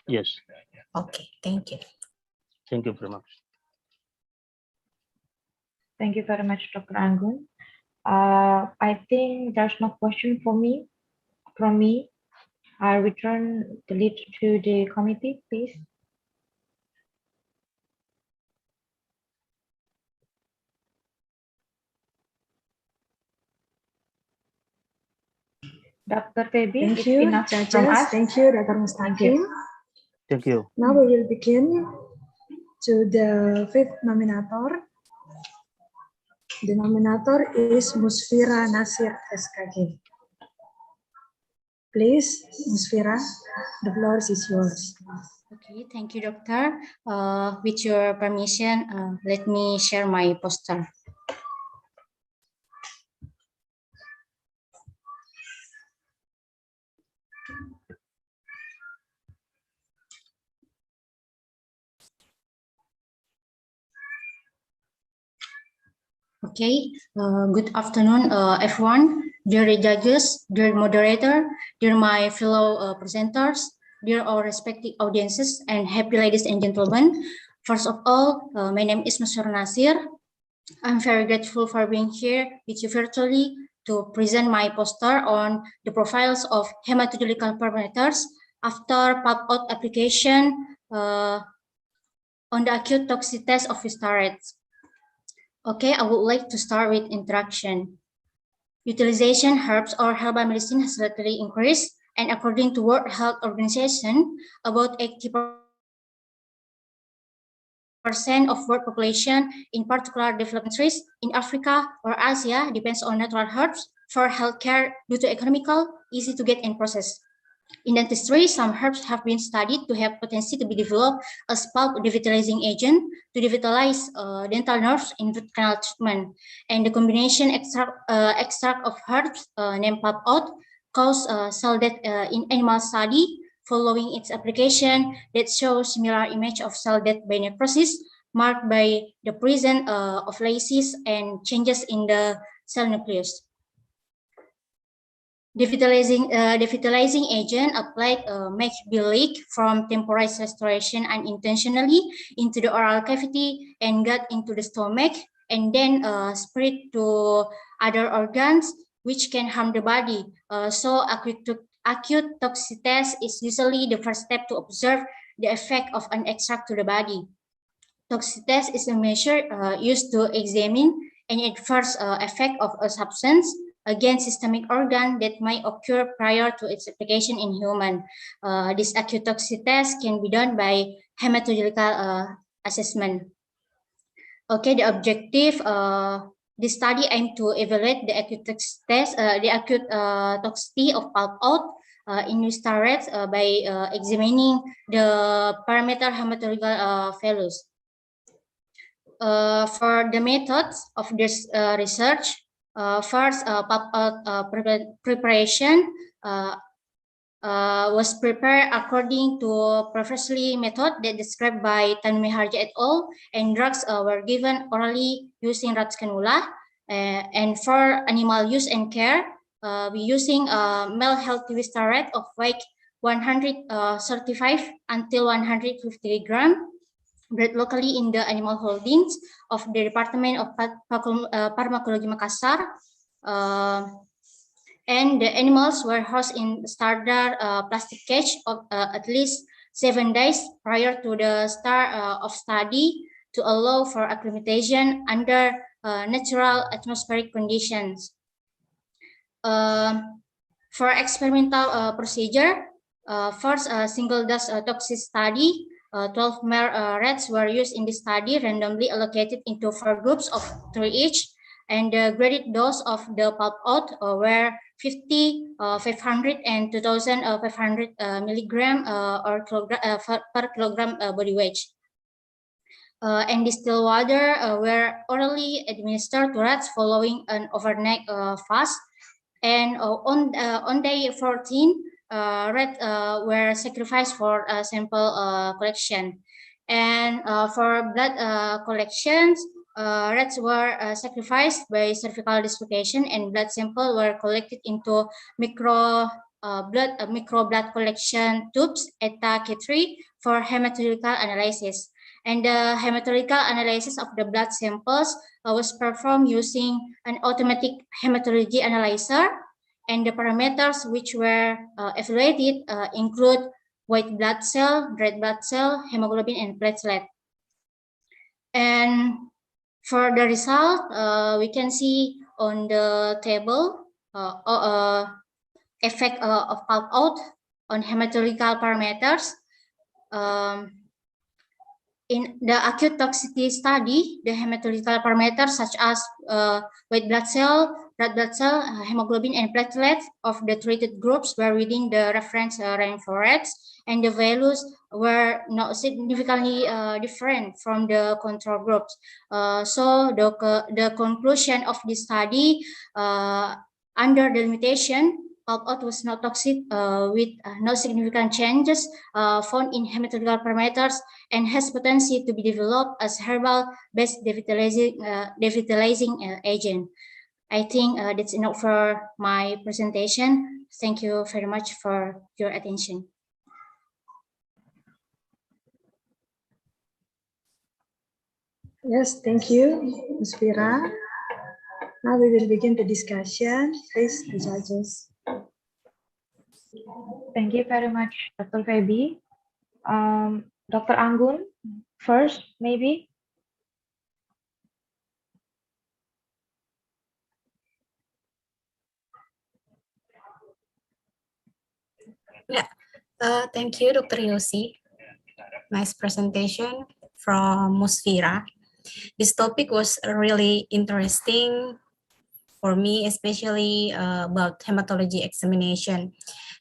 Yes. Okay, thank you. Thank you very much. Thank you very much, Dr. Anggun. I think there's no question from me. I return the lead to the committee, please. Dr. Feby, Thank you, enough judges. from us. Thank you, Dr. Mustaqim. Thank you. Now we will begin to the fifth nominator. The nominator is Musfira Nasir SKG. Please, Musfira, the floor is yours. Okay, thank you, Doctor. With your permission, let me share my poster. Good afternoon, everyone, dear judges, dear moderator, dear my fellow presenters, dear all respective audiences, and happy ladies and gentlemen. First of all, my name is Mr. Nasir. I'm very grateful for being here with you virtually to present my poster on the profiles of hematological parameters after pulp-out application on the acute toxic test of Vistarates. Okay, I would like to start with introduction. Utilization herbs or herbal medicine has lately increased, and according to World Health Organization, about 80% of world population, in particular developing countries in Africa or Asia, depends on natural herbs for healthcare due to economical, easy to get and process. In dentistry, some herbs have been studied to have potential to be developed as pulp devitalizing agent to devitalize dental nerves in root canal treatment. And the combination extract of herbs named pulp out caused cell death in animal study following its application that shows similar image of cell death by necrosis marked by the presence of lysis and changes in the cell nucleus. Devitalizing agent applied may be leaked from temporized restoration unintentionally into the oral cavity and got into the stomach and then spread to other organs which can harm the body. So acute toxic test is usually the first step to observe the effect of an extract to the body. Toxic test is a measure used to examine any adverse effect of a substance against systemic organ that might occur prior to its application in human. This acute toxic test can be done by hematological assessment. Okay, the objective, this study aimed to evaluate the acute toxic test, the acute toxicity of pulp out in Vistarates by examining the parameter hematological values. For the methods of this research, first, preparation was prepared according to previously method that described by Tanumi Harja et al. And drugs were given orally using rat cannula. And for animal use and care, we using male healthy Vistarate of weight 135 until 150 grams. Bred locally in the animal holdings of the Department of Pharmacology Makassar, and the animals were housed in standard plastic cage of at least 7 days prior to the start of study to allow for acclimatization under natural atmospheric conditions. For experimental procedure, first single dose toxic study. 12 male rats were used in the study, randomly allocated into 4 groups of 3 each, and the graded dose of the pulp out were 50, 500, and 2,500 milligram or per kilogram body weight. And distilled water were orally administered to rats following an overnight fast. And on day 14, rats were sacrificed for sample collection. And for blood collections, rats were sacrificed by cervical dislocation, and blood sample were collected into micro blood collection tubes ETA K3 for hematological analysis. And the hematological analysis of the blood samples was performed using an automatic hematology analyzer, and the parameters which were evaluated include white blood cell, red blood cell, hemoglobin, and platelet. And for the result, we can see on the table effect of pulp out on hematological parameters. In the acute toxicity study, the hematological parameters such as white blood cell, red blood cell, hemoglobin, and platelets of the treated groups were within the reference range for rats, and the values were not significantly different from the control groups. So the conclusion of this study under the limitation pulp out was not toxic with no significant changes found in hematological parameters and has potential to be developed as herbal-based devitalizing agent. I think that's enough for my presentation. Thank you very much for your attention. Yes, thank you, Ms. Fira. Now we will begin the discussion. Please, the judges. Thank you very much, Dr. Febi. Dr. Anggun, first, maybe? Yeah, thank you, Dr. Yosi. Nice presentation from Musfira. This topic was really interesting for me, especially about hematology examination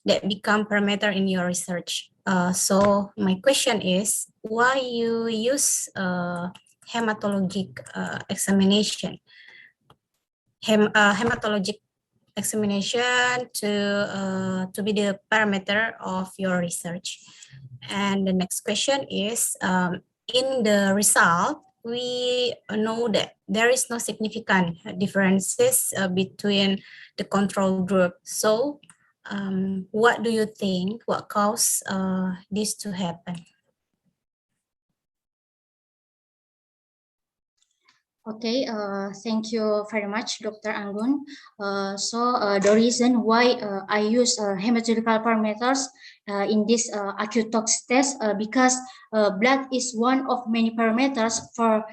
that become parameter in your research. So my question is, why you use hematologic examination? Hematologic examination to be the parameter of your research. And the next question is, in the result, we know that there is no significant differences between the control group. So what do you think, what caused this to happen? Okay, thank you very much, Dr. Anggun. The reason why I use hematological parameters in this acute tox test because blood is one of many parameters for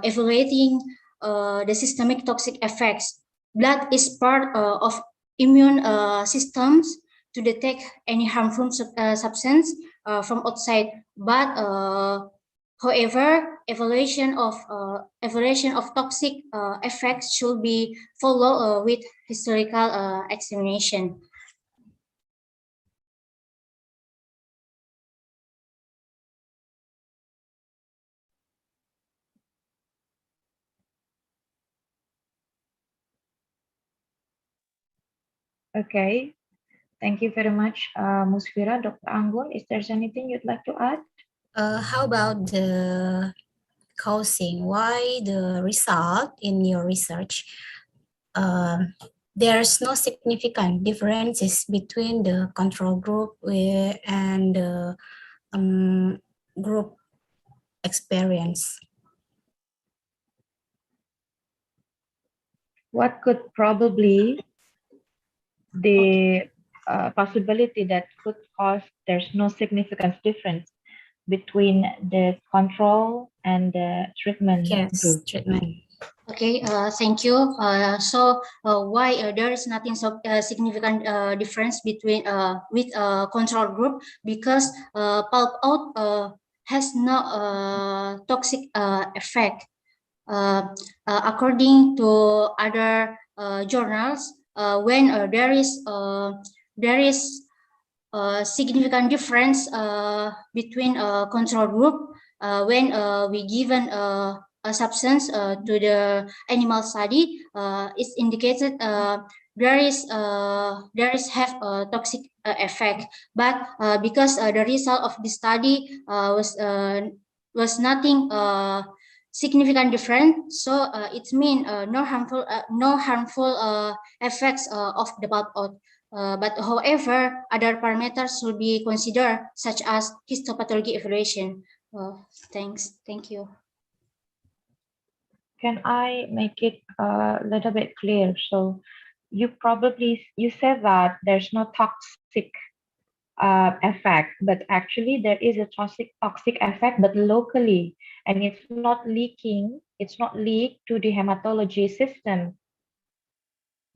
evaluating the systemic toxic effects. Blood is part of immune systems to detect any harmful substance from outside, but however, evaluation of toxic effects should be followed with historical examination. Okay, thank you very much, Musfira. Dr. Anggun, is there anything you'd like to add? How about the causing? Why the result in your research? There's no significant differences between the control group and the group experience. What could probably the possibility that could cause there's no significant difference between the control and the treatment group? Treatment. Okay, thank you. Why there is nothing so significant difference between with control group because pulp out has no toxic effect. According to other journals, when there is significant difference between control group when we given a substance to the animal study, it's indicated there is have a toxic effect, but because the result of the study was nothing significant different, so it means no harmful effects of the pulp out. But however, other parameters should be considered, such as histopathology evaluation. Thank you. Can I make it a little bit clear? So you said that there's no toxic effect, but actually there is a toxic effect, but locally, and it's not leaking. It's not leaked to the hematology system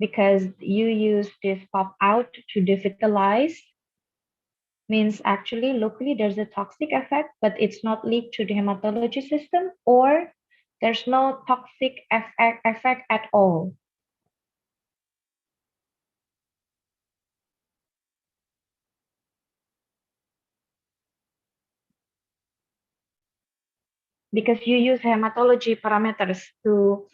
because you use this pop out to devitalize. Means actually locally there's a toxic effect, but it's not leaked to the hematology system, or there's no toxic effect at all. Because you use hematology parameters to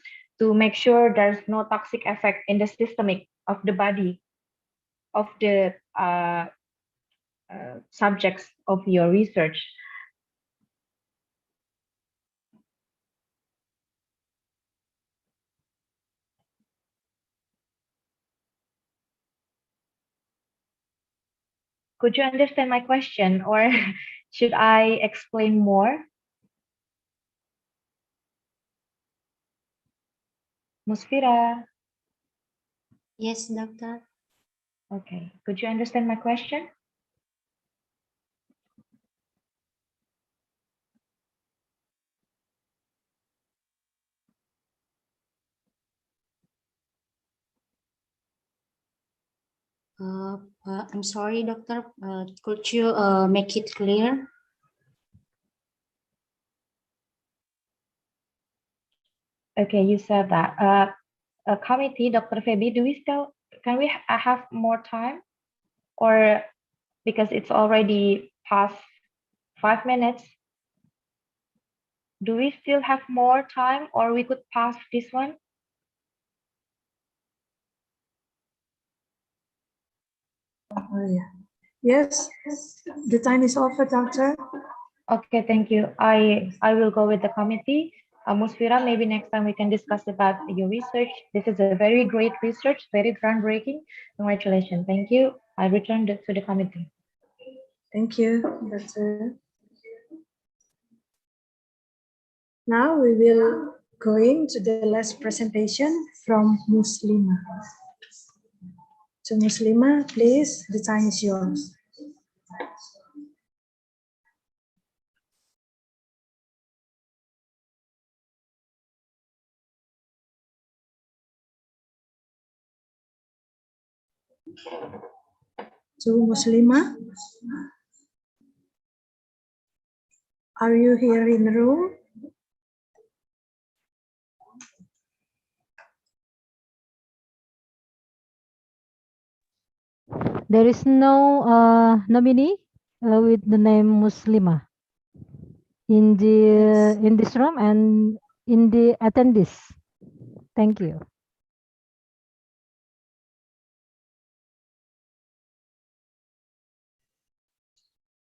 make sure there's no toxic effect in the systemic of the body. of the subjects of your research. Could you understand my question, or should I explain more? Musfira. Yes, doctor. Okay. Could you understand my question? I'm sorry, doctor. Could you make it clear? Okay, you said that. A committee, Dr. Febi, can we have more time? Or because it's already past 5 minutes, do we still have more time, or we could pass this one? Oh, yeah. Yes, the time is over, doctor. Okay, thank you. I will go with the committee. Musfira, maybe next time we can discuss about your research. This is a very great research, very groundbreaking. Congratulations. Thank you. I return to the committee. Thank you, doctor. Now we will go into the last presentation from Muslima. So Muslima, please, the time is yours. So Muslima, are you here in the room? There is no nominee with the name Muslima in this room and in the attendees. Thank you.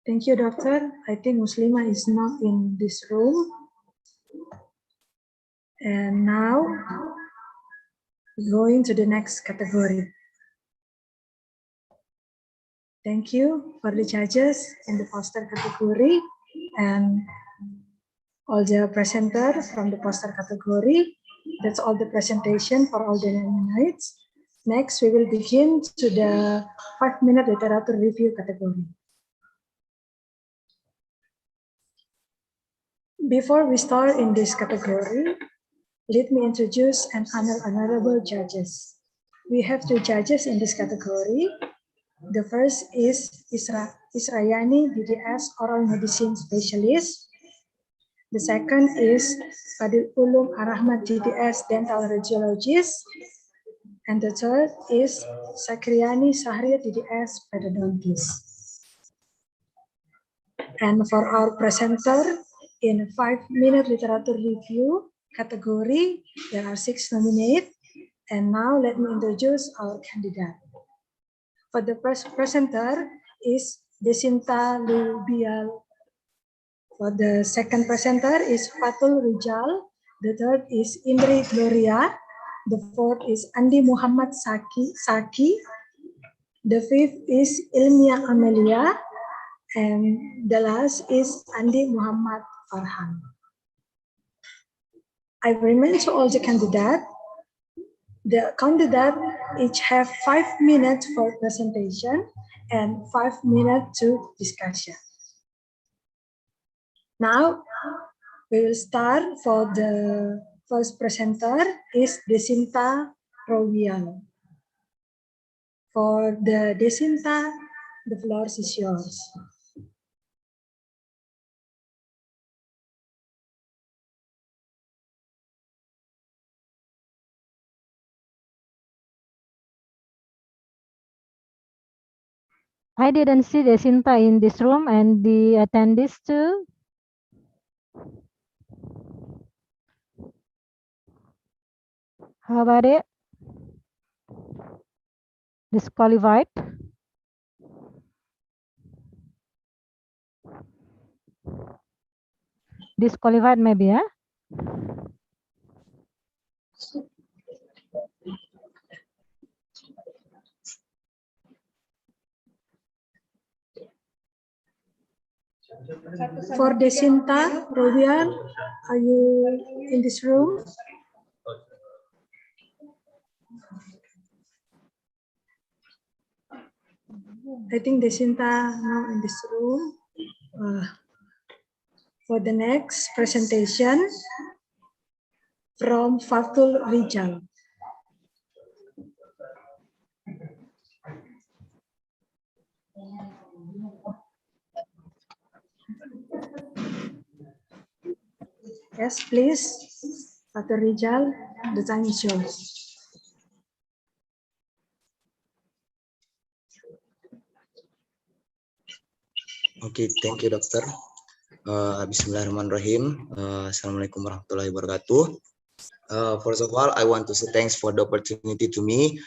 Thank you, doctor. I think Muslima is not in this room. And now, going to the next category. Thank you for the judges in the poster category and all the presenters from the poster category. That's all the presentation for all the nominates. Next, we will begin to the 5-minute literature review category. Before we start in this category, let me introduce and honor honorable judges. We have 2 judges in this category. The first is Israyani DDS Oral Medicine Specialist. The second is Fadil Ulum Arahmat DDS Dental Radiologist. And the third is Sakriani Sahria DDS Pedodontist. And for our presenter in 5-minute literature review category, there are 6 nominated. And now let me introduce our candidate. For the presenter is Desinta Lubial. For the second presenter is Fatul Rijal. The third is Indri Gloria. The fourth is Andi Muhammad Saki. The fifth is Ilmia Amelia. And the last is Andi Muhammad Farhan. I remind to all the candidates. The candidates each have 5 minutes for presentation and 5 minutes to discussion. Now, we will start for the first presenter is Desinta Rowial. For the Desinta, the floor is yours. I didn't see Desinta in this room and the attendees too. How about it? Disqualified? disqualified maybe, yeah? For Desinta, Robian, are you in this room? I think Desinta now in this room. For the next presentation from Fatul Rijal. Yes, please, Fatul Rijal, the time is yours. Okay, thank you, Doctor. Bismillahirrahmanirrahim. Assalamualaikum warahmatullahi wabarakatuh. First of all, I want to say thanks for the opportunity to me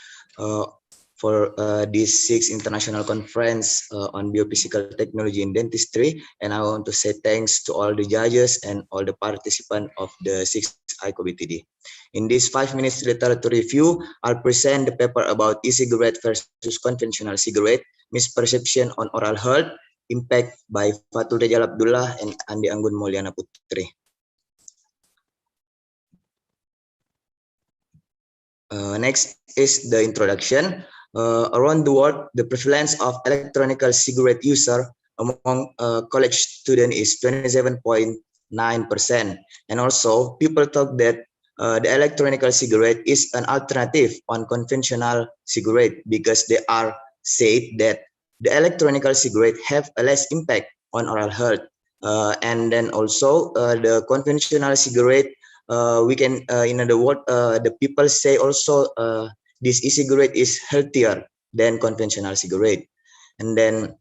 for this 6th international conference on biophysical technology in dentistry, and I want to say thanks to all the judges and all the participants of the 6th ICoBTD. In this 5 minutes literature review, I'll present the paper about e-cigarette versus conventional cigarette, misperception on oral health, impact by Fatul Rijal Abdullah and Andi Anggun Mauliana Putri. Next is the introduction. Around the world, the prevalence of electronic cigarette user among college students is 27.9%. And also, people thought that the electronic cigarette is an alternative on conventional cigarette because they are said that the electronic cigarette have a less impact on oral health. And then also the conventional cigarette, we can, in other words, the people say also this e-cigarette is healthier than conventional cigarette. And then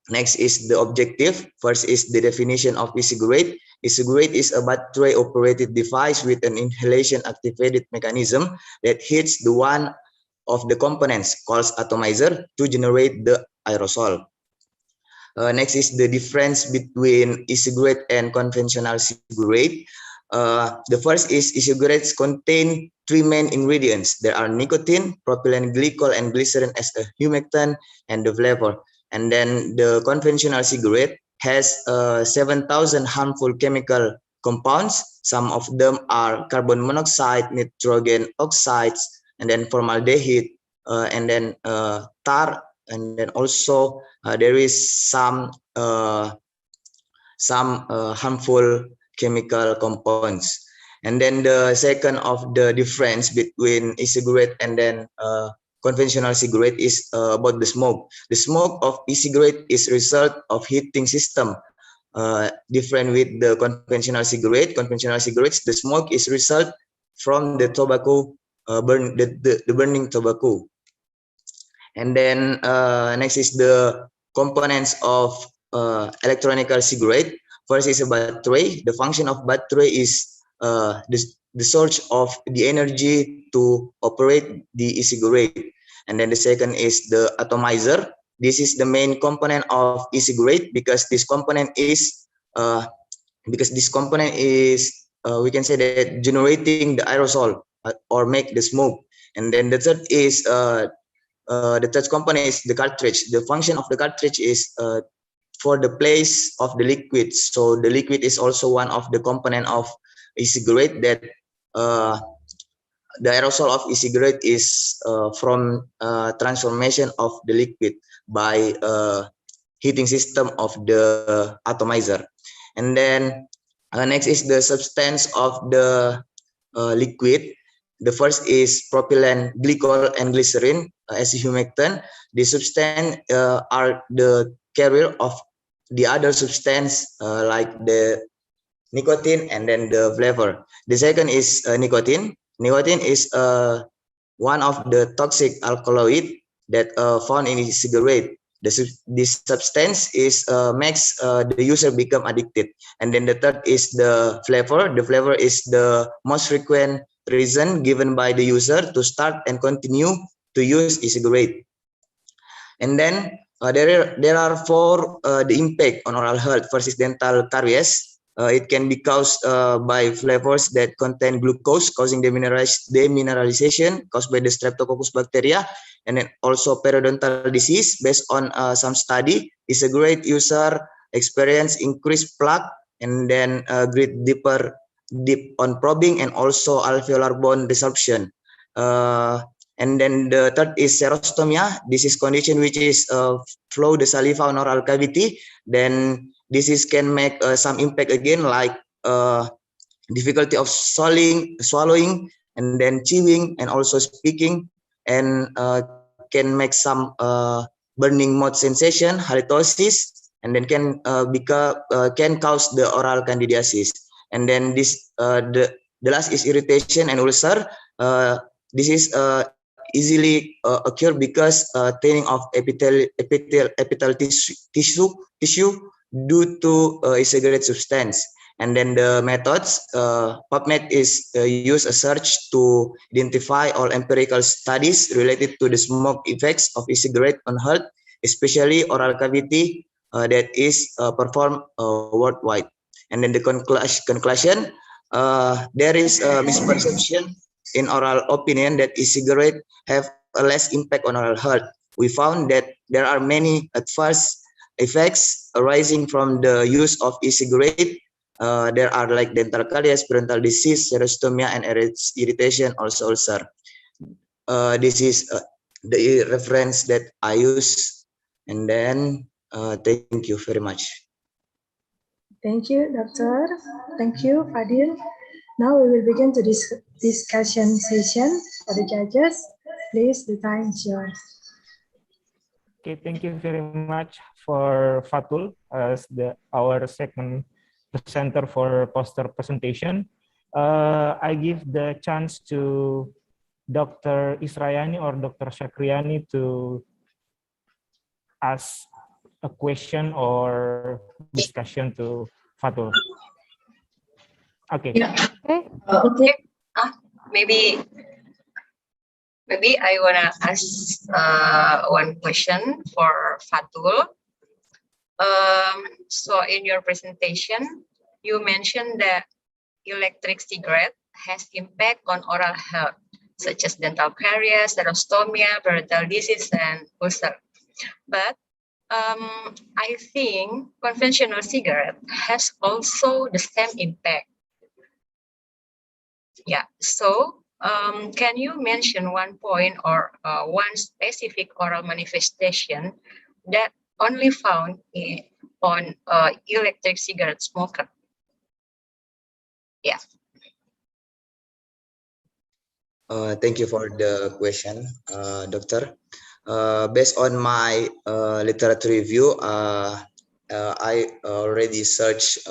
next is the objective. First is the definition of e-cigarette. E-cigarette is a battery-operated device with an inhalation-activated mechanism that hits the one of the components called atomizer to generate the aerosol. Next is the difference between e-cigarette and conventional cigarette. The first is e-cigarettes contain 3 main ingredients. There are nicotine, propylene glycol, and glycerin as a humectant and the flavor. And then the conventional cigarette has 7,000 harmful chemical compounds. Some of them are carbon monoxide, nitrogen oxides, and then formaldehyde, and then tar, and then also there is some harmful chemical compounds. And then the second of the difference between e-cigarette and then conventional cigarette is about the smoke. The smoke of e-cigarette is result of heating system, different with the conventional cigarette. Conventional cigarettes, the smoke is result from the tobacco, the burning tobacco. And then next is the components of electronic cigarette. First is a battery. The function of battery is the source of the energy to operate the e-cigarette. And then the second is the atomizer. This is the main component of e-cigarette because this component is we can say that generating the aerosol or make the smoke. And then the third is the third component is the cartridge. The function of the cartridge is for the place of the liquid. So the liquid is also one of the component of e-cigarette that the aerosol of e-cigarette is from transformation of the liquid by heating system of the atomizer. And then next is the substance of the liquid. The first is propylene glycol and glycerin as a humectant. The substance are the carrier of the other substance like the nicotine and then the flavor. The second is nicotine. Nicotine is one of the toxic alkaloid that found in cigarette. This substance is makes the user become addicted. And then the third is the flavor. The flavor is the most frequent reason given by the user to start and continue to use e-cigarette. And then there are 4 the impact on oral health. First is dental caries. it can be caused by flavors that contain glucose, causing demineralization caused by the Streptococcus bacteria, and then also periodontal disease. Based on some study, e-cigarette user experience increased plaque, and then great deep on probing, and also alveolar bone resorption. And then the third is serostomia. This is condition which is flow the saliva on oral cavity. Then disease can make some impact again, like difficulty of swallowing, and then chewing, and also speaking, and can make some burning mouth sensation, halitosis, and then can cause the oral candidiasis. And then this the last is irritation and ulcer. This is easily occur because thinning of epithelial tissue due to e-cigarette substance. And then the methods, PubMed is use a search to identify all empirical studies related to the smoke effects of e-cigarette on health, especially oral cavity, that is performed worldwide. And then the conclusion, there is a misperception in oral opinion that e-cigarette have a less impact on oral health. We found that there are many adverse effects arising from the use of e-cigarette. There are like dental caries, parental disease, serostomia, and irritation, also ulcer. This is the reference that I use. And then thank you very much. Thank you, Doctor. Thank you, Fadil. Now we will begin to this discussion session for the judges. Please, the time is yours. Okay, thank you very much for Fatul as our second presenter for poster presentation. I give the chance to Dr. Israyani or Dr. Syakriani to ask a question or discussion to Fatul. Okay. Yeah. Okay. Maybe I wanna ask one question for Fatul. So in your presentation, you mentioned that electric cigarette has impact on oral health, such as dental caries, serostomia, parental disease, and ulcer. But I think conventional cigarette has also the same impact. Yeah. So can you mention one point or one specific oral manifestation that only found on electric cigarette smoker? Yeah. Thank you for the question, Doctor. Based on my literature review, I already searched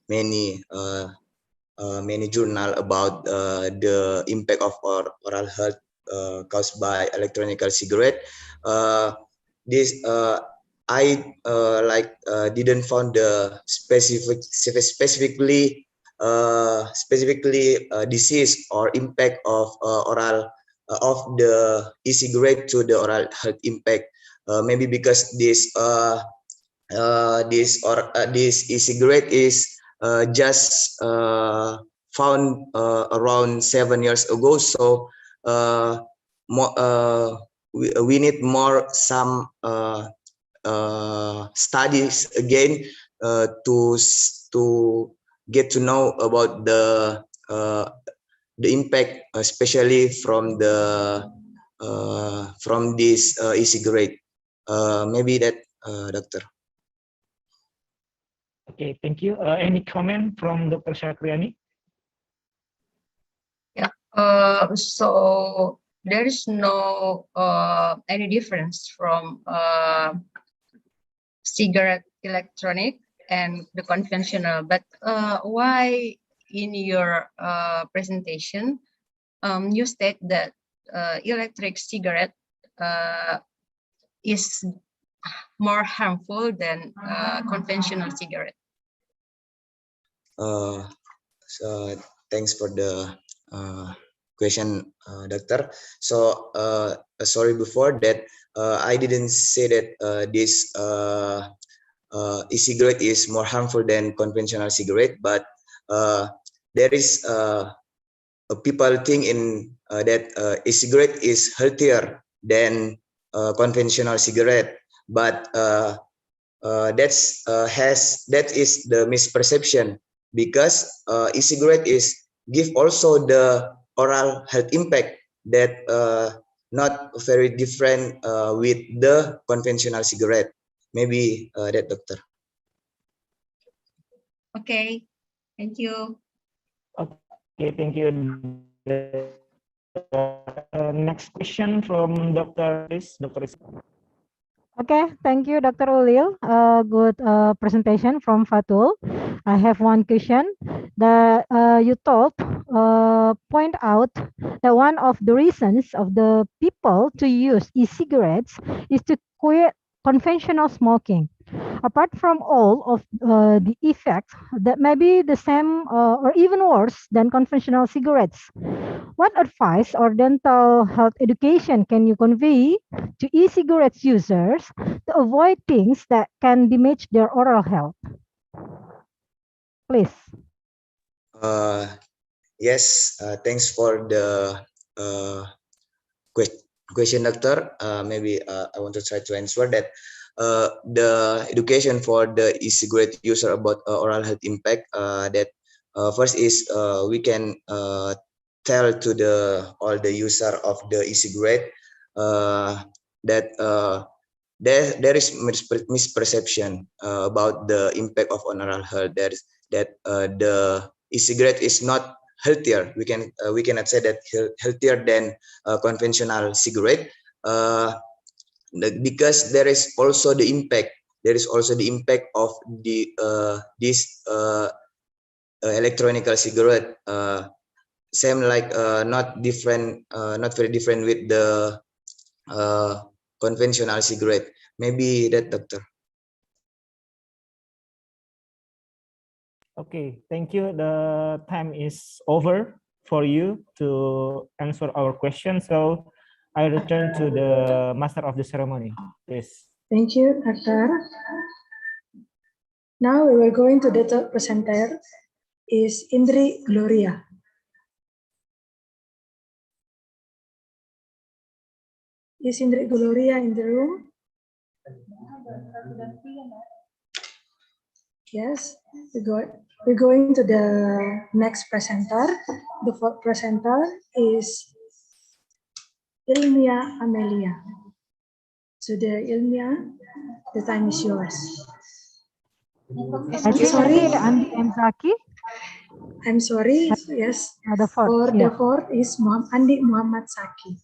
many journal about the impact of oral health caused by electronic cigarette. I didn't find the specifically disease or impact of oral of the e-cigarette to the oral health impact. Maybe because this e-cigarette is just found around 7 years ago. So we need more some studies again to get to know about the impact, especially from this e-cigarette. Maybe that, Doctor. Okay, thank you. Any comment from Dr. Syakriani? Yeah. So there is no any difference from cigarette electronic and the conventional, but why in your presentation you state that electric cigarette is more harmful than conventional cigarette? So thanks for the question, Doctor. So sorry before that, I didn't say that this e-cigarette is more harmful than conventional cigarette, but there is people think in that e-cigarette is healthier than conventional cigarette, but that is the misperception, because e-cigarette is give also the oral health impact that not very different with the conventional cigarette. Maybe that, doctor. Okay, thank you. Okay, thank you. Next question from Dr. Riz. Dr. Riz. Okay, thank you, Dr. Ulil. Good presentation from Fatul. I have one question. You point out that one of the reasons of the people to use e-cigarettes is to quit conventional smoking. Apart from all of the effects that may be the same or even worse than conventional cigarettes, what advice or dental health education can you convey to e-cigarettes users to avoid things that can damage their oral health? Please. Yes, thanks for the question, doctor. Maybe I want to try to answer that. The education for the e-cigarette user about oral health impact, that first is we can tell to all the user of the e-cigarette that there is misperception about the impact of oral health. That the e-cigarette is not healthier. We cannot say that healthier than conventional cigarette, because there is also the impact. There is also the impact of the this electronic cigarette. Same like not very different with the conventional cigarette. Maybe that, doctor. Okay, thank you. The time is over for you to answer our question. So I return to the master of the ceremony, please. Thank you, Doctor. Now we will going to the third presenter is Indri Gloria. Is Indri Gloria in the room? Yes, we're going to the next presenter. The fourth presenter is Ilmia Amelia. So the Ilmia, the time is yours. I think Sorry, Andi Mzaki. I'm sorry. Yes, The fourth. for Yeah. the fourth is Andi Muhammad Saki.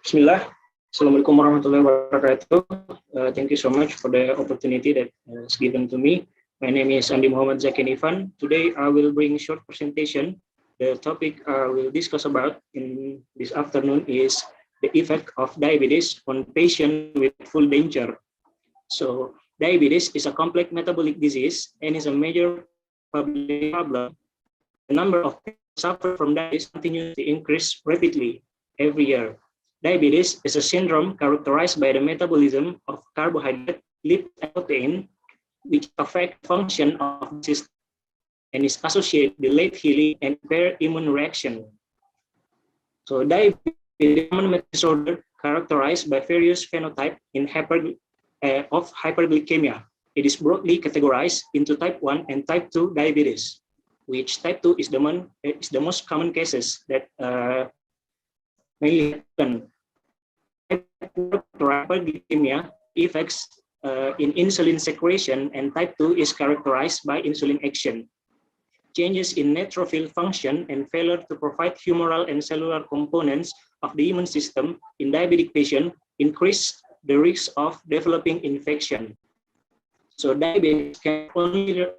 Bismillah. Assalamualaikum warahmatullahi wabarakatuh. Thank you so much for the opportunity that is given to me. My name is Andi Muhammad Zakin Ifan. Today I will bring a short presentation. The topic I will discuss about in this afternoon is the effect of diabetes on patients with full danger. So diabetes is a complex metabolic disease and is a major public problem. The number of people who suffer from diabetes continues to increase rapidly every year. Diabetes is a syndrome characterized by the metabolism of carbohydrate, lipid, and protein, which affect function of the system and is associated with delayed healing and impaired immune reaction. So diabetes is a common disorder characterized by various phenotypes of hyperglycemia. It is broadly categorized into type 1 and type 2 diabetes, which type 2 is the most common cases that mainly happen. Hyperglycemia affects in insulin secretion, and type 2 is characterized by insulin action. Changes in neutrophil function and failure to provide humoral and cellular components of the immune system in diabetic patients increase the risk of developing infection. So diabetes can only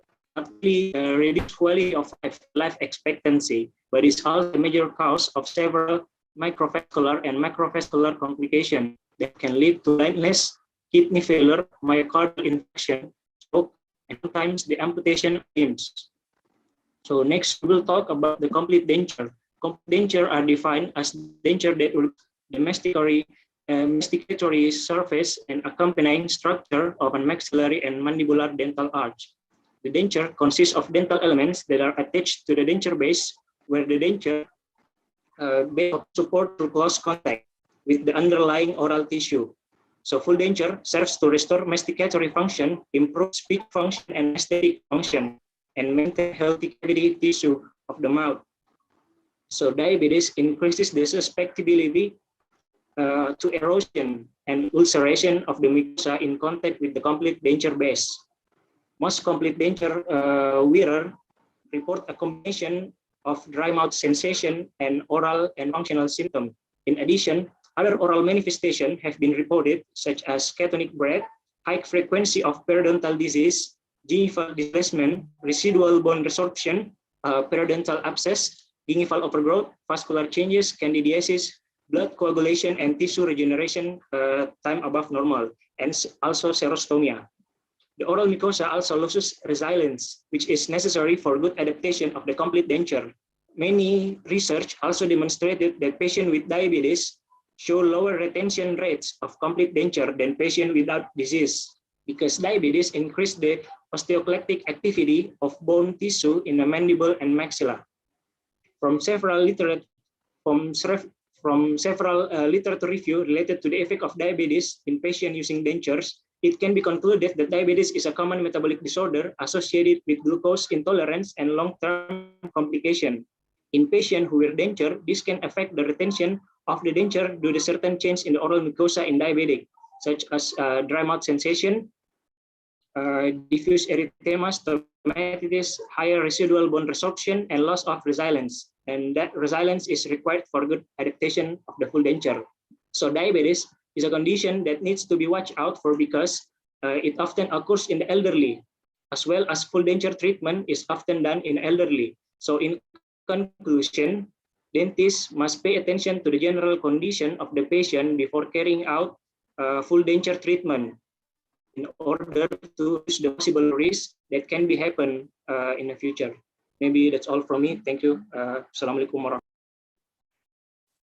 reduce quality of life expectancy, but is also a major cause of several microvascular and macrovascular complications, that can lead to blindness, kidney failure, myocardial infarction, stroke, and sometimes the amputation of limbs. So next, we will talk about the complete denture. Complete denture are defined as denture that will the masticatory surface and accompanying structure of a maxillary and mandibular dental arch. The denture consists of dental elements that are attached to the denture base, where the denture base support through close contact with the underlying oral tissue. So full denture serves to restore masticatory function, improve speech function and aesthetic function, and maintain healthy cavity tissue of the mouth. So diabetes increases the susceptibility to erosion and ulceration of the mucosa in contact with the complete denture base. Most complete denture wearer report a combination of dry mouth sensation and oral and functional symptoms. In addition, other oral manifestations have been reported, such as ketonic breath, high frequency of periodontal disease, gingival displacement, residual bone resorption, periodontal abscess, gingival overgrowth, vascular changes, candidiasis, blood coagulation, and tissue regeneration time above normal, and also serostomia. The oral mucosa also loses resilience, which is necessary for good adaptation of the complete denture. Many research also demonstrated that patients with diabetes show lower retention rates of complete denture than patients without disease, because diabetes increases the osteoclastic activity of bone tissue in the mandible and maxilla. From several literature review related to the effect of diabetes in patients using dentures, it can be concluded that diabetes is a common metabolic disorder associated with glucose intolerance and long-term complication. In patients who wear denture, this can affect the retention of the denture due to certain change in the oral mucosa in diabetic, such as dry mouth sensation, diffuse erythema, stomatitis, higher residual bone resorption, and loss of resilience. And that resilience is required for good adaptation of the full denture. So diabetes is a condition that needs to be watched out for because it often occurs in the elderly, as well as full denture treatment is often done in elderly. So in conclusion, dentists must pay attention to the general condition of the patient before carrying out full denture treatment in order to reduce the possible risk that can be happen in the future. Maybe that's all from me. Thank you. Assalamualaikum warahmatullahi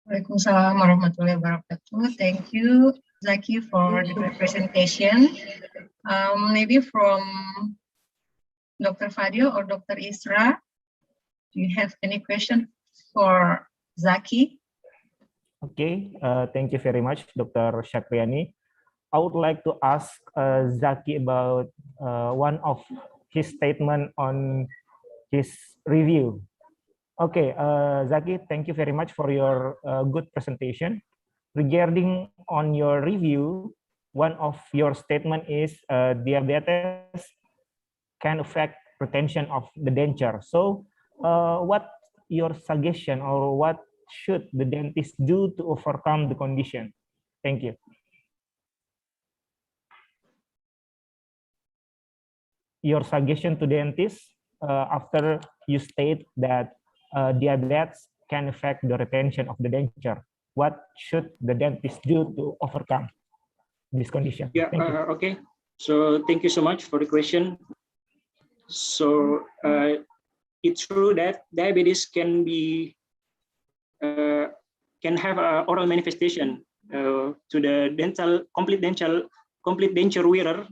Waalaikumsalam warahmatullahi wabarakatuh. Thank you, Zaki, for the presentation. Maybe from Dr. Fadil or Dr. Isra, do you have any question for Zaki? Okay, thank you very much, Dr. Syakriani. I would like to ask Zaki about one of his statement on his review. Okay, Zaki, thank you very much for your good presentation. Regarding on your review, one of your statement is diabetes can affect retention of the denture. So what your suggestion or what should the dentist do to overcome the condition? Thank you. Your suggestion to dentists after you state that diabetes can affect the retention of the denture. What should the dentist do to overcome this condition? Yeah, okay. So thank you so much for the question. So it's true that diabetes can be can have an oral manifestation to the complete denture wearer.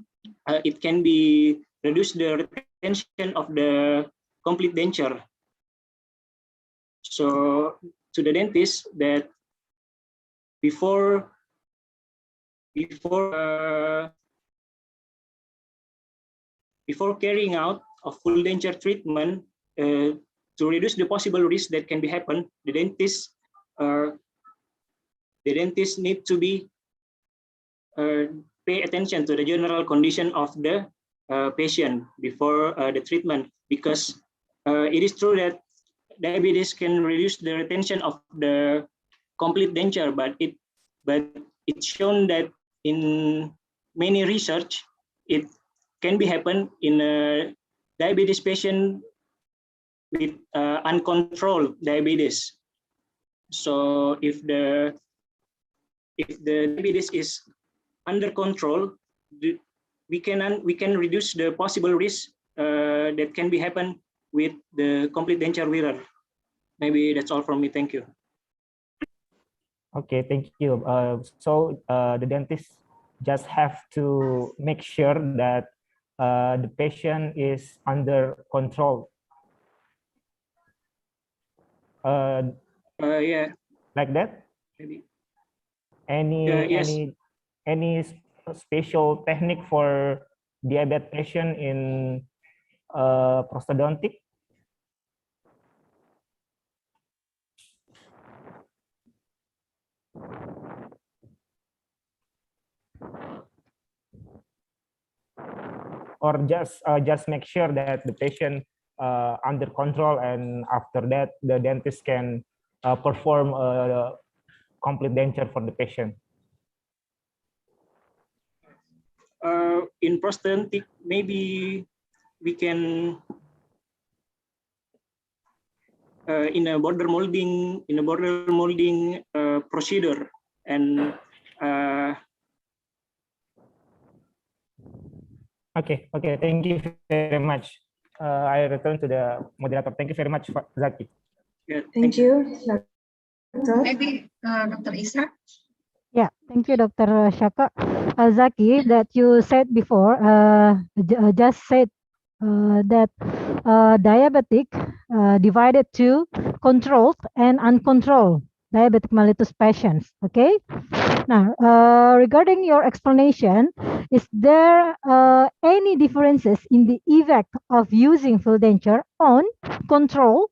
It can be reduce the retention of the complete denture. So to the dentist that before carrying out a full denture treatment to reduce the possible risk that can be happen, the dentist need to be pay attention to the general condition of the patient before the treatment, because it is true that diabetes can reduce the retention of the complete denture, but it's shown that in many research it can be happen in a diabetes patient with uncontrolled diabetes. So if if the diabetes is under control, we can reduce the possible risk that can be happen with the complete denture wearer. Maybe that's all from me. Thank you. Okay, thank you. So the dentist just have to make sure that the patient is under control. Yeah. Like that? Maybe. Any Yes. any special technique for diabetes patient in prosthodontic? Or just make sure that the patient under control, and after that the dentist can perform a complete denture for the patient. In prosthodontic, maybe we can in a border molding procedure, and Okay, thank you very much. I return to the moderator. Thank you very much, Zaki. Yeah, Thank you, Doctor. Maybe Dr. Isra. Yeah, thank you, Dr. Shaka. Zaki, that you said before, just said that diabetic divided to controlled and uncontrolled diabetic mellitus patients. Okay. Now, regarding your explanation, is there any differences in the effect of using full denture on control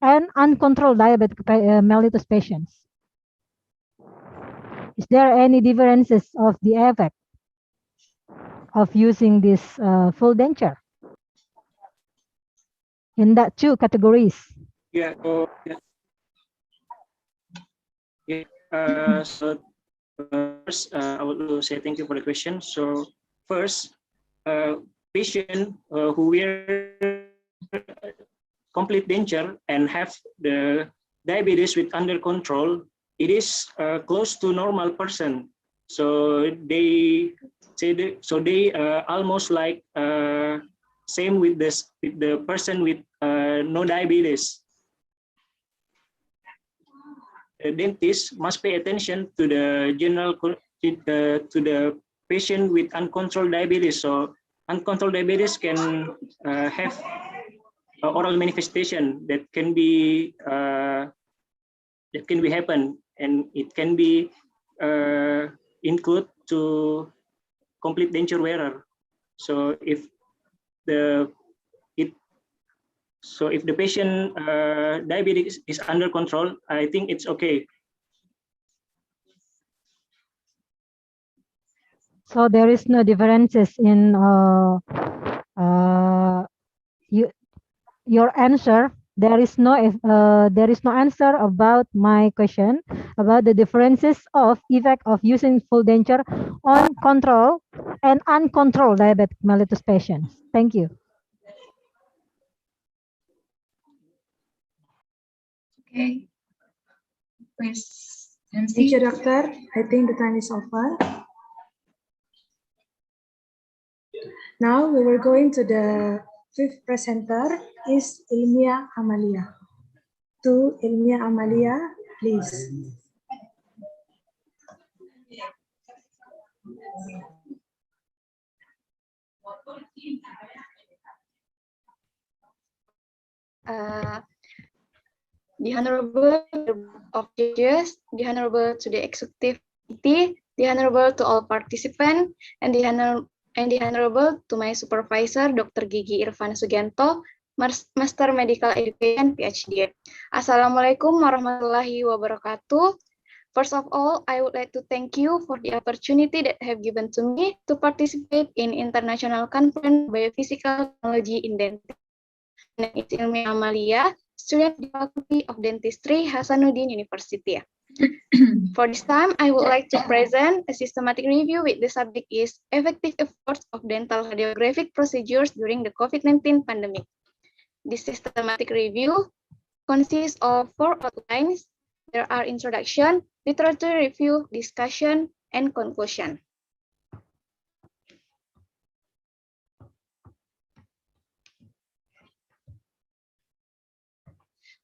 and uncontrolled diabetic mellitus patients? Is there any differences of the effect of using this full denture in that two categories? yeah. Yeah. So first, I would say thank you for the question. So first, patient who wear complete denture and have the diabetes with under control, it is close to normal person. So they almost like same with the person with no diabetes. The dentist must pay attention to the to the patient with uncontrolled diabetes. So uncontrolled diabetes can have oral manifestation that can be happen, and it can be include to complete denture wearer. So if the patient diabetes is under control, I think it's okay. So there is no differences in your answer. There is no answer about my question about the differences of effect of using full denture on control and uncontrolled diabetic mellitus patients. Thank you. Okay. Please. Thank you, Doctor. I think the time is over. Now we will go into the fifth presenter is Ilmia Amalia. To Ilmia Amalia, please. The Honorable of Judges, the Honorable to the Executive Committee, the Honorable to all participants, and the Honorable to my supervisor, Dr. Gigi Irfan Sugianto, Master Medical Education, PhD. Assalamualaikum warahmatullahi wabarakatuh. First of all, I would like to thank you for the opportunity that have given to me to participate in International Conference Biophysical Technology in Dentistry. My name is Ilmia Amalia, student at the Faculty of Dentistry, Hasanuddin University. For this time, I would like to present a systematic review with the subject is effective efforts of dental radiographic procedures during the COVID-19 pandemic. This systematic review consists of 4 outlines. There are introduction, literature review, discussion, and conclusion.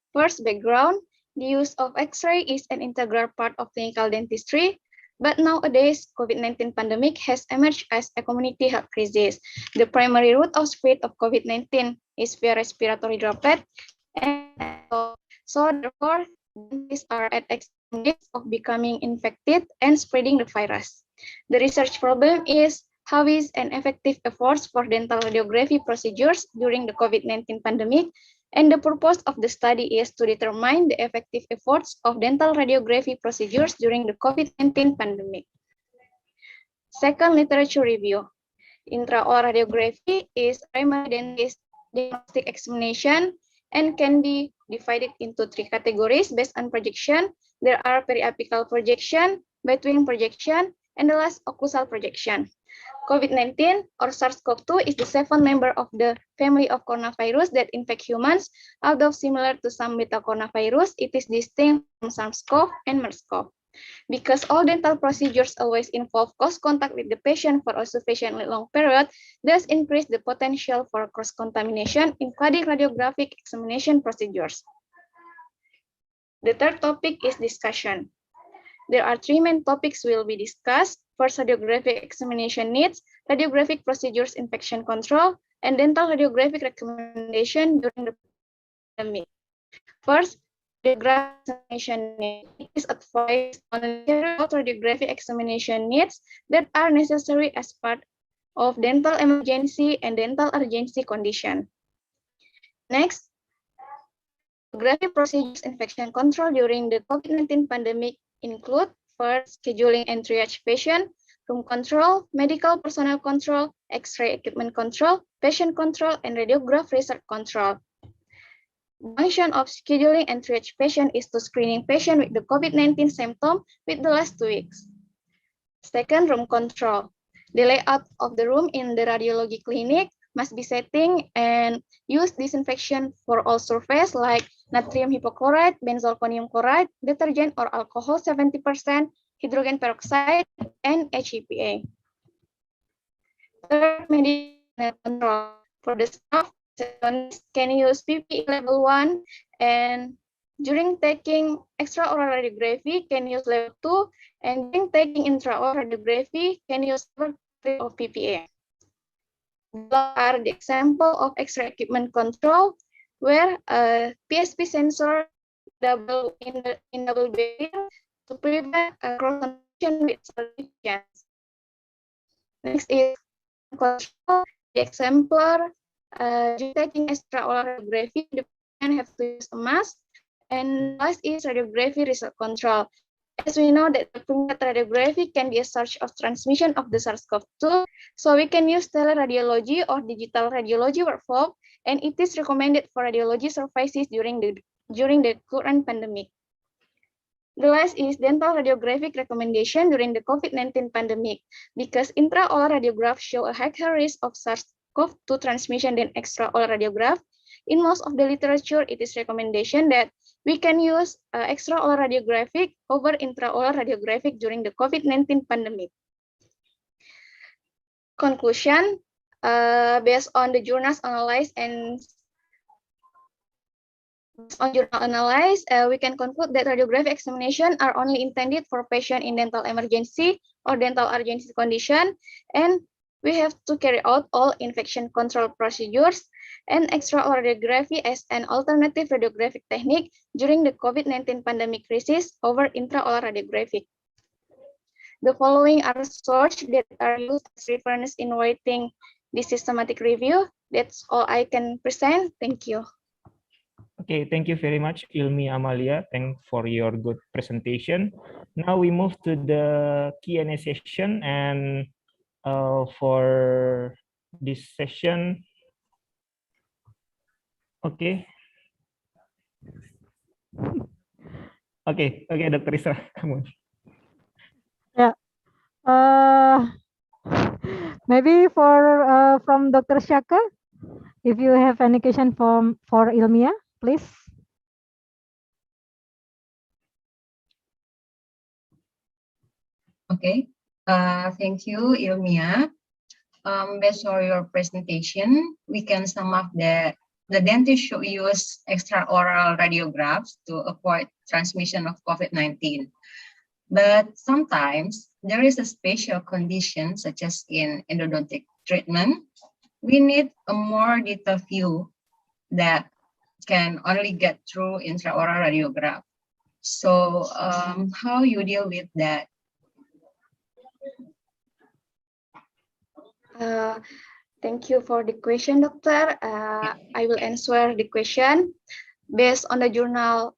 First, background. The use of X-ray is an integral part of clinical dentistry, but nowadays, COVID-19 pandemic has emerged as a community health crisis. The primary route of spread of COVID-19 is via respiratory droplet, and so therefore, dentists are at extreme risk of becoming infected and spreading the virus. The research problem is how is an effective efforts for dental radiography procedures during the COVID-19 pandemic, and the purpose of the study is to determine the effective efforts of dental radiography procedures during the COVID-19 pandemic. Second, literature review. Intraoral radiography is primary dentist diagnostic examination and can be divided into three categories based on projection. There are periapical projection, between projection, and the last occlusal projection. COVID-19 or SARS-CoV-2 is the seventh member of the family of coronavirus that infect humans. Although similar to some beta coronavirus, it is distinct from SARS-CoV and MERS-CoV. Because all dental procedures always involve close contact with the patient for a sufficiently long period, thus increase the potential for cross-contamination, including radiographic examination procedures. The third topic is discussion. There are three main topics will be discussed. First, radiographic examination needs, radiographic procedures infection control, and dental radiographic recommendation during the pandemic. First, radiographic examination needs. It is advised on radiographic examination needs that are necessary as part of dental emergency and dental urgency condition. Next, radiographic procedures infection control during the COVID-19 pandemic include first, scheduling and triage patient, room control, medical personnel control, X-ray equipment control, patient control, and radiograph research control. The function of scheduling and triage patient is to screening patient with the COVID-19 symptom with the last 2 weeks. Second, room control. The layout of the room in the radiology clinic must be setting and use disinfection for all surface like natrium hypochlorite, benzalkonium chloride, detergent or alcohol 70%, hydrogen peroxide, and HEPA. Third, medical control. For the staff, can use PPE level 1, and during taking extraoral radiography can use level 2, and during taking intraoral radiography can use level 3 of PPE. Below are the example of X-ray equipment control, where a PSP sensor double barrier to prevent a cross-contamination with solutions. Next is control. The exemplar, during taking extraoral radiography, the patient have to use a mask. And last is radiography result control. As we know that the prenatal radiography can be a source of transmission of the SARS-CoV-2, so we can use teleradiology or digital radiology workflow, and it is recommended for radiology services during the current pandemic. The last is dental radiographic recommendation during the COVID-19 pandemic, because intraoral radiographs show a higher risk of SARS-CoV-2 transmission than extraoral radiograph. In most of the literature, it is recommendation that we can use extraoral radiographic over intraoral radiographic during the COVID-19 pandemic. Conclusion, based on the journals analyzed and we can conclude that radiographic examination are only intended for patient in dental emergency or dental urgency condition, and we have to carry out all infection control procedures and extraoral radiography as an alternative radiographic technique during the COVID-19 pandemic crisis over intraoral radiography. The following are sources that are used as reference in writing this systematic review. That's all I can present. Thank you. Okay, thank you very much, Ilmi Amalia. Thanks for your good presentation. Now we move to the Q&A session, and for this session, okay, Dr. Isra, come on. Yeah. Maybe for from Dr. Shaka, if you have any question for Ilmia, please. Okay, thank you, Ilmia. Based on your presentation, we can sum up that the dentist should use extraoral radiographs to avoid transmission of COVID-19. But sometimes there is a special condition, such as in endodontic treatment. We need a more detailed view that can only get through intraoral radiograph. So how you deal with that? Thank you for the question, Doctor. I will answer the question. Based on the journal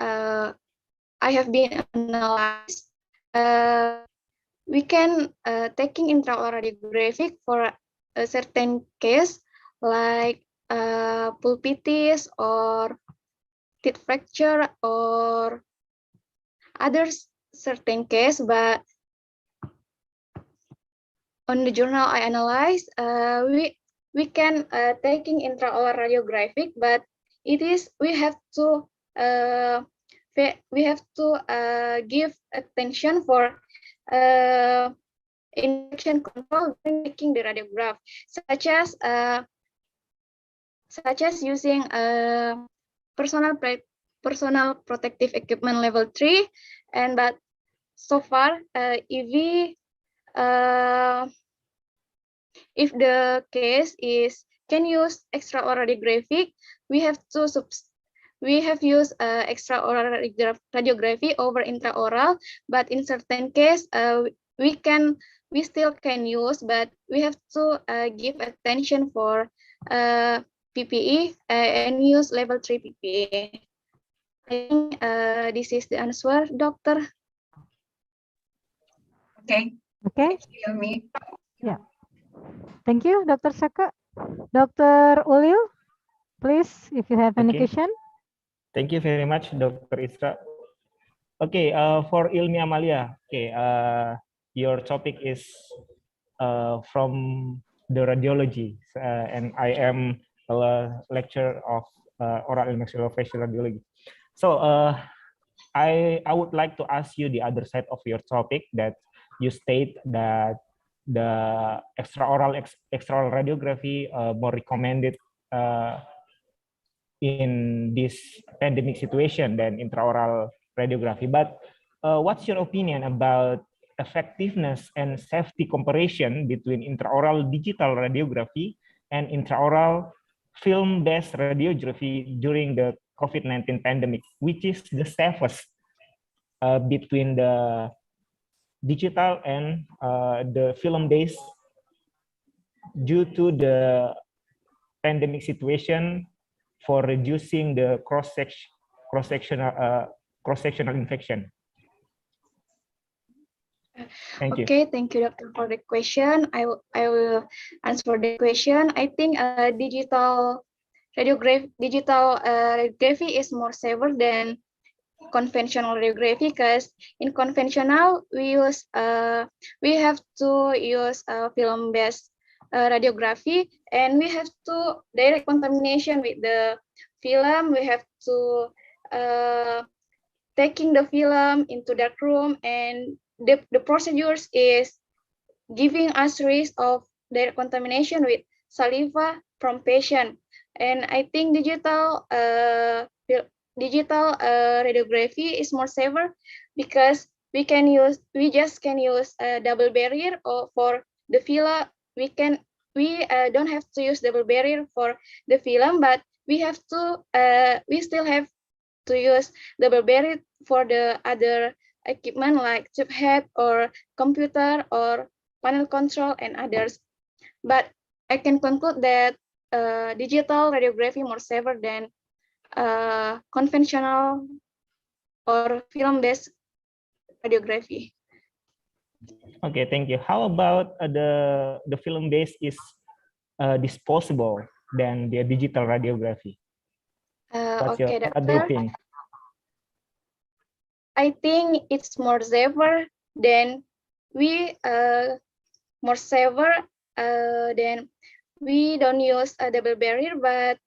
I have been analyzed, we can taking intraoral radiographic for a certain case like pulpitis or teeth fracture or other certain case, but on the journal I analyzed, we can taking intraoral radiographic, but it is we have to give attention for infection control when making the radiograph, such as using personal protective equipment level 3, and but so far if the case is can use extraoral radiographic, we have used extraoral radiography over intraoral, but in certain case we still can use, but we have to give attention for PPE and use level 3 PPE. I think this is the answer, Doctor. Okay. Okay. Me. Yeah. Thank you, Dr. Saka. Dr. Ulil, please, if you have any question. Thank you very much, Dr. Isra. Okay, for Ilmi Amalia, okay, your topic is from the radiology, and I am a lecturer of oral and maxillofacial radiology. So I would like to ask you the other side of your topic, that you state that the extraoral radiography more recommended in this pandemic situation than intraoral radiography. But what's your opinion about effectiveness and safety comparison between intraoral digital radiography and intraoral film-based radiography during the COVID-19 pandemic? Which is the safest between the digital and the film-based due to the pandemic situation for reducing the cross-sectional infection? Thank you. Okay, thank you, Doctor, for the question. I will answer the question. I think digital radiography is more safer than conventional radiography, because in conventional we have to use film-based radiography, and we have to direct contamination with the film. We have to taking the film into dark room, and the procedures is giving us risk of direct contamination with saliva from patient. And I think digital radiography is more safer, because we just can use a double barrier, or for the fila we don't have to use double barrier for the film, but we still have to use double barrier for the other equipment like tube head or computer or panel control and others. But I can conclude that digital radiography more safer than conventional or film-based radiography. Okay, thank you. How about the film-based is disposable than the digital radiography? What do you think? I think it's more safer than we don't use a double barrier, but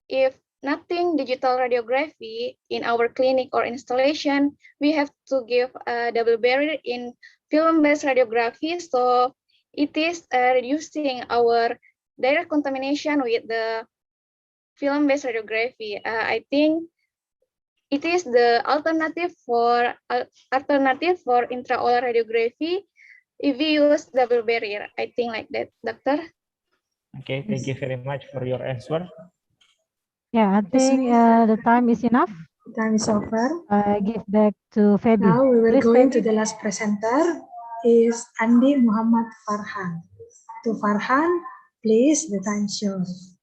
if nothing digital radiography in our clinic or installation, we have to give a double barrier in film-based radiography. So it is reducing our direct contamination with the film-based radiography. I think it is the alternative for intraoral radiography if we use double barrier. I think like that, doctor. Okay, thank you very much for your answer. Yeah, I think the time is enough. Time is over. I give back to Febi. Now we will Please, go into Febi. the last presenter is Andi Muhammad Farhan. To Farhan, please, the time is yours.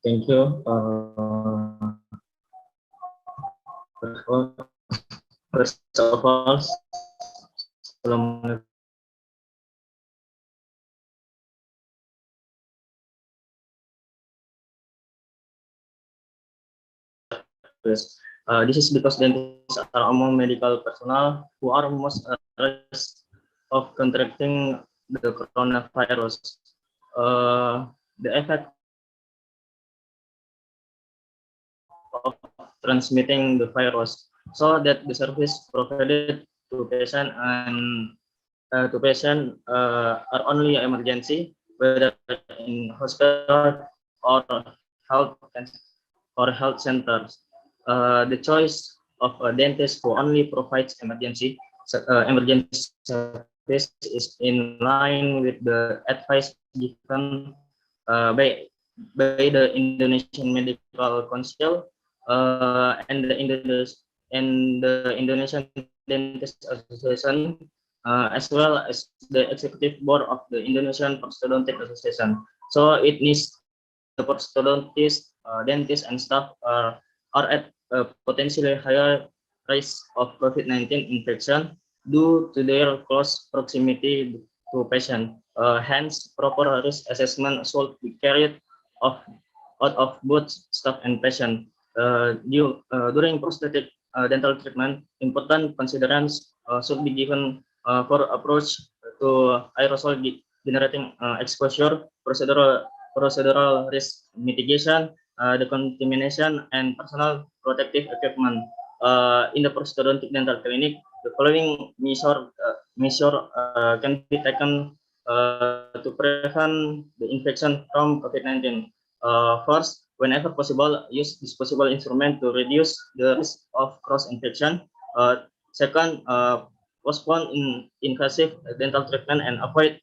Thank you. First of all, Assalamualaikum. This is because dentists are among medical personnel who are most at risk of contracting the coronavirus. The effect of transmitting the virus, so that the service provided to patient are only emergency, whether in hospital or health centers. The choice of a dentist who only provides emergency service is in line with the advice given by the Indonesian Medical Council and the Indonesian Dentist Association, as well as the executive board of the Indonesian Prosthodontic Association. So it needs the prosthodontist, dentists, and staff are at a potentially higher risk of COVID-19 infection due to their close proximity to patient. Hence, proper risk assessment should be carried out of both staff and patient. During prosthetic dental treatment, important considerations should be given for approach to aerosol generating exposure, procedural risk mitigation, the contamination, and personal protective equipment. In the prosthodontic dental clinic, the following measure can be taken to prevent the infection from COVID-19. First, whenever possible, use disposable instrument to reduce the risk of cross-infection. Second, postpone invasive dental treatment and avoid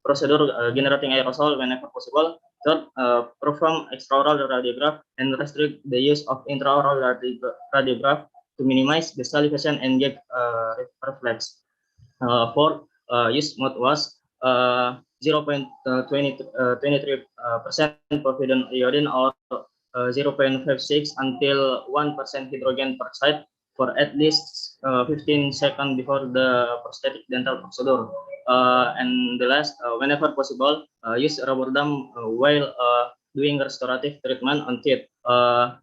procedure generating aerosol whenever possible. Third, perform extraoral radiograph and restrict the use of intraoral radiograph to minimize the salivation and gag reflex. Fourth, use mouthwash 0.23% povidone iodine or 0.56 until 1% hydrogen peroxide for at least 15 seconds before the prosthetic dental procedure. And the last, whenever possible, use rubber dam while doing restorative treatment on teeth,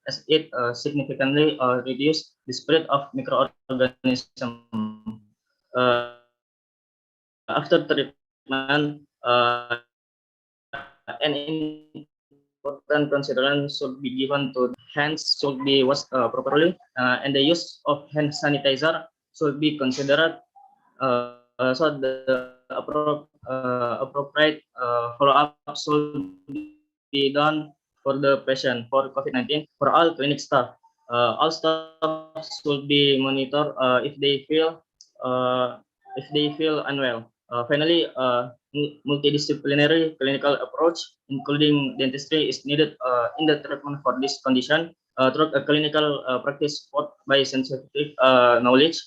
as it significantly reduce the spread of microorganisms. After treatment, an important consideration should be given to hands should be washed properly, and the use of hand sanitizer should be considered. So the appropriate follow-up should be done for the patient for COVID-19 for all clinic staff. All staff should be monitored if they feel unwell. Finally, multidisciplinary clinical approach, including dentistry, is needed in the treatment for this condition. Through a clinical practice support by scientific knowledge,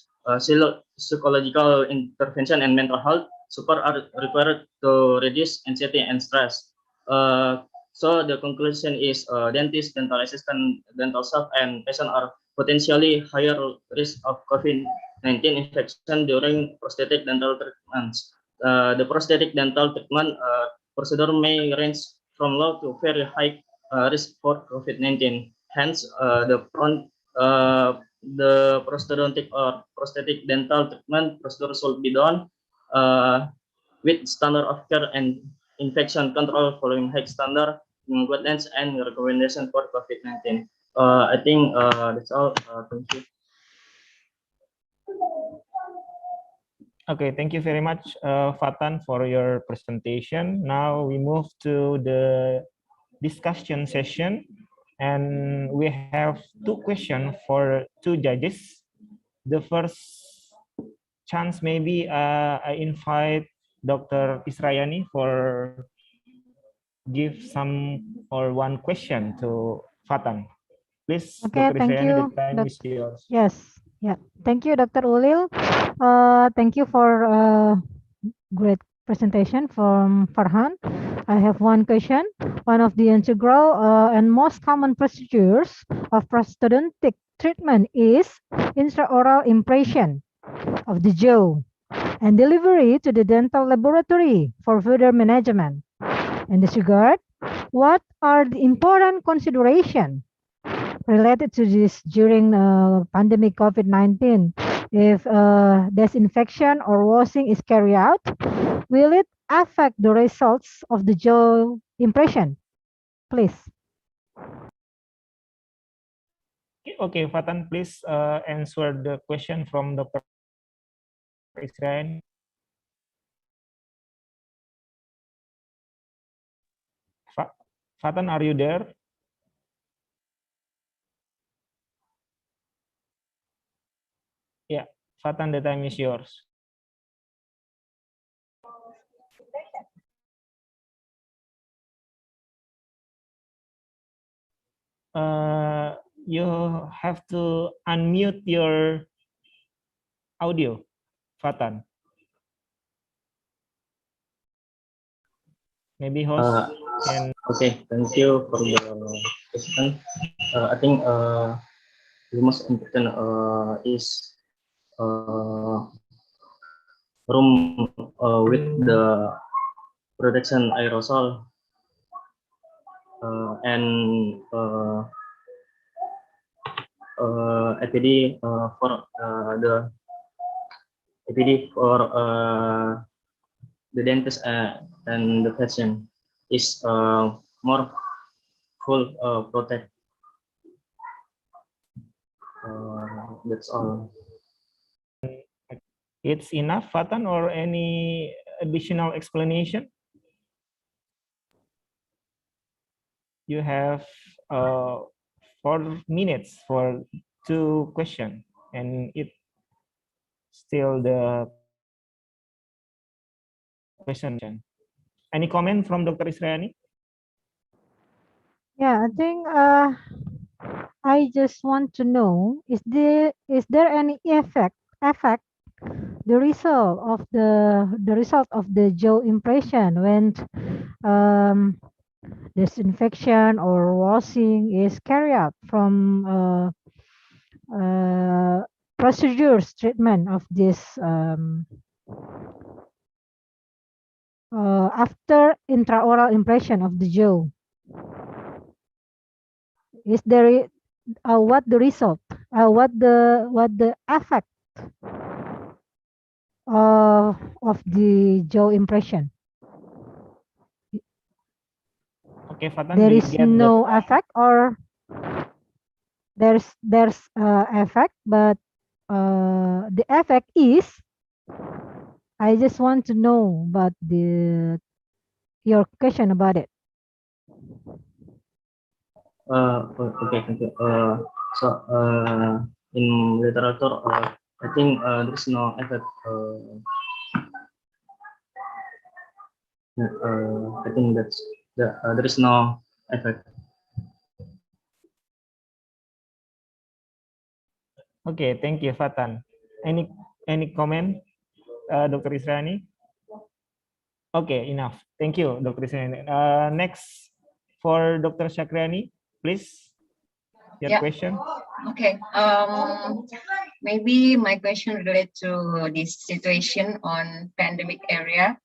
psychological intervention, and mental health support are required to reduce anxiety and stress. So the conclusion is dentist, dental assistant, dental staff, and patient are potentially higher risk of COVID-19 infection during prosthetic dental treatments. The prosthetic dental treatment procedure may range from low to very high risk for COVID-19. Hence, the prosthodontic or prosthetic dental treatment procedure should be done with standard of care and infection control following high standard guidelines and recommendation for COVID-19. I think that's all. Thank you. Okay, thank you very much, Fatan, for your presentation. Now we move to the discussion session, and we have two questions for two judges. The first chance, maybe I invite Dr. Israyani for give some or one question to Fatan. Please, Okay, Dr. thank Israyani, the you. time is yours. Yes, yeah. Thank you, Dr. Ulil. Thank you for great presentation from Farhan. I have one question. One of the integral and most common procedures of prosthodontic treatment is intraoral impression of the jaw and delivery to the dental laboratory for further management. In this regard, what are the important considerations related to this during pandemic COVID-19? If disinfection or washing is carried out, will it affect the results of the jaw impression? Please. Okay, Fatan, please answer the question from Dr. Israyani. Fatan, are you there? Yeah, Fatan, the time is yours. You have to unmute your audio, Fatan. Maybe host can. Okay, thank you for the question. I think the most important is room with the protection aerosol and APD for the APD for the dentist and the patient is more full protect. That's all. It's enough, Fatan, or any additional explanation? You have 4 minutes for 2 questions, and it still the question. Any comment from Dr. Israyani? Yeah, I think I just want to know, is there any effect the result of the jaw impression when disinfection or washing is carried out from procedures treatment of this after intraoral impression of the jaw? Is there what the result? What the effect of the jaw impression? Okay, Fatan, There we is get no the effect, or there's effect, but the effect is. I just want to know about your question about it. Okay, thank you. So in literature, I think there is no effect. I think that's there is no effect. Okay, thank you, Fatan. Any comment, Dr. Israyani? Okay, enough. Thank you, Dr. Israyani. Next for Dr. Shakriani, please, your Yeah. question. Okay. Maybe my question related to this situation on pandemic era.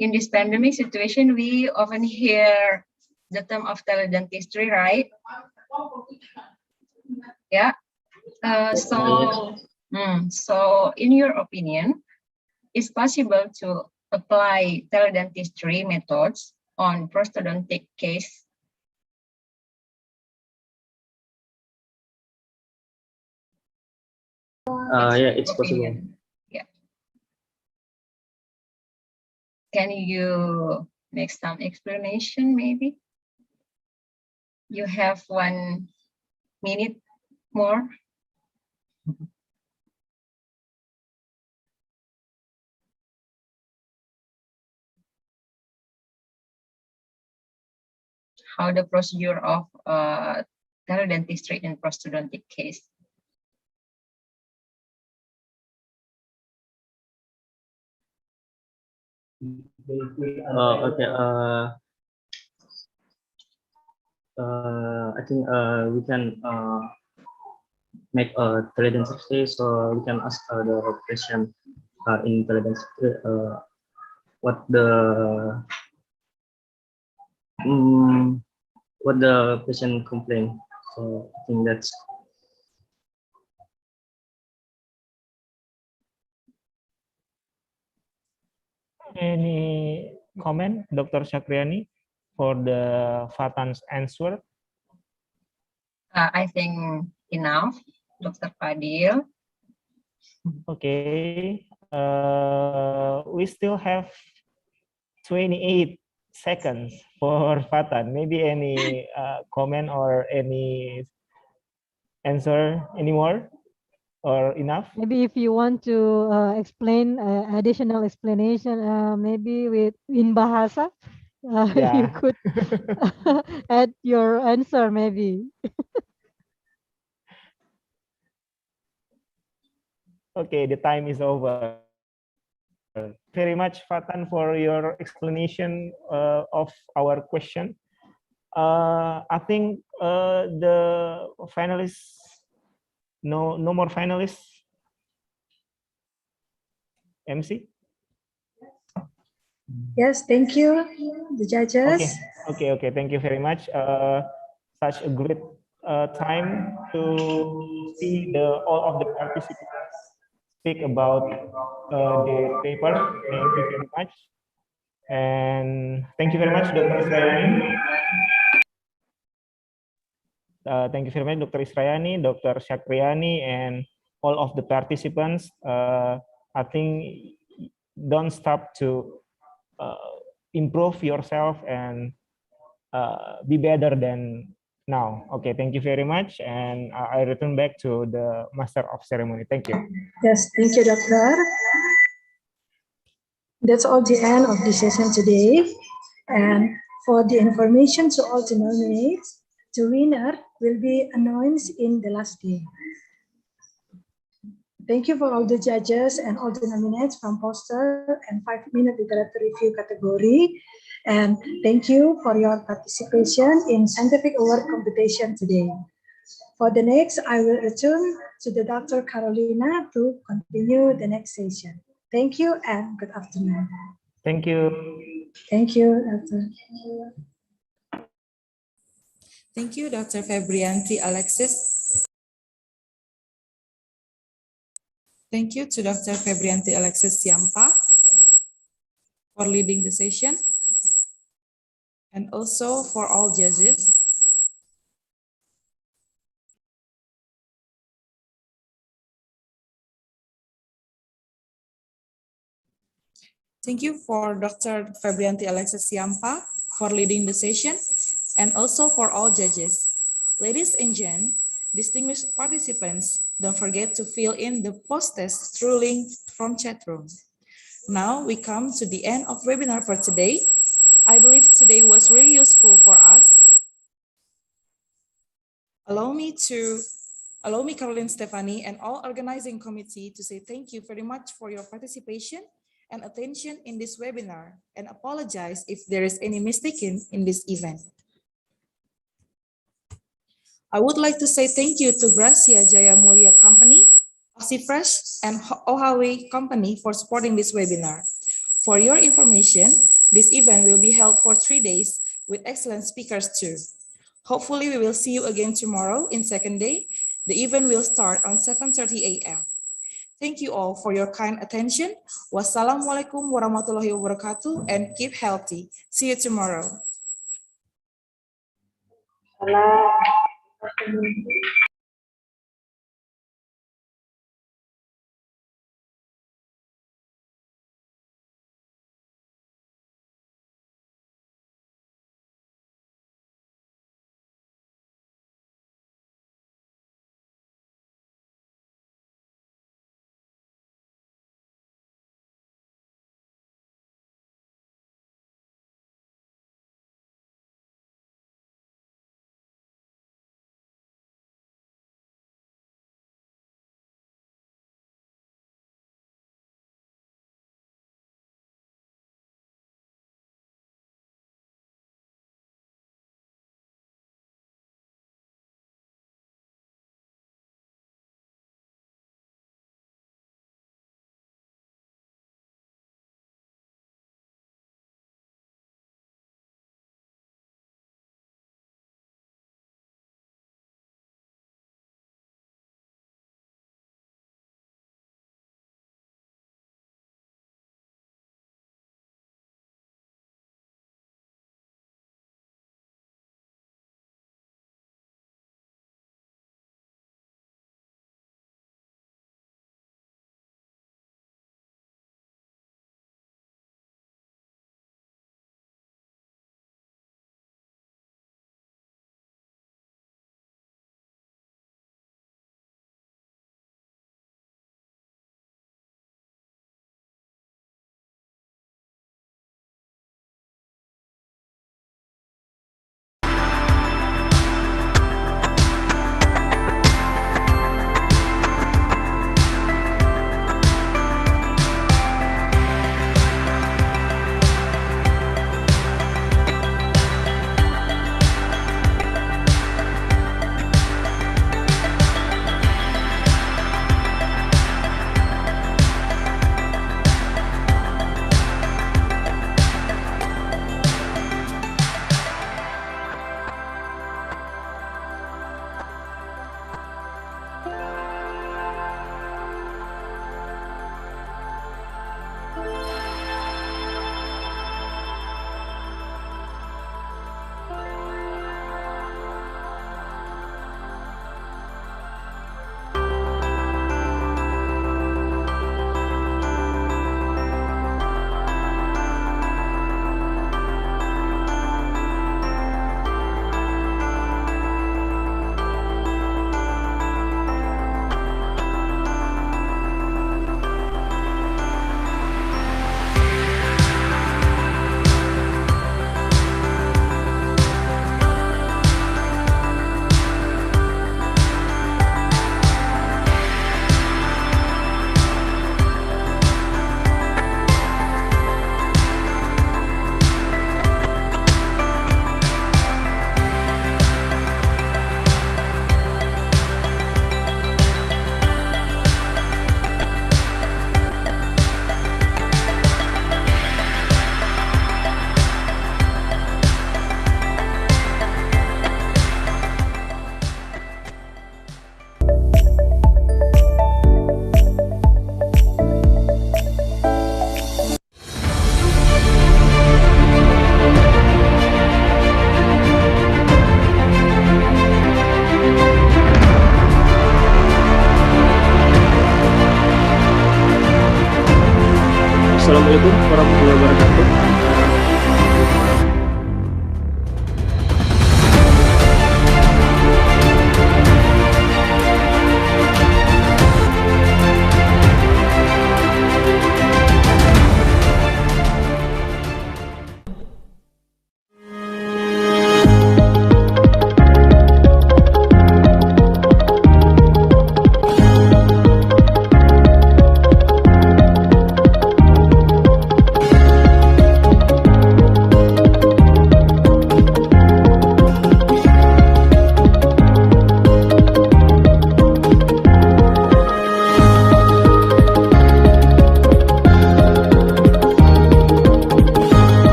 In this pandemic situation, we often hear the term of teledentistry, right? Yeah. So in your opinion, is possible to apply teledentistry methods on prosthodontic case? Yeah, it's possible. Yeah. Can you make some explanation, maybe? You have 1 minute more. How the procedure of teledentistry in prosthodontic case? Okay. I think we can make a teledentistry, so we can ask the question in teledentistry what the patient complain. So I think that's. Any comment, Dr. Shakriani, for the Fatan's answer? I think enough, Dr. Fadil. Okay, we still have 28 seconds for Fatan. Maybe any comment or any answer anymore or enough? Maybe if you want to explain additional explanation, maybe in Bahasa, you could add your answer maybe. Okay, the time is over. Very much, Fatan, for your explanation of our question. I think the finalists, no more finalists. MC? Yes, thank you, the judges. Okay. Thank you very much. Such a great time to see all of the participants speak about the paper. Thank you very much. And thank you very much, Dr. Israyani. Thank you very much, Dr. Israyani, Dr. Shakriani, and all of the participants. I think don't stop to improve yourself and be better than now. Okay, thank you very much. And I return back to the Master of Ceremony. Thank you. Yes, thank you, Doctor. That's all the end of the session today. And for the information to all the nominees, the winner will be announced in the last day. Thank you for all the judges and all the nominates from poster and 5-minute literary review category. And thank you for your participation in scientific award competition today. For the next, I will return to the Dr. Carolina to continue the next session. Thank you and good afternoon. Thank you. Thank you, Doctor. Thank you, Dr. Febrianti Alexis. Thank you to Dr. Febrianti Alexis Siampa for leading the session, and also for all judges. Thank you for Dr. Febrianti Alexis Siampa for leading the session, and also for all judges. Ladies and gentlemen, distinguished participants, don't forget to fill in the post-test through link from chat room. Now we come to the end of webinar for today. I believe today was really useful for us. Allow me, Caroline Stefani, and all organizing committee to say thank you very much for your participation and attention in this webinar and apologize if there is any mistaken in this event. I would like to say thank you to Gracia Jaya Mulia Company, OxyFresh, and Ohaway Company for supporting this webinar. For your information, this event will be held for 3 days with excellent speakers too. Hopefully, we will see you again tomorrow in second day. The event will start on 7:30 a.m. Thank you all for your kind attention. Wassalamualaikum warahmatullahi wabarakatuh and keep healthy. See you tomorrow.